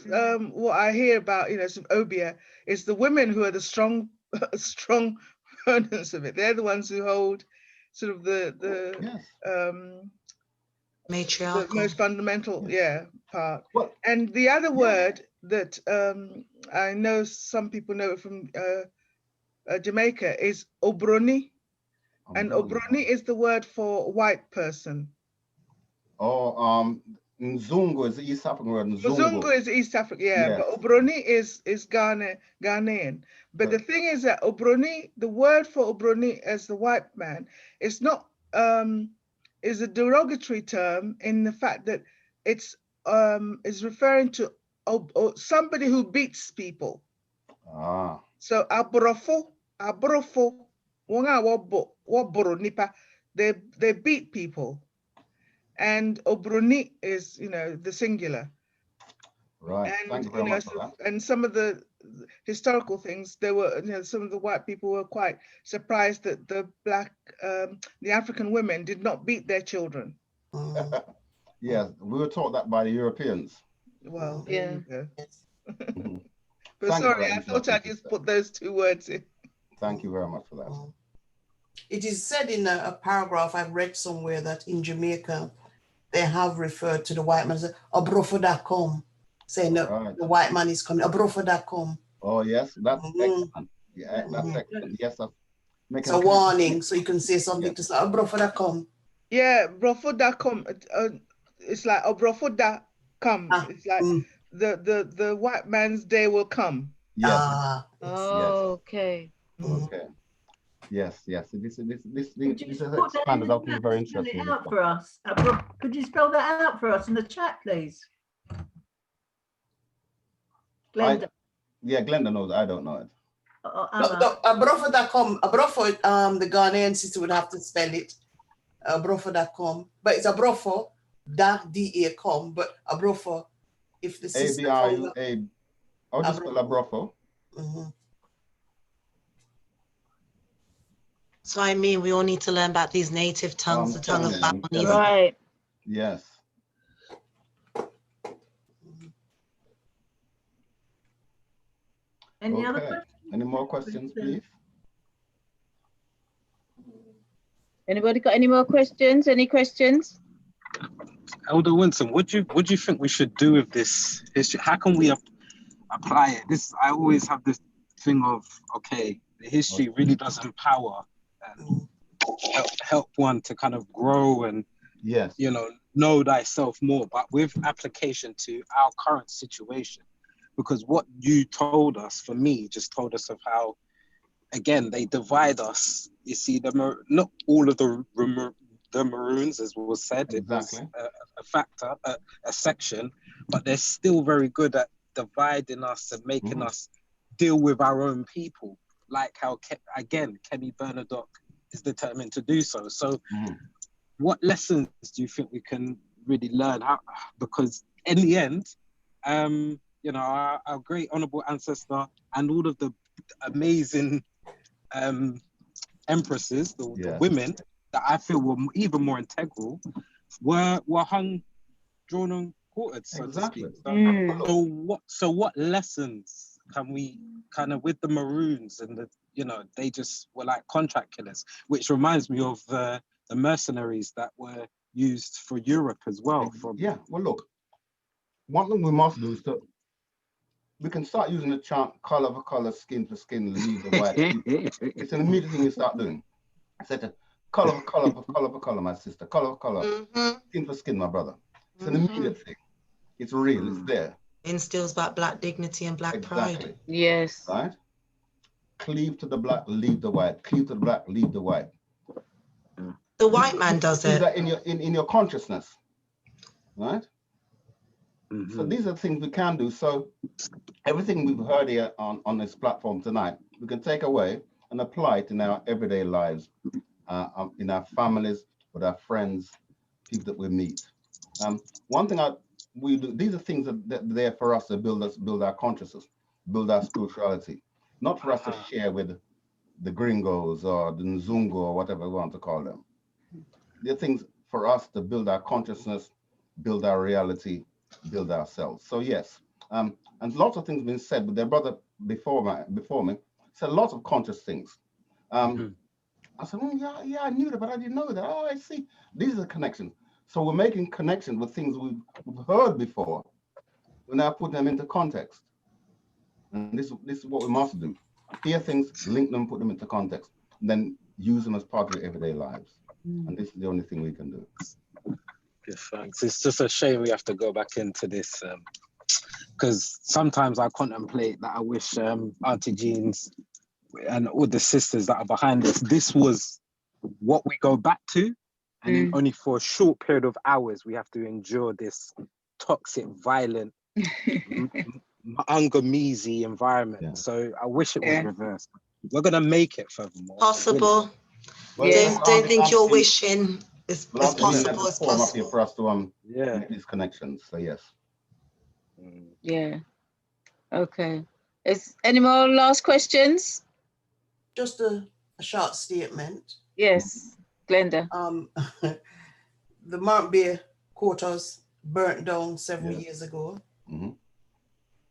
what I hear about, some obeah is the women who are the strong opponents of it. They're the ones who hold sort of the matriarchal, the most fundamental part. And the other word that I know some people know it from Jamaica is obroni. And obroni is the word for white person. Nzungu is the East African word. Nzungu is East Africa, but obroni is Ghanaian. But the thing is that obroni, the word for obroni as the white man, is not is a derogatory term in the fact that it's is referring to somebody who beats people. So abrofo, wonga waboro nipa, they beat people. And obroni is, the singular. Right. And, thank you very much for that. And some of the historical things, there were, some of the white people were quite surprised that the African women did not beat their children. Yes, we were taught that by the Europeans. Well, there you go. But sorry, I thought I just put those two words in. Thank you very much for that. It is said in a paragraph I've read somewhere that in Jamaica, they have referred to the white man as Obrofo.com, saying that the white man is coming, Obrofo.com. Oh, yes, that's excellent. Yeah, that's excellent. Yes, it's a warning, so you can say something to say, Obrofo.com. Yeah, Brofo.com. It's like Obrofo.com. It's like the white man's day will come. Yes. Okay. Okay. Yes. This is Put expanded out to be very interesting. It out for us. Could you spell that out for us in the chat, please? Glenda. Glenda knows. I don't know it. Abrofo.com. Abrofo, the Ghanaian sister would have to spell it. Abrofo.com. But it's Abrofo.com. But Abrofo, if the sister. A-B-R-U-A. I'll just spell Abrofo. So I mean, we all need to learn about these native tongues, the tongue of Babylon. Right. Yes. Any other questions? Any more questions, please? Anybody got any more questions? Any questions? Elder Winston, what do you think we should do with this history? How can we apply it? I always have this thing of, okay, the history really does empower and help one to kind of grow and know thyself more, but with application to our current situation. Because what you told us, for me, just told us of how, again, they divide us. You see, not all of the Maroons, as was said, it was a factor, a section, but they're still very good at dividing us and making us deal with our own people, like how, again, Kemi Bernadotte is determined to do so. So what lessons do you think we can really learn? Because in the end, our great honorable ancestor and all of the amazing empresses, the women that I feel were even more integral, were hung, drawn and quartered, so to speak. So what lessons can we kind of, with the Maroons and they just were like contract killers, which reminds me of the mercenaries that were used for Europe as well. Well, look, one thing we must do is we can start using the chant color for color, skin for skin, leave the white. It's an immediate thing you start doing. I said color for color for color for color, my sister. Color for color, skin for skin, my brother. It's an immediate thing. It's real, it's there. Instills about black dignity and black pride. Yes. Right? Cleave to the black, leave the white. Cleave to the black, leave the white. The white man does it. That in your consciousness, right? So these are things we can do. So everything we've heard here on this platform tonight, we can take away and apply it in our everyday lives, in our families, with our friends, people that we meet. One thing we do, these are things that are there for us to build our consciousness, build our spirituality, not for us to share with the gringos or the Nzungu or whatever we want to call them. They're things for us to build our consciousness, build our reality, build ourselves. So yes, and lots of things been said, but their brother before me said lots of conscious things. I said, yeah, I knew that, but I didn't know that. Oh, I see. These are the connections. So we're making connections with things we've heard before. We're now putting them into context. And this is what we must do. Hear things, link them, put them into context, and then use them as part of your everyday lives. And this is the only thing we can do. Yeah, thanks. It's just a shame we have to go back into this, because sometimes I contemplate that I wish Auntie Jean's and all the sisters that are behind this was what we go back to, and then only for a short period of hours we have to endure this toxic, violent, Angamizi environment. So I wish it was reversed. We're gonna make it furthermore. Possible. Don't think you're wishing. It's possible. It's possible for us to make these connections. So yes. Yeah. Okay. Is any more last questions? Just a short statement. Yes, Glenda. The Mount Bay quarters burnt down several years ago,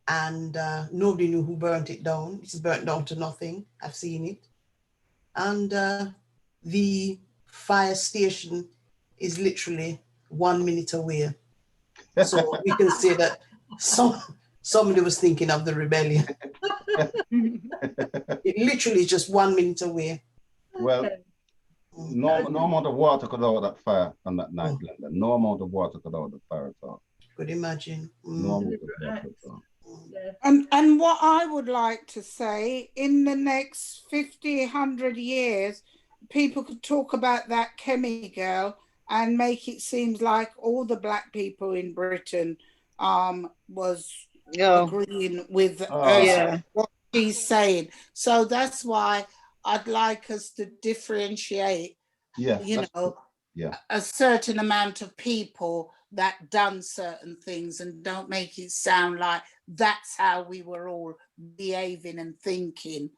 and nobody knew who burnt it down. It's burnt down to nothing. I've seen it, and the fire station is literally 1 minute away. So we can say that somebody was thinking of the rebellion. It literally is just 1 minute away. Well, no amount of water could out that fire on that night, Glenda. No amount of water could out the fire at all. Could imagine. No amount of water at all. And what I would like to say, in the next 50, 100 years, people could talk about that Kemi girl and make it seem like all the black people in Britain was agreeing with what she's saying. So that's why I'd like us to differentiate, Yeah, you know, yeah, a certain amount of people that done certain things, and don't make it sound like that's how we were all behaving and thinking.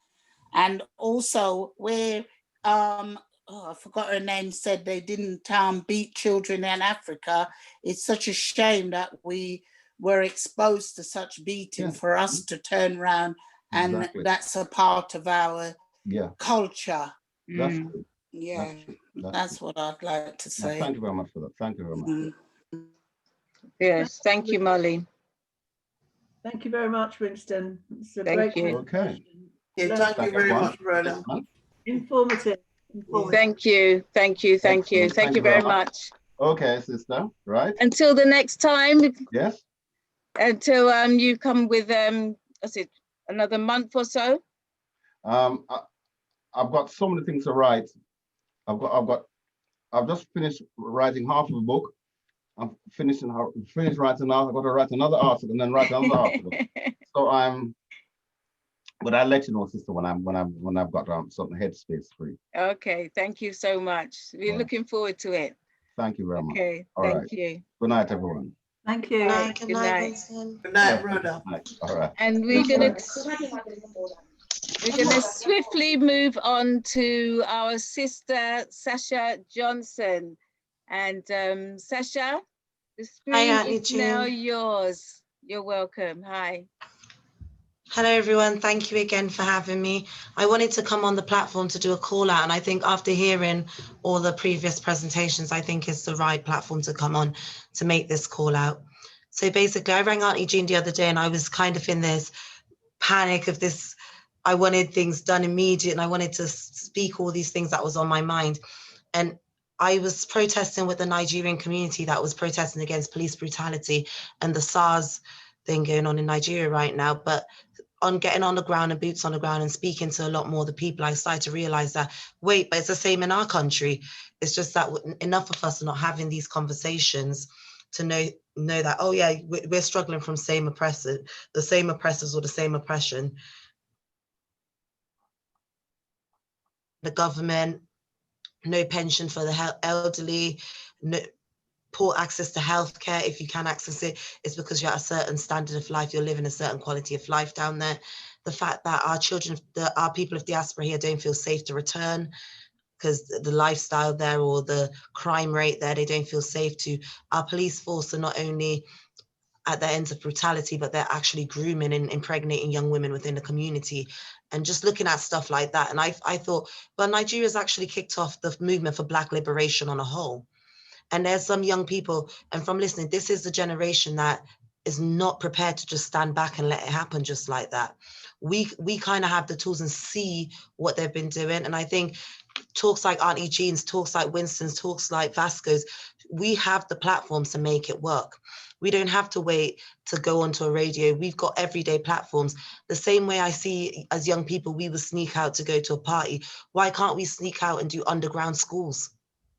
And also where I forgot her name, said they didn't beat children in Africa. It's such a shame that we were exposed to such beating for us to turn around, and Exactly. that's a part of our culture. That's true. Yeah, That's what I'd like to No, say. thank you very much for that. Thank you very much. Yes, thank you, Molly. Thank you very much, Winston. It's a Thank great you. Okay. Yeah, thank you very much, brother. Informative. Thank you, thank you, thank you, thank you very much. Okay, sister, right? Until the next time. Yes. Until you come with what's it, another month or so. I've got so many things to write. I've just finished writing half of a book. I'm finished writing now. I've got to write another article and then write another article. So but I'll let you know, sister, when I've got some headspace free. Okay, thank you so much. We're looking forward to it. Thank you very much. Okay, thank you. Good night, everyone. Thank you. Good night. Good night, brother. All right. And we're gonna swiftly move on to our sister Sasha Johnson. And Sasha, the screen is now yours. You're welcome. Hi. Hello, everyone. Thank you again for having me. I wanted to come on the platform to do a call out, and I think after hearing all the previous presentations, I think it's the right platform to come on to make this call out. So basically, I rang Auntie Jean the other day, and I was kind of in this panic of this. I wanted things done immediate, and I wanted to speak all these things that was on my mind. And I was protesting with the Nigerian community that was protesting against police brutality and the SARS thing going on in Nigeria right now. But on getting on the ground and boots on the ground and speaking to a lot more of the people, I started to realize that, wait, but it's the same in our country. It's just that enough of us are not having these conversations to know that, oh yeah, we're struggling from the same oppressors or the same oppression. The government, no pension for the elderly, no poor access to healthcare. If you can access it, it's because you're at a certain standard of life, you're living a certain quality of life down there. The fact that our children, our people of diaspora here don't feel safe to return because the lifestyle there or the crime rate there, they don't feel safe to. Our police force are not only at the ends of brutality, but they're actually grooming and impregnating young women within the community. And just looking at stuff like that. And I thought, well, Nigeria's actually kicked off the movement for Black liberation on a whole. And there's some young people, and from listening, this is the generation that is not prepared to just stand back and let it happen just like that. We kind of have the tools and see what they've been doing. And I think talks like Auntie Jean's, talks like Winston's, talks like Vasco's, we have the platforms to make it work. We don't have to wait to go onto a radio. We've got everyday platforms. The same way I see as young people, we would sneak out to go to a party. Why can't we sneak out and do underground schools?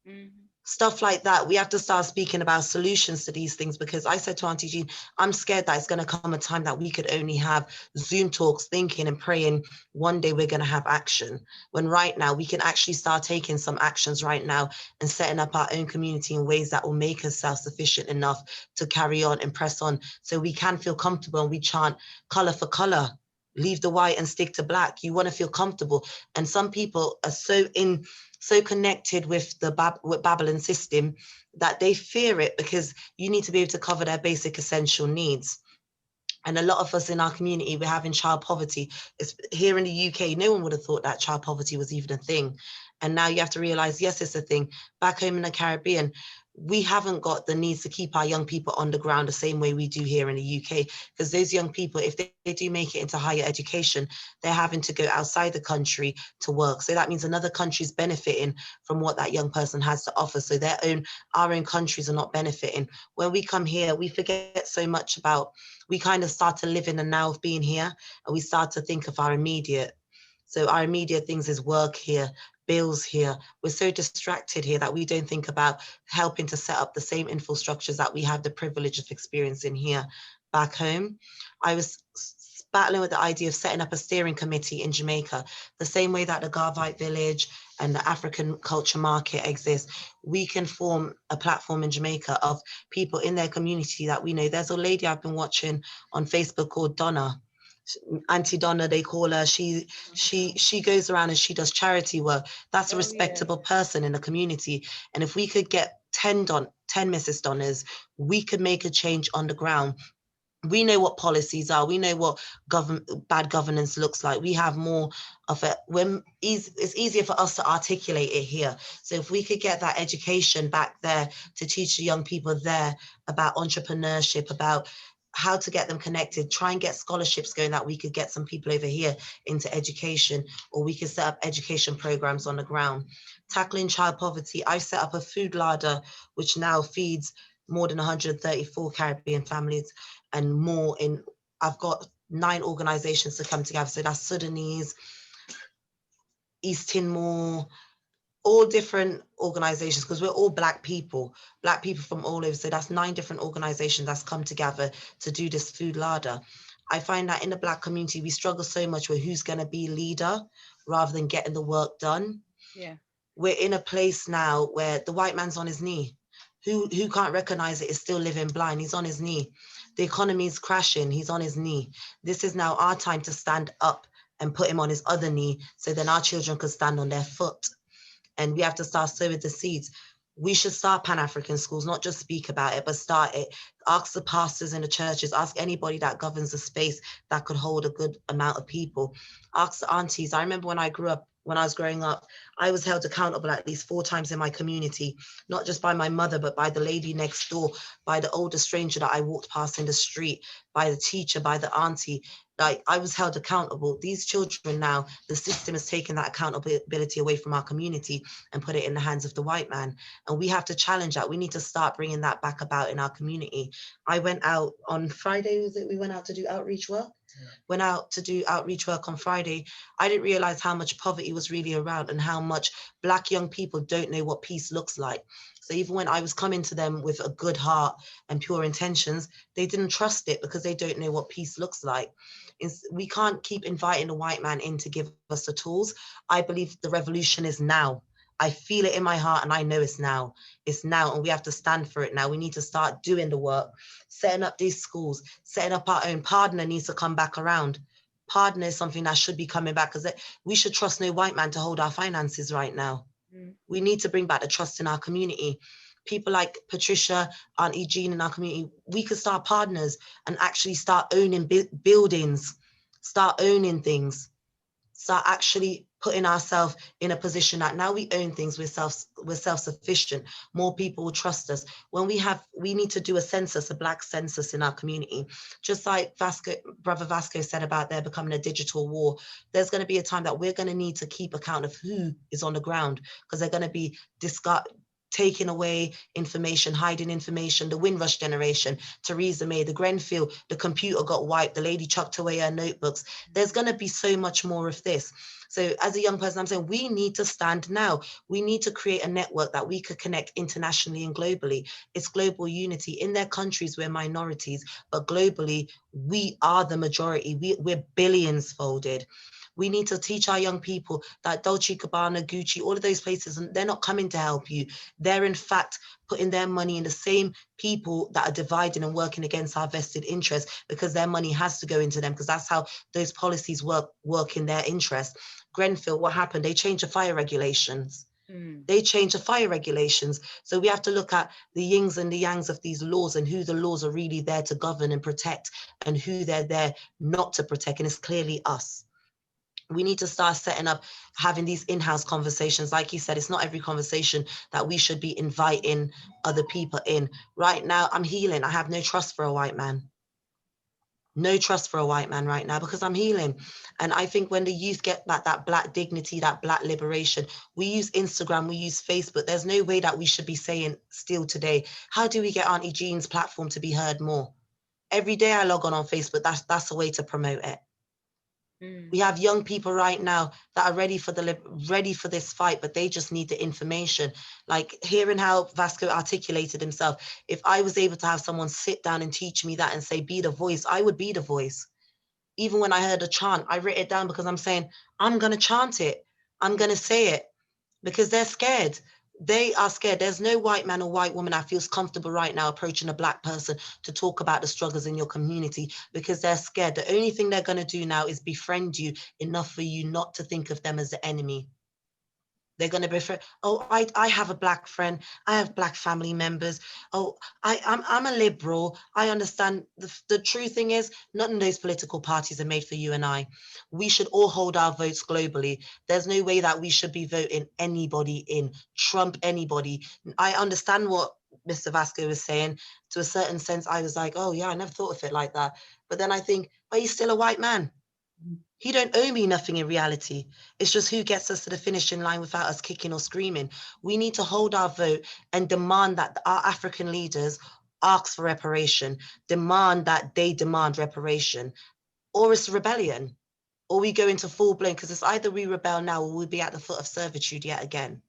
Mm-hmm. Stuff like that. We have to start speaking about solutions to these things, because I said to Auntie Jean, I'm scared that it's going to come a time that we could only have Zoom talks, thinking and praying one day we're going to have action. When right now we can actually start taking some actions right now and setting up our own community in ways that will make us self-sufficient enough to carry on and press on, so we can feel comfortable and we chant color for color. Leave the white and stick to black. You want to feel comfortable. And some people are so connected with the Babylon system that they fear it, because you need to be able to cover their basic essential needs. And a lot of us in our community, we're having child poverty. It's here in the UK, no one would have thought that child poverty was even a thing. And now you have to realize, yes, it's a thing. Back home in the Caribbean, we haven't got the needs to keep our young people on the ground the same way we do here in the UK, because those young people, if they do make it into higher education, they're having to go outside the country to work. So that means another country is benefiting from what that young person has to offer. So our own countries are not benefiting. When we come here, we forget so much about, we kind of start to live in the now of being here, and we start to think of our immediate. So our immediate things is work here, bills here. We're so distracted here that we don't think about helping to set up the same infrastructures that we have the privilege of experiencing here back home. I was battling with the idea of setting up a steering committee in Jamaica, the same way that the Garvite Village and the African Culture Market exists. We can form a platform in Jamaica of people in their community that we know. There's a lady I've been watching on Facebook called Donna, Auntie Donna, they call her. She goes around and she does charity work. That's a respectable person in the community. And if we could get 10 Mrs. Donnas, we could make a change on the ground. We know what policies are. We know what bad governance looks like. We have more of it. It's easier for us to articulate it here. So if we could get that education back there to teach the young people there about entrepreneurship, about how to get them connected, try and get scholarships going that we could get some people over here into education, or we could set up education programs on the ground. Tackling child poverty, I've set up a food larder, which now feeds more than 134 Caribbean families and more I've got 9 organizations to come together. So that's Sudanese, East Timor, all different organizations, because we're all Black people from all over. So that's 9 different organizations that's come together to do this food larder. I find that in the Black community, we struggle so much with who's going to be leader rather than getting the work done. Yeah. We're in a place now where the white man's on his knee. Who can't recognize it is still living blind. He's on his knee. The economy is crashing. He's on his knee. This is now our time to stand up and put him on his other knee, so then our children could stand on their foot. And we have to start sowing the seeds. We should start Pan-African schools, not just speak about it, but start it. Ask the pastors in the churches, ask anybody that governs a space that could hold a good amount of people. Ask the aunties. I remember when I was growing up, I was held accountable at least 4 times in my community, not just by my mother, but by the lady next door, by the older stranger that I walked past in the street, by the teacher, by the auntie. Like, I was held accountable. These children now, the system has taken that accountability away from our community and put it in the hands of the white man. And we have to challenge that. We need to start bringing that back about in our community. I went out on Friday, was it? We went out to do outreach work. Went out to do outreach work on Friday. I didn't realize how much poverty was really around and how much Black young people don't know what peace looks like. So even when I was coming to them with a good heart and pure intentions, they didn't trust it because they don't know what peace looks like. We can't keep inviting the white man in to give us the tools. I believe the revolution is now. I feel it in my heart and I know it's now. It's now, and we have to stand for it now. We need to start doing the work, setting up these schools, setting up our own. Partner needs to come back around. Partner is something that should be coming back, because we should trust no white man to hold our finances right now. We need to bring back the trust in our community. People like Patricia, Auntie Jean in our community, we could start partners and actually start owning buildings, start owning things, start actually putting ourselves in a position that now we own things, we're self-sufficient. More people will trust us. When we need to do a census, a Black census in our community. Just like Brother Vasco said about there becoming a digital war, there's going to be a time that we're going to need to keep account of who is on the ground, because they're going to be taking away information, hiding information. The Windrush generation, Theresa May, the Grenfell, the computer got wiped, the lady chucked away her notebooks. There's going to be so much more of this. So as a young person, I'm saying we need to stand now. We need to create a network that we could connect internationally and globally. It's global unity. In their countries, we're minorities, but globally, we are the majority. We're billions folded. We need to teach our young people that Dolce & Gabbana, Gucci, all of those places, and they're not coming to help you. They're in fact putting their money in the same people that are dividing and working against our vested interests, because their money has to go into them, because that's how those policies work in their interest. Grenfell, what happened? They changed the fire regulations. They changed the fire regulations. So we have to look at the yings and the yangs of these laws and who the laws are really there to govern and protect and who they're there not to protect. And it's clearly us. We need to start setting up, having these in-house conversations. Like you said, it's not every conversation that we should be inviting other people in. Right now, I'm healing. I have no trust for a white man. No trust for a white man right now, because I'm healing. And I think when the youth get back that Black dignity, that Black liberation, we use Instagram, we use Facebook. There's no way that we should be saying still today, how do we get Auntie Jean's platform to be heard more? Every day I log on Facebook, that's a way to promote it. We have young people right now that are ready for this fight, but they just need the information. Like hearing how Vasco articulated himself. If I was able to have someone sit down and teach me that and say, be the voice, I would be the voice. Even when I heard a chant, I wrote it down because I'm saying, I'm going to chant it. I'm going to say it because they're scared. They are scared. There's no white man or white woman that feels comfortable right now approaching a black person to talk about the struggles in your community because they're scared. The only thing they're going to do now is befriend you enough for you not to think of them as the enemy. They're going to befriend, oh, I have a black friend. I have black family members. Oh, I'm a liberal. I understand. The true thing is, none of those political parties are made for you and I. We should all hold our votes globally. There's no way that we should be voting anybody in, Trump anybody. I understand what Mr. Vasco was saying. To a certain sense, I was like, oh yeah, I never thought of it like that. But then I think, but he's still a white man. He don't owe me nothing in reality. It's just who gets us to the finishing line without us kicking or screaming. We need to hold our vote and demand that our African leaders ask for reparation, demand that they demand reparation, or it's rebellion, or we go into full blown, because it's either we rebel now or we'll be at the foot of servitude yet again.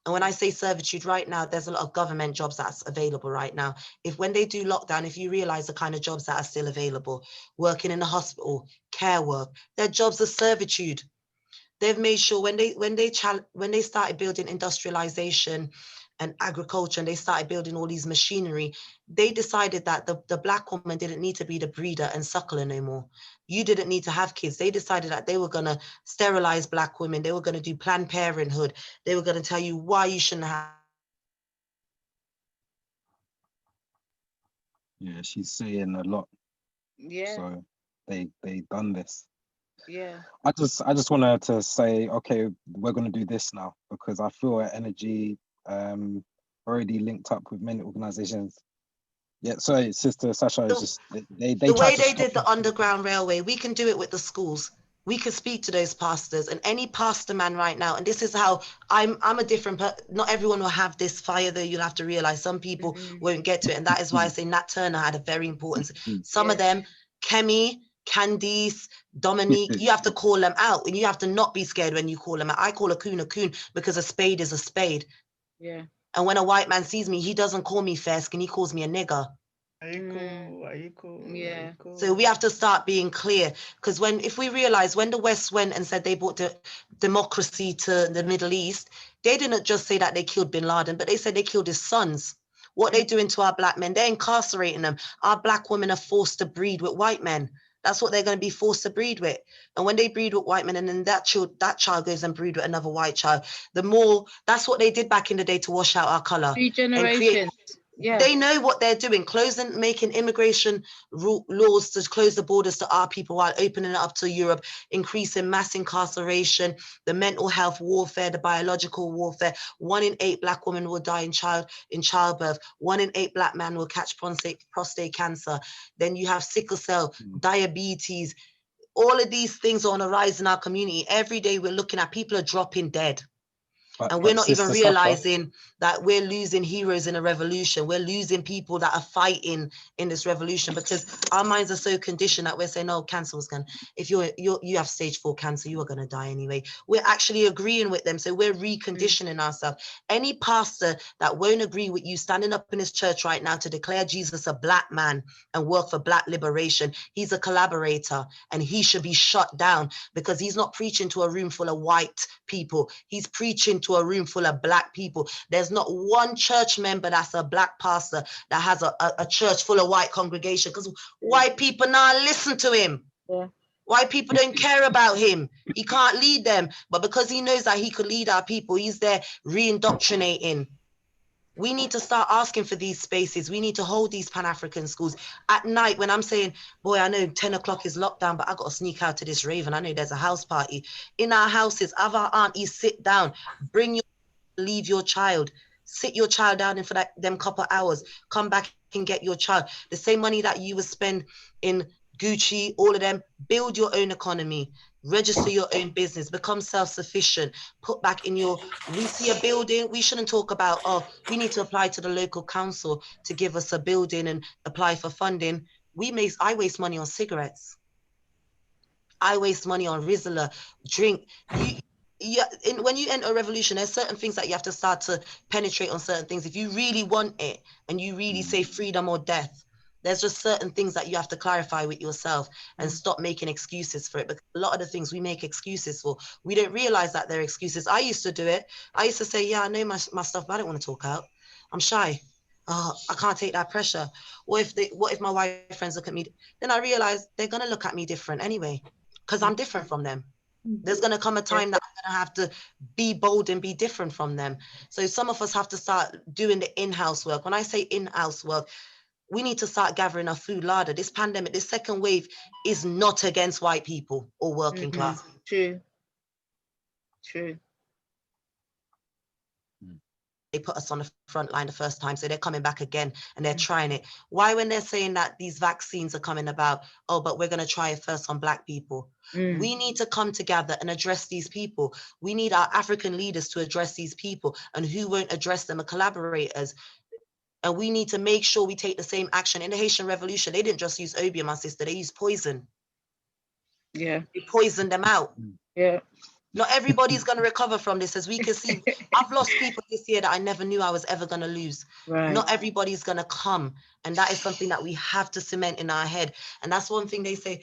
And when I say servitude right now, there's a lot of government jobs that's available right now. When they do lockdown, if you realize the kind of jobs that are still available, working in a hospital, care work, they're jobs of servitude. They've made sure when they started building industrialization and agriculture, and they started building all these machinery, they decided that the black woman didn't need to be the breeder and suckler no more. You didn't need to have kids. They decided that they were going to sterilize black women. They were going to do Planned Parenthood. They were going to tell you why you shouldn't have. Yeah, she's saying a lot. Yeah. So they done this. Yeah. I just wanted to say, okay, we're gonna do this now because I feel our energy already linked up with many organizations. Yeah, sorry, Sister Sasha, is just they The tried way to they stop did the us. Underground Railway, we can do it with the schools. We can speak to those pastors and any pastor man right now. And this is how I'm a different, not everyone will have this fire though. You'll have to realize some people won't get to it. And that is why I say Nat Turner had a very important, some of them, Kemi, Candice, Dominique, you have to call them out and you have to not be scared when you call them out. I call a coon because a spade is a spade. Yeah. And when a white man sees me, he doesn't call me fair skin, he calls me a nigger. Are you cool? Are you cool? Yeah. So we have to start being clear because if we realize when the West went and said they brought the democracy to the Middle East, they didn't just say that they killed bin Laden, but they said they killed his sons. What they doing to our black men, they're incarcerating them. Our black women are forced to breed with white men. That's what they're going to be forced to breed with. And when they breed with white men and then that child goes and breed with another white child, that's what they did back in the day to wash out our color. 3 generations. Yeah. They know what they're doing, making immigration laws to close the borders to our people while opening it up to Europe, increasing mass incarceration, the mental health warfare, the biological warfare. 1 in 8 black women will die in childbirth. 1 in 8 black men will catch prostate cancer. Then you have sickle cell, diabetes. All of these things are on a rise in our community. Every day we're looking at people are dropping dead. And we're not even realizing that we're losing heroes in a revolution. We're losing people that are fighting in this revolution because our minds are so conditioned that we're saying, no, cancer was going to, if you have stage 4 cancer, you are going to die anyway. We're actually agreeing with them. So we're reconditioning ourselves. Any pastor that won't agree with you standing up in his church right now to declare Jesus a black man and work for black liberation, he's a collaborator and he should be shut down because he's not preaching to a room full of white people. He's preaching to a room full of black people. There's not one church member that's a black pastor that has a church full of white congregation because white people now listen to him. Yeah. White people don't care about him. He can't lead them. But because he knows that he could lead our people, he's there re-indoctrinating. We need to start asking for these spaces. We need to hold these Pan-African schools. At night, when I'm saying, boy, I know 10 o'clock is lockdown, but I got to sneak out to this rave and I know there's a house party. In our houses, have our aunties sit down, leave your child, sit your child down in for them couple hours, come back and get your child. The same money that you would spend in Gucci, all of them, build your own economy, register your own business, become self-sufficient, put back in we see a building, we shouldn't talk about, oh, we need to apply to the local council to give us a building and apply for funding. I waste money on cigarettes. I waste money on Rizla, drink. When you enter a revolution, there's certain things that you have to start to penetrate on certain things. If you really want it and you really say freedom or death, There's just certain things that you have to clarify with yourself and stop making excuses for it. Because a lot of the things we make excuses for, we don't realize that they're excuses. I used to do it. I used to say, yeah, I know my stuff, but I don't want to talk out. I'm shy. Oh, I can't take that pressure. What if my white friends look at me? Then I realized they're going to look at me different anyway, because I'm different from them. There's going to come a time that I'm going to have to be bold and be different from them. So some of us have to start doing the in-house work. When I say in-house work, we need to start gathering our food larder. This pandemic, this second wave is not against white people or working class. True. They put us on the front line the first time, so they're coming back again and they're trying it. Why, when they're saying that these vaccines are coming about, oh, but we're going to try it first on Black people? We need to come together and address these people. We need our African leaders to address these people, and who won't address them are collaborators. And we need to make sure we take the same action. In the Haitian Revolution, they didn't just use opium, my sister, they used poison. Yeah. They poisoned them out. Yeah. Not everybody's going to recover from this. As we can see, I've lost people this year that I never knew I was ever going to lose. Right. Not everybody's going to come. And that is something that we have to cement in our head. And that's one thing they say,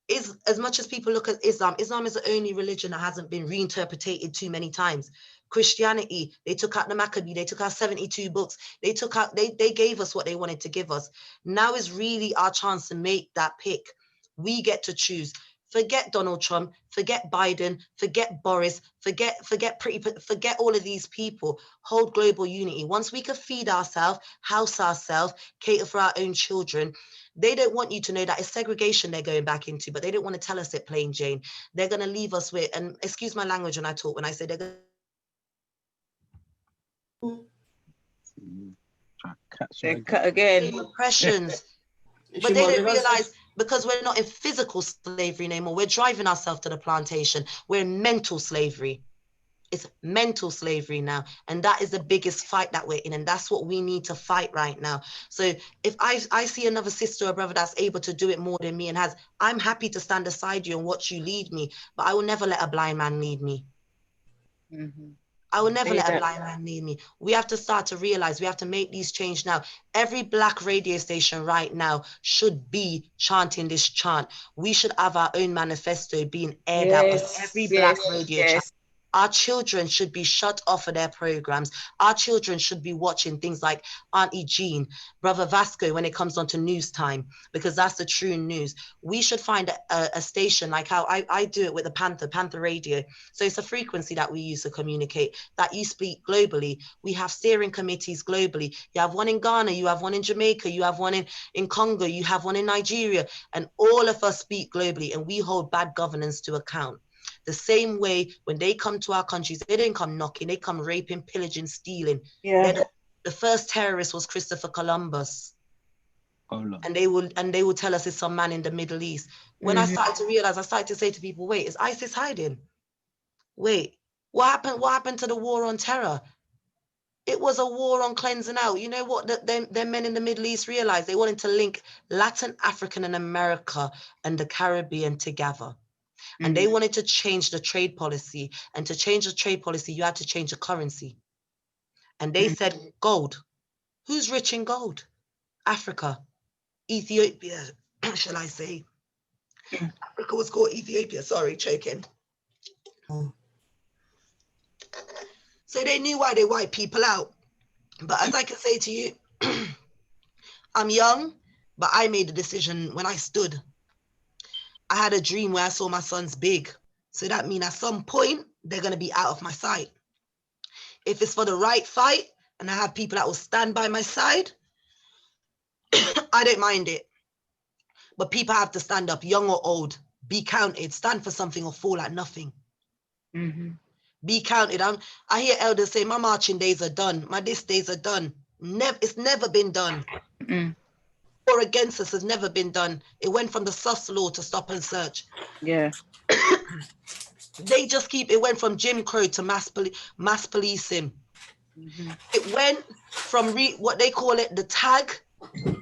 is as much as people look at Islam, Islam is the only religion that hasn't been reinterpreted too many times. Christianity, they took out the Maccabee, they took out 72 books, they gave us what they wanted to give us. Now is really our chance to make that pick. We get to choose. Forget Donald Trump, forget Biden, forget Boris, forget all of these people. Hold global unity. Once we can feed ourselves, house ourselves, cater for our own children, they don't want you to know that it's segregation they're going back into, but they don't want to tell us it plain Jane. They're going to leave us with, and excuse my language when I talk, when I say they're going They cut again. Oppressions. But they don't realize, because we're not in physical slavery anymore, we're driving ourselves to the plantation. We're in mental slavery. It's mental slavery now. And that is the biggest fight that we're in. And that's what we need to fight right now. So if I see another sister or brother that's able to do it more than me and I'm happy to stand beside you and watch you lead me, but I will never let a blind man lead me. I will never let a blind man lead me. We have to start to realize we have to make these change now. Every Black radio station right now should be chanting this chant. We should have our own manifesto being aired out on every Black radio channel. Our children should be shut off of their programs. Our children should be watching things like Auntie Jean, Brother Vasco when it comes on to news time, because that's the true news. We should find a station like how I do it with the Panther Radio. So it's a frequency that we use to communicate, that you speak globally. We have steering committees globally. You have one in Ghana, you have one in Jamaica, you have one in Congo, you have one in Nigeria, and all of us speak globally, and we hold bad governance to account. The same way when they come to our countries, they didn't come knocking, they come raping, pillaging, stealing. Yeah. The first terrorist was Christopher Columbus. And they will tell us it's some man in the Middle East. When I started to realize, I started to say to people, wait, is ISIS hiding? Wait, what happened to the war on terror? It was a war on cleansing out. You know what them men in the Middle East realized? They wanted to link Latin, African, and America and the Caribbean together. And they wanted to change the trade policy. And to change the trade policy, you had to change the currency. And they said, gold. Who's rich in gold? Africa. Ethiopia, shall I say. Africa was called Ethiopia. Sorry, choking. So they knew why they white people out. But as I can say to you, I'm young, but I made a decision when I stood. I had a dream where I saw my sons big. So that means at some point, they're going to be out of my sight. If it's for the right fight, and I have people that will stand by my side, I don't mind it. But people have to stand up, young or old, be counted, stand for something or fall at nothing. Be counted. I hear elders say, my marching days are done. My this days are done. It's never been done. Or against us has never been done. It went from the sus law to stop and search. Yeah. They just it went from Jim Crow to mass policing. It went from what they call it, the tag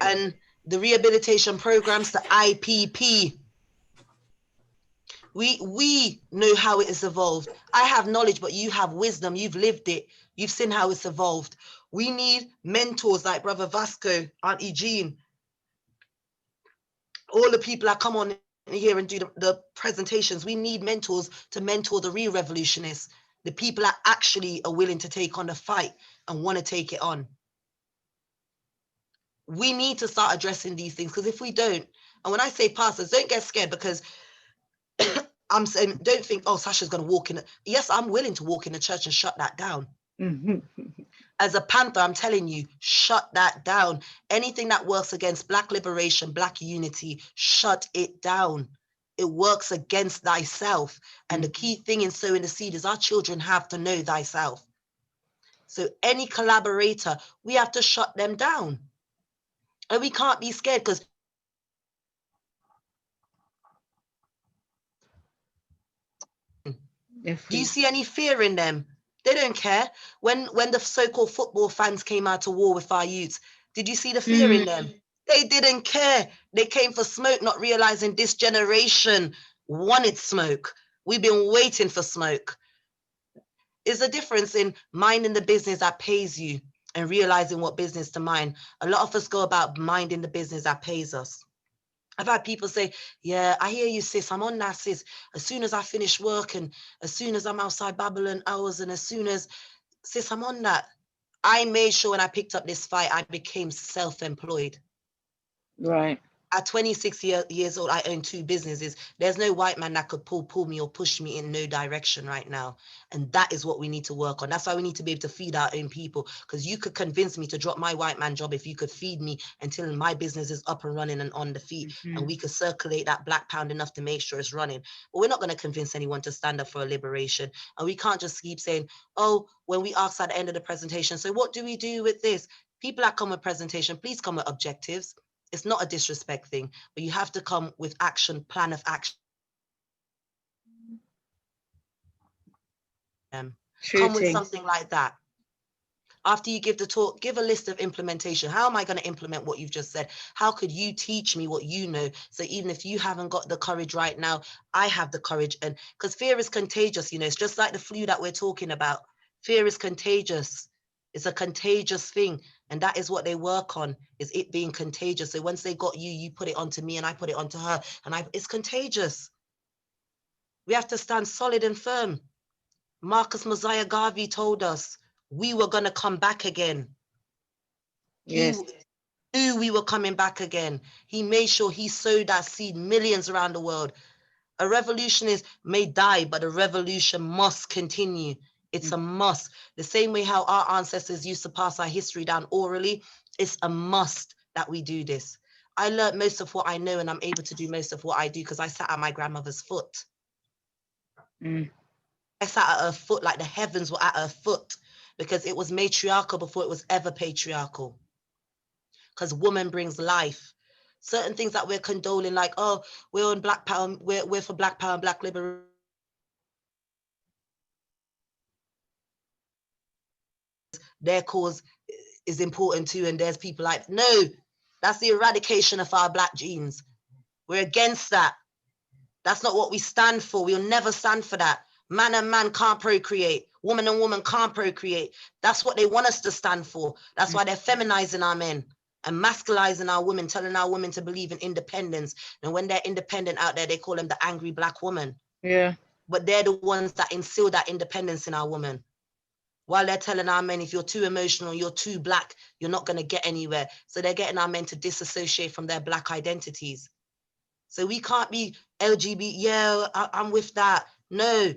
and the rehabilitation programs to IPP. We know how it has evolved. I have knowledge, but you have wisdom. You've lived it. You've seen how it's evolved. We need mentors like Brother Vasco, Auntie Jean, all the people that come on here and do the presentations, we need mentors to mentor the real revolutionists, the people that actually are willing to take on the fight and want to take it on. We need to start addressing these things, because if we don't, and when I say pastors, don't get scared, because I'm saying, don't think, oh, Sasha's going to walk in. Yes, I'm willing to walk in the church and shut that down. As a Panther, I'm telling you, shut that down. Anything that works against Black liberation, Black unity, shut it down. It works against thyself. And the key thing in sowing the seed is our children have to know thyself. So any collaborator, we have to shut them down. And we can't be scared, because do you see any fear in them? They don't care. When the so-called football fans came out to war with our youths, did you see the fear in them? They didn't care. They came for smoke, not realizing this generation wanted smoke. We've been waiting for smoke. There's a difference in minding the business that pays you and realizing what business to mind. A lot of us go about minding the business that pays us. I've had people say, yeah, I hear you, sis. I'm on that, sis. As soon as I finish work and as soon as I'm outside Babylon hours and as soon as, sis, I'm on that. I made sure when I picked up this fight, I became self-employed. Right. At 26 years old, I own 2 businesses. There's no white man that could pull me or push me in no direction right now. And that is what we need to work on. That's why we need to be able to feed our own people, because you could convince me to drop my white man job if you could feed me until my business is up and running and on the feet. And we could circulate that black pound enough to make sure it's running. But we're not going to convince anyone to stand up for a liberation. And we can't just keep saying, oh, when we ask at the end of the presentation, so what do we do with this? People that come with presentation, please come with objectives. It's not a disrespect thing, but you have to come with action, plan of action. Come with something like that. After you give the talk, give a list of implementation. How am I going to implement what you've just said? How could you teach me what you know? So even if you haven't got the courage right now, I have the courage. And because fear is contagious, you know, it's just like the flu that we're talking about. Fear is contagious. It's a contagious thing. And that is what they work on, is it being contagious. So once they got you, you put it onto me and I put it onto her. And it's contagious. We have to stand solid and firm. Marcus Mosiah Garvey told us we were going to come back again. Yes. He knew we were coming back again. He made sure he sowed that seed, millions around the world. A revolutionist may die, but a revolution must continue. It's a must. The same way how our ancestors used to pass our history down orally, it's a must that we do this. I learned most of what I know and I'm able to do most of what I do because I sat at my grandmother's foot. I sat at her foot like the heavens were at her foot, because it was matriarchal before it was ever patriarchal. Because woman brings life. Certain things that we're condoling, like, oh, we're on Black Power, we're for Black Power and Black liberation. Their cause is important too, and there's people like, no, that's the eradication of our Black genes. We're against that. That's not what we stand for. We'll never stand for that. Man and man can't procreate. Woman and woman can't procreate. That's what they want us to stand for. That's why they're feminizing our men and masculizing our women, telling our women to believe in independence. And when they're independent out there, they call them the angry Black woman. Yeah. But they're the ones that instill that independence in our women. While they're telling our men, if you're too emotional, you're too Black, you're not going to get anywhere. So they're getting our men to disassociate from their Black identities. So we can't be LGBT, yeah, I'm with that. No,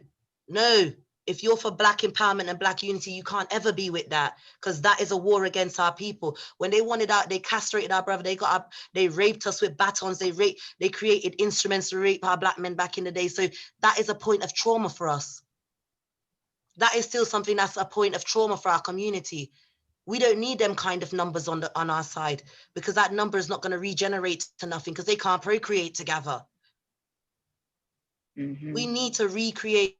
no. If you're for Black empowerment and Black unity, you can't ever be with that, because that is a war against our people. When they wanted out, they castrated our brother. They raped us with batons. They created instruments to rape our Black men back in the day. So that is a point of trauma for us. That is still something that's a point of trauma for our community. We don't need them kind of numbers on our side, because that number is not going to regenerate to nothing, because they can't procreate together. We need to recreate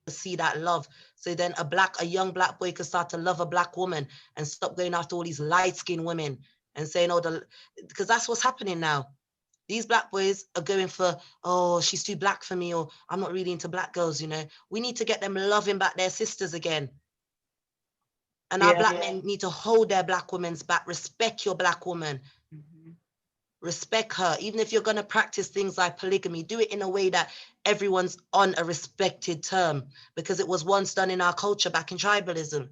to see that love. So then a young Black boy could start to love a Black woman and stop going after all these light-skinned women and saying, oh, because that's what's happening now. These Black boys are going for, oh, she's too Black for me, or I'm not really into Black girls, you know. We need to get them loving back their sisters again. And our black men need to hold their black women's back. Respect your black woman. Respect her. Even if you're going to practice things like polygamy, do it in a way that everyone's on a respected term, because it was once done in our culture back in tribalism.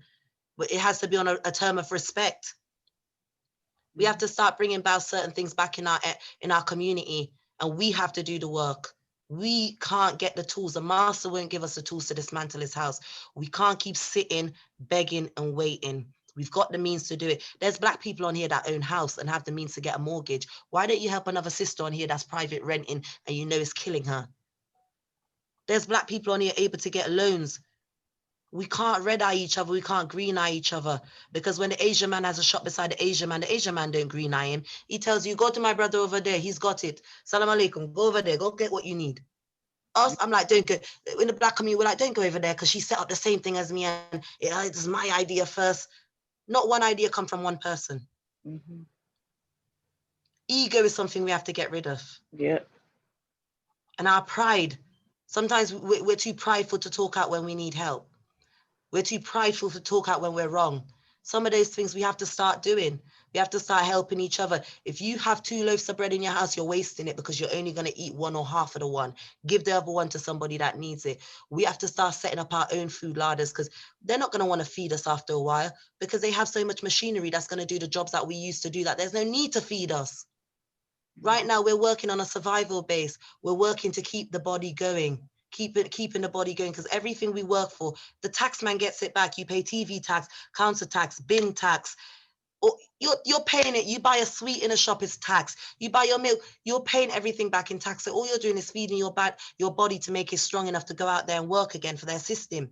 But it has to be on a term of respect. We have to start bringing about certain things back in our community, and we have to do the work. We can't get the tools. The master won't give us the tools to dismantle his house. We can't keep sitting, begging and waiting. We've got the means to do it. There's black people on here that own house and have the means to get a mortgage. Why don't you help another sister on here that's private renting and you know it's killing her? There's black people on here able to get loans. We can't red eye each other. We can't green eye each other, because when the Asian man has a shop beside the Asian man don't green eye him. He tells you, go to my brother over there. He's got it. Salam alaikum. Go over there. Go get what you need. Us, I'm like, don't go. In the black community, we're like, don't go over there because she set up the same thing as me and it's my idea first. Not one idea come from one person. Ego is something we have to get rid of. Yeah. And our pride. Sometimes we're too prideful to talk out when we need help. We're too prideful to talk out when we're wrong. Some of those things we have to start doing. We have to start helping each other. If you have 2 loaves of bread in your house, you're wasting it because you're only going to eat one or half of the one. Give the other one to somebody that needs it. We have to start setting up our own food larders, because they're not going to want to feed us after a while, because they have so much machinery that's going to do the jobs that we used to do, that there's no need to feed us. Right now, we're working on a survival base. We're working to keep the body going. Keeping the body going, because everything we work for, the tax man gets it back. You pay TV tax, council tax, bin tax, or you're paying it. You buy a sweet in a shop, it's tax. You buy your milk, you're paying everything back in tax. So all you're doing is feeding your body to make it strong enough to go out there and work again for their system.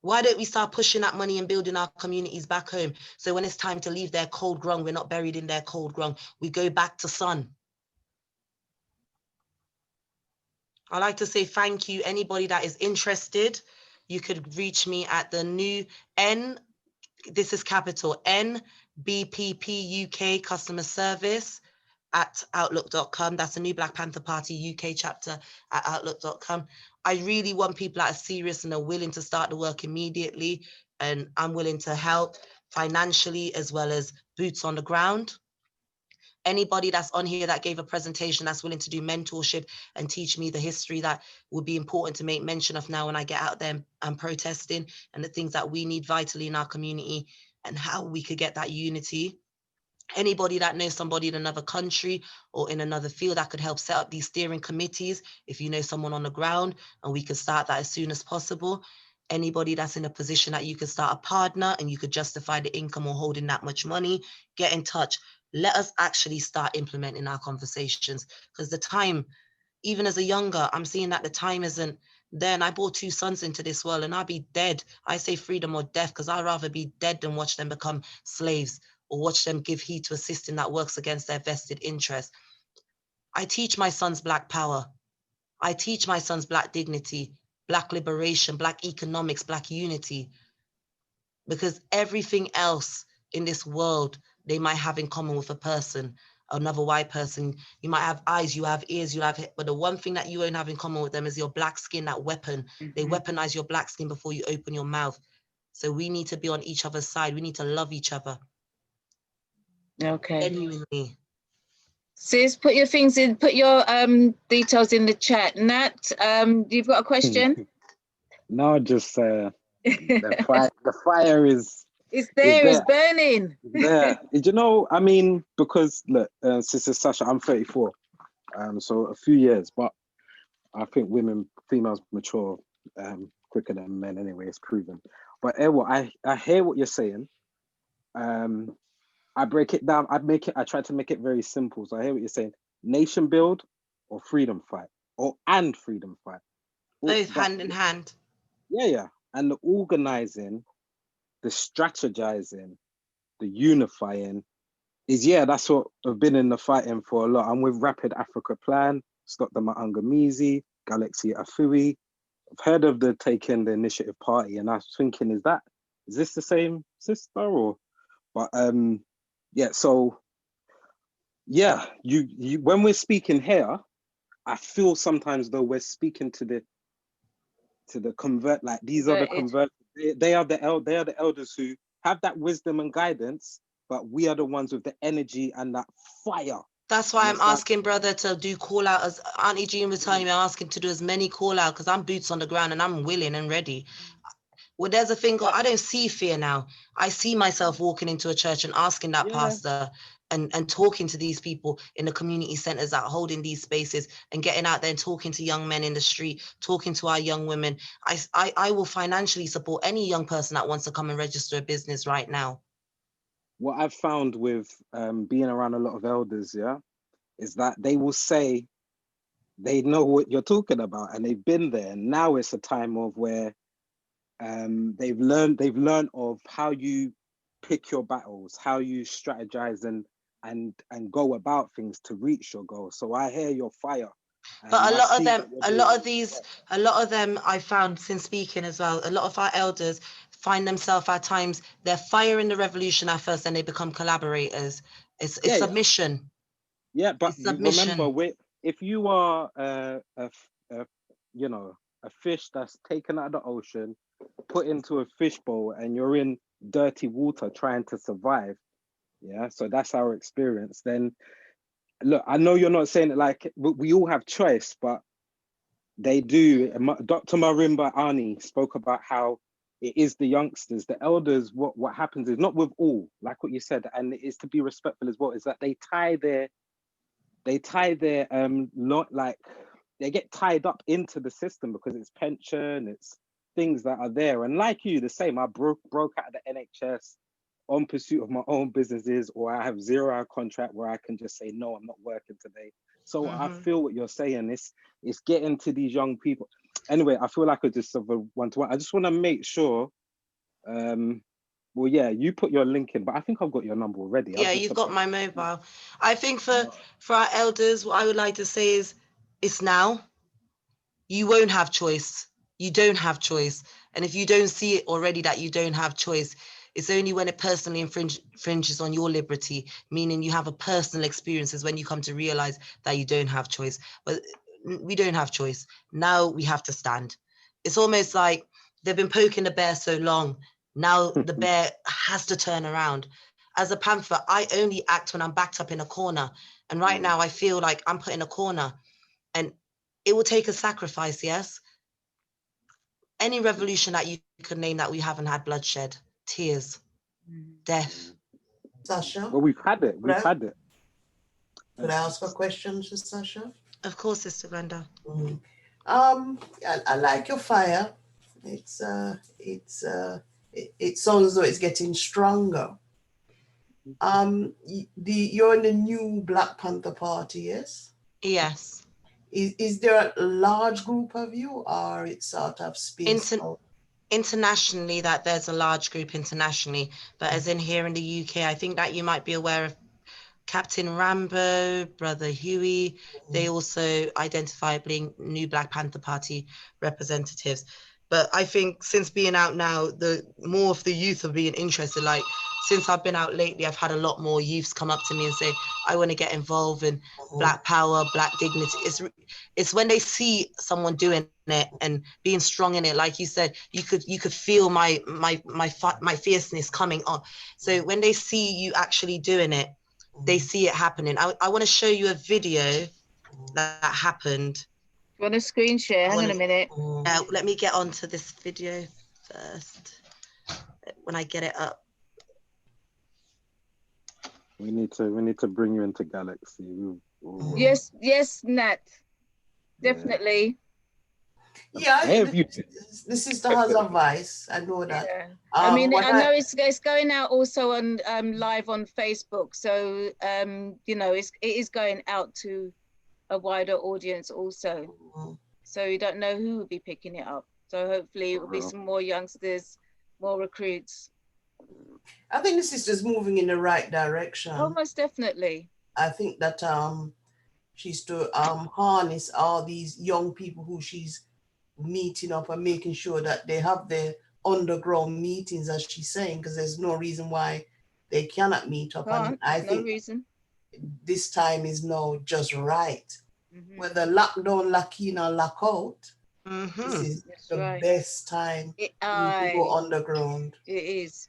Why don't we start pushing that money and building our communities back home? So when it's time to leave their cold ground, we're not buried in their cold ground. We go back to sun. I'd like to say thank you. Anybody that is interested, you could reach me at the new this is capital NBPP UK customer service at outlook.com. That's the new Black Panther Party UK chapter at outlook.com. I really want people that are serious and are willing to start the work immediately. And I'm willing to help financially as well as boots on the ground. Anybody that's on here that gave a presentation that's willing to do mentorship and teach me the history that would be important to make mention of now when I get out there and protesting, and the things that we need vitally in our community and how we could get that unity. Anybody that knows somebody in another country or in another field that could help set up these steering committees, if you know someone on the ground, and we could start that as soon as possible. Anybody that's in a position that you could start a partner and you could justify the income or holding that much money, get in touch. Let us actually start implementing our conversations, because the time, even as a younger, I'm seeing that the time isn't there. And I brought 2 sons into this world and I'll be dead. I say freedom or death, because I'd rather be dead than watch them become slaves or watch them give heed to a system that works against their vested interest. I teach my sons Black power. I teach my sons Black dignity, Black liberation, Black economics, Black unity, because everything else in this world they might have in common with a person, another white person. You might have eyes, you have ears, you have head, but the one thing that you won't have in common with them is your Black skin, that weapon. They weaponize your Black skin before you open your mouth. So we need to be on each other's side. We need to love each other. Okay. Genuinely. Sis, put your things in, put your details in the chat. Nat, you've got a question? No, just the fire is... It's there, it's burning. Yeah, you know, I mean, because look, Sister Sasha, I'm 34, so a few years, but I think females mature quicker than men anyway, it's proven. But I hear what you're saying. I break it down, I try to make it very simple. So I hear what you're saying. Nation build or freedom fight, and freedom fight. Both hand in hand. Yeah. And the organizing, the strategizing, the unifying is, that's what I've been in the fighting for a lot. I'm with Rapid Africa Plan, Stop the Maangamizi, Galaxy Afui. I've heard of the Taking the Initiative Party, and I was thinking, is this the same sister or? But you when we're speaking here, I feel sometimes though we're speaking to the convert, like these are the converted. they are the elders who have that wisdom and guidance, but we are the ones with the energy and that fire. That's why And I'm it's like, asking brother to do call out, as Auntie Jean was telling me, I'm asking to do as many call out because I'm boots on the ground and I'm willing and ready. Well, there's a thing called, I don't see fear now. I see myself walking into a church and asking that pastor and talking to these people in the community centers that are holding these spaces and getting out there and talking to young men in the street, talking to our young women. I will financially support any young person that wants to come and register a business right now. what I've found with being around a lot of elders, is that they will say they know what you're talking about and they've been there. And now it's a time of where they've learned of how you pick your battles, how you strategize and go about things to reach your goal. So I hear your fire. But a lot of them I found since speaking as well, a lot of our elders find themselves at times, they're firing the revolution at first and they become collaborators. It's submission. Yeah, but it's submission. Remember, if you are a fish that's taken out of the ocean, put into a fishbowl, and you're in dirty water trying to survive, so that's our experience. Then look, I know you're not saying it like we all have choice, but they do. Dr. Marimba Ani spoke about how it is the youngsters, the elders. What happens is not with all, like what you said, and it is to be respectful as well. Is that they get tied up into the system because it's pension, it's things that are there. And like you, the same. I broke out of the NHS on pursuit of my own businesses, or I have 0 hour contract where I can just say, no, I'm not working today. So I feel what you're saying. It's getting to these young people. Anyway, I feel like I just have a one-to-one. I just want to make sure, you put your link in, but I think I've got your number already. Yeah, you've got my mobile. I think for our elders, what I would like to say is, it's now. You won't have choice. You don't have choice. And if you don't see it already that you don't have choice, it's only when it personally infringes on your liberty, meaning you have a personal experience, is when you come to realize that you don't have choice. But we don't have choice. Now we have to stand. It's almost like they've been poking the bear so long. Now the bear has to turn around. As a panther, I only act when I'm backed up in a corner. And right now I feel like I'm put in a corner. And it will take a sacrifice, yes? Any revolution that you could name that we haven't had bloodshed, tears, death. Sasha? Well, we've had it. Had it. Could I ask a question to Sasha? Of course, Sister Glenda. I like your fire. It sounds as though it's getting stronger. You're in the new Black Panther Party, yes? Yes. Is there a large group of you, or it's sort of spaced out? Internationally, that there's a large group internationally, but as in here in the UK, I think that you might be aware of Captain Rambo, Brother Huey. They also identify being new Black Panther Party representatives. But I think since being out now, the more of the youth are being interested. Like since I've been out lately, I've had a lot more youths come up to me and say, I want to get involved in Black power, Black dignity. It's when they see someone doing it and being strong in it. Like you said, you could feel my fierceness coming on. So when they see you actually doing it, they see it happening. I want to show you a video that happened. You want to screen share? Hang on a minute. Let me get onto this video first. When I get it up. We need to bring you into Galaxy. Yes, Nat. Definitely. Yeah, the sister has a voice. I know that. Yeah. I mean, I know it's going out also on live on Facebook. So it is going out to a wider audience also. So you don't know who will be picking it up. So hopefully it will be some more youngsters, more recruits. I think the sister's moving in the right direction. Oh, most definitely. I think that she's to harness all these young people who she's meeting up and making sure that they have their underground meetings, as she's saying, because there's no reason why they cannot meet up. And I think this time is now just right. Whether lockdown, lock in, or lock out, This is That's the right. best time to go underground. It is.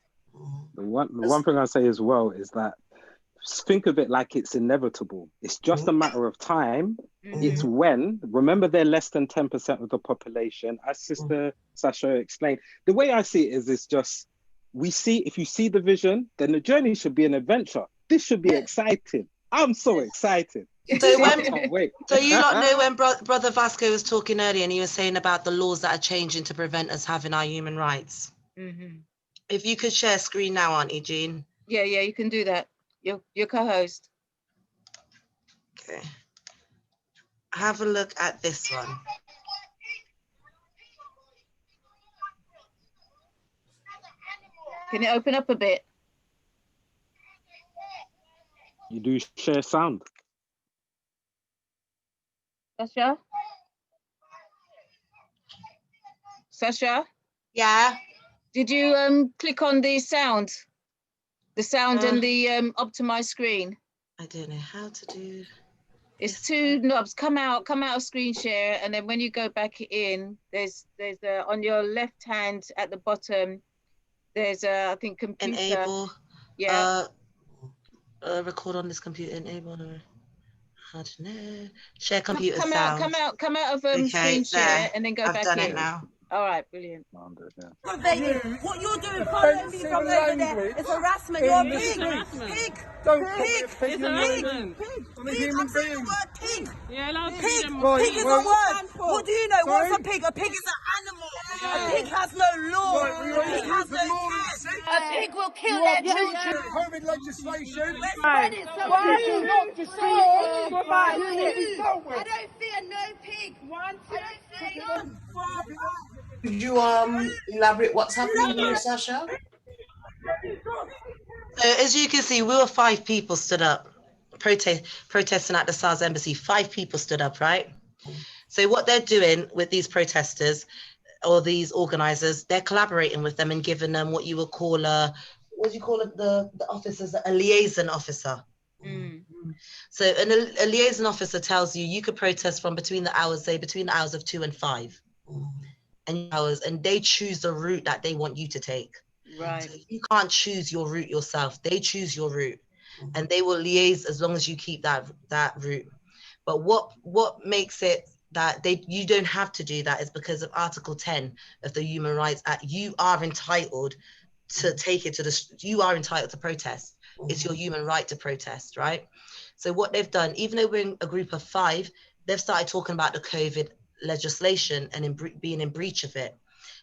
The one thing I say as well is that think of it like it's inevitable. It's just a matter of time. It's when, remember, they're less than 10% of the population. As Sister Sasha explained, the way I see it is it's just, if you see the vision, then the journey should be an adventure. This should be exciting. I'm so excited. So I can't wait. So you lot know when Brother Vasco was talking earlier and he was saying about the laws that are changing to prevent us having our human rights. If you could share screen now, Auntie Jean. Yeah, you can do that. Your co-host. Okay. Have a look at this one. Can you open up a bit? You do share sound. Sasha? Sasha? Yeah? Did you click on the sound? The sound and the optimize screen? I don't know how to do. It's two knobs. Come out of screen share, and then when you go back in, there's on your left hand at the bottom, there's I think computer. Enable. Yeah. Record on this computer. Enable. I don't know. Share computer come sound. Come out of screen share, and then go I've back done in. it now. All right, brilliant. What you're doing, following me from over there, it's harassment. You're a pig. Pig. Don't pig. It's harassment. Pig. I'm saying the word pig. Yeah, allowed to pig. be them. Pig is a word. What do you know? What's a pig? A pig is an animal. A pig has no law. A pig has no care. A pig will kill their children. COVID legislation. Why are you not destroying my pig? I don't fear no pig. I don't fear none. Could you elaborate what's happening here, Sasha? So as you can see, we were 5 people stood up, protesting at the SARS embassy. 5 people stood up, right? So what they're doing with these protesters or these organizers, they're collaborating with them and giving them what you would call the officers, a liaison officer. So a liaison officer tells you could protest from between the hours of 2 and 5. And they choose the route that they want you to take. Right. So you can't choose your route yourself. They choose your route, and they will liaise as long as you keep that route. But what makes it that you don't have to do that is because of Article 10 of the Human Rights Act. You are entitled to take it to you are entitled to protest. It's your human right to protest, right? So what they've done, even though we're in a group of 5, they've started talking about the COVID legislation and being in breach of it.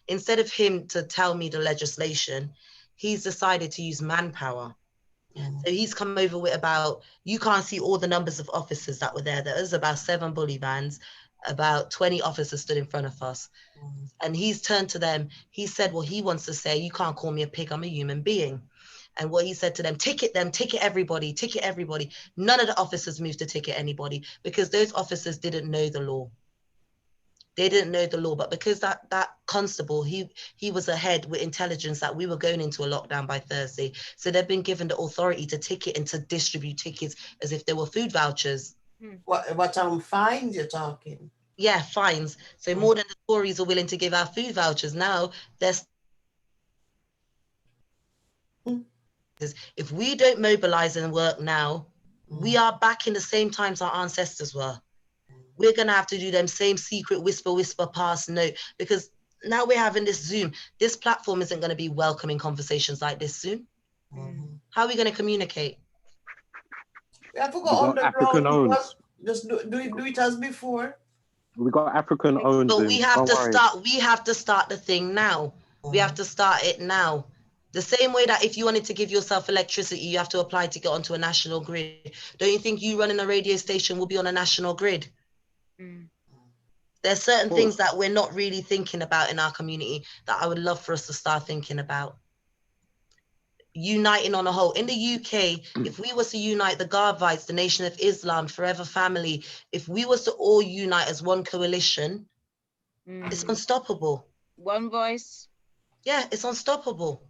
Instead of him to tell me the legislation, he's decided to use manpower. So he's come over with you can't see all the numbers of officers that were there. There was about 7 bully vans, about 20 officers stood in front of us. And he's turned to them, he said, well, he wants to say, you can't call me a pig, I'm a human being. And what he said to them, ticket everybody. None of the officers moved to ticket anybody because those officers didn't know the law. They didn't know the law, but because that constable, he was ahead with intelligence that we were going into a lockdown by Thursday. So they've been given the authority to ticket and to distribute tickets as if they were food vouchers. What fines you're talking? Yeah, fines. So more than the Tories are willing to give out food vouchers now, if we don't mobilize and work now, we are back in the same times our ancestors were. We're going to have to do them same secret whisper, pass note, because now we're having this Zoom. This platform isn't going to be welcoming conversations like this soon. How are we going to communicate? I forgot African owned. Just do it as before. We got African owned. But we have to start the thing now. We have to start it now. The same way that if you wanted to give yourself electricity, you have to apply to get onto a national grid. Don't you think you running a radio station will be on a national grid? There's certain things that we're not really thinking about in our community that I would love for us to start thinking about. Uniting on a whole. In the UK, if we was to unite the Garvites, the Nation of Islam, Forever Family, if we was to all unite as one coalition, it's unstoppable. One voice. Yeah, it's unstoppable.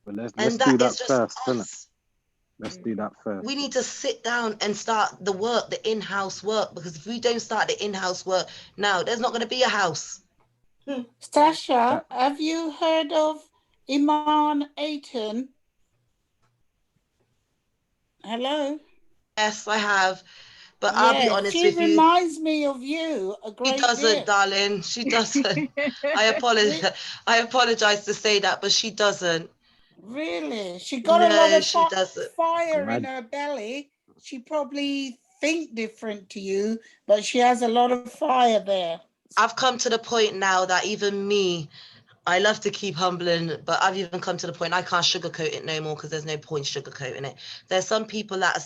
But let's do that first, isn't it? Let's do that first. We need to sit down and start the work, the in-house work, because if we don't start the in-house work now, there's not going to be a house. Sasha, have you heard of Iman Aiton? Hello? Yes, I have. But I'll be honest she with you. reminds me of you a great She doesn't, deal. darling. She doesn't. I apologize. I apologize to say that, but she doesn't. Really? She got a lot No, of she doesn't. fire in her belly. She probably think different to you, but she has a lot of fire there. I've come to the point now that even me, I love to keep humbling, but I've even come to the point I can't sugarcoat it no more because there's no point sugarcoating it. There's some people that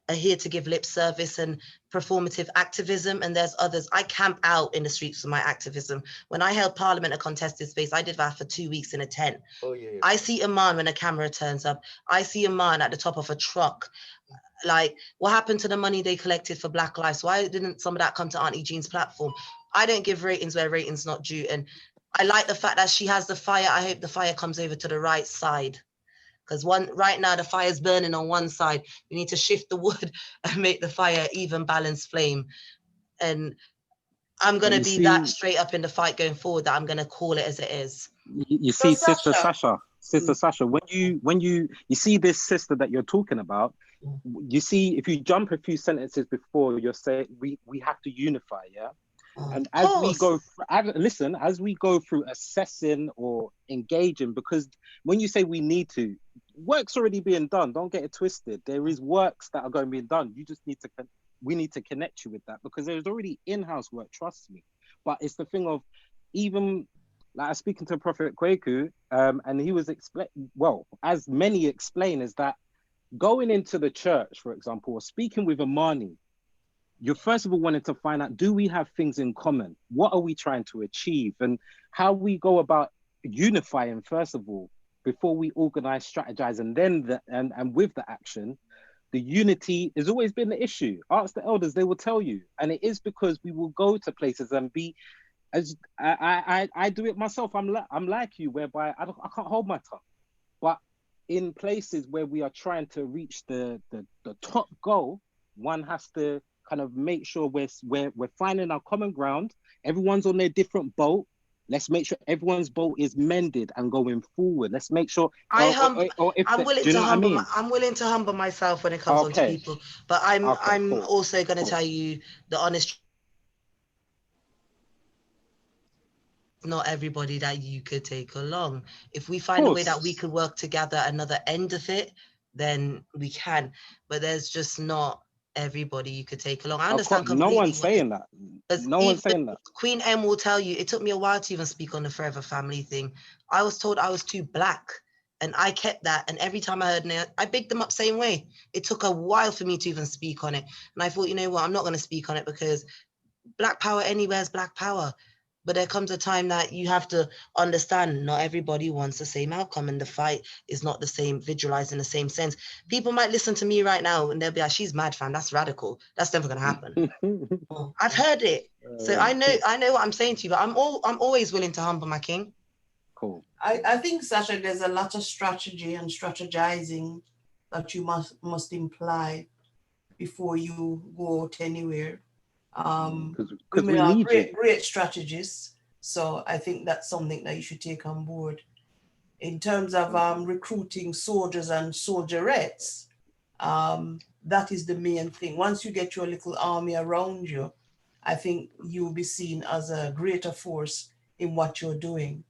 are here to give lip service and performative activism, and there's others. I camp out in the streets for my activism. When I held Parliament a contested space, I did that for 2 weeks in a tent. Oh, yeah. I see a man when a camera turns up. I see a man at the top of a truck. Like, what happened to the money they collected for Black Lives? Why didn't some of that come to Auntie Jean's platform? I don't give ratings where ratings not due. And I like the fact that she has the fire. I hope the fire comes over to the right side. Because right now the fire's burning on one side. We need to shift the wood and make the fire even balanced flame. And I'm going to be that straight up in the fight going forward, that I'm going to call it as it is. You see, Sister Sasha, when you see this sister that you're talking about, you see, if you jump a few sentences before, you're saying we have to unify, yeah? And as we go, as we go through assessing or engaging, because when you say we need to, work's already being done. Don't get it twisted. There is works that are going to be done. You just need to, we need to connect you with that, because there's already in-house work, trust me. But it's the thing of, even like I was speaking to Prophet Kweku, and he was as many explain, is that going into the church, for example, or speaking with Imani, you're first of all wanting to find out, do we have things in common? What are we trying to achieve? And how we go about unifying, first of all, before we organize, strategize, and then and with the action. The unity has always been the issue. Ask the elders, they will tell you. And it is because we will go to places and be, as I do it myself. I'm like you, whereby I can't hold my tongue. But in places where we are trying to reach the top goal, one has to kind of make sure we're finding our common ground. Everyone's on their different boat. Let's make sure everyone's boat is mended and going forward. Let's make sure. I'm willing to humble myself when it comes on to people, but I'm also going to tell you the honest. Not everybody that you could take along. If we find a way that we could work together, another end of it, then we can. But there's just not everybody you could take along. I understand completely. No one's saying that. No one's saying that. Queen M will tell you, it took me a while to even speak on the Forever Family thing. I was told I was too black, and I kept that. And every time I heard it, I bigged them up same way. It took a while for me to even speak on it. And I thought, you know what, I'm not going to speak on it, because Black power anywhere is Black power. But there comes a time that you have to understand not everybody wants the same outcome, and the fight is not the same, visualized in the same sense. People might listen to me right now and they'll be like, she's mad, fam. That's radical. That's never going to happen. I've heard it. So I know what I'm saying to you, but I'm always willing to humble my king. Cool. I think, Sasha, there's a lot of strategy and strategizing that you must imply before you go out anywhere. Women are great strategists, so I think that's something that you should take on board. In terms of recruiting soldiers and soldierettes, that is the main thing. Once you get your little army around you, I think you'll be seen as a greater force in what you're doing.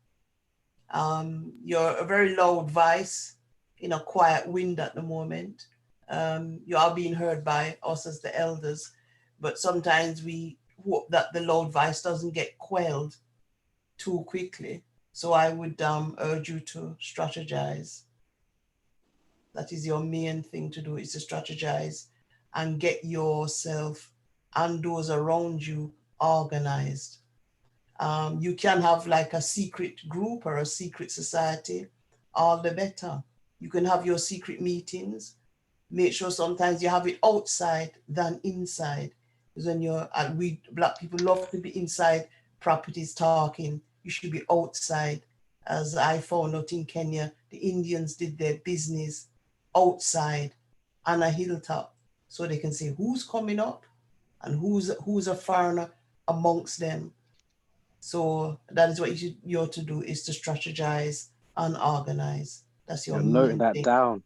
You're a very loud voice in a quiet wind at the moment. You are being heard by us as the elders, but sometimes we hope that the loud voice doesn't get quelled too quickly. So I would urge you to strategize. That is your main thing to do, is to strategize and get yourself and those around you organized. You can have like a secret group or a secret society, all the better. You can have your secret meetings. Make sure sometimes you have it outside than inside. Because when we Black people love to be inside properties talking. You should be outside. As I found out in Kenya, the Indians did their business outside on a hilltop, so they can say who's coming up and who's a foreigner amongst them. So that is what you're to do, is to strategize and organize. That's your You're noting main that thing. down.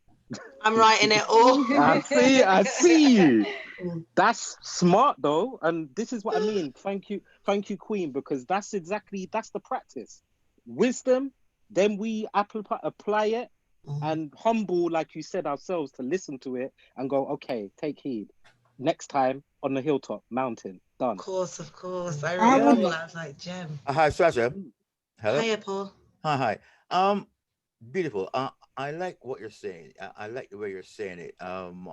I'm writing it all. I see you. That's smart though, and this is what I mean. Thank you, Queen, because that's the practice. Wisdom, then we apply it, and humble, like you said, ourselves to listen to it and go, okay, take heed. Next time on the hilltop, mountain, done. Of course. I read it all. I was like, Gem. Hi, Sasha. Hello. Hiya, Paul. Hi. Beautiful. I like what you're saying. I like the way you're saying it. I'm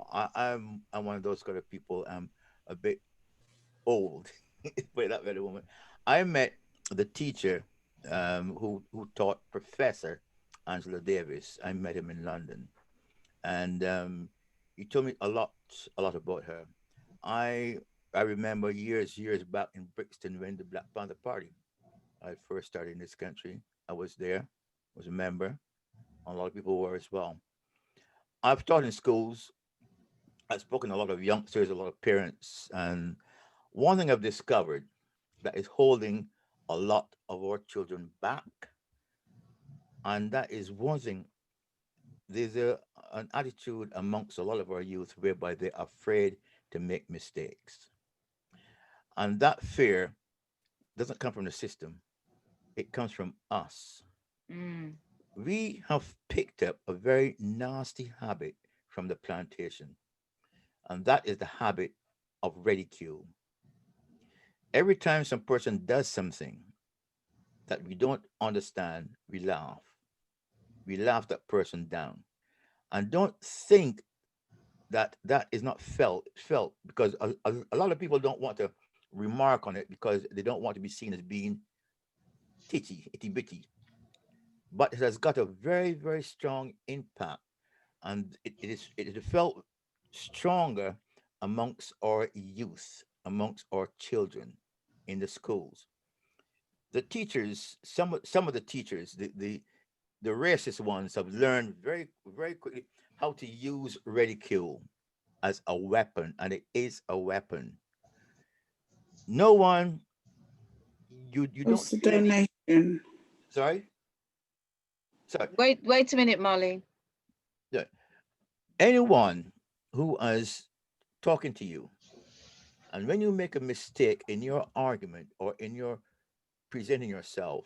one of those kind of people. I'm a bit old, put that very moment. I met the teacher who taught Professor Angela Davis. I met him in London, and he told me a lot about her. I remember years back in Brixton when the Black Panther Party I first started in this country. I was there, was a member. A lot of people were as well. I've taught in schools. I've spoken to a lot of youngsters, a lot of parents, and one thing I've discovered that is holding a lot of our children back, and that is one thing. There's an attitude amongst a lot of our youth whereby they're afraid to make mistakes. And that fear doesn't come from the system. It comes from us. We have picked up a very nasty habit from the plantation, and that is the habit of ridicule. Every time some person does something that we don't understand, we laugh. We laugh that person down. And don't think that that is not felt, because a lot of people don't want to remark on it because they don't want to be seen as being itty bitty. But it has got a very, very strong impact, and it is felt stronger amongst our youth, amongst our children in the schools. The teachers, some of the teachers, the racist ones, have learned very, very quickly how to use ridicule as a weapon, and it is a weapon. No one, you don't What's the donation? Sorry. Wait a minute, Molly. Yeah. Anyone who is talking to you, and when you make a mistake in your argument or in your presenting yourself,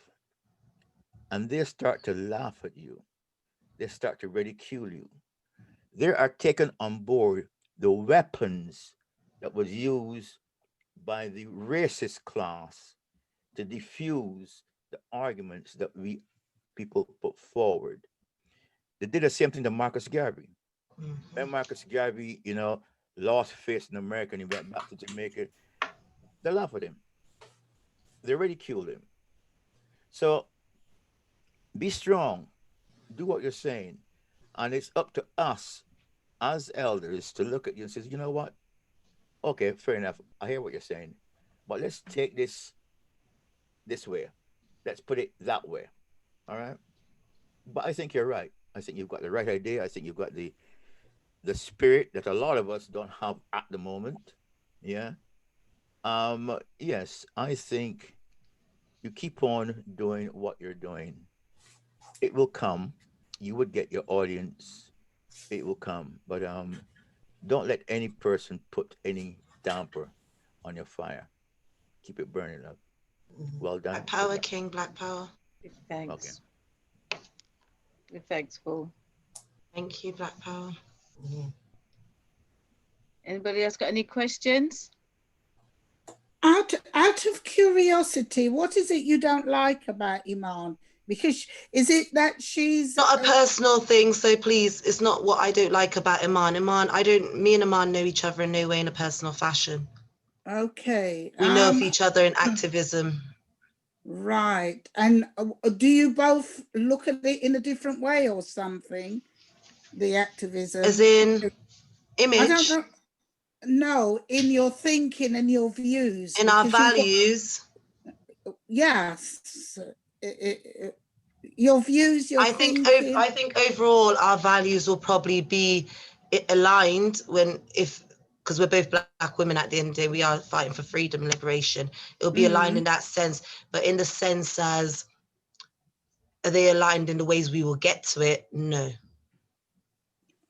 and they start to laugh at you, they start to ridicule you, they are taken on board the weapons that was used by the racist class to diffuse the arguments that we people put forward. They did the same thing to Marcus Garvey. When Marcus Garvey, lost face in America and he went back to Jamaica, they laughed at him. They ridiculed him. So be strong. Do what you're saying. And it's up to us as elders to look at you and say, you know what? Okay, fair enough. I hear what you're saying. But let's take this way. Let's put it that way. All right? But I think you're right. I think you've got the right idea. I think you've got the spirit that a lot of us don't have at the moment. Yeah. Yes, I think you keep on doing what you're doing. It will come. You would get your audience. It will come. But don't let any person put any damper on your fire. Keep it burning up. Well done. Black power, King, black power. Thanks. Okay. Thanks, Paul. Thank you, black power. Anybody else got any questions? Out of curiosity, what is it you don't like about Iman? Because is it that she's not a personal thing, so please, it's not what I don't like about Iman. Me and Iman know each other in no way in a personal fashion. Okay. We know of each other in activism. Right. And do you both look at it in a different way or something? The activism. As in image? I don't know. No, in your thinking and your views. In our values. Yes. Your views, your thinking. I think overall our values will probably be aligned if because we're both black women at the end of the day, we are fighting for freedom and liberation. It'll be aligned in that sense, but in the sense as, are they aligned in the ways we will get to it? No.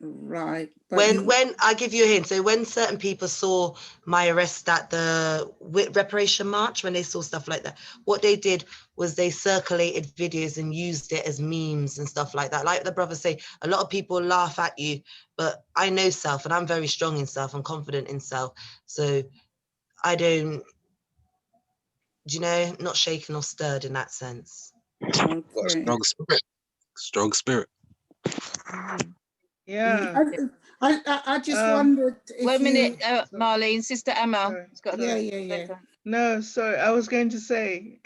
Right. When I give you a hint, so when certain people saw my arrest at the reparation march, when they saw stuff like that, what they did was they circulated videos and used it as memes and stuff like that. Like the brothers say, a lot of people laugh at you, but I know self, and I'm very strong in self and confident in self. So I don't, not shaken or stirred in that sense. Okay. Strong spirit. Strong spirit. Yeah. I just wondered if 1 minute, Marlene, Sister Emma. Yeah. No, sorry, I was going to say,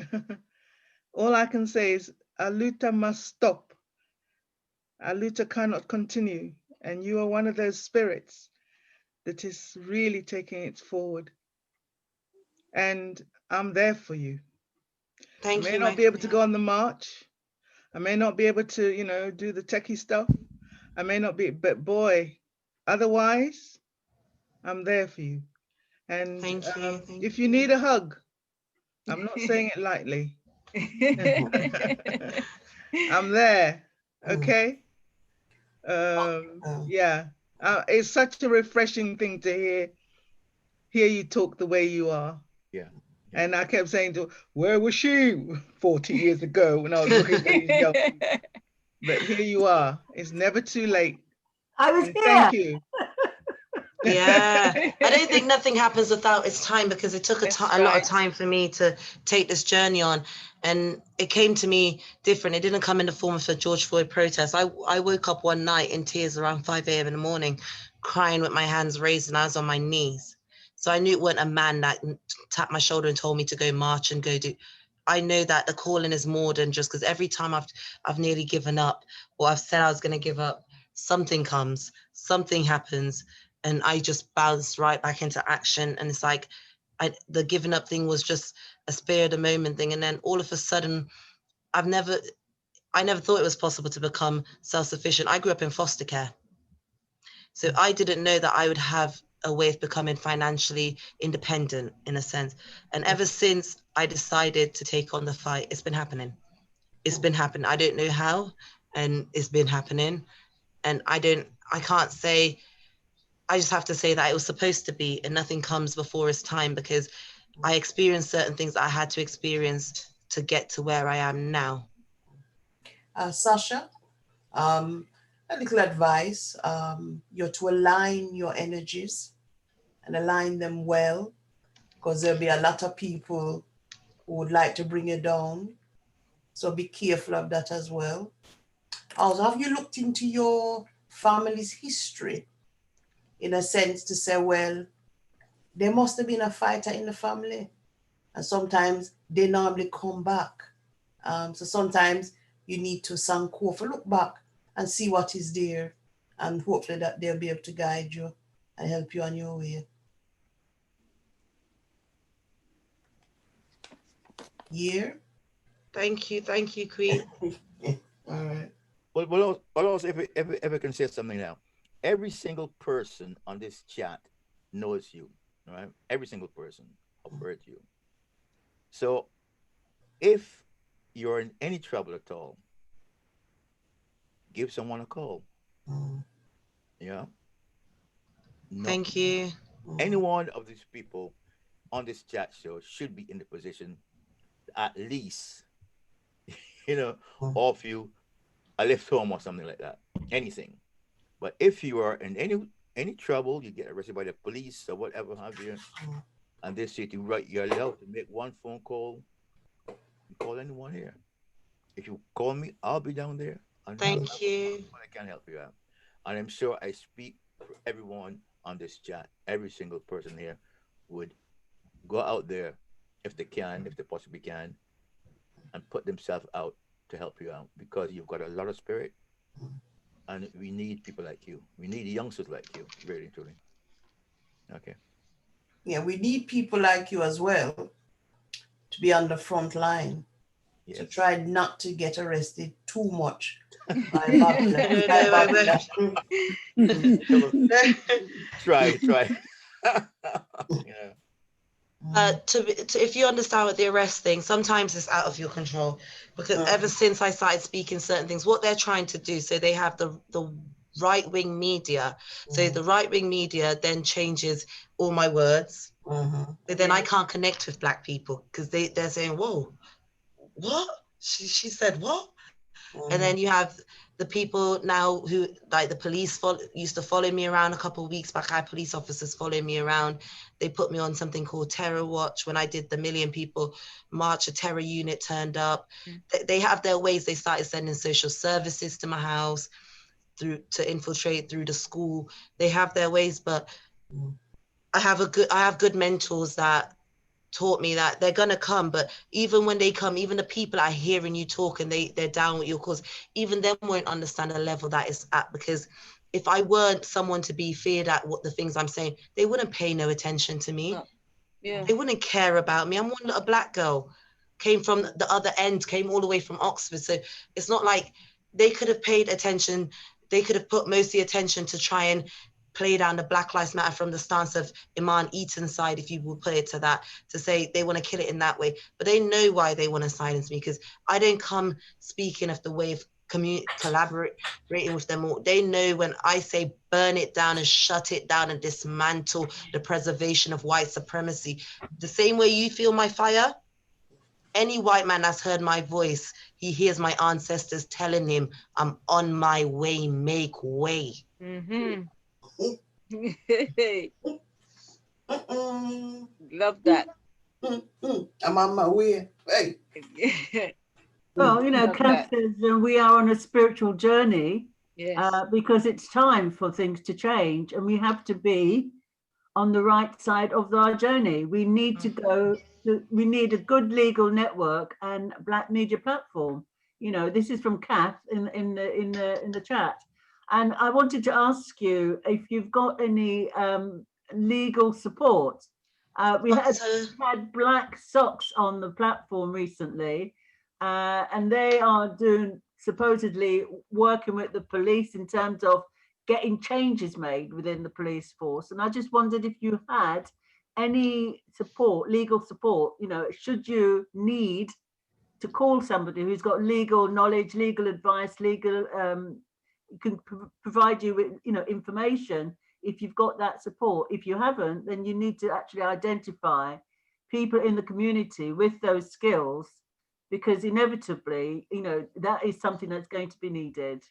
all I can say is Aluta must stop. Aluta cannot continue. And you are one of those spirits that is really taking it forward. And I'm there for you. I may not be able to go on the march. I may not be able to, do the techie stuff. I may not be, but boy, otherwise, I'm there for you. And if you need a hug, I'm not saying it lightly. I'm there, okay? Yeah, it's such a refreshing thing to hear you talk the way you are. Yeah. And I kept saying to her, where was she 40 years ago when I was looking for these young people? But here you are. It's never too late. I was here. Thank you. Yeah, I don't think nothing happens without its time, because it took a lot of time for me to take this journey on, and it came to me different. It didn't come in the form of a George Floyd protest. I woke up one night in tears around 5 a.m. in the morning, crying with my hands raised, and I was on my knees. So I knew it wasn't a man that tapped my shoulder and told me to go march and go do. I know that the calling is more than just, because every time I've nearly given up, or I've said I was going to give up, something comes, something happens, and I just bounced right back into action. And it's like, the giving up thing was just a spare of the moment thing. And then all of a sudden, I never thought it was possible to become self-sufficient. I grew up in foster care. So I didn't know that I would have a way of becoming financially independent, in a sense. And ever since I decided to take on the fight, it's been happening. It's been happening. I don't know how, and it's been happening. And I can't say, I just have to say that it was supposed to be, and nothing comes before its time, because I experienced certain things I had to experience to get to where I am now. Sasha, a little advice, you're to align your energies and align them well, because there'll be a lot of people who would like to bring you down. So be careful of that as well. Also, have you looked into your family's history, in a sense, to say, well, there must have been a fighter in the family, and sometimes they normally come back. So sometimes you need to sankofa, look back and see what is there, and hopefully that they'll be able to guide you and help you on your way. Yeah. Thank you, Queen. All right. Well, also, if I can say something now, every single person on this chat knows you, right? Every single person have heard you. So if you're in any trouble at all, give someone a call. Yeah. Thank you. Any one of these people on this chat show should be in the position, at least, offer you a lift home or something like that. Anything. But if you are in any trouble, you get arrested by the police or whatever have you, and they say to you, you're allowed to make one phone call, you call anyone here. If you call me, I'll be down there. Thank you. I can help you out. And I'm sure I speak for everyone on this chat. Every single person here would go out there if they possibly can, and put themselves out to help you out, because you've got a lot of spirit, and we need people like you. We need youngsters like you, really, truly. Okay. Yeah, we need people like you as well to be on the front line. Yes. To try not to get arrested too much. Try. If you understand what the arrest thing, sometimes it's out of your control, because ever since I started speaking certain things, what they're trying to do, so they have the right-wing media. So the right-wing media then changes all my words. But then I can't connect with Black people because they're saying, whoa, what? She said what? And then you have the people now who, like the police used to follow me around a couple of weeks back. I had police officers following me around. They put me on something called Terror Watch. When I did the Million People March, a terror unit turned up. They have their ways. They started sending social services to my house to infiltrate through the school. They have their ways, but I have good mentors that taught me that they're gonna come, but even when they come, even the people are hearing you talk and they're down with your cause, even them won't understand the level that it's at, because if I weren't someone to be feared at what the things I'm saying, they wouldn't pay no attention to me. They wouldn't care about me. I'm one little Black girl, came from the other end, came all the way from Oxford, so it's not like they could have paid attention. They could have put most of the attention to try and play down the Black Lives Matter from the stance of Iman Eaton's side, if you will put it to that, to say they want to kill it in that way. But they know why they want to silence me, because I don't come speaking of the way of collaborating with them all. They know when I say burn it down and shut it down and dismantle the preservation of white supremacy, the same way you feel my fire, any white man that's heard my voice, he hears my ancestors telling him, I'm on my way, make way. Love that. I'm on my way. Hey. Well, you know, Kath says we are on a spiritual journey because it's time for things to change, and we have to be on the right side of our journey. We need to go. We need a good legal network and Black media platform. You know, this is from Kath in the chat, and I wanted to ask you if you've got any legal support. We had Black Socks on the platform recently, and they are supposedly working with the police in terms of getting changes made within the police force. And I just wondered if you had any support, legal support, you know, should you need to call somebody who's got legal knowledge, legal advice, legal, can provide you with, you know, information if you've got that support. If you haven't, then you need to actually identify people in the community with those skills, because inevitably, you know, that is something that's going to be needed.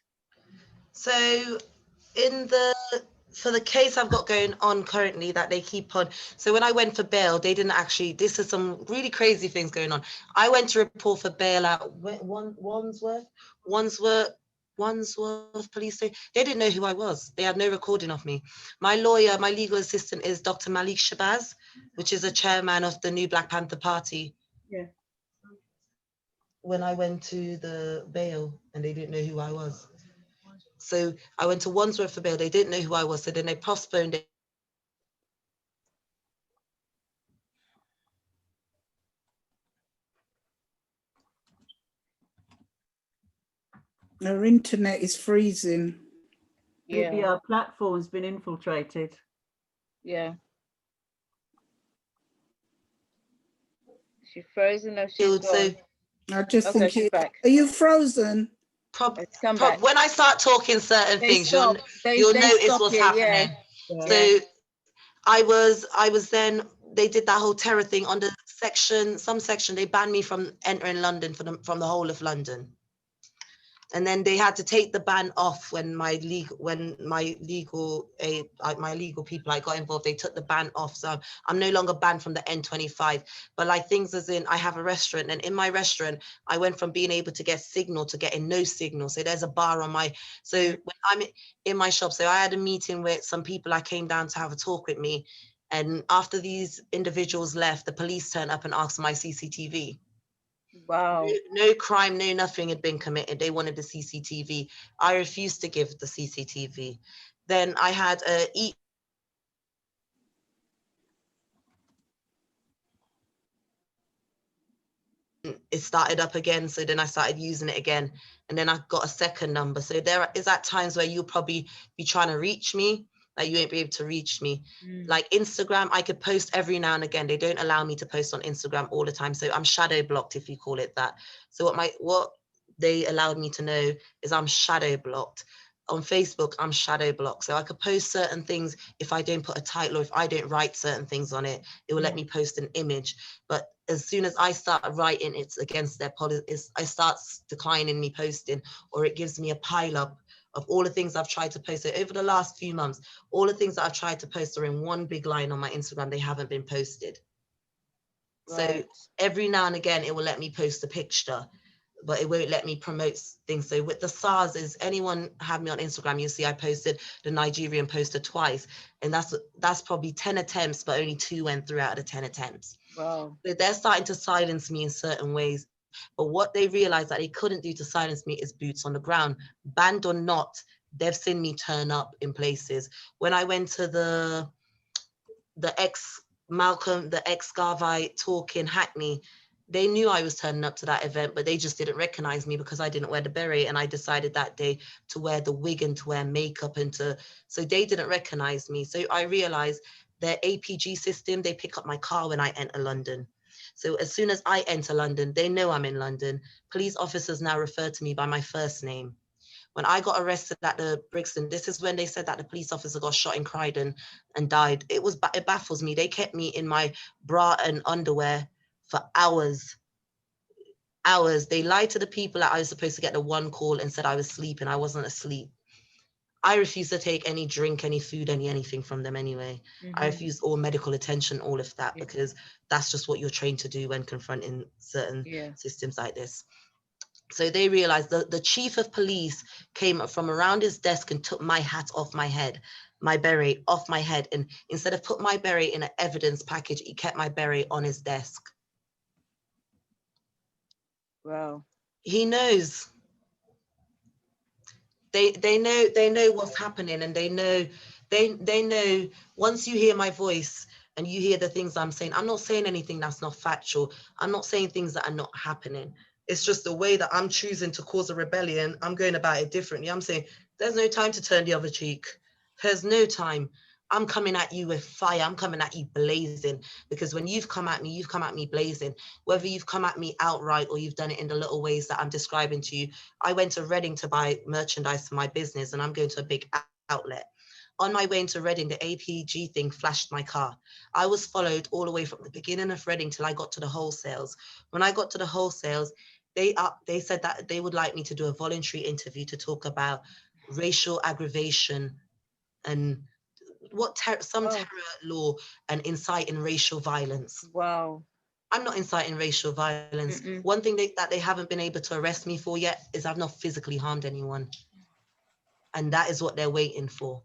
So for the case I've got going on currently that they keep on, so when I went for bail, they didn't actually, this is some really crazy things going on. I went to report for bail at Wandsworth Police Station. They didn't know who I was. They had no recording of me. My lawyer, my legal assistant is Dr. Malik Shabazz, which is a chairman of the New Black Panther Party. Yeah. When I went to the bail and they didn't know who I was. So I went to Wandsworth for bail. They didn't know who I was. So then they postponed it. Our internet is freezing. Maybe our platform's been infiltrated. Yeah. She's frozen or she's gone? I just Okay, think she's back. Are you frozen? When I start talking certain things, you'll notice what's happening. Yeah. So I was then, they did that whole terror thing on the some section, they banned me from entering London from the whole of London. And then they had to take the ban off when my legal people got involved. They took the ban off, so I'm no longer banned from the N25. But like things as in, I have a restaurant, and in my restaurant, I went from being able to get signal to getting no signal. So there's a bar on my. So when I'm in my shop, so I had a meeting with some people. I came down to have a talk with me, and after these individuals left, the police turned up and asked for my CCTV. Wow. No crime, no nothing had been committed. They wanted the CCTV. I refused to give the CCTV. Then I had it started up again. So then I started using it again. And then I got a second number. So there is at times where you'll probably be trying to reach me Like you won't be able to reach me. Like Instagram, I could post every now and again. They don't allow me to post on Instagram all the time. So I'm shadow blocked, if you call it that. So what they allowed me to know is I'm shadow blocked. On Facebook, I'm shadow blocked. So I could post certain things if I don't put a title or if I don't write certain things on it, it will let me post an image. But as soon as I start writing, it's against their policies. I start declining me posting, or it gives me a pile up of all the things I've tried to post. So over the last few months, all the things that I've tried to post are in one big line on my Instagram. They haven't been posted. Right. So every now and again, it will let me post a picture, but it won't let me promote things. So with the SARS, is anyone have me on Instagram, you see I posted the Nigerian poster twice, and that's probably 10 attempts, but only 2 went through out of the 10 attempts. Wow. So they're starting to silence me in certain ways. But what they realized that they couldn't do to silence me is boots on the ground. Banned or not, they've seen me turn up in places. When I went to the ex-Garvey talk in Hackney, they knew I was turning up to that event, but they just didn't recognize me because I didn't wear the beret, and I decided that day to wear the wig and to wear makeup so they didn't recognize me. So I realized their APG system, they pick up my car when I enter London. So as soon as I enter London, they know I'm in London. Police officers now refer to me by my first name. When I got arrested at the Brixton, this is when they said that the police officer got shot in Croydon and died. It baffles me. They kept me in my bra and underwear for hours. They lied to the people that I was supposed to get the one call and said I was sleeping. I wasn't asleep. I refused to take any drink, any food, anything from them anyway. I refused all medical attention, all of that, because that's just what you're trained to do when confronting certain systems like this. So they realized the chief of police came up from around his desk and took my hat off my head, my beret off my head. And instead of put my beret in an evidence package, he kept my beret on his desk. Wow. He knows. They know what's happening, and they know once you hear my voice and you hear the things I'm saying, I'm not saying anything that's not factual. I'm not saying things that are not happening. It's just the way that I'm choosing to cause a rebellion. I'm going about it differently. I'm saying there's no time to turn the other cheek. There's no time. I'm coming at you with fire. I'm coming at you blazing, because when you've come at me blazing. Whether you've come at me outright or you've done it in the little ways that I'm describing to you. I went to Reading to buy merchandise for my business, and I'm going to a big outlet. On my way into Reading, the APG thing flashed my car. I was followed all the way from the beginning of Reading till I got to the wholesales. When I got to the wholesales, they said that they would like me to do a voluntary interview to talk about racial aggravation and terror law and inciting racial violence. Wow. I'm not inciting racial violence. One thing that they haven't been able to arrest me for yet is I've not physically harmed anyone. And that is what they're waiting for.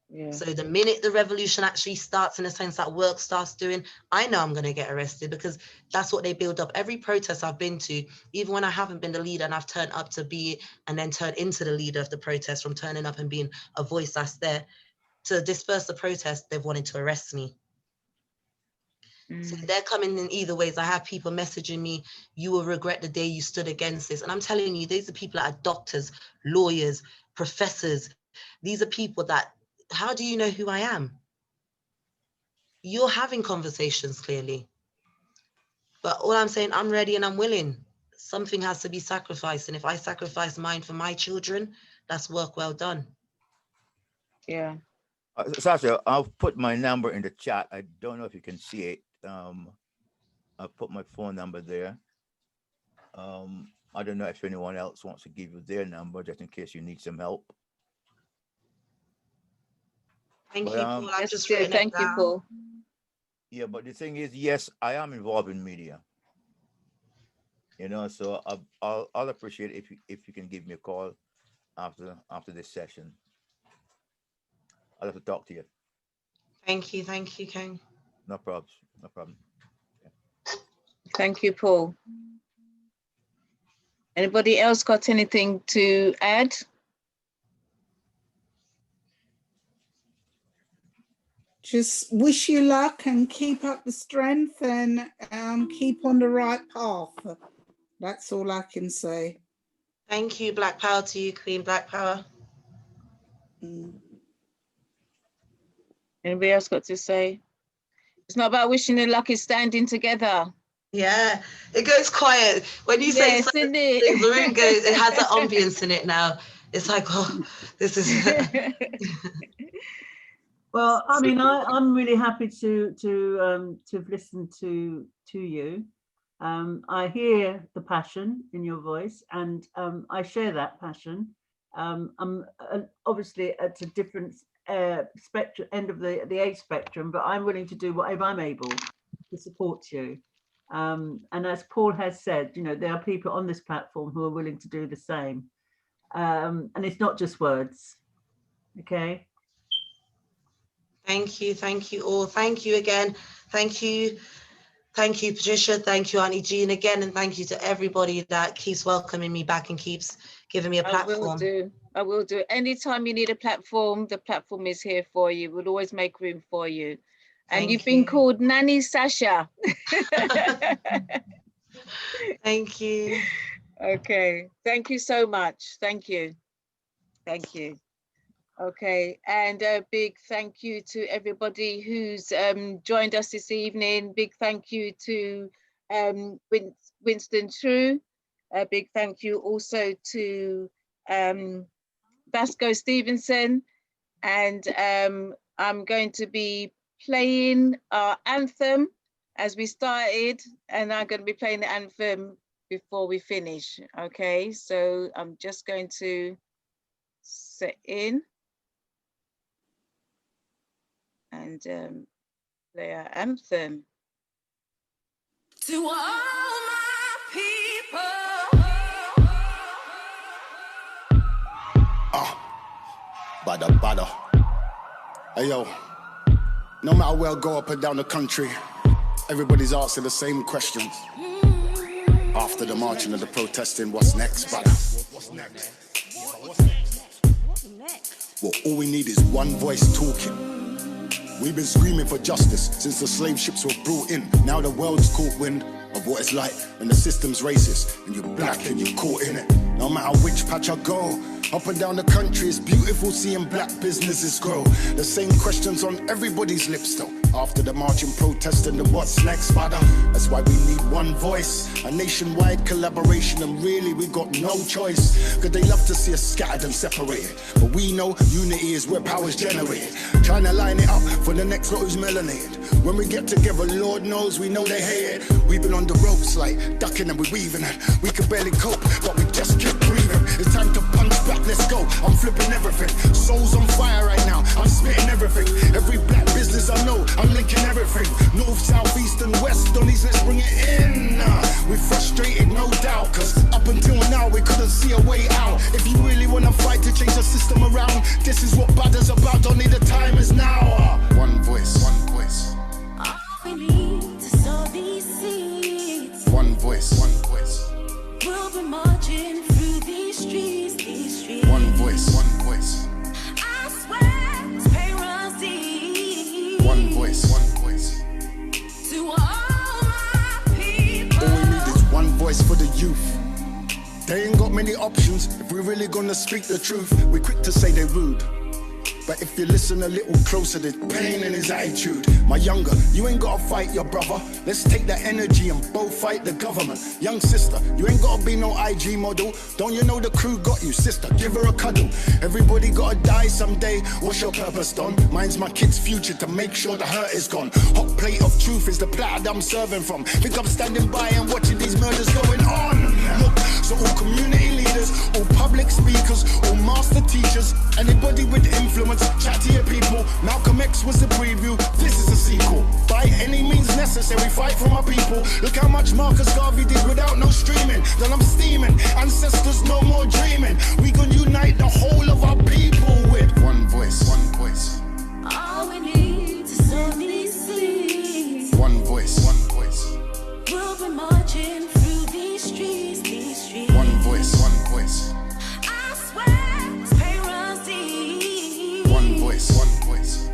Yeah. So the minute the revolution actually starts, in the sense that work starts doing, I know I'm going to get arrested, because that's what they build up. Every protest I've been to, even when I haven't been the leader and I've turned up to be and then turned into the leader of the protest, from turning up and being a voice that's there, to disperse the protest, they've wanted to arrest me. So they're coming in either ways. I have people messaging me, you will regret the day you stood against this. And I'm telling you, these are people that are doctors, lawyers, professors. These are people that, how do you know who I am? You're having conversations clearly. But all I'm saying, I'm ready and I'm willing. Something has to be sacrificed. And if I sacrifice mine for my children, that's work well done. Yeah. Sasha, I'll put my number in the chat. I don't know if you can see it. I'll put my phone number there. I don't know if anyone else wants to give you their number, just in case you need some help. Thank you, Paul. I've just written thank it you, down. Paul. Yeah, but the thing is, yes, I am involved in media. You know, so I'll appreciate it if you can give me a call after this session. I'll have to talk to you. Thank you, Ken. No problem. No problem. Thank you, Paul. Anybody else got anything to add? Just wish you luck and keep up the strength and keep on the right path. That's all I can say. Thank you. Black power to you, Queen. Black power. Anybody else got to say? It's not about wishing and luck, it's standing together. Yeah, it goes quiet. When you say Yes, certain isn't it? things, the room goes, it has an ambience in it now. It's like, oh, this is... Well, I mean, I'm really happy to have listened to you. I hear the passion in your voice, and I share that passion. I'm obviously at a different spectrum, end of the age spectrum, but I'm willing to do whatever I'm able to support you. And as Paul has said, you know, there are people on this platform who are willing to do the same. And it's not just words. Okay. Thank you all. Thank you again. Thank you, Patricia. Thank you, Auntie Jean, again, and thank you to everybody that keeps welcoming me back and keeps giving me a platform. I will do. Anytime you need a platform, the platform is here for you. We'll always make room for you. And you've been called Nanny Sasha. Thank you. Okay. Thank you so much. Thank you. Thank you. Okay, and a big thank you to everybody who's joined us this evening. Big thank you to Winston Trew. A big thank you also to Vasco Stevenson. And I'm going to be playing our anthem as we started, and I'm going to be playing the anthem before we finish. Okay, so I'm just going to set in and play our anthem. To all my people. Bada. Hey yo, no matter where I go up and down the country, everybody's asking the same questions. After the marching and the protesting, what's next, bada? What's next? Well, all we need is one voice talking. We've been screaming for justice since the slave ships were brought in. Now the world's caught wind of what it's like when the system's racist and you're black and you're caught in it. No matter which patch I go, up and down the country, it's beautiful seeing black businesses grow. The same questions on everybody's lips though. After the marching, protesting, the what's next, father? That's why we need one voice, a nationwide collaboration, and really we got no choice. Cause they love to see us scattered and separated, but we know unity is where power's generated. Trying to line it up for the next lot who's melanated. When we get together, Lord knows we know they hate it. We've been on the ropes like ducking and we weaving it. We can barely cope, but we just keep breathing. It's time to punch back, let's go. I'm flipping everything. Soul's on fire right now, I'm spitting everything. Every black business I know, I'm linking everything. North, south, east and west, Donnies, let's bring it in. We're frustrated, no doubt, cause up until now we couldn't see a way out. If you really wanna fight to change the system around, this is what Bada's about, Donnie, the time is now. One voice, one voice. All we need to sow these seeds. One voice, one voice. We'll be marching through these streets, these streets. One voice, one voice. I swear it's paradise. One voice, one voice. To all my people. All we need is one voice for the youth. They ain't got many options if we're really gonna speak the truth. We're quick to say they're rude, but if you listen a little closer, there's pain in his attitude. My younger, you ain't gotta fight your brother. Let's take that energy and both fight the government. Young sister, you ain't gotta be no IG model. Don't you know the crew got you, sister? Give her a cuddle. Everybody gotta die someday. What's your purpose, Don? Mine's my kid's future to make sure the hurt is gone. Hot plate of truth is the platter I'm serving from. Think I'm standing by and watching these murders going on. Look, so all community leaders, all public speakers, all master teachers, anybody with influence, chat to your people. Malcolm X was the preview, this is a sequel. By any means necessary, fight for my people. Look how much Marcus Garvey did without no streaming. Then I'm steaming, ancestors no more dreaming. We gonna unite the whole of our people with one voice, one voice. All we need to sow these seeds. One voice, one voice. We'll be marching through these streets, these streets. One voice, one voice. I swear it's paradise. One voice, one voice.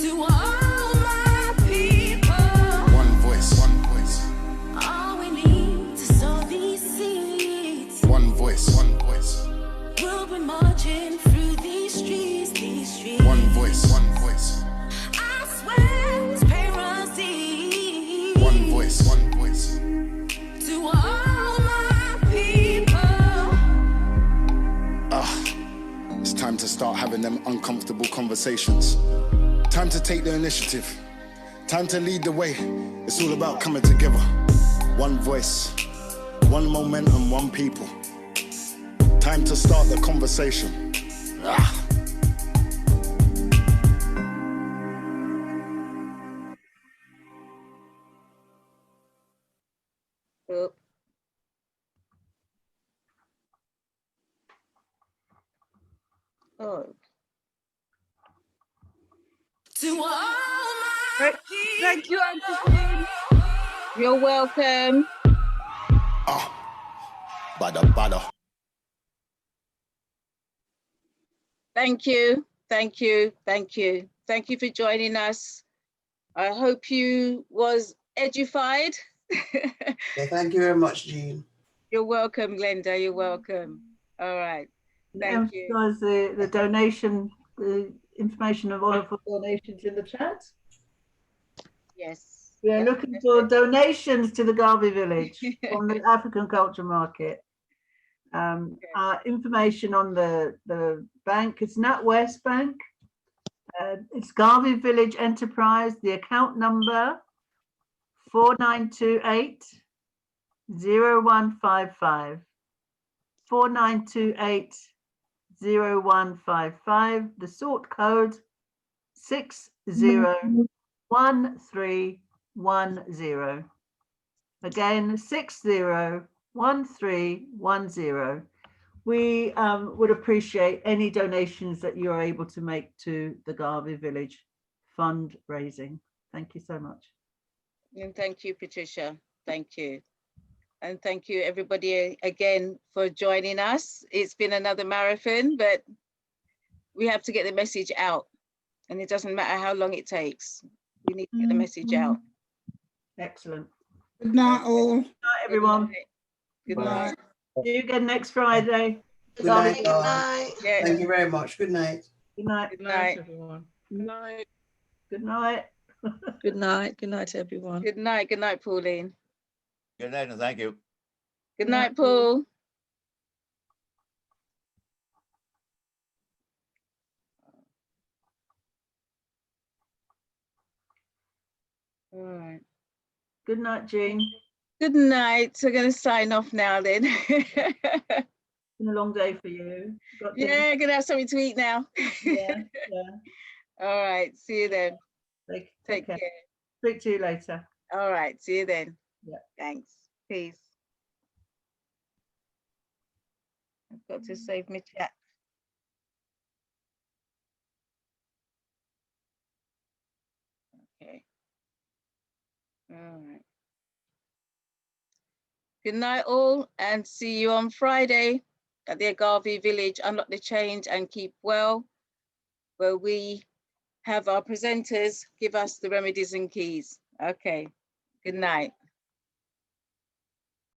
To all my people. One voice, one voice. All we need to sow these seeds. One voice, one voice. We'll be marching through these streets, these streets. One voice, one voice. start having them uncomfortable conversations. Time to take the initiative. Time to lead the way. It's all about coming together. One voice, one momentum, one people. Time to start the conversation. Ah. Oh. Thank you, Auntie. You're welcome. Bada. Thank you. Thank you. Thank you. Thank you for joining us. I hope you was edified. Yeah, thank you very much, Jean. You're welcome, Glenda. You're welcome. All right. Thank you. Emphasize the donation, the information of all for donations in the chat. Yes. We're looking for donations to the Garvey Village from the African Culture Market. Information on the bank, it's NatWest Bank. It's Garvey Village Enterprise. The account number 4928 0155. 4928 0155. The sort code 601310. Again, 601310. We would appreciate any donations that you're able to make to the Garvey Village fundraising. Thank you so much. And thank you, Patricia. Thank you. And thank you, everybody, again, for joining us. It's been another marathon, but we have to get the message out. And it doesn't matter how long it takes. We need to get the message out. Excellent. Good night, all. Good night, everyone. Good night. See you again next Friday. Good night, guys. Yeah. Thank you very much. Good night. Good night. Good night. everyone. Good night. Good night. Good night. Good night, everyone. Good night. Good night, Pauline. Good night and thank you. Good night, Paul. All right. Good night, Jean. Good night. So we're going to sign off now then. It's been a long day for you. Yeah, gonna have something to eat now. Yeah. All right. See you then. Take care. Speak to you later. All right. See you then. Yeah. Thanks. Peace. I've got to save my chat. Okay. All right. Good night, all, and see you on Friday at the Garvey Village. Unlock the change and keep well, where we have our presenters give us the remedies and keys. Okay. Good night.